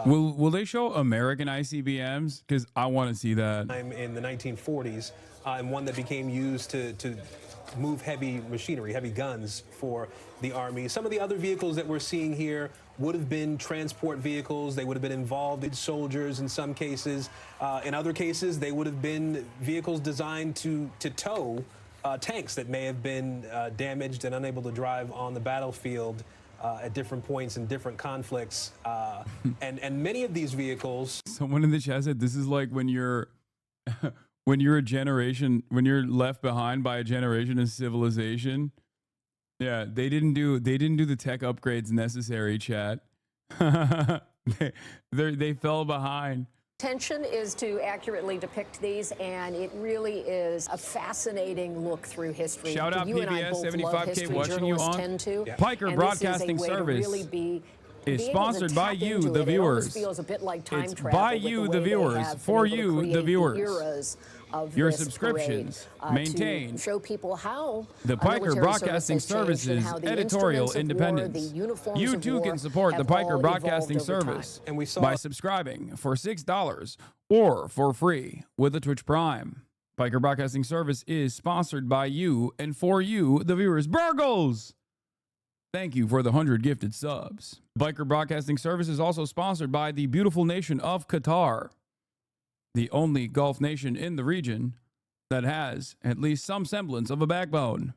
Will they show American ICBMs? Because I want to see that. In the 1940s, and one that became used to move heavy machinery, heavy guns for the Army. Some of the other vehicles that we're seeing here would have been transport vehicles. They would have been involved in soldiers in some cases. In other cases, they would have been vehicles designed to tow tanks that may have been damaged and unable to drive on the battlefield at different points in different conflicts. And many of these vehicles... Someone in the chat said this is like when you're when you're left behind by a generation of civilization. Yeah, they didn't do the tech upgrades necessary, chat. they fell behind. Intention is to accurately depict these, and it really is a fascinating look through history. Shout out You and I PBS both 75K love history, watching you journalists on tend to. Piker And Broadcasting this is a way to Service really be is able to sponsored by tap you, into the it. It almost viewers. feels a bit like time It's travel by with you, the the way they viewers. have For been able to you, the create viewers. eras of your this subscriptions parade, maintain to show people how the Piker military Broadcasting service has changed and Service's how the editorial instruments of war, independence. the uniforms You of too war can support the have Piker all Broadcasting evolved over time. Service And we saw by subscribing for $6 or for free with a Twitch Prime. Piker Broadcasting Service is sponsored by you and for you, the viewers. Burgles! Thank you for the 100 gifted subs. Piker Broadcasting Service is also sponsored by the beautiful nation of Qatar, the only Gulf nation in the region that has at least some semblance of a backbone.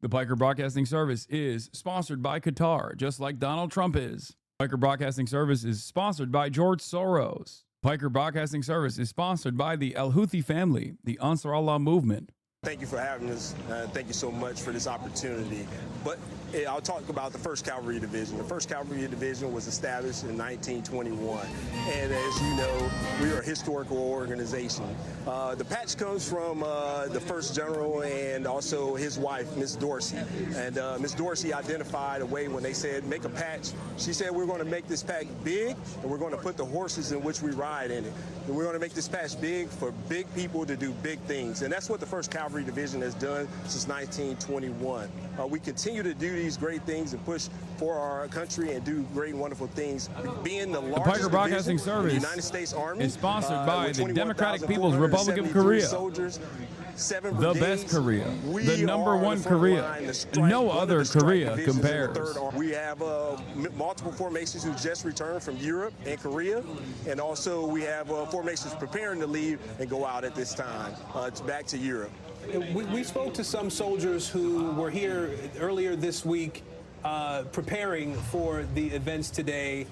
The Piker Broadcasting Service is sponsored by Qatar, just like Donald Trump is. Piker Broadcasting Service is sponsored by George Soros. Piker Broadcasting Service is sponsored by the Al Houthi family, the Ansar Allah movement. Thank you for having us. Thank you so much for this opportunity. But I'll talk about the 1st Cavalry Division. The 1st Cavalry Division was established in 1921. And as you know, we are a historical organization. The patch comes from the 1st General and also his wife, Miss Dorsey. And Miss Dorsey identified a way when they said, make a patch. She said, we're going to make this patch big, and we're going to put the horses in which we ride in it. And we're going to make this patch big for big people to do big things. And that's what the 1st Cavalry Division has done since 1921. We continue to do these great things and push for our country and do great and wonderful things. Being the largest Piker Broadcasting Service in the United States Army is sponsored by with the Democratic People's Republic of 21,473 Korea. soldiers, 7 The brigades. best Korea. We The number are one the front Korea. line, the strike, No one of other the strike Korea divisions in the compares. 3rd Army. We have multiple formations who just returned from Europe and Korea, and also we have formations preparing to leave and go out at this time back to Europe. We spoke to some soldiers who were here earlier this week preparing for the events today,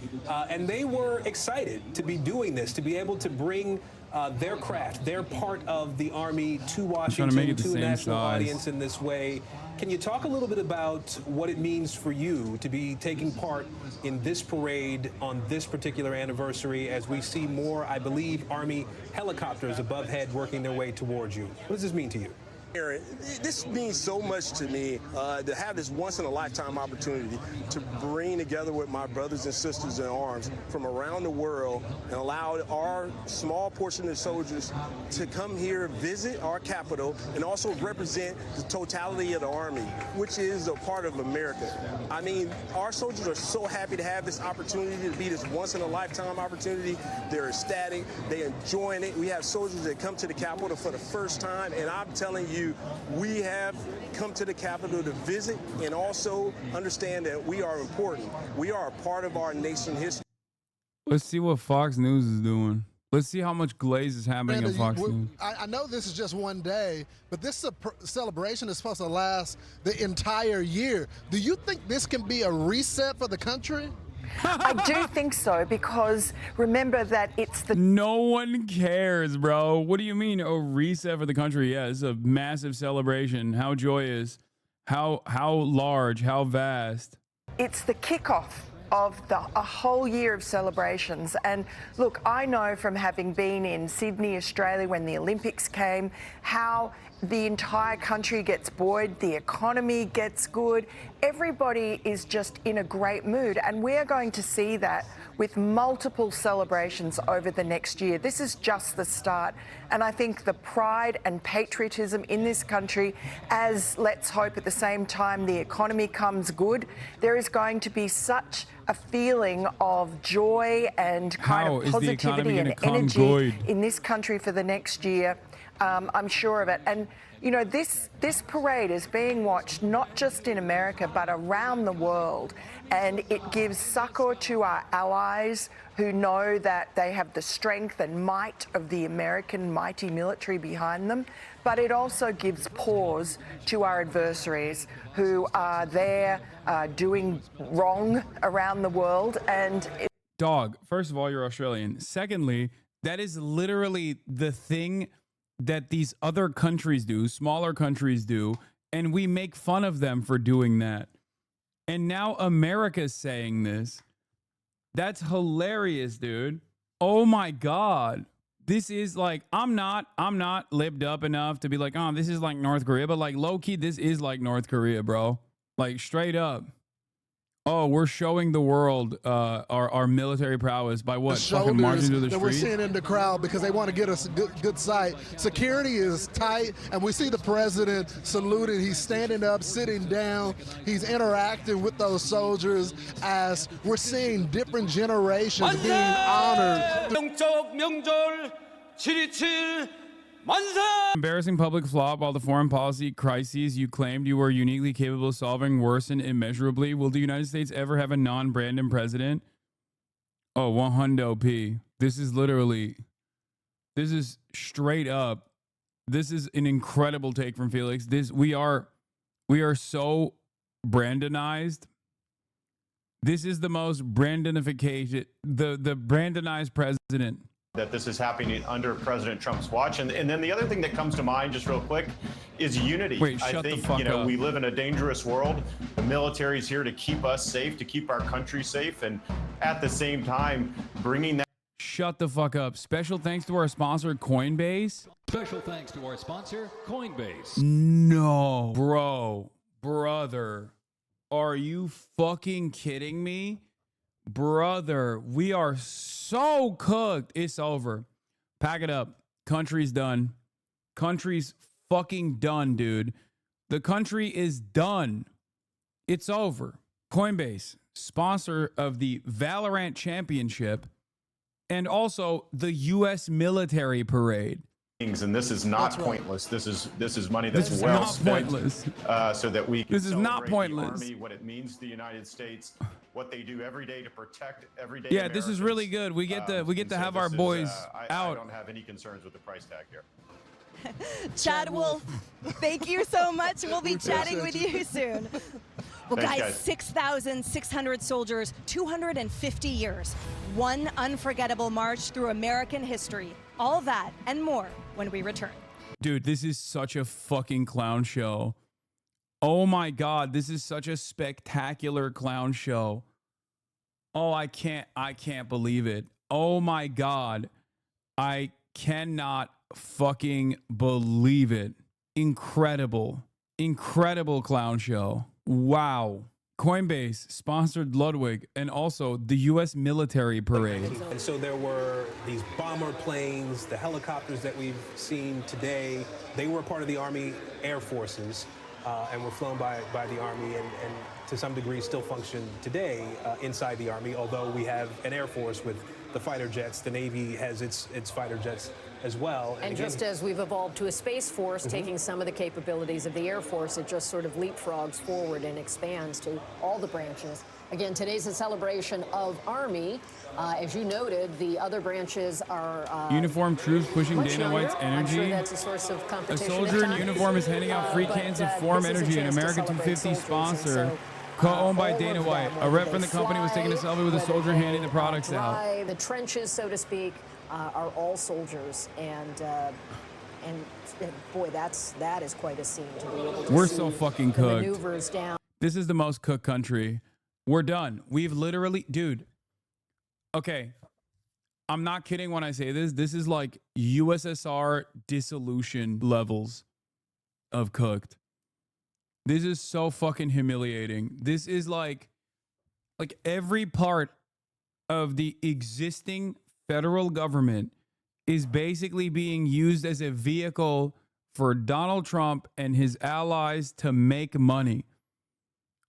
and they were excited to be doing this, to be able to bring their craft, their part of the Army to Washington, to a national audience in this way. Can you talk a little bit about what it means for you to be taking part in this parade on this particular anniversary as we see more, I believe, Army helicopters above head working their way towards you? What does this mean to you? Aaron, this means so much to me to have this once-in-a-lifetime opportunity to bring together with my brothers and sisters in arms from around the world and allow our small portion of soldiers to come here, visit our capital, and also represent the totality of the Army, which is a part of America. I mean, our soldiers are so happy to have this opportunity to be this once-in-a-lifetime opportunity. They're ecstatic. They're enjoying it. We have soldiers that come to the Capitol for the first time, and I'm telling you, we have come to the Capitol to visit and also understand that we are important. We are a part of our nation history. Let's see what Fox News is doing. Let's see how much glaze is happening on Fox News. I know this is just one day, but this celebration is supposed to last the entire year. Do you think this can be a reset for the country? I do think so, because remember that it's the... No one cares, bro. What do you mean a reset for the country? Yeah, it's a massive celebration. How joyous, how large, how vast. It's the kickoff of a whole year of celebrations. And look, I know from having been in Sydney, Australia, when the Olympics came, how the entire country gets buoyed, the economy gets good, everybody is just in a great mood. And we're going to see that with multiple celebrations over the next year. This is just the start. And I think the pride and patriotism in this country, as let's hope at the same time the economy comes good, there is going to be such a feeling of joy and kind of positivity and energy in this country for the next year. I'm sure of it. And, you know, this parade is being watched not just in America, but around the world. And it gives succor to our allies who know that they have the strength and might of the American mighty military behind them. But it also gives pause to our adversaries who are there doing wrong around the world. And Dog, first of all, you're Australian. Secondly, that is literally the thing that these other countries do, smaller countries do, and we make fun of them for doing that. And now America's saying this. That's hilarious, dude. Oh my God. This is like, I'm not libbed up enough to be like, oh, this is like North Korea, but like low key, this is like North Korea, bro. Like straight up. Oh, we're showing the world our military prowess by what? The Fucking marching shoulders through the that we're street? seeing in the crowd because they want to get us a good sight. Security is tight, and we see the president saluting. He's standing up, sitting down. He's interacting with those soldiers as we're seeing different generations being honored. Embarrassing public flop while the foreign policy crises you claimed you were uniquely capable of solving worsen immeasurably. Will the United States ever have a non-Brandon president? Oh, 100p. This is straight up. This is an incredible take from Felix. We are so Brandonized. This is the most Brandonification, the Brandonized president. That this is happening under President Trump's watch. And then the other thing that comes to mind, just real quick, is unity. Wait, I shut think, the fuck up. we live in a dangerous world. The military is here to keep us safe, to keep our country safe, and at the same time, bringing that. Shut the fuck up. Special thanks to our sponsor, Coinbase. Special thanks to our sponsor, Coinbase. No, brother, are you fucking kidding me? Brother, we are so cooked. It's over. Pack it up. Country's done. Country's fucking done, dude. The country is done. It's over. Coinbase, sponsor of the Valorant Championship and also the U.S. military parade. And this is not pointless. This is money that's This is well not spent, pointless. so that we can This is not celebrate pointless. the Army, what it means to the United States, what they do every day to protect everyday Yeah, this is Americans. really good. We get to And so have our this is, boys I out. don't have any concerns with the price tag here. Chad Wolf, thank you so much. We'll be chatting with you soon. Well, Thanks, guys, guys. 6,600 soldiers, 250 years, one unforgettable march through American history. All that and more when we return. Dude, this is such a fucking clown show. Oh my God, this is such a spectacular clown show. Oh, I can't believe it. Oh my God. I cannot fucking believe it. Incredible clown show. Wow. Coinbase sponsored Ludwig and also the U.S. military parade. And so there were these bomber planes, the helicopters that we've seen today. They were part of the Army Air Forces and were flown by the Army and to some degree still function today inside the Army, although we have an Air Force with the fighter jets. The Navy has its fighter jets as well. And again, just as we've evolved to a Space Force, taking some of the capabilities of the Air Force, it just sort of leapfrogs forward and expands to all the branches. Again, today's a celebration of Army. As you noted, the other branches are Uniformed troops pushing much Dana younger. White's I'm sure energy. that's a source of A competition. soldier at in times. uniform is handing out free cans of Form this is a Energy, an chance to American celebrate 250 soldiers, sponsor. and so, Co-owned by all Dana of White. them, A rep whether from the they company was taking a fly, selfie with a whether soldier they, handing the products out. drive, the trenches, so to speak, are all soldiers, and boy, that is quite a scene to be able to We're see so fucking the cooked. maneuvers down. This is the most cooked country. We're done. We've literally, dude. Okay. I'm not kidding when I say this. This is like USSR dissolution levels of cooked. This is so fucking humiliating. This is like every part of the existing federal government is basically being used as a vehicle for Donald Trump and his allies to make money.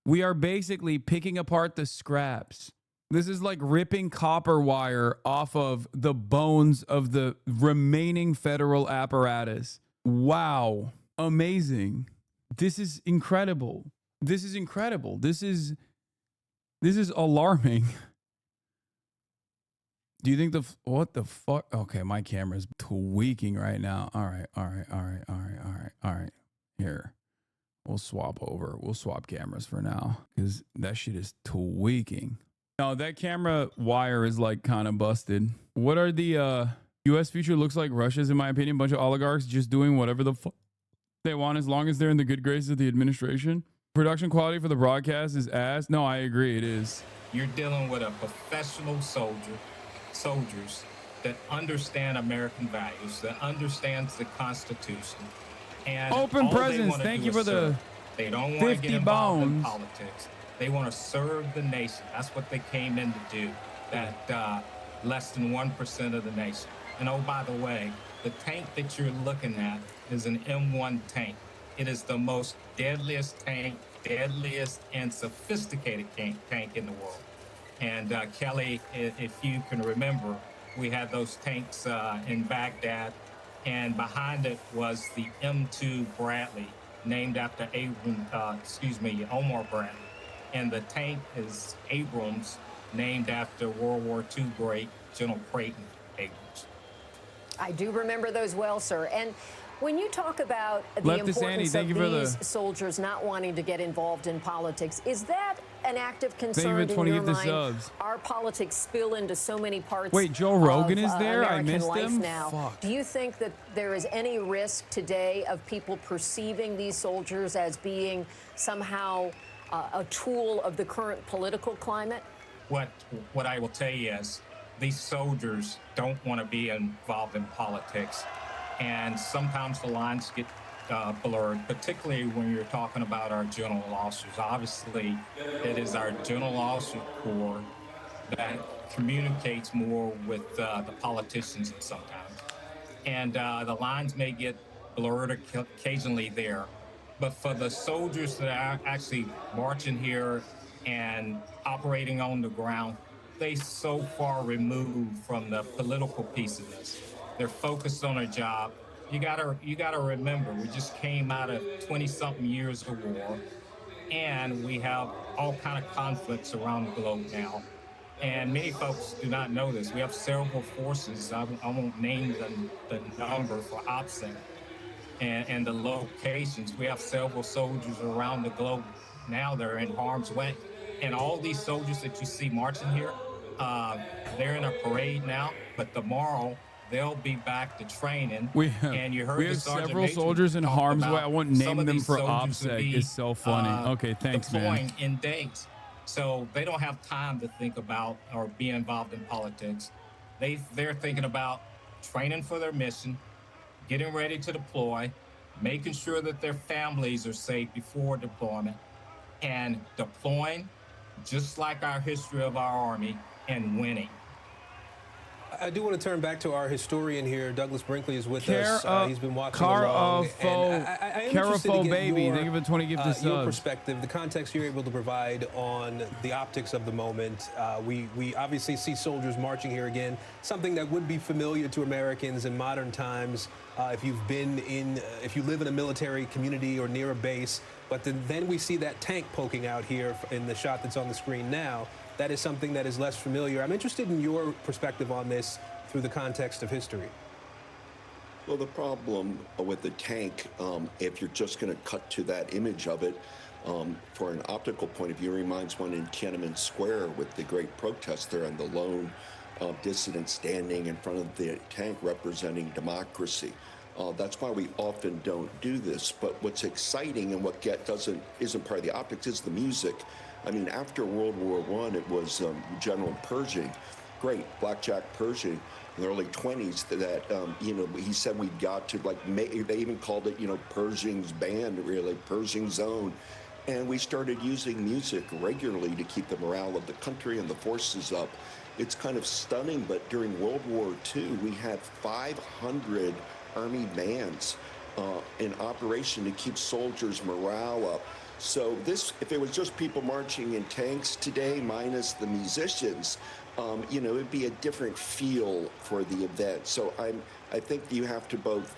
We are basically picking apart the scraps. This is like ripping copper wire off of the bones of the remaining federal apparatus. Wow. Amazing. This is incredible. This is incredible. This is alarming. Do you think what the fuck? Okay, my camera's tweaking right now. All right. Here. We'll swap over. We'll swap cameras for now because that shit is tweaking. No, that camera wire is like kind of busted. What are the U.S. future looks like Russia's, in my opinion, bunch of oligarchs just doing whatever the fuck they want as long as they're in the good graces of the administration. Production quality for the broadcast is ass. No, I agree. It is. You're dealing with a professional soldiers that understand American values, that understands the Constitution. And Open all they presence. wanna Thank do you is for the serve. They don't want to 50 get involved in bones. politics. They want to serve the nation. That's what they came in to do. That less than 1% of the nation. And oh, by the way, the tank that you're looking at is an M1 tank. It is the most deadliest tank, deadliest and sophisticated tank in the world. And Kelly, if you can remember, we had those tanks in Baghdad, and behind it was the M2 Bradley, named after Omar Bradley. And the tank is Abrams, named after World War II great General Creighton Abrams. I do remember those well, sir. And when you talk about the Leftist importance Andy, of these soldiers not wanting to get involved in politics, is that an active concern in your mind? Our politics spill into so many parts. Wait, Joe Rogan is there? American I missed life him. now. Fuck. Do you think that there is any risk today of people perceiving these soldiers as being somehow a tool of the current political climate? What I will tell you is these soldiers don't want to be involved in politics, and sometimes the lines get blurred, particularly when you're talking about our general officers. Obviously, it is our general officer corps that communicates more with the politicians sometimes, and the lines may get blurred occasionally there. But for the soldiers that are actually marching here and operating on the ground, they so far removed from the political piece of this. They're focused on their job. You gotta remember, we just came out of 20-something years of war, and we have all kind of conflicts around the globe now. And many folks do not know this. We have several forces. I won't name the number for OPSEC and the locations. We have several soldiers around the globe now that are in harm's way. And all these soldiers that you see marching here, they're in a parade now, but tomorrow they'll be back to training. And you heard we have several soldiers in harm's way. I won't name them for OPSEC. It's so funny. Okay, thanks, man. In days. So they don't have time to think about or be involved in politics. They're thinking about training for their mission, getting ready to deploy, making sure that their families are safe before deployment, and deploying just like our history of our Army and winning. I do want to turn back to our historian here. Douglas Brinkley is with us. He's been watching along. Carafo baby, think of a 20 gifted subs. Your perspective, the context you're able to provide on the optics of the moment. We obviously see soldiers marching here again, something that would be familiar to Americans in modern times if you live in a military community or near a base. But then we see that tank poking out here in the shot that's on the screen now. That is something that is less familiar. I'm interested in your perspective on this through the context of history. Well, the problem with the tank, if you're just going to cut to that image of it, for an optical point of view, reminds one in Tiananmen Square with the great protest there and the lone dissident standing in front of the tank representing democracy. That's why we often don't do this. But what's exciting and what isn't part of the optics is the music. I mean, after World War I, it was General Pershing, great Blackjack Pershing, in the early 20s that, he said we got to, they even called it, Pershing's band, really, Pershing's own. And we started using music regularly to keep the morale of the country and the forces up. It's kind of stunning, but during World War II, we had 500 Army bands in operation to keep soldiers' morale up. So if it was just people marching in tanks today, minus the musicians, it'd be a different feel for the event. So I think you have to both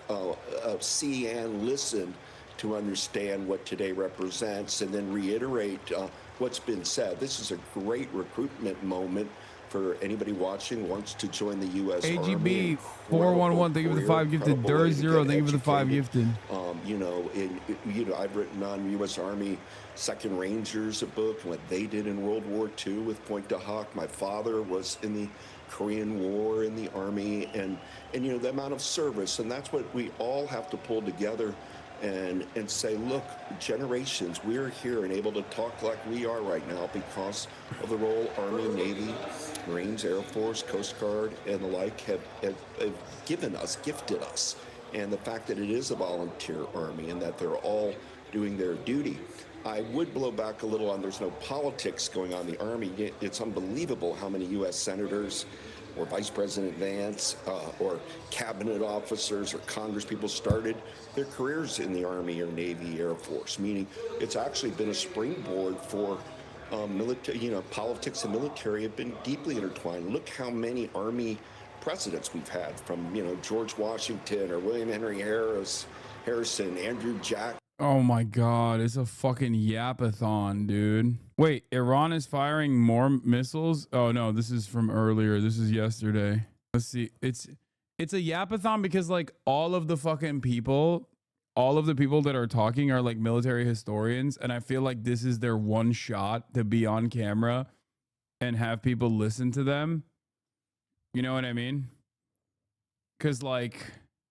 see and listen to understand what today represents, and then reiterate what's been said. This is a great recruitment moment for anybody watching who wants to join the U.S. Army. AGB 411, thank you for the 5 gifted. Dur0, thank you for the 5 gifted. I've written on U.S. Army Second Rangers, a book, and what they did in World War II with Point to Hawk. My father was in the Korean War in the Army, and the amount of service, and that's what we all have to pull together and say, look, generations, we're here and able to talk like we are right now because of the role Army, Navy, Marines, Air Force, Coast Guard, and the like have gifted us. And the fact that it is a volunteer Army and that they're all doing their duty. I would blow back a little on there's no politics going on in the Army. It's unbelievable how many U.S. senators or Vice President Vance or cabinet officers or Congress people started their careers in the Army or Navy, Air Force, meaning it's actually been a springboard for military, politics and military have been deeply intertwined. Look how many Army presidents we've had from, George Washington or William Henry Harrison, Andrew Jackson. Oh my God, it's a fucking yapathon, dude. Wait, Iran is firing more missiles? Oh no, this is from earlier. This is yesterday. Let's see. It's a yapathon because like all of the people that are talking are like military historians, and I feel like this is their one shot to be on camera and have people listen to them. You know what I mean? Because like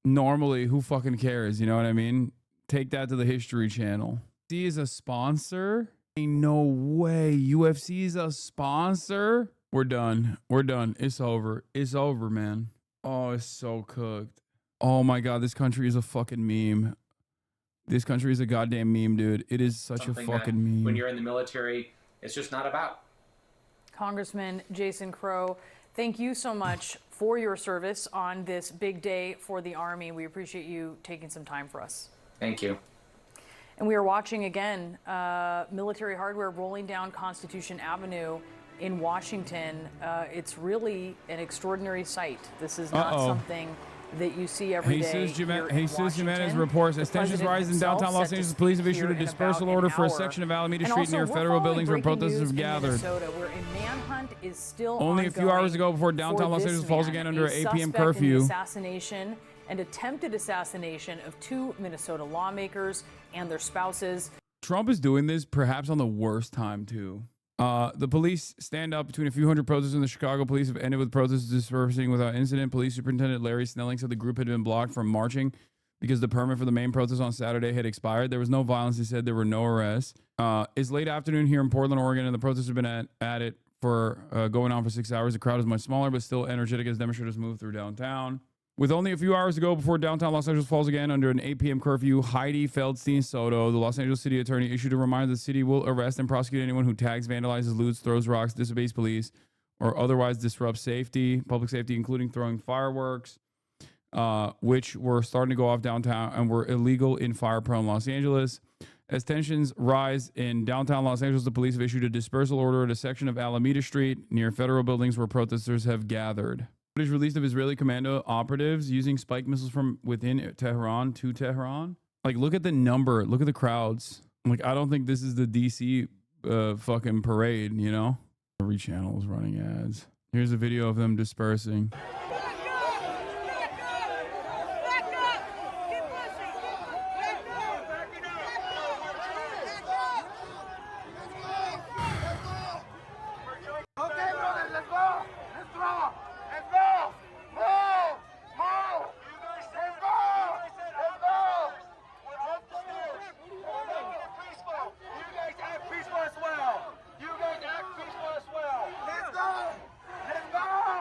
normally, who fucking cares? You know what I mean? Take that to the History Channel. UFC is a sponsor? Ain't no way. UFC is a sponsor? We're done. We're done. It's over. It's over, man. Oh, it's so cooked. Oh my God, this country is a fucking meme. This country is a goddamn meme, dude. It is such a fucking meme. When you're in the military, it's just not about. Congressman Jason Crow, thank you so much for your service on this big day for the Army. We appreciate you taking some time for us. Thank you. And we are watching again military hardware rolling down Constitution Avenue in Washington. It's really an extraordinary sight. This is not something that you see every day. Jesus Jimenez reports as tensions rise in downtown Los Angeles. Police have issued a dispersal order for a section of Alameda Street near federal buildings where protesters have gathered. Where a manhunt is still only a few hours ago before downtown Los Angeles falls again under an 8 p.m. curfew. Assassination and attempted assassination of 2 Minnesota lawmakers and their spouses. Trump is doing this perhaps on the worst time too. The police stand up between a few hundred protesters, and the Chicago police have ended with protesters dispersing without incident. Police Superintendent Larry Snelling said the group had been blocked from marching because the permit for the main protest on Saturday had expired. There was no violence. He said there were no arrests. It's late afternoon here in Portland, Oregon, and the protests have been at it for going on for 6 hours. The crowd is much smaller, but still energetic as demonstrators move through downtown. With only a few hours to go before downtown Los Angeles falls again under an 8 p.m. curfew, Heidi Feldstein Soto, the Los Angeles city attorney, issued a reminder the city will arrest and prosecute anyone who tags, vandalizes, loots, throws rocks, disobeys police, or otherwise disrupts public safety, including throwing fireworks, which were starting to go off downtown and were illegal in fire-prone Los Angeles. As tensions rise in downtown Los Angeles, the police have issued a dispersal order at a section of Alameda Street near federal buildings where protesters have gathered. Footage released of Israeli commando operatives using spike missiles from within Tehran to Tehran. Like, look at the number. Look at the crowds. Like, I don't think this is the DC fucking parade, you know? Every channel is running ads. Here's a video of them dispersing.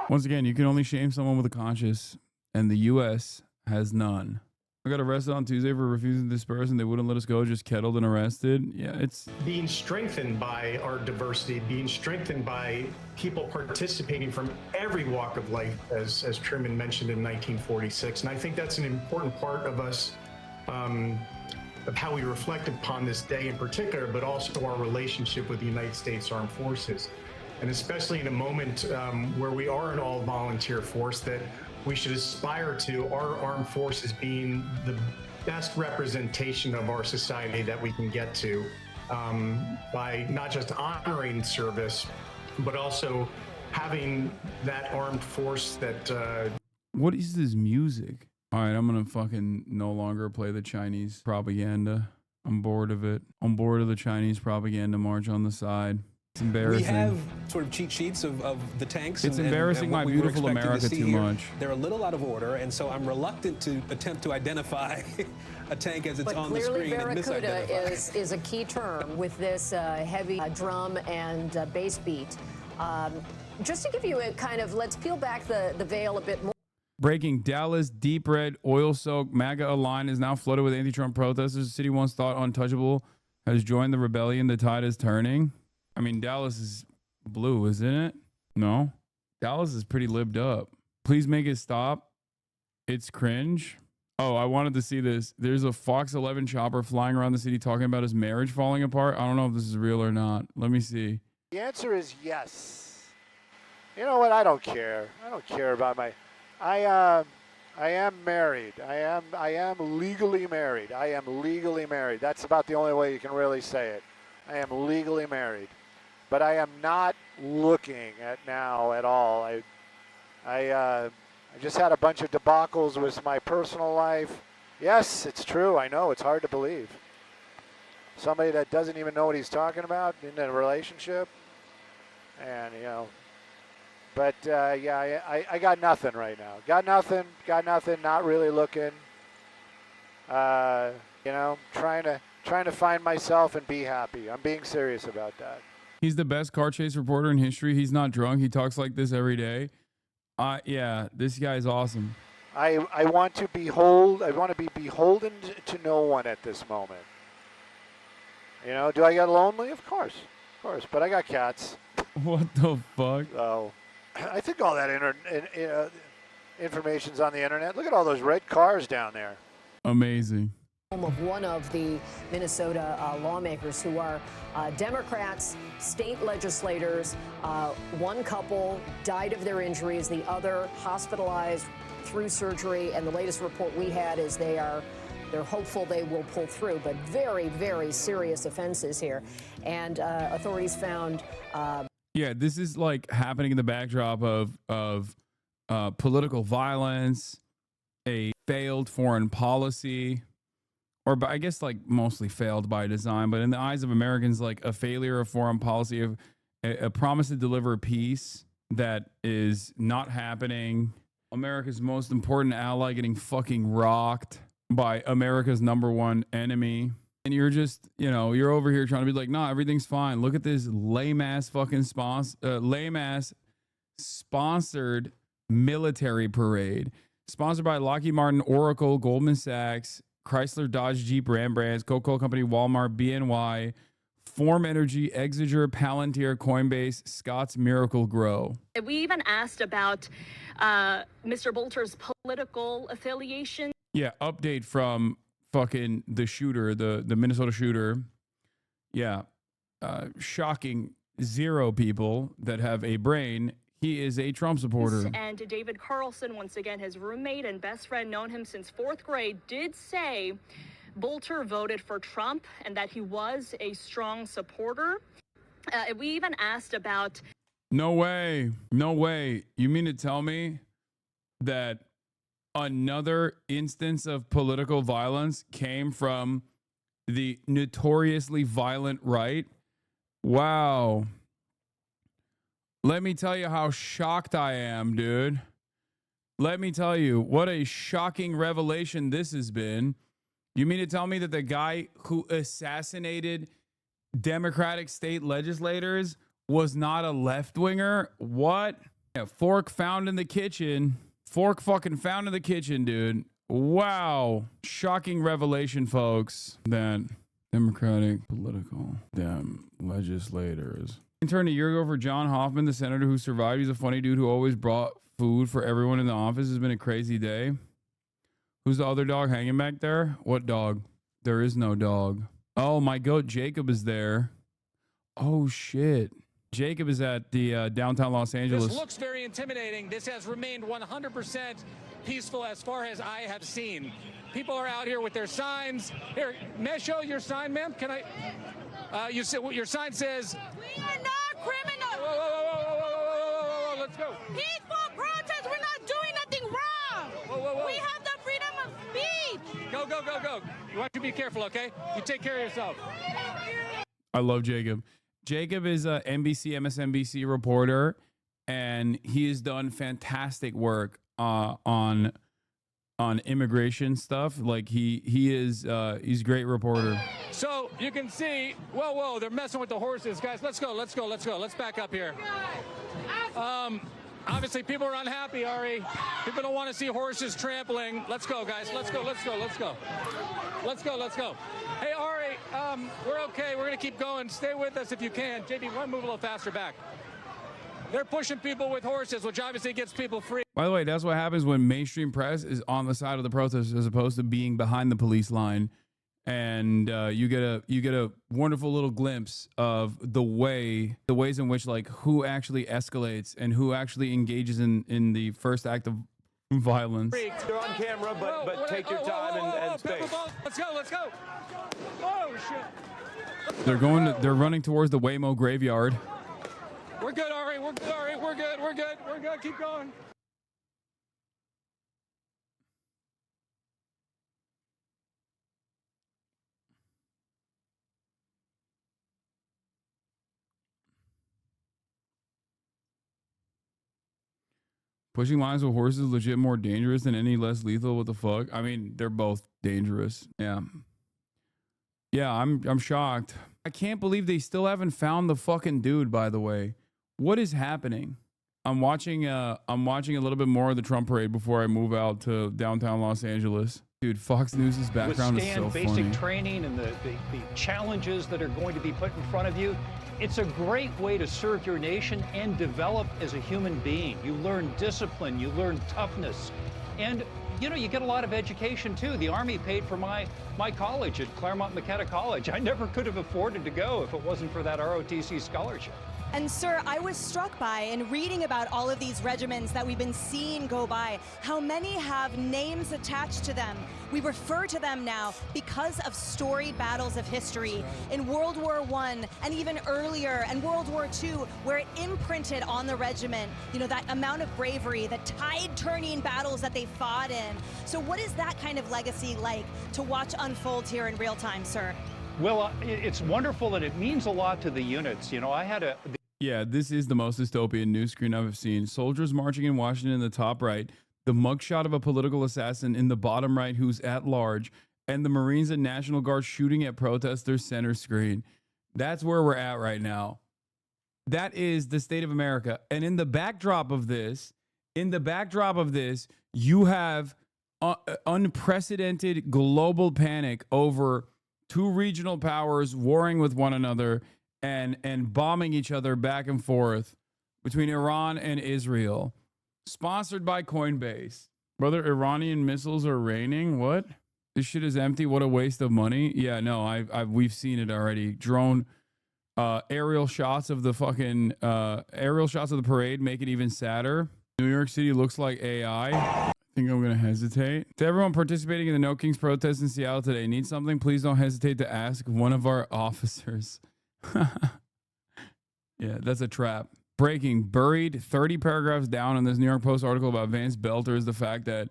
Once again, you can only shame someone with a conscience, and the U.S. has none. I got arrested on Tuesday for refusing to disperse, and they wouldn't let us go, just kettled and arrested. Yeah, it's being strengthened by our diversity, being strengthened by people participating from every walk of life, as Truman mentioned in 1946. And I think that's an important part of us, of how we reflect upon this day in particular, but also our relationship with the United States Armed Forces. And especially in a moment where we are an all-volunteer force, that we should aspire to our armed forces being the best representation of our society that we can get to by not just honoring service, but also having that armed force that... What is this music? All right, I'm going to fucking no longer play the Chinese propaganda. I'm bored of it. I'm bored of the Chinese propaganda march on the side. It's embarrassing. We have sort of cheat sheets of the tanks. It's embarrassing my beautiful America too much. They're a little out of order, and so I'm reluctant to attempt to identify a tank as it's on the screen and misidentify. But clearly Barracuda is a key term with this heavy drum and bass beat. Just to give you a kind of, let's peel back the veil a bit more. Breaking: Dallas deep red oil-soaked MAGA line is now flooded with anti-Trump protesters. The city once thought untouchable has joined the rebellion. The tide is turning. I mean, Dallas is blue, isn't it? No. Dallas is pretty libbed up. Please make it stop. It's cringe. Oh, I wanted to see this. There's a Fox 11 chopper flying around the city talking about his marriage falling apart. I don't know if this is real or not. Let me see. The answer is yes. You know what? I don't care. I don't care about my... I am married. I am legally married. I am legally married. That's about the only way you can really say it. I am legally married. But I am not looking at now at all. I just had a bunch of debacles with my personal life. Yes, it's true. I know. It's hard to believe. Somebody that doesn't even know what he's talking about in a relationship. And, you know. But, yeah, I got nothing right now. Got nothing. Not really looking. You know, trying to find myself and be happy. I'm being serious about that. He's the best car chase reporter in history. He's not drunk. He talks like this every day. Yeah, this guy's awesome. I want to be beholden to no one at this moment. You know, do I get lonely? Of course. But I got cats. What the fuck? So, I think all that information's on the internet. Look at all those red cars down there. Amazing. Of one of the Minnesota lawmakers who are Democrats, state legislators. One couple died of their injuries, the other hospitalized through surgery, and the latest report we had is they're hopeful they will pull through, but very, very serious offenses here. And authorities found... Yeah, this is like happening in the backdrop of political violence, a failed foreign policy, or I guess like mostly failed by design, but in the eyes of Americans, like a failure of foreign policy, of a promise to deliver peace that is not happening. America's most important ally getting fucking rocked by America's #1 enemy. And you're just, you know, you're over here trying to be like, nah, everything's fine. Look at this lame ass fucking sponsored military parade sponsored by Lockheed Martin, Oracle, Goldman Sachs, Chrysler, Dodge, Jeep, Ram Brands, Coca-Cola Company, Walmart, BNY, Form Energy, Exeger, Palantir, Coinbase, Scott's Miracle Grow. We even asked about Mr. Bolter's political affiliation. Yeah, update from fucking the shooter, the Minnesota shooter. Yeah, shocking 0 people that have a brain. He is a Trump supporter. And David Carlson, once again, his roommate and best friend, known him since 4th grade, did say Bolter voted for Trump and that he was a strong supporter. We even asked about... No way. You mean to tell me that another instance of political violence came from the notoriously violent right? Wow. Let me tell you how shocked I am, dude. Let me tell you what a shocking revelation this has been. You mean to tell me that the guy who assassinated Democratic state legislators was not a left-winger? What? Yeah, fork found in the kitchen. Fork fucking found in the kitchen, dude. Wow. Shocking revelation, folks, that Democratic political legislators. Interned a year ago for John Hoffman, the senator who survived. He's a funny dude who always brought food for everyone in the office. It's been a crazy day. Who's the other dog hanging back there? What dog? There is no dog. Oh, my goat Jacob is there. Oh, shit. Jacob is at the downtown Los Angeles. This looks very intimidating. This has remained 100% peaceful as far as I have seen. People are out here with their signs. Here, may I show your sign, ma'am? Can I? Your sign says... We are not criminals. Whoa, let's go. Peaceful protest. We're not doing nothing wrong. Whoa. We have the freedom of speech. Go. You want to be careful, okay? You take care of yourself. I love Jacob. Jacob is a NBC, MSNBC reporter, and he has done fantastic work on immigration stuff. Like he's a great reporter. So you can see, whoa, they're messing with the horses, guys. Let's go. Let's back up here. Obviously, people are unhappy, Ari. People don't want to see horses trampling. Let's go, guys. Let's go. Hey, Ari, We're okay. We're going to keep going. Stay with us if you can. JB, one move a little faster back. They're pushing people with horses, which obviously gets people free. By the way, that's what happens when mainstream press is on the side of the protest as opposed to being behind the police line, and you get a wonderful little glimpse of the ways in which, like, who actually escalates and who actually engages in the first act of violence. You're on camera, but take your time and space. Let's go. Oh shit! They're running towards the Waymo graveyard. We're good, Ari. We're good. Keep going. Pushing lines with horses is legit more dangerous than any less lethal. What the fuck? I mean, they're both dangerous. Yeah. Yeah, I'm shocked. I can't believe they still haven't found the fucking dude, by the way. What is happening? I'm watching a little bit more of the Trump parade before I move out to downtown Los Angeles. Dude, Fox News' background is so funny. Basic training and the challenges that are going to be put in front of you. It's a great way to serve your nation and develop as a human being. You learn discipline, you learn toughness, and you know, you get a lot of education too. The Army paid for my college at Claremont McKenna College. I never could have afforded to go if it wasn't for that ROTC scholarship. And sir, I was struck by, in reading about all of these regiments that we've been seeing go by, how many have names attached to them. We refer to them now because of storied battles of history in World War I and even earlier, and World War II, where it imprinted on the regiment, you know, that amount of bravery, the tide-turning battles that they fought in. So what is that kind of legacy like to watch unfold here in real time, sir? Well, it's wonderful, and it means a lot to the units. You know, I had Yeah, this is the most dystopian news screen I've seen. Soldiers marching in Washington in the top right, the mugshot of a political assassin in the bottom right who's at large, and the Marines and National Guard shooting at protesters center screen. That's where we're at right now. That is the state of America. And in the backdrop of this, you have unprecedented global panic over two regional powers warring with one another and bombing each other back and forth between Iran and Israel, sponsored by Coinbase. Brother, Iranian missiles are raining. What? This shit is empty. What a waste of money. Yeah, no, we've seen it already. Drone aerial shots of the fucking aerial shots of the parade make it even sadder. New York City looks like AI. I think I'm going to hesitate. To everyone participating in the No Kings protest in Seattle today, need something? Please don't hesitate to ask one of our officers. Yeah, that's a trap. Breaking, buried 30 paragraphs down in this New York Post article about Vance Belter is the fact that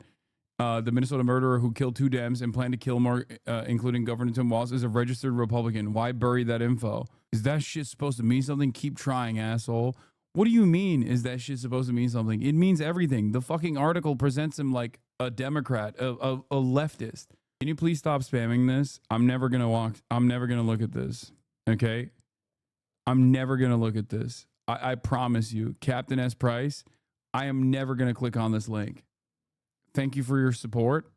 the Minnesota murderer who killed two Dems and planned to kill more, including Governor Tim Walz, is a registered Republican. Why bury that info? Is that shit supposed to mean something? Keep trying, asshole. What do you mean, is that shit supposed to mean something? It means everything. The fucking article presents him like a Democrat, a leftist. Can you please stop spamming this? I'm never going to look at this. Okay? I'm never going to look at this. I promise you, Captain S. Price, I am never going to click on this link. Thank you for your support.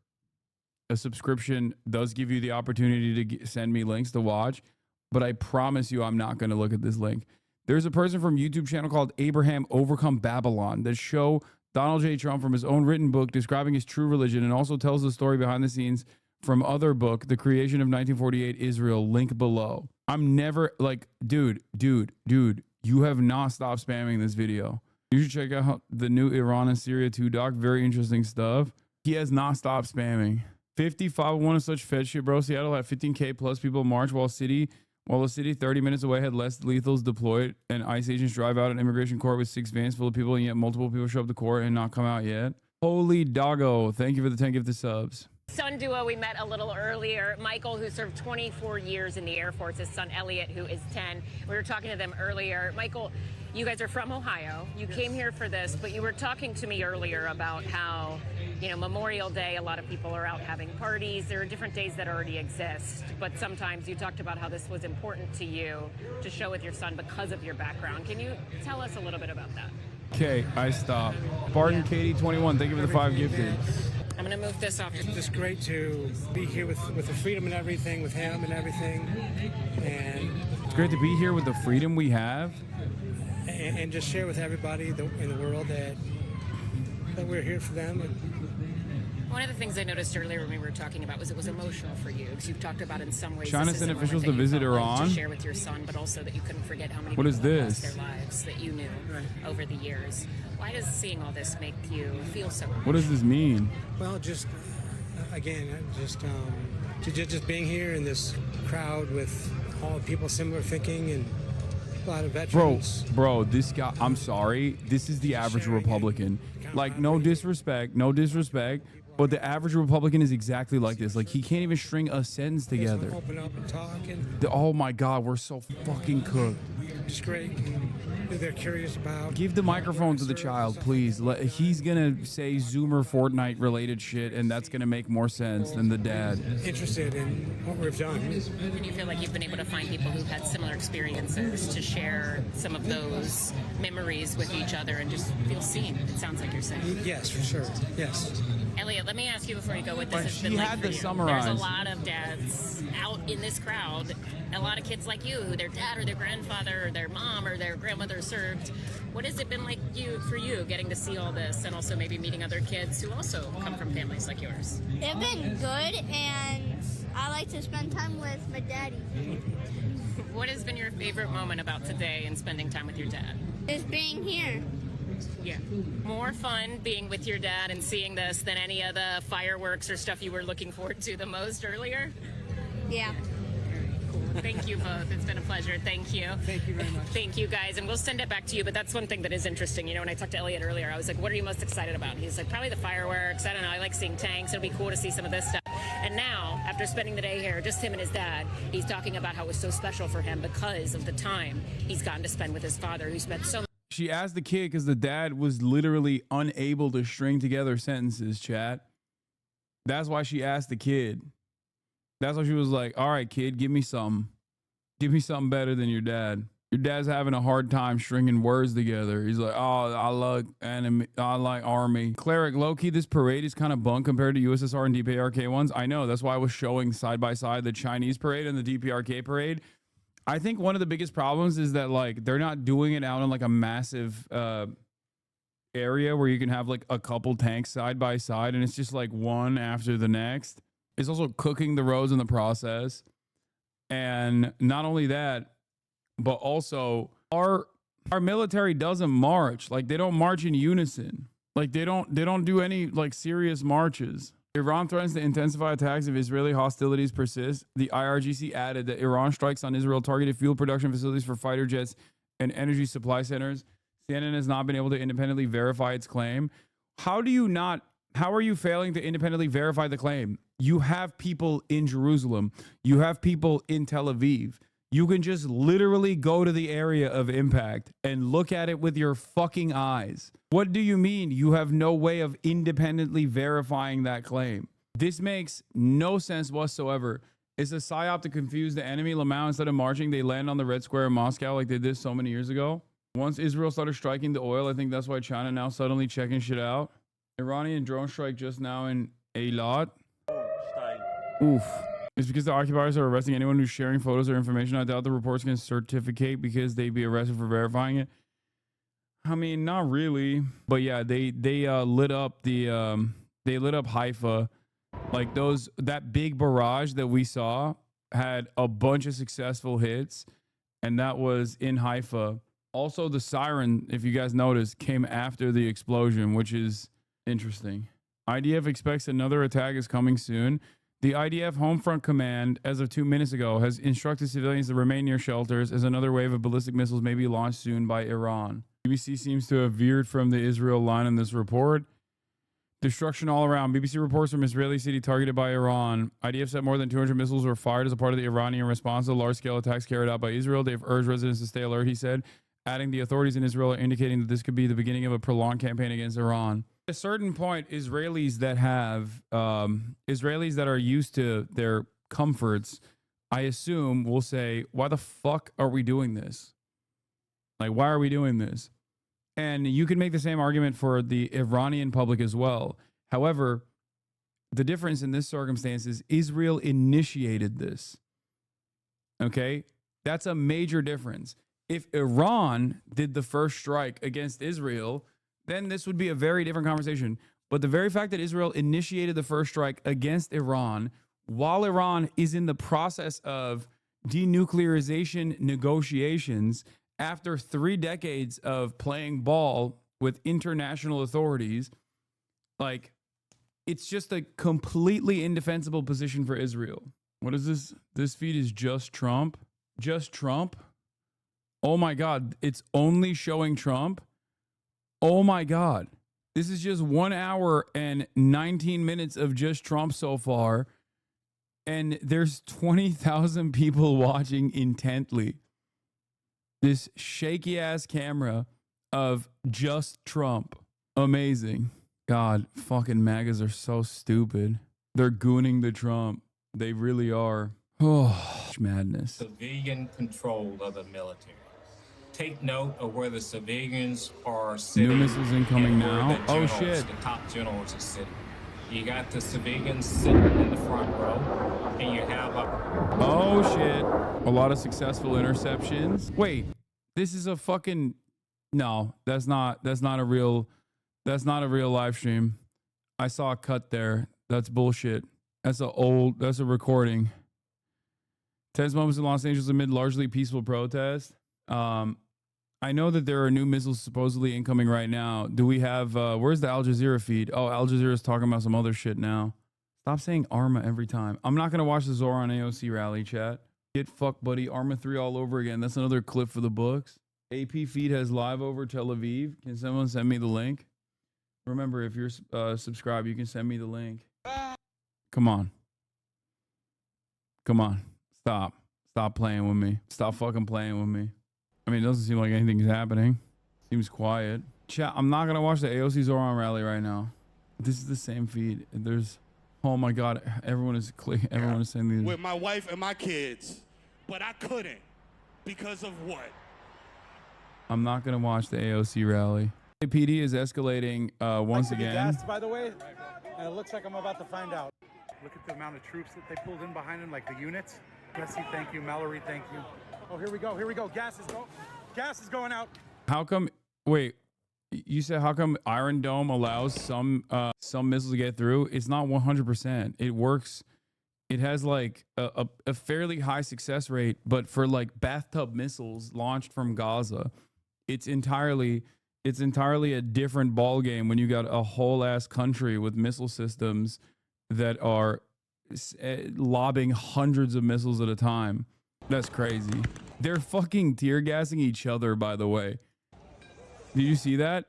A subscription does give you the opportunity to send me links to watch, but I promise you I'm not going to look at this link. There's a person from YouTube channel called Abraham Overcome Babylon that show Donald J. Trump from his own written book describing his true religion, and also tells the story behind the scenes from other book, The Creation of 1948 Israel, link below. I'm never like, dude, you have not stopped spamming this video. You should check out the new Iran and Syria 2 doc. Very interesting stuff. He has not stopped spamming. 5501 is such fed shit, bro. Seattle had 15K plus people march while the city 30 minutes away had less lethals deployed, and ICE agents drive out an immigration court with 6 vans full of people, and yet multiple people show up to court and not come out yet. Holy doggo. Thank you for the 10 gifted subs. Son duo we met a little earlier, Michael, who served 24 years in the Air Force, his son Elliot, who is 10. We were talking to them earlier. Michael, you guys are from Ohio. You came here for this, but you were talking to me earlier about how, you know, Memorial Day, a lot of people are out having parties. There are different days that already exist, but sometimes you talked about how this was important to you to show with your son because of your background. Can you tell us a little bit about that? Okay, I stopped. Barton Katie 21, thank you for the 5 gifted. I'm going to move this off. It's just great to be here with the freedom and everything, with him and everything. And it's great to be here with the freedom we have. And just share with everybody in the world that we're here for them. One of the things I noticed earlier when we were talking about was it was emotional for you, because you've talked about in some ways China sent officials to visit Iran. To share with your son, but also that you couldn't forget how many what people is lost this? their lives that you knew over the years. Why does seeing all this make you feel so? What does this mean? Well, just again, just being here in this crowd with all people similar thinking and a lot of veterans. Bro, this guy, I'm sorry. This is the average Republican. Like, no disrespect, but the average Republican is exactly like this. Like, he can't even string a sentence together. Open up and talk. And Oh my God, we're so fucking cooked. just great. They're curious about. Give the microphone to the child, please. He's gonna say Zoomer Fortnite related shit, and that's gonna make more sense than the dad. Interested in what we've done. And you feel like you've been able to find people who've had similar experiences to share some of those memories with each other and just feel seen. It sounds like you're saying. Yes, for sure. Yes. Elliot, let me ask you before you go what this has She been like had for to you. summarize. There's a lot of dads out in this crowd, a lot of kids like you, who their dad or their grandfather or their mom or their grandmother served. What has it been like for you getting to see all this, and also maybe meeting other kids who also come from families like yours? They've been good, and I like to spend time with my daddy. What has been your favorite moment about today and spending time with your dad? Just being here. Yeah. More fun being with your dad and seeing this than any of the fireworks or stuff you were looking forward to the most earlier? Yeah. Thank you both. It's been a pleasure. Thank you. Thank you very much. Thank you, guys. And we'll send it back to you. But that's one thing that is interesting. You know, when I talked to Elliot earlier, I was like, what are you most excited about? And he's like, probably the fireworks. I don't know. I like seeing tanks. It'll be cool to see some of this stuff. And now, after spending the day here, just him and his dad, he's talking about how it was so special for him because of the time he's gotten to spend with his father, who spent so much. She asked the kid because the dad was literally unable to string together sentences, chat. That's why she asked the kid. That's why she was like, all right, kid, give me something. Give me something better than your dad. Your dad's having a hard time stringing words together. He's like, oh, I like enemy. I like army. Cleric, low-key, this parade is kind of bunk compared to USSR and DPRK ones. I know. That's why I was showing side by side the Chinese parade and the DPRK parade. I think one of the biggest problems is that, like, they're not doing it out in like a massive area where you can have like a couple tanks side by side and it's just like one after the next. It's also cooking the roads in the process. And not only that, but also our military doesn't march. Like, they don't march in unison. Like, they don't do any like serious marches. Iran threatens to intensify attacks if Israeli hostilities persist. The IRGC added that Iran strikes on Israel targeted fuel production facilities for fighter jets and energy supply centers. CNN has not been able to independently verify its claim. How are you failing to independently verify the claim? You have people in Jerusalem. You have people in Tel Aviv. You can just literally go to the area of impact and look at it with your fucking eyes. What do you mean you have no way of independently verifying that claim? This makes no sense whatsoever. It's a psyop to confuse the enemy. Lamau, instead of marching, they land on the Red Square in Moscow like they did so many years ago. Once Israel started striking the oil, I think that's why China now suddenly checking shit out. Iranian drone strike just now in Eilat. Oof. It's because the occupiers are arresting anyone who's sharing photos or information. I doubt the reports can certificate because they'd be arrested for verifying it. I mean, not really. But yeah, they lit up Haifa. Like that big barrage that we saw had a bunch of successful hits, and that was in Haifa. Also, the siren, if you guys noticed, came after the explosion, which is interesting. IDF expects another attack is coming soon. The IDF Homefront Command, as of 2 minutes ago, has instructed civilians to remain near shelters as another wave of ballistic missiles may be launched soon by Iran. BBC seems to have veered from the Israel line in this report. Destruction all around. BBC reports from Israeli city targeted by Iran. IDF said more than 200 missiles were fired as a part of the Iranian response to large-scale attacks carried out by Israel. They've urged residents to stay alert, he said, adding the authorities in Israel are indicating that this could be the beginning of a prolonged campaign against Iran. At a certain point, Israelis that are used to their comforts, I assume, will say, why the fuck are we doing this? Like, why are we doing this? And you can make the same argument for the Iranian public as well. However, the difference in this circumstance is Israel initiated this. Okay? That's a major difference. If Iran did the first strike against Israel, then this would be a very different conversation. But the very fact that Israel initiated the first strike against Iran while Iran is in the process of denuclearization negotiations after 3 decades of playing ball with international authorities, like, it's just a completely indefensible position for Israel. What is this? This feed is just Trump. Just Trump. Oh my God. It's only showing Trump. Oh my God. This is just 1 hour and 19 minutes of just Trump so far. And there's 20,000 people watching intently. This shaky ass camera of just Trump. Amazing. God, fucking MAGAs are so stupid. They're gooning the Trump. They really are. Oh, madness. Civilian control of the military. Take note of where the civilians are sitting. New missiles incoming and where now. the Oh, generals, shit. the top generals are sitting. You got the civilians sitting in the front row, and you have a... Oh, shit. A lot of successful interceptions. Wait, this is a fucking... No, that's not a real live stream. I saw a cut there. That's bullshit. That's a recording. Tense moments in Los Angeles amid largely peaceful protest. I know that there are new missiles supposedly incoming right now. Do we have, where's the Al Jazeera feed? Oh, Al Jazeera is talking about some other shit now. Stop saying Arma every time. I'm not going to watch the Zoran AOC rally, chat. Get fucked, buddy. Arma 3 all over again. That's another clip for the books. AP feed has live over Tel Aviv. Can someone send me the link? Remember, if you're subscribed, you can send me the link. Come on. Come on. Stop. Stop playing with me. Stop fucking playing with me. I mean, it doesn't seem like anything's happening. Seems quiet. Chat, I'm not going to watch the AOC Zoran rally right now. This is the same feed. There's, oh my God, everyone is saying these. With my wife and my kids, but I couldn't because of what? I'm not going to watch the AOC rally. PD is escalating once again. Gassed, by the way, and it looks like I'm about to find out. Look at the amount of troops that they pulled in behind him, like the units. Jesse, thank you. Mallory, thank you. Oh, here we go. Here we go. Gas is going out. How come? Wait, you said how come Iron Dome allows some missiles to get through? It's not 100%. It works. It has like a fairly high success rate, but for like bathtub missiles launched from Gaza, it's entirely a different ball game when you got a whole ass country with missile systems that are lobbing hundreds of missiles at a time. That's crazy. They're fucking tear gassing each other, by the way. Did you see that?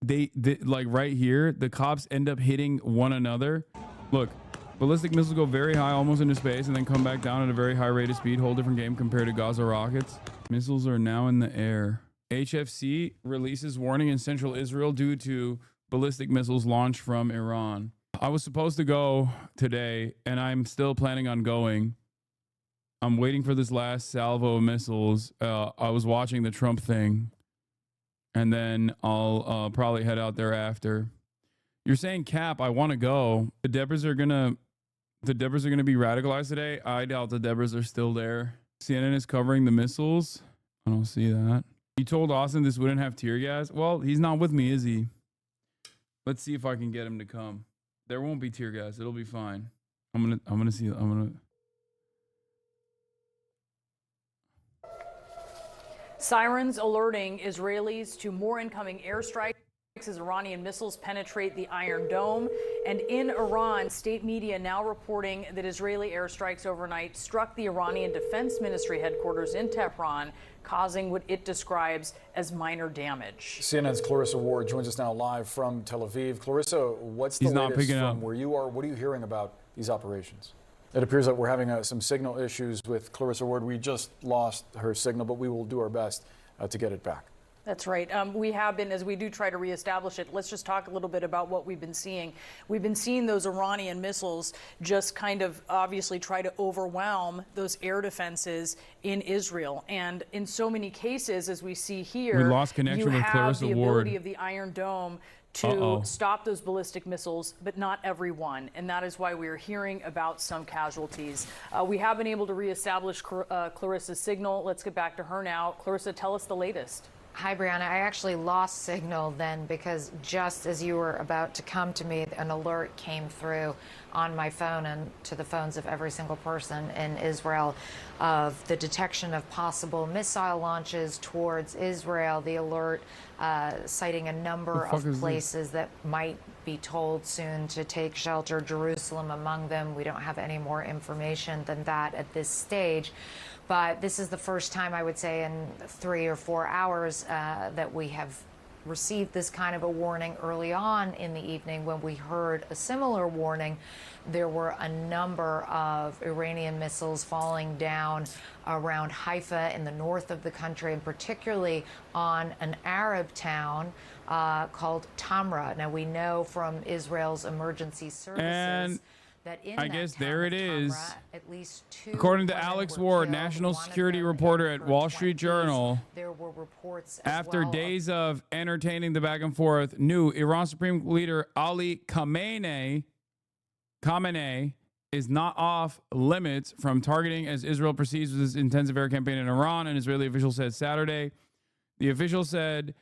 They like right here, the cops end up hitting one another. Look, ballistic missiles go very high, almost into space, and then come back down at a very high rate of speed. Whole different game compared to Gaza rockets. Missiles are now in the air. HFC releases warning in central Israel due to ballistic missiles launched from Iran. I was supposed to go today, and I'm still planning on going. I'm waiting for this last salvo of missiles. I was watching the Trump thing, and then I'll probably head out there after. You're saying, Cap, I want to go. The Debras are gonna be radicalized today. I doubt the Debras are still there. CNN is covering the missiles. I don't see that. You told Austin this wouldn't have tear gas. Well, he's not with me, is he? Let's see if I can get him to come. There won't be tear gas. It'll be fine. I'm gonna see. Sirens alerting Israelis to more incoming airstrikes as Iranian missiles penetrate the Iron Dome. And in Iran, state media now reporting that Israeli airstrikes overnight struck the Iranian Defense Ministry headquarters in Tehran, causing what it describes as minor damage. CNN's Clarissa Ward joins us now live from Tel Aviv. Clarissa, what's the latest from where you are? What are you hearing about these operations? It appears that we're having some signal issues with Clarissa Ward. We just lost her signal, but we will do our best to get it back. That's right. We have been, as we do try to reestablish it, let's just talk a little bit about what we've been seeing. We've been seeing those Iranian missiles just kind of obviously try to overwhelm those air defenses in Israel. And in so many cases, as we see here, we lost connection with Clarissa the Ward. ability of the Iron Dome to stop those ballistic missiles, but not every one. And that is why we are hearing about some casualties. We have been able to reestablish Clarissa's signal. Let's get back to her now. Clarissa, tell us the latest. Hi, Brianna. I actually lost signal then because just as you were about to come to me, an alert came through on my phone and to the phones of every single person in Israel of the detection of possible missile launches towards Israel. The alert citing a number of places that might be told soon to take shelter, Jerusalem among them. We don't have any more information than that at this stage. But this is the first time, I would say, in 3 or 4 hours that we have received this kind of a warning. Early on in the evening, when we heard a similar warning, there were a number of Iranian missiles falling down around Haifa in the north of the country, and particularly on an Arab town called Tamra. Now, we know from Israel's emergency services that in I guess there it is. At least 2 According to Alex Ward, national security reporter at Wall Street Journal, there were reports after days of entertaining the back and forth, new Iran Supreme Leader Ali Khamenei is not off limits from targeting as Israel proceeds with its intensive air campaign in Iran, an Israeli official said Saturday. The official said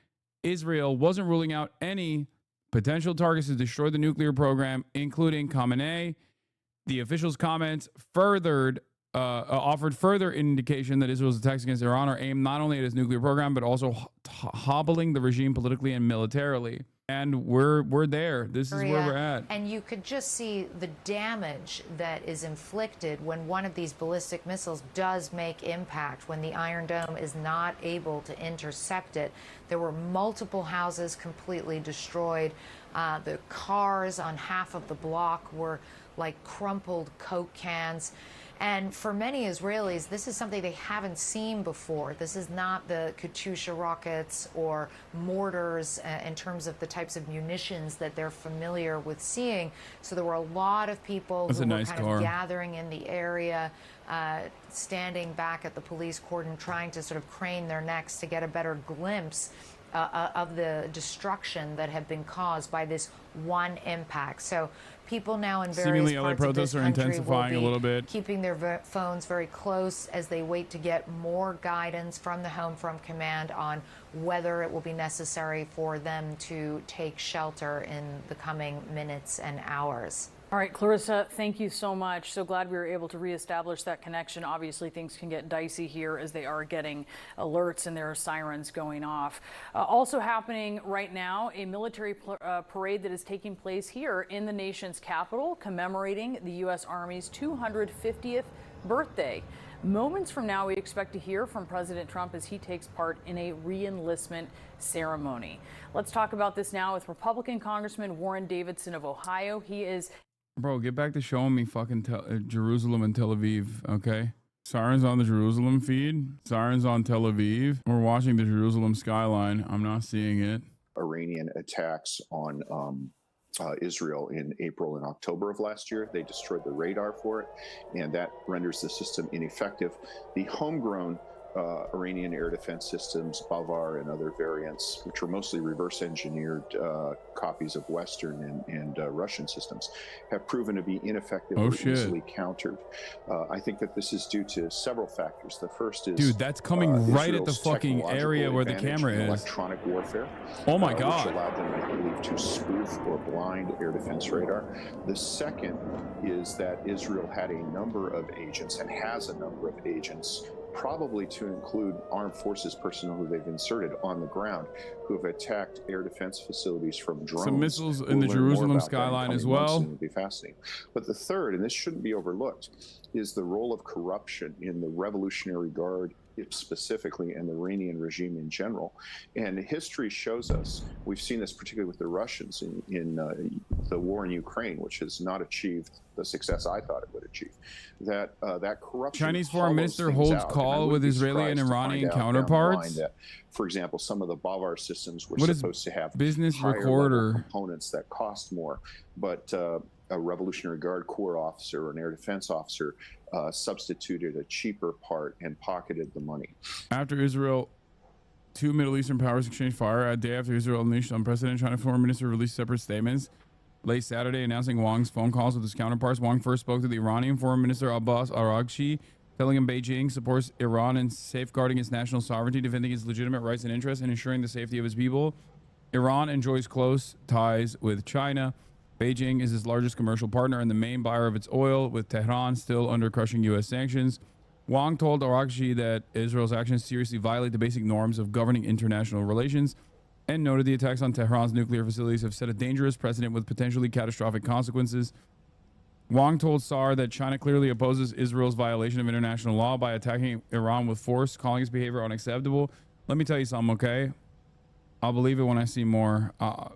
Israel wasn't ruling out any potential targets to destroy the nuclear program, including Khamenei. The official's comments offered further indication that Israel's attacks against Iran are aimed not only at its nuclear program, but also hobbling the regime politically and militarily. And we're there. This is where we're at. And you could just see the damage that is inflicted when one of these ballistic missiles does make impact, when the Iron Dome is not able to intercept it. There were multiple houses completely destroyed. The cars on half of the block were like crumpled Coke cans. And for many Israelis, this is something they haven't seen before. This is not the Katyusha rockets or mortars in terms of the types of munitions that they're familiar with seeing. So there were a lot of people who were kind of gathering in the area, standing back at the police cordon, trying to sort of crane their necks to get a better glimpse of the destruction that had been caused by this one impact. So people now in various parts of this country will be keeping their phones very close as they wait to get more guidance from the Home Front Command on whether it will be necessary for them to take shelter in the coming minutes and hours. All right, Clarissa, thank you so much. So glad we were able to reestablish that connection. Obviously, things can get dicey here as they are getting alerts and there are sirens going off. Also happening right now, a military parade that is taking place here in the nation's capital, commemorating the U.S. Army's 250th birthday. Moments from now, we expect to hear from President Trump as he takes part in a re-enlistment ceremony. Let's talk about this now with Republican Congressman Warren Davidson of Ohio. He is... Bro, get back to showing me fucking Jerusalem and Tel Aviv, okay? Sirens on the Jerusalem feed. Sirens on Tel Aviv. We're watching the Jerusalem skyline. I'm not seeing it. Iranian attacks on Israel in April and October of last year. They destroyed the radar for it, and that renders the system ineffective. The homegrown Iranian air defense systems, Bavar and other variants, which are mostly reverse engineered copies of Western and Russian systems, have proven to be ineffective and easily countered. I think that this is due to several factors. The first is, dude, that's coming right at the fucking area where the camera is. Electronic warfare. Oh my God. Which allowed them, I believe, to spoof or blind air defense radar. The second is that Israel had a number of agents and has a number of agents, probably to include armed forces personnel who they've inserted on the ground, who have attacked air defense facilities from drones. Some missiles in the Jerusalem skyline as well. It would be fascinating. But the third, and this shouldn't be overlooked, is the role of corruption in the Revolutionary Guard specifically and the Iranian regime in general. And history shows us, we've seen this particularly with the Russians in the war in Ukraine, which has not achieved the success I thought it would achieve, that that corruption. Chinese foreign minister holds call with Israeli and Iranian counterparts. That, for example, some of the Bavar systems were supposed to have business higher recorder components that cost more, but a Revolutionary Guard Corps officer or an air defense officer substituted a cheaper part and pocketed the money. After Israel Two Middle Eastern powers exchanged fire a day after Israel unleashed unprecedented. China foreign minister released separate statements late Saturday announcing Wang's phone calls with his counterparts. Wang first spoke to the Iranian foreign minister Abbas Araghchi, telling him Beijing supports Iran in safeguarding its national sovereignty, defending its legitimate rights and interests, and ensuring the safety of its people. Iran enjoys close ties with China. Beijing is its largest commercial partner and the main buyer of its oil, with Tehran still under crushing U.S. sanctions. Wang told Araghchi that Israel's actions seriously violate the basic norms of governing international relations and noted the attacks on Tehran's nuclear facilities have set a dangerous precedent with potentially catastrophic consequences. Wang told SAR that China clearly opposes Israel's violation of international law by attacking Iran with force, calling its behavior unacceptable. Let me tell you something, okay? I'll believe it when I see more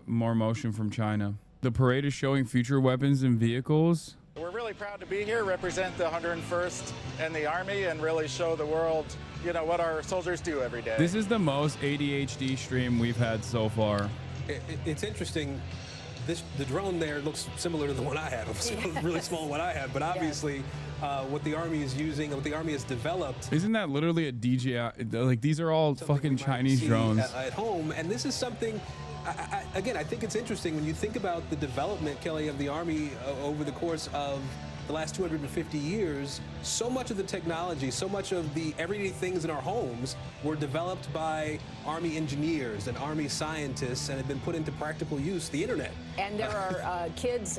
motion from China. The parade is showing future weapons and vehicles. We're really proud to be here, represent the 101st and the Army, and really show the world, you know, what our soldiers do every day. This is the most ADHD stream we've had so far. It's interesting. The drone there looks similar to the one I have. It's a really small one I have, but obviously what the Army is using, what the Army has developed. Isn't that literally a DJI? Like, these are all fucking Chinese drones. At home, and this is something, again, I think it's interesting when you think about the development, Kelly, of the Army over the course of the last 250 years. So much of the technology, so much of the everyday things in our homes were developed by Army engineers and Army scientists and have been put into practical use. The internet. And there are kids,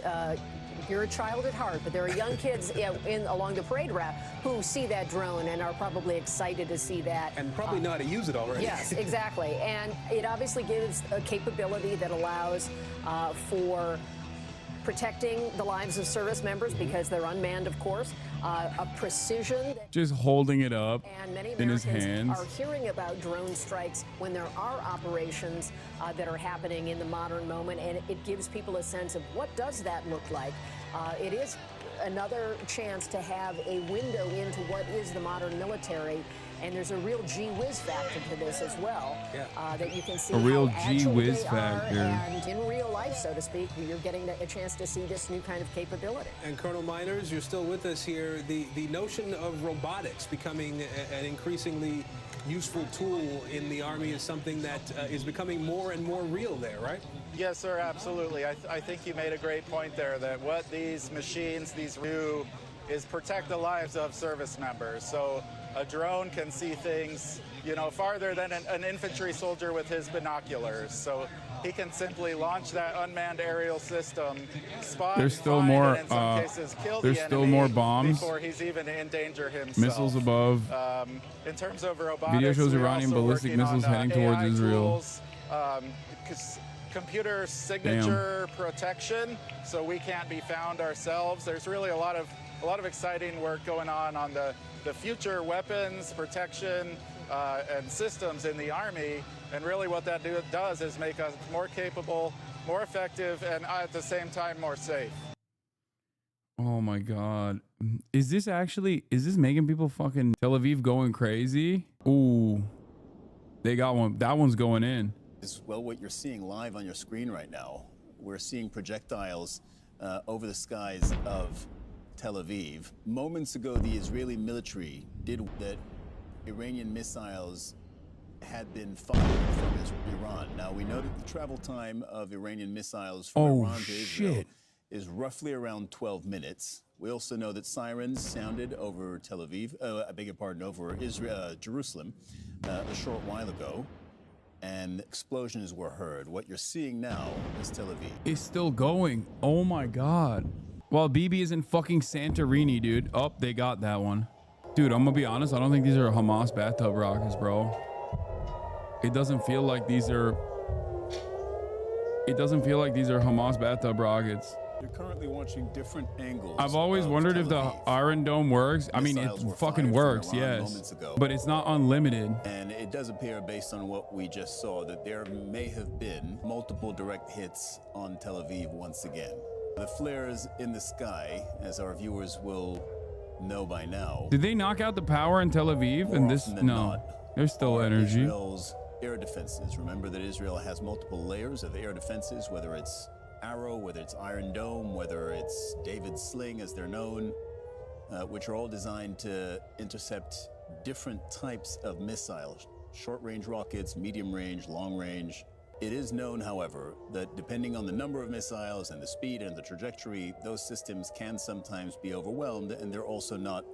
you're a child at heart, but there are young kids along the parade route who see that drone and are probably excited to see that. And probably know how to use it already. Yes, exactly. And it obviously gives a capability that allows for protecting the lives of service members because they're unmanned, of course, a precision. Just holding it up and many in his Americans hands. are hearing about drone strikes when there are operations that are happening in the modern moment, and it gives people a sense of what does that look like. It is another chance to have a window into what is the modern military. And there's a real gee whiz factor to this as well, that you can see A real how gee agile whiz they factor. are, and in real life, so to speak, you're getting a chance to see this new kind of capability. And Colonel Miners, you're still with us here. The notion of robotics becoming an increasingly useful tool in the Army is something that is becoming more and more real there, right? Yes, sir, absolutely. I think you made a great point there that what these machines, do is protect the lives of service members. So a drone can see things, you know, farther than an infantry soldier with his binoculars. So he can simply launch that unmanned aerial system, spot, There's still find, more, and in some cases kill there's the still enemy more bombs. before he's even in danger himself. Missiles above. In terms of robotics, Video shows we're Iranian also ballistic working missiles on, heading towards AI Israel. Tools, computer signature protection, so we can't be found ourselves. There's really a lot of exciting work going on the future weapons protection and systems in the Army, and really what that does is make us more capable, more effective, and at the same time more safe. Oh my God. Is this making people fucking Tel Aviv going crazy? Ooh, they got one. That one's going in. Well, what you're seeing live on your screen right now, we're seeing projectiles over the skies of Tel Aviv. Moments ago, the Israeli military did that. Iranian missiles had been fired from Iran. Now, we know that the travel time of Iranian missiles from Iran to Israel is roughly around 12 minutes. We also know that sirens sounded over Tel Aviv, I beg your pardon, over Jerusalem a short while ago, and explosions were heard. What you're seeing now is Tel Aviv. It's still going. Oh my God. Well, BB is in fucking Santorini, dude. Oh, they got that one. Dude, I'm gonna be honest. I don't think these are Hamas bathtub rockets, bro. It doesn't feel like these are Hamas bathtub rockets. You're currently watching different angles. I've always wondered if the Iron Dome works. I mean, it fucking works, yes. But it's not unlimited. And it does appear, based on what we just saw, that there may have been multiple direct hits on Tel Aviv once again. The flares in the sky, as our viewers will know by now. Did they knock out the power in Tel Aviv? And this, no, there's still energy. Israel's air defenses. Remember that Israel has multiple layers of air defenses, whether it's Arrow, whether it's Iron Dome, whether it's David's Sling, as they're known, which are all designed to intercept different types of missiles, short-range rockets, medium-range, long-range. It is known, however, that depending on the number of missiles and the speed and the trajectory, those systems can sometimes be overwhelmed, and they're also not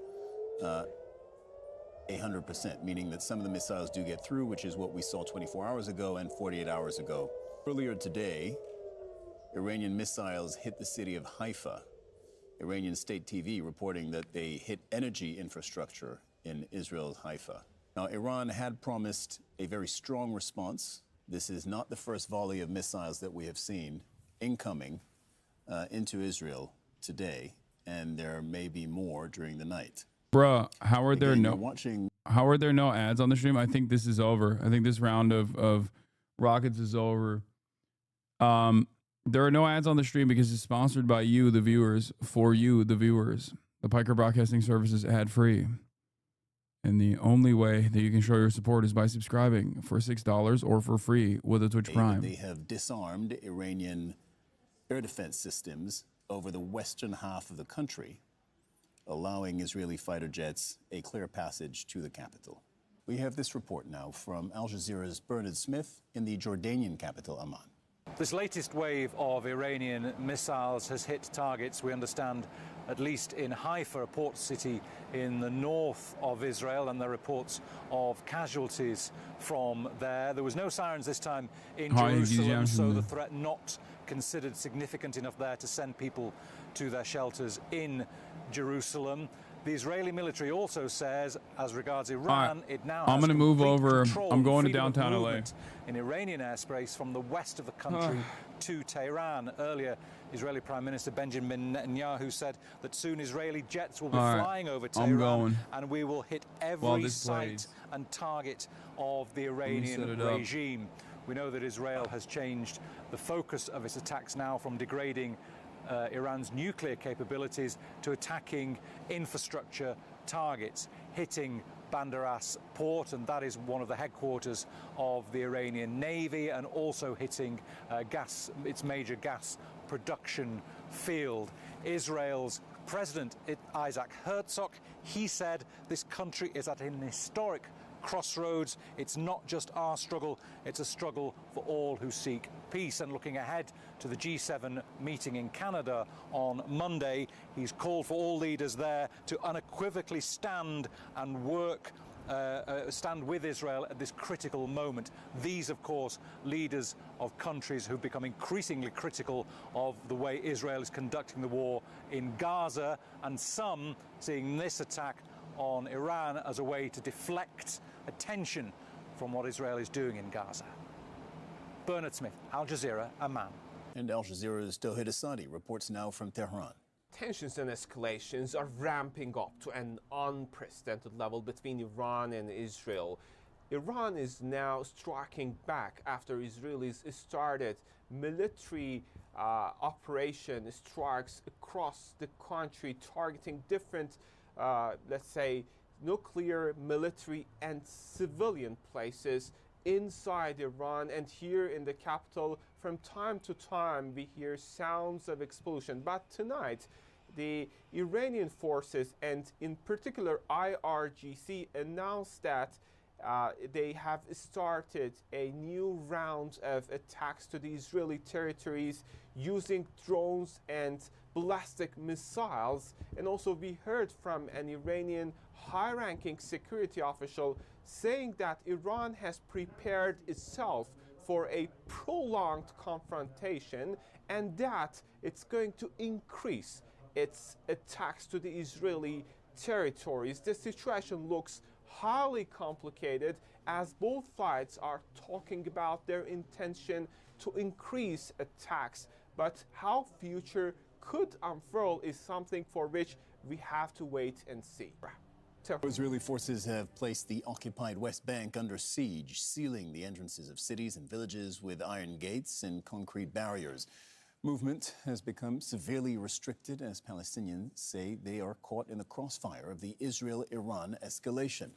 100%, meaning that some of the missiles do get through, which is what we saw 24 hours ago and 48 hours ago. Earlier today, Iranian missiles hit the city of Haifa. Iranian state TV reporting that they hit energy infrastructure in Israel's Haifa. Now, Iran had promised a very strong response. This is not the first volley of missiles that we have seen incoming into Israel today, and there may be more during the night. Bruh, how are there no ads on the stream? I think this is over. I think this round of rockets is over. There are no ads on the stream because it's sponsored by you, the viewers, for you, the viewers. The Piker Broadcasting Service is ad-free. And the only way that you can show your support is by subscribing for $6 or for free with a Twitch Prime. They have disarmed Iranian air defense systems over the western half of the country, allowing Israeli fighter jets a clear passage to the capital. We have this report now from Al Jazeera's Bernard Smith in the Jordanian capital, Amman. This latest wave of Iranian missiles has hit targets, we understand, at least in Haifa, a port city in the north of Israel, and there are reports of casualties from there. There was no sirens this time in Jerusalem, so the threat not considered significant enough there to send people to their shelters in Jerusalem. The Israeli military also says, as regards Iran, it now has move over. I'm going to freedom of downtown LA. movement in Iranian airspace from the west of the country to Tehran. Earlier, Israeli Prime Minister Benjamin Netanyahu said that soon Israeli jets will be flying over Tehran, and we will hit every site and target of the Iranian regime. We know that Israel has changed the focus of its attacks now from degrading Iran's nuclear capabilities to attacking infrastructure targets, hitting Bandar Abbas port, and that is one of the headquarters of the Iranian Navy, and also hitting its major gas production field. Israel's President Isaac Herzog, he said this country is at an historic crossroads. It's not just our struggle, it's a struggle for all who seek peace. And looking ahead to the G7 meeting in Canada on Monday, he's called for all leaders there to unequivocally stand and stand with Israel at this critical moment. These, of course, leaders of countries who've become increasingly critical of the way Israel is conducting the war in Gaza, and some seeing this attack on Iran as a way to deflect attention from what Israel is doing in Gaza. Bernard Smith, Al Jazeera, Amman. And Al Jazeera's Tohid Asadi reports now from Tehran. Tensions and escalations are ramping up to an unprecedented level between Iran and Israel. Iran is now striking back after Israelis started military operation strikes across the country, targeting different let's say, nuclear, military, and civilian places inside Iran. And here in the capital, from time to time, we hear sounds of explosion. But tonight, the Iranian forces, and in particular IRGC, announced that they have started a new round of attacks to the Israeli territories using drones and ballistic missiles. And also we heard from an Iranian high-ranking security official saying that Iran has prepared itself for a prolonged confrontation, and that it's going to increase its attacks to the Israeli territories. The situation looks highly complicated as both sides are talking about their intention to increase attacks. But how future could unfurl is something for which we have to wait and see. Israeli forces have placed the occupied West Bank under siege, sealing the entrances of cities and villages with iron gates and concrete barriers. Movement has become severely restricted as Palestinians say they are caught in the crossfire of the Israel-Iran escalation.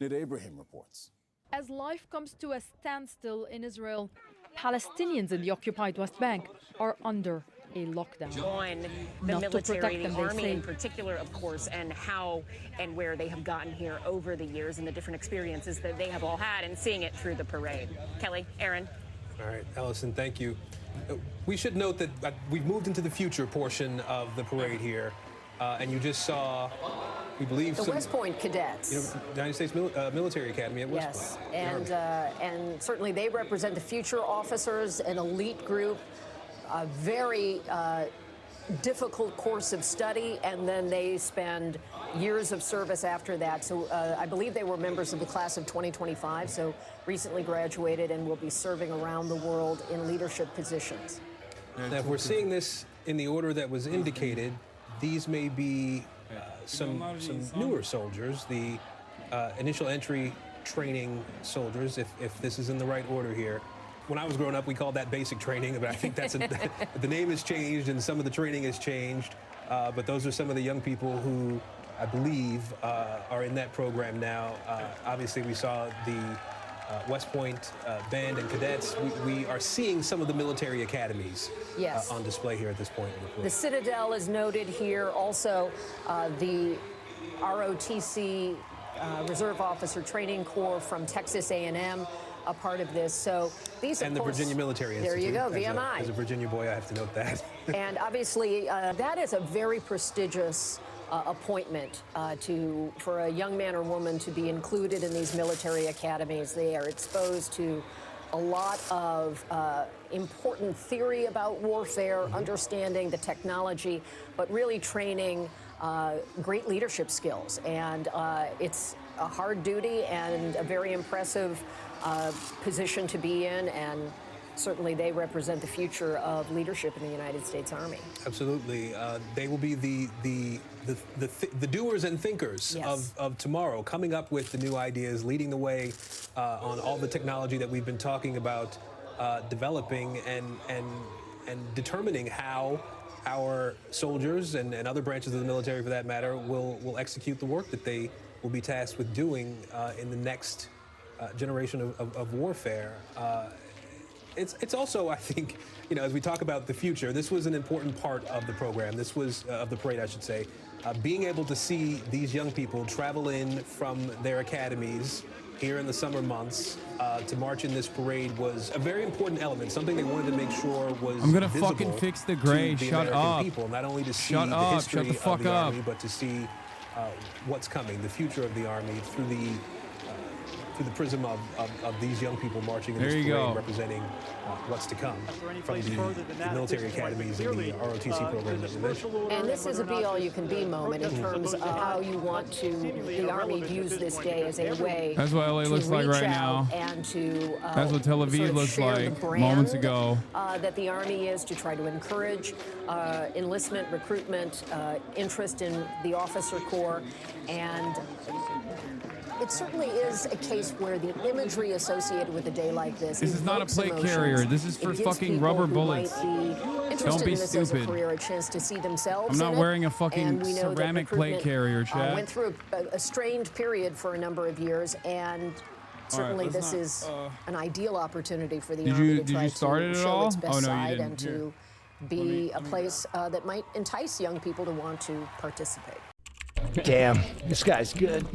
Nida Ibrahim reports. As life comes to a standstill in Israel, Palestinians in the occupied West Bank are under a lockdown. On the Not to military, protect the them, they Army say. in particular, of course, and how and where they have gotten here over the years and the different experiences that they have all had, and seeing it through the parade. Kelly, Aaron. All right, Ellison, thank you. We should note that we've moved into the future portion of the parade here, and you just saw, we believe, The some, West Point cadets. United States Military Academy at West Yes, Point. and certainly they represent the future officers, an elite group, a very difficult course of study, and then they spend years of service after that. So I believe they were members of the class of 2025, so recently graduated and will be serving around the world in leadership positions. Now, if we're seeing this in the order that was indicated, these may be some newer soldiers, the initial entry training soldiers, if this is in the right order here. When I was growing up, we called that basic training, but I think that's the name has changed and some of the training has changed. But those are some of the young people who I believe are in that program now. Obviously, we saw the West Point band and cadets. We are seeing some of the military academies Yes. On display here at this point. The Citadel is noted here. Also, the ROTC Reserve Officer Training Corps from Texas A&M, a part of this. So these, of and the course, Virginia Military Institute. There you go, VMI. As a Virginia boy, I have to note that. And obviously, that is a very prestigious appointment for a young man or woman to be included in these military academies. They are exposed to a lot of important theory about warfare, understanding the technology, but really training great leadership skills. And it's a hard duty and a very impressive position to be in, and certainly they represent the future of leadership in the United States Army. Absolutely. They will be the doers and thinkers Yes. of tomorrow, coming up with the new ideas, leading the way on all the technology that we've been talking about, developing and determining how our soldiers and other branches of the military, for that matter, will execute the work that they will be tasked with doing in the next generation of warfare. It's also, I think, as we talk about the future, this was an important part of the program. This was of the parade, I should say. Being able to see these young people travel in from their academies here in the summer months to march in this parade was a very important element, something they wanted to make sure was I'm gonna visible fucking fix the grade. to the Shut American up. people, not only to see Shut the up. history Shut the fuck of the up. Army, but to see what's coming, the future of the Army through the prism of these young people marching in this There you parade, go. representing what's to come from the military academies and the ROTC program that we mentioned. And this is a be-all-you-can-be moment in terms of how you want the Army views this day as a way That's what LA to looks like reach right out now. and to That's what Tel Aviv sort of looks share the like brand, moments ago. that the Army is, to try to encourage enlistment, recruitment, interest in the officer corps, and it certainly is a case where the imagery associated with a day like this This is not a evokes plate emotions. carrier. This is for It gives fucking people rubber who bullets. might be interested Don't be in this as a stupid. career a chance to see themselves I'm not in it. wearing a fucking And we know that ceramic plate recruitment, carrier, Chad. went through a strained period for a number of years, and certainly let's this not, is an ideal opportunity for the Did Army you- to did try you start it to at show all? its best Oh, no, you side didn't. and to be a place that might entice young people to want to participate. Damn, this guy's good.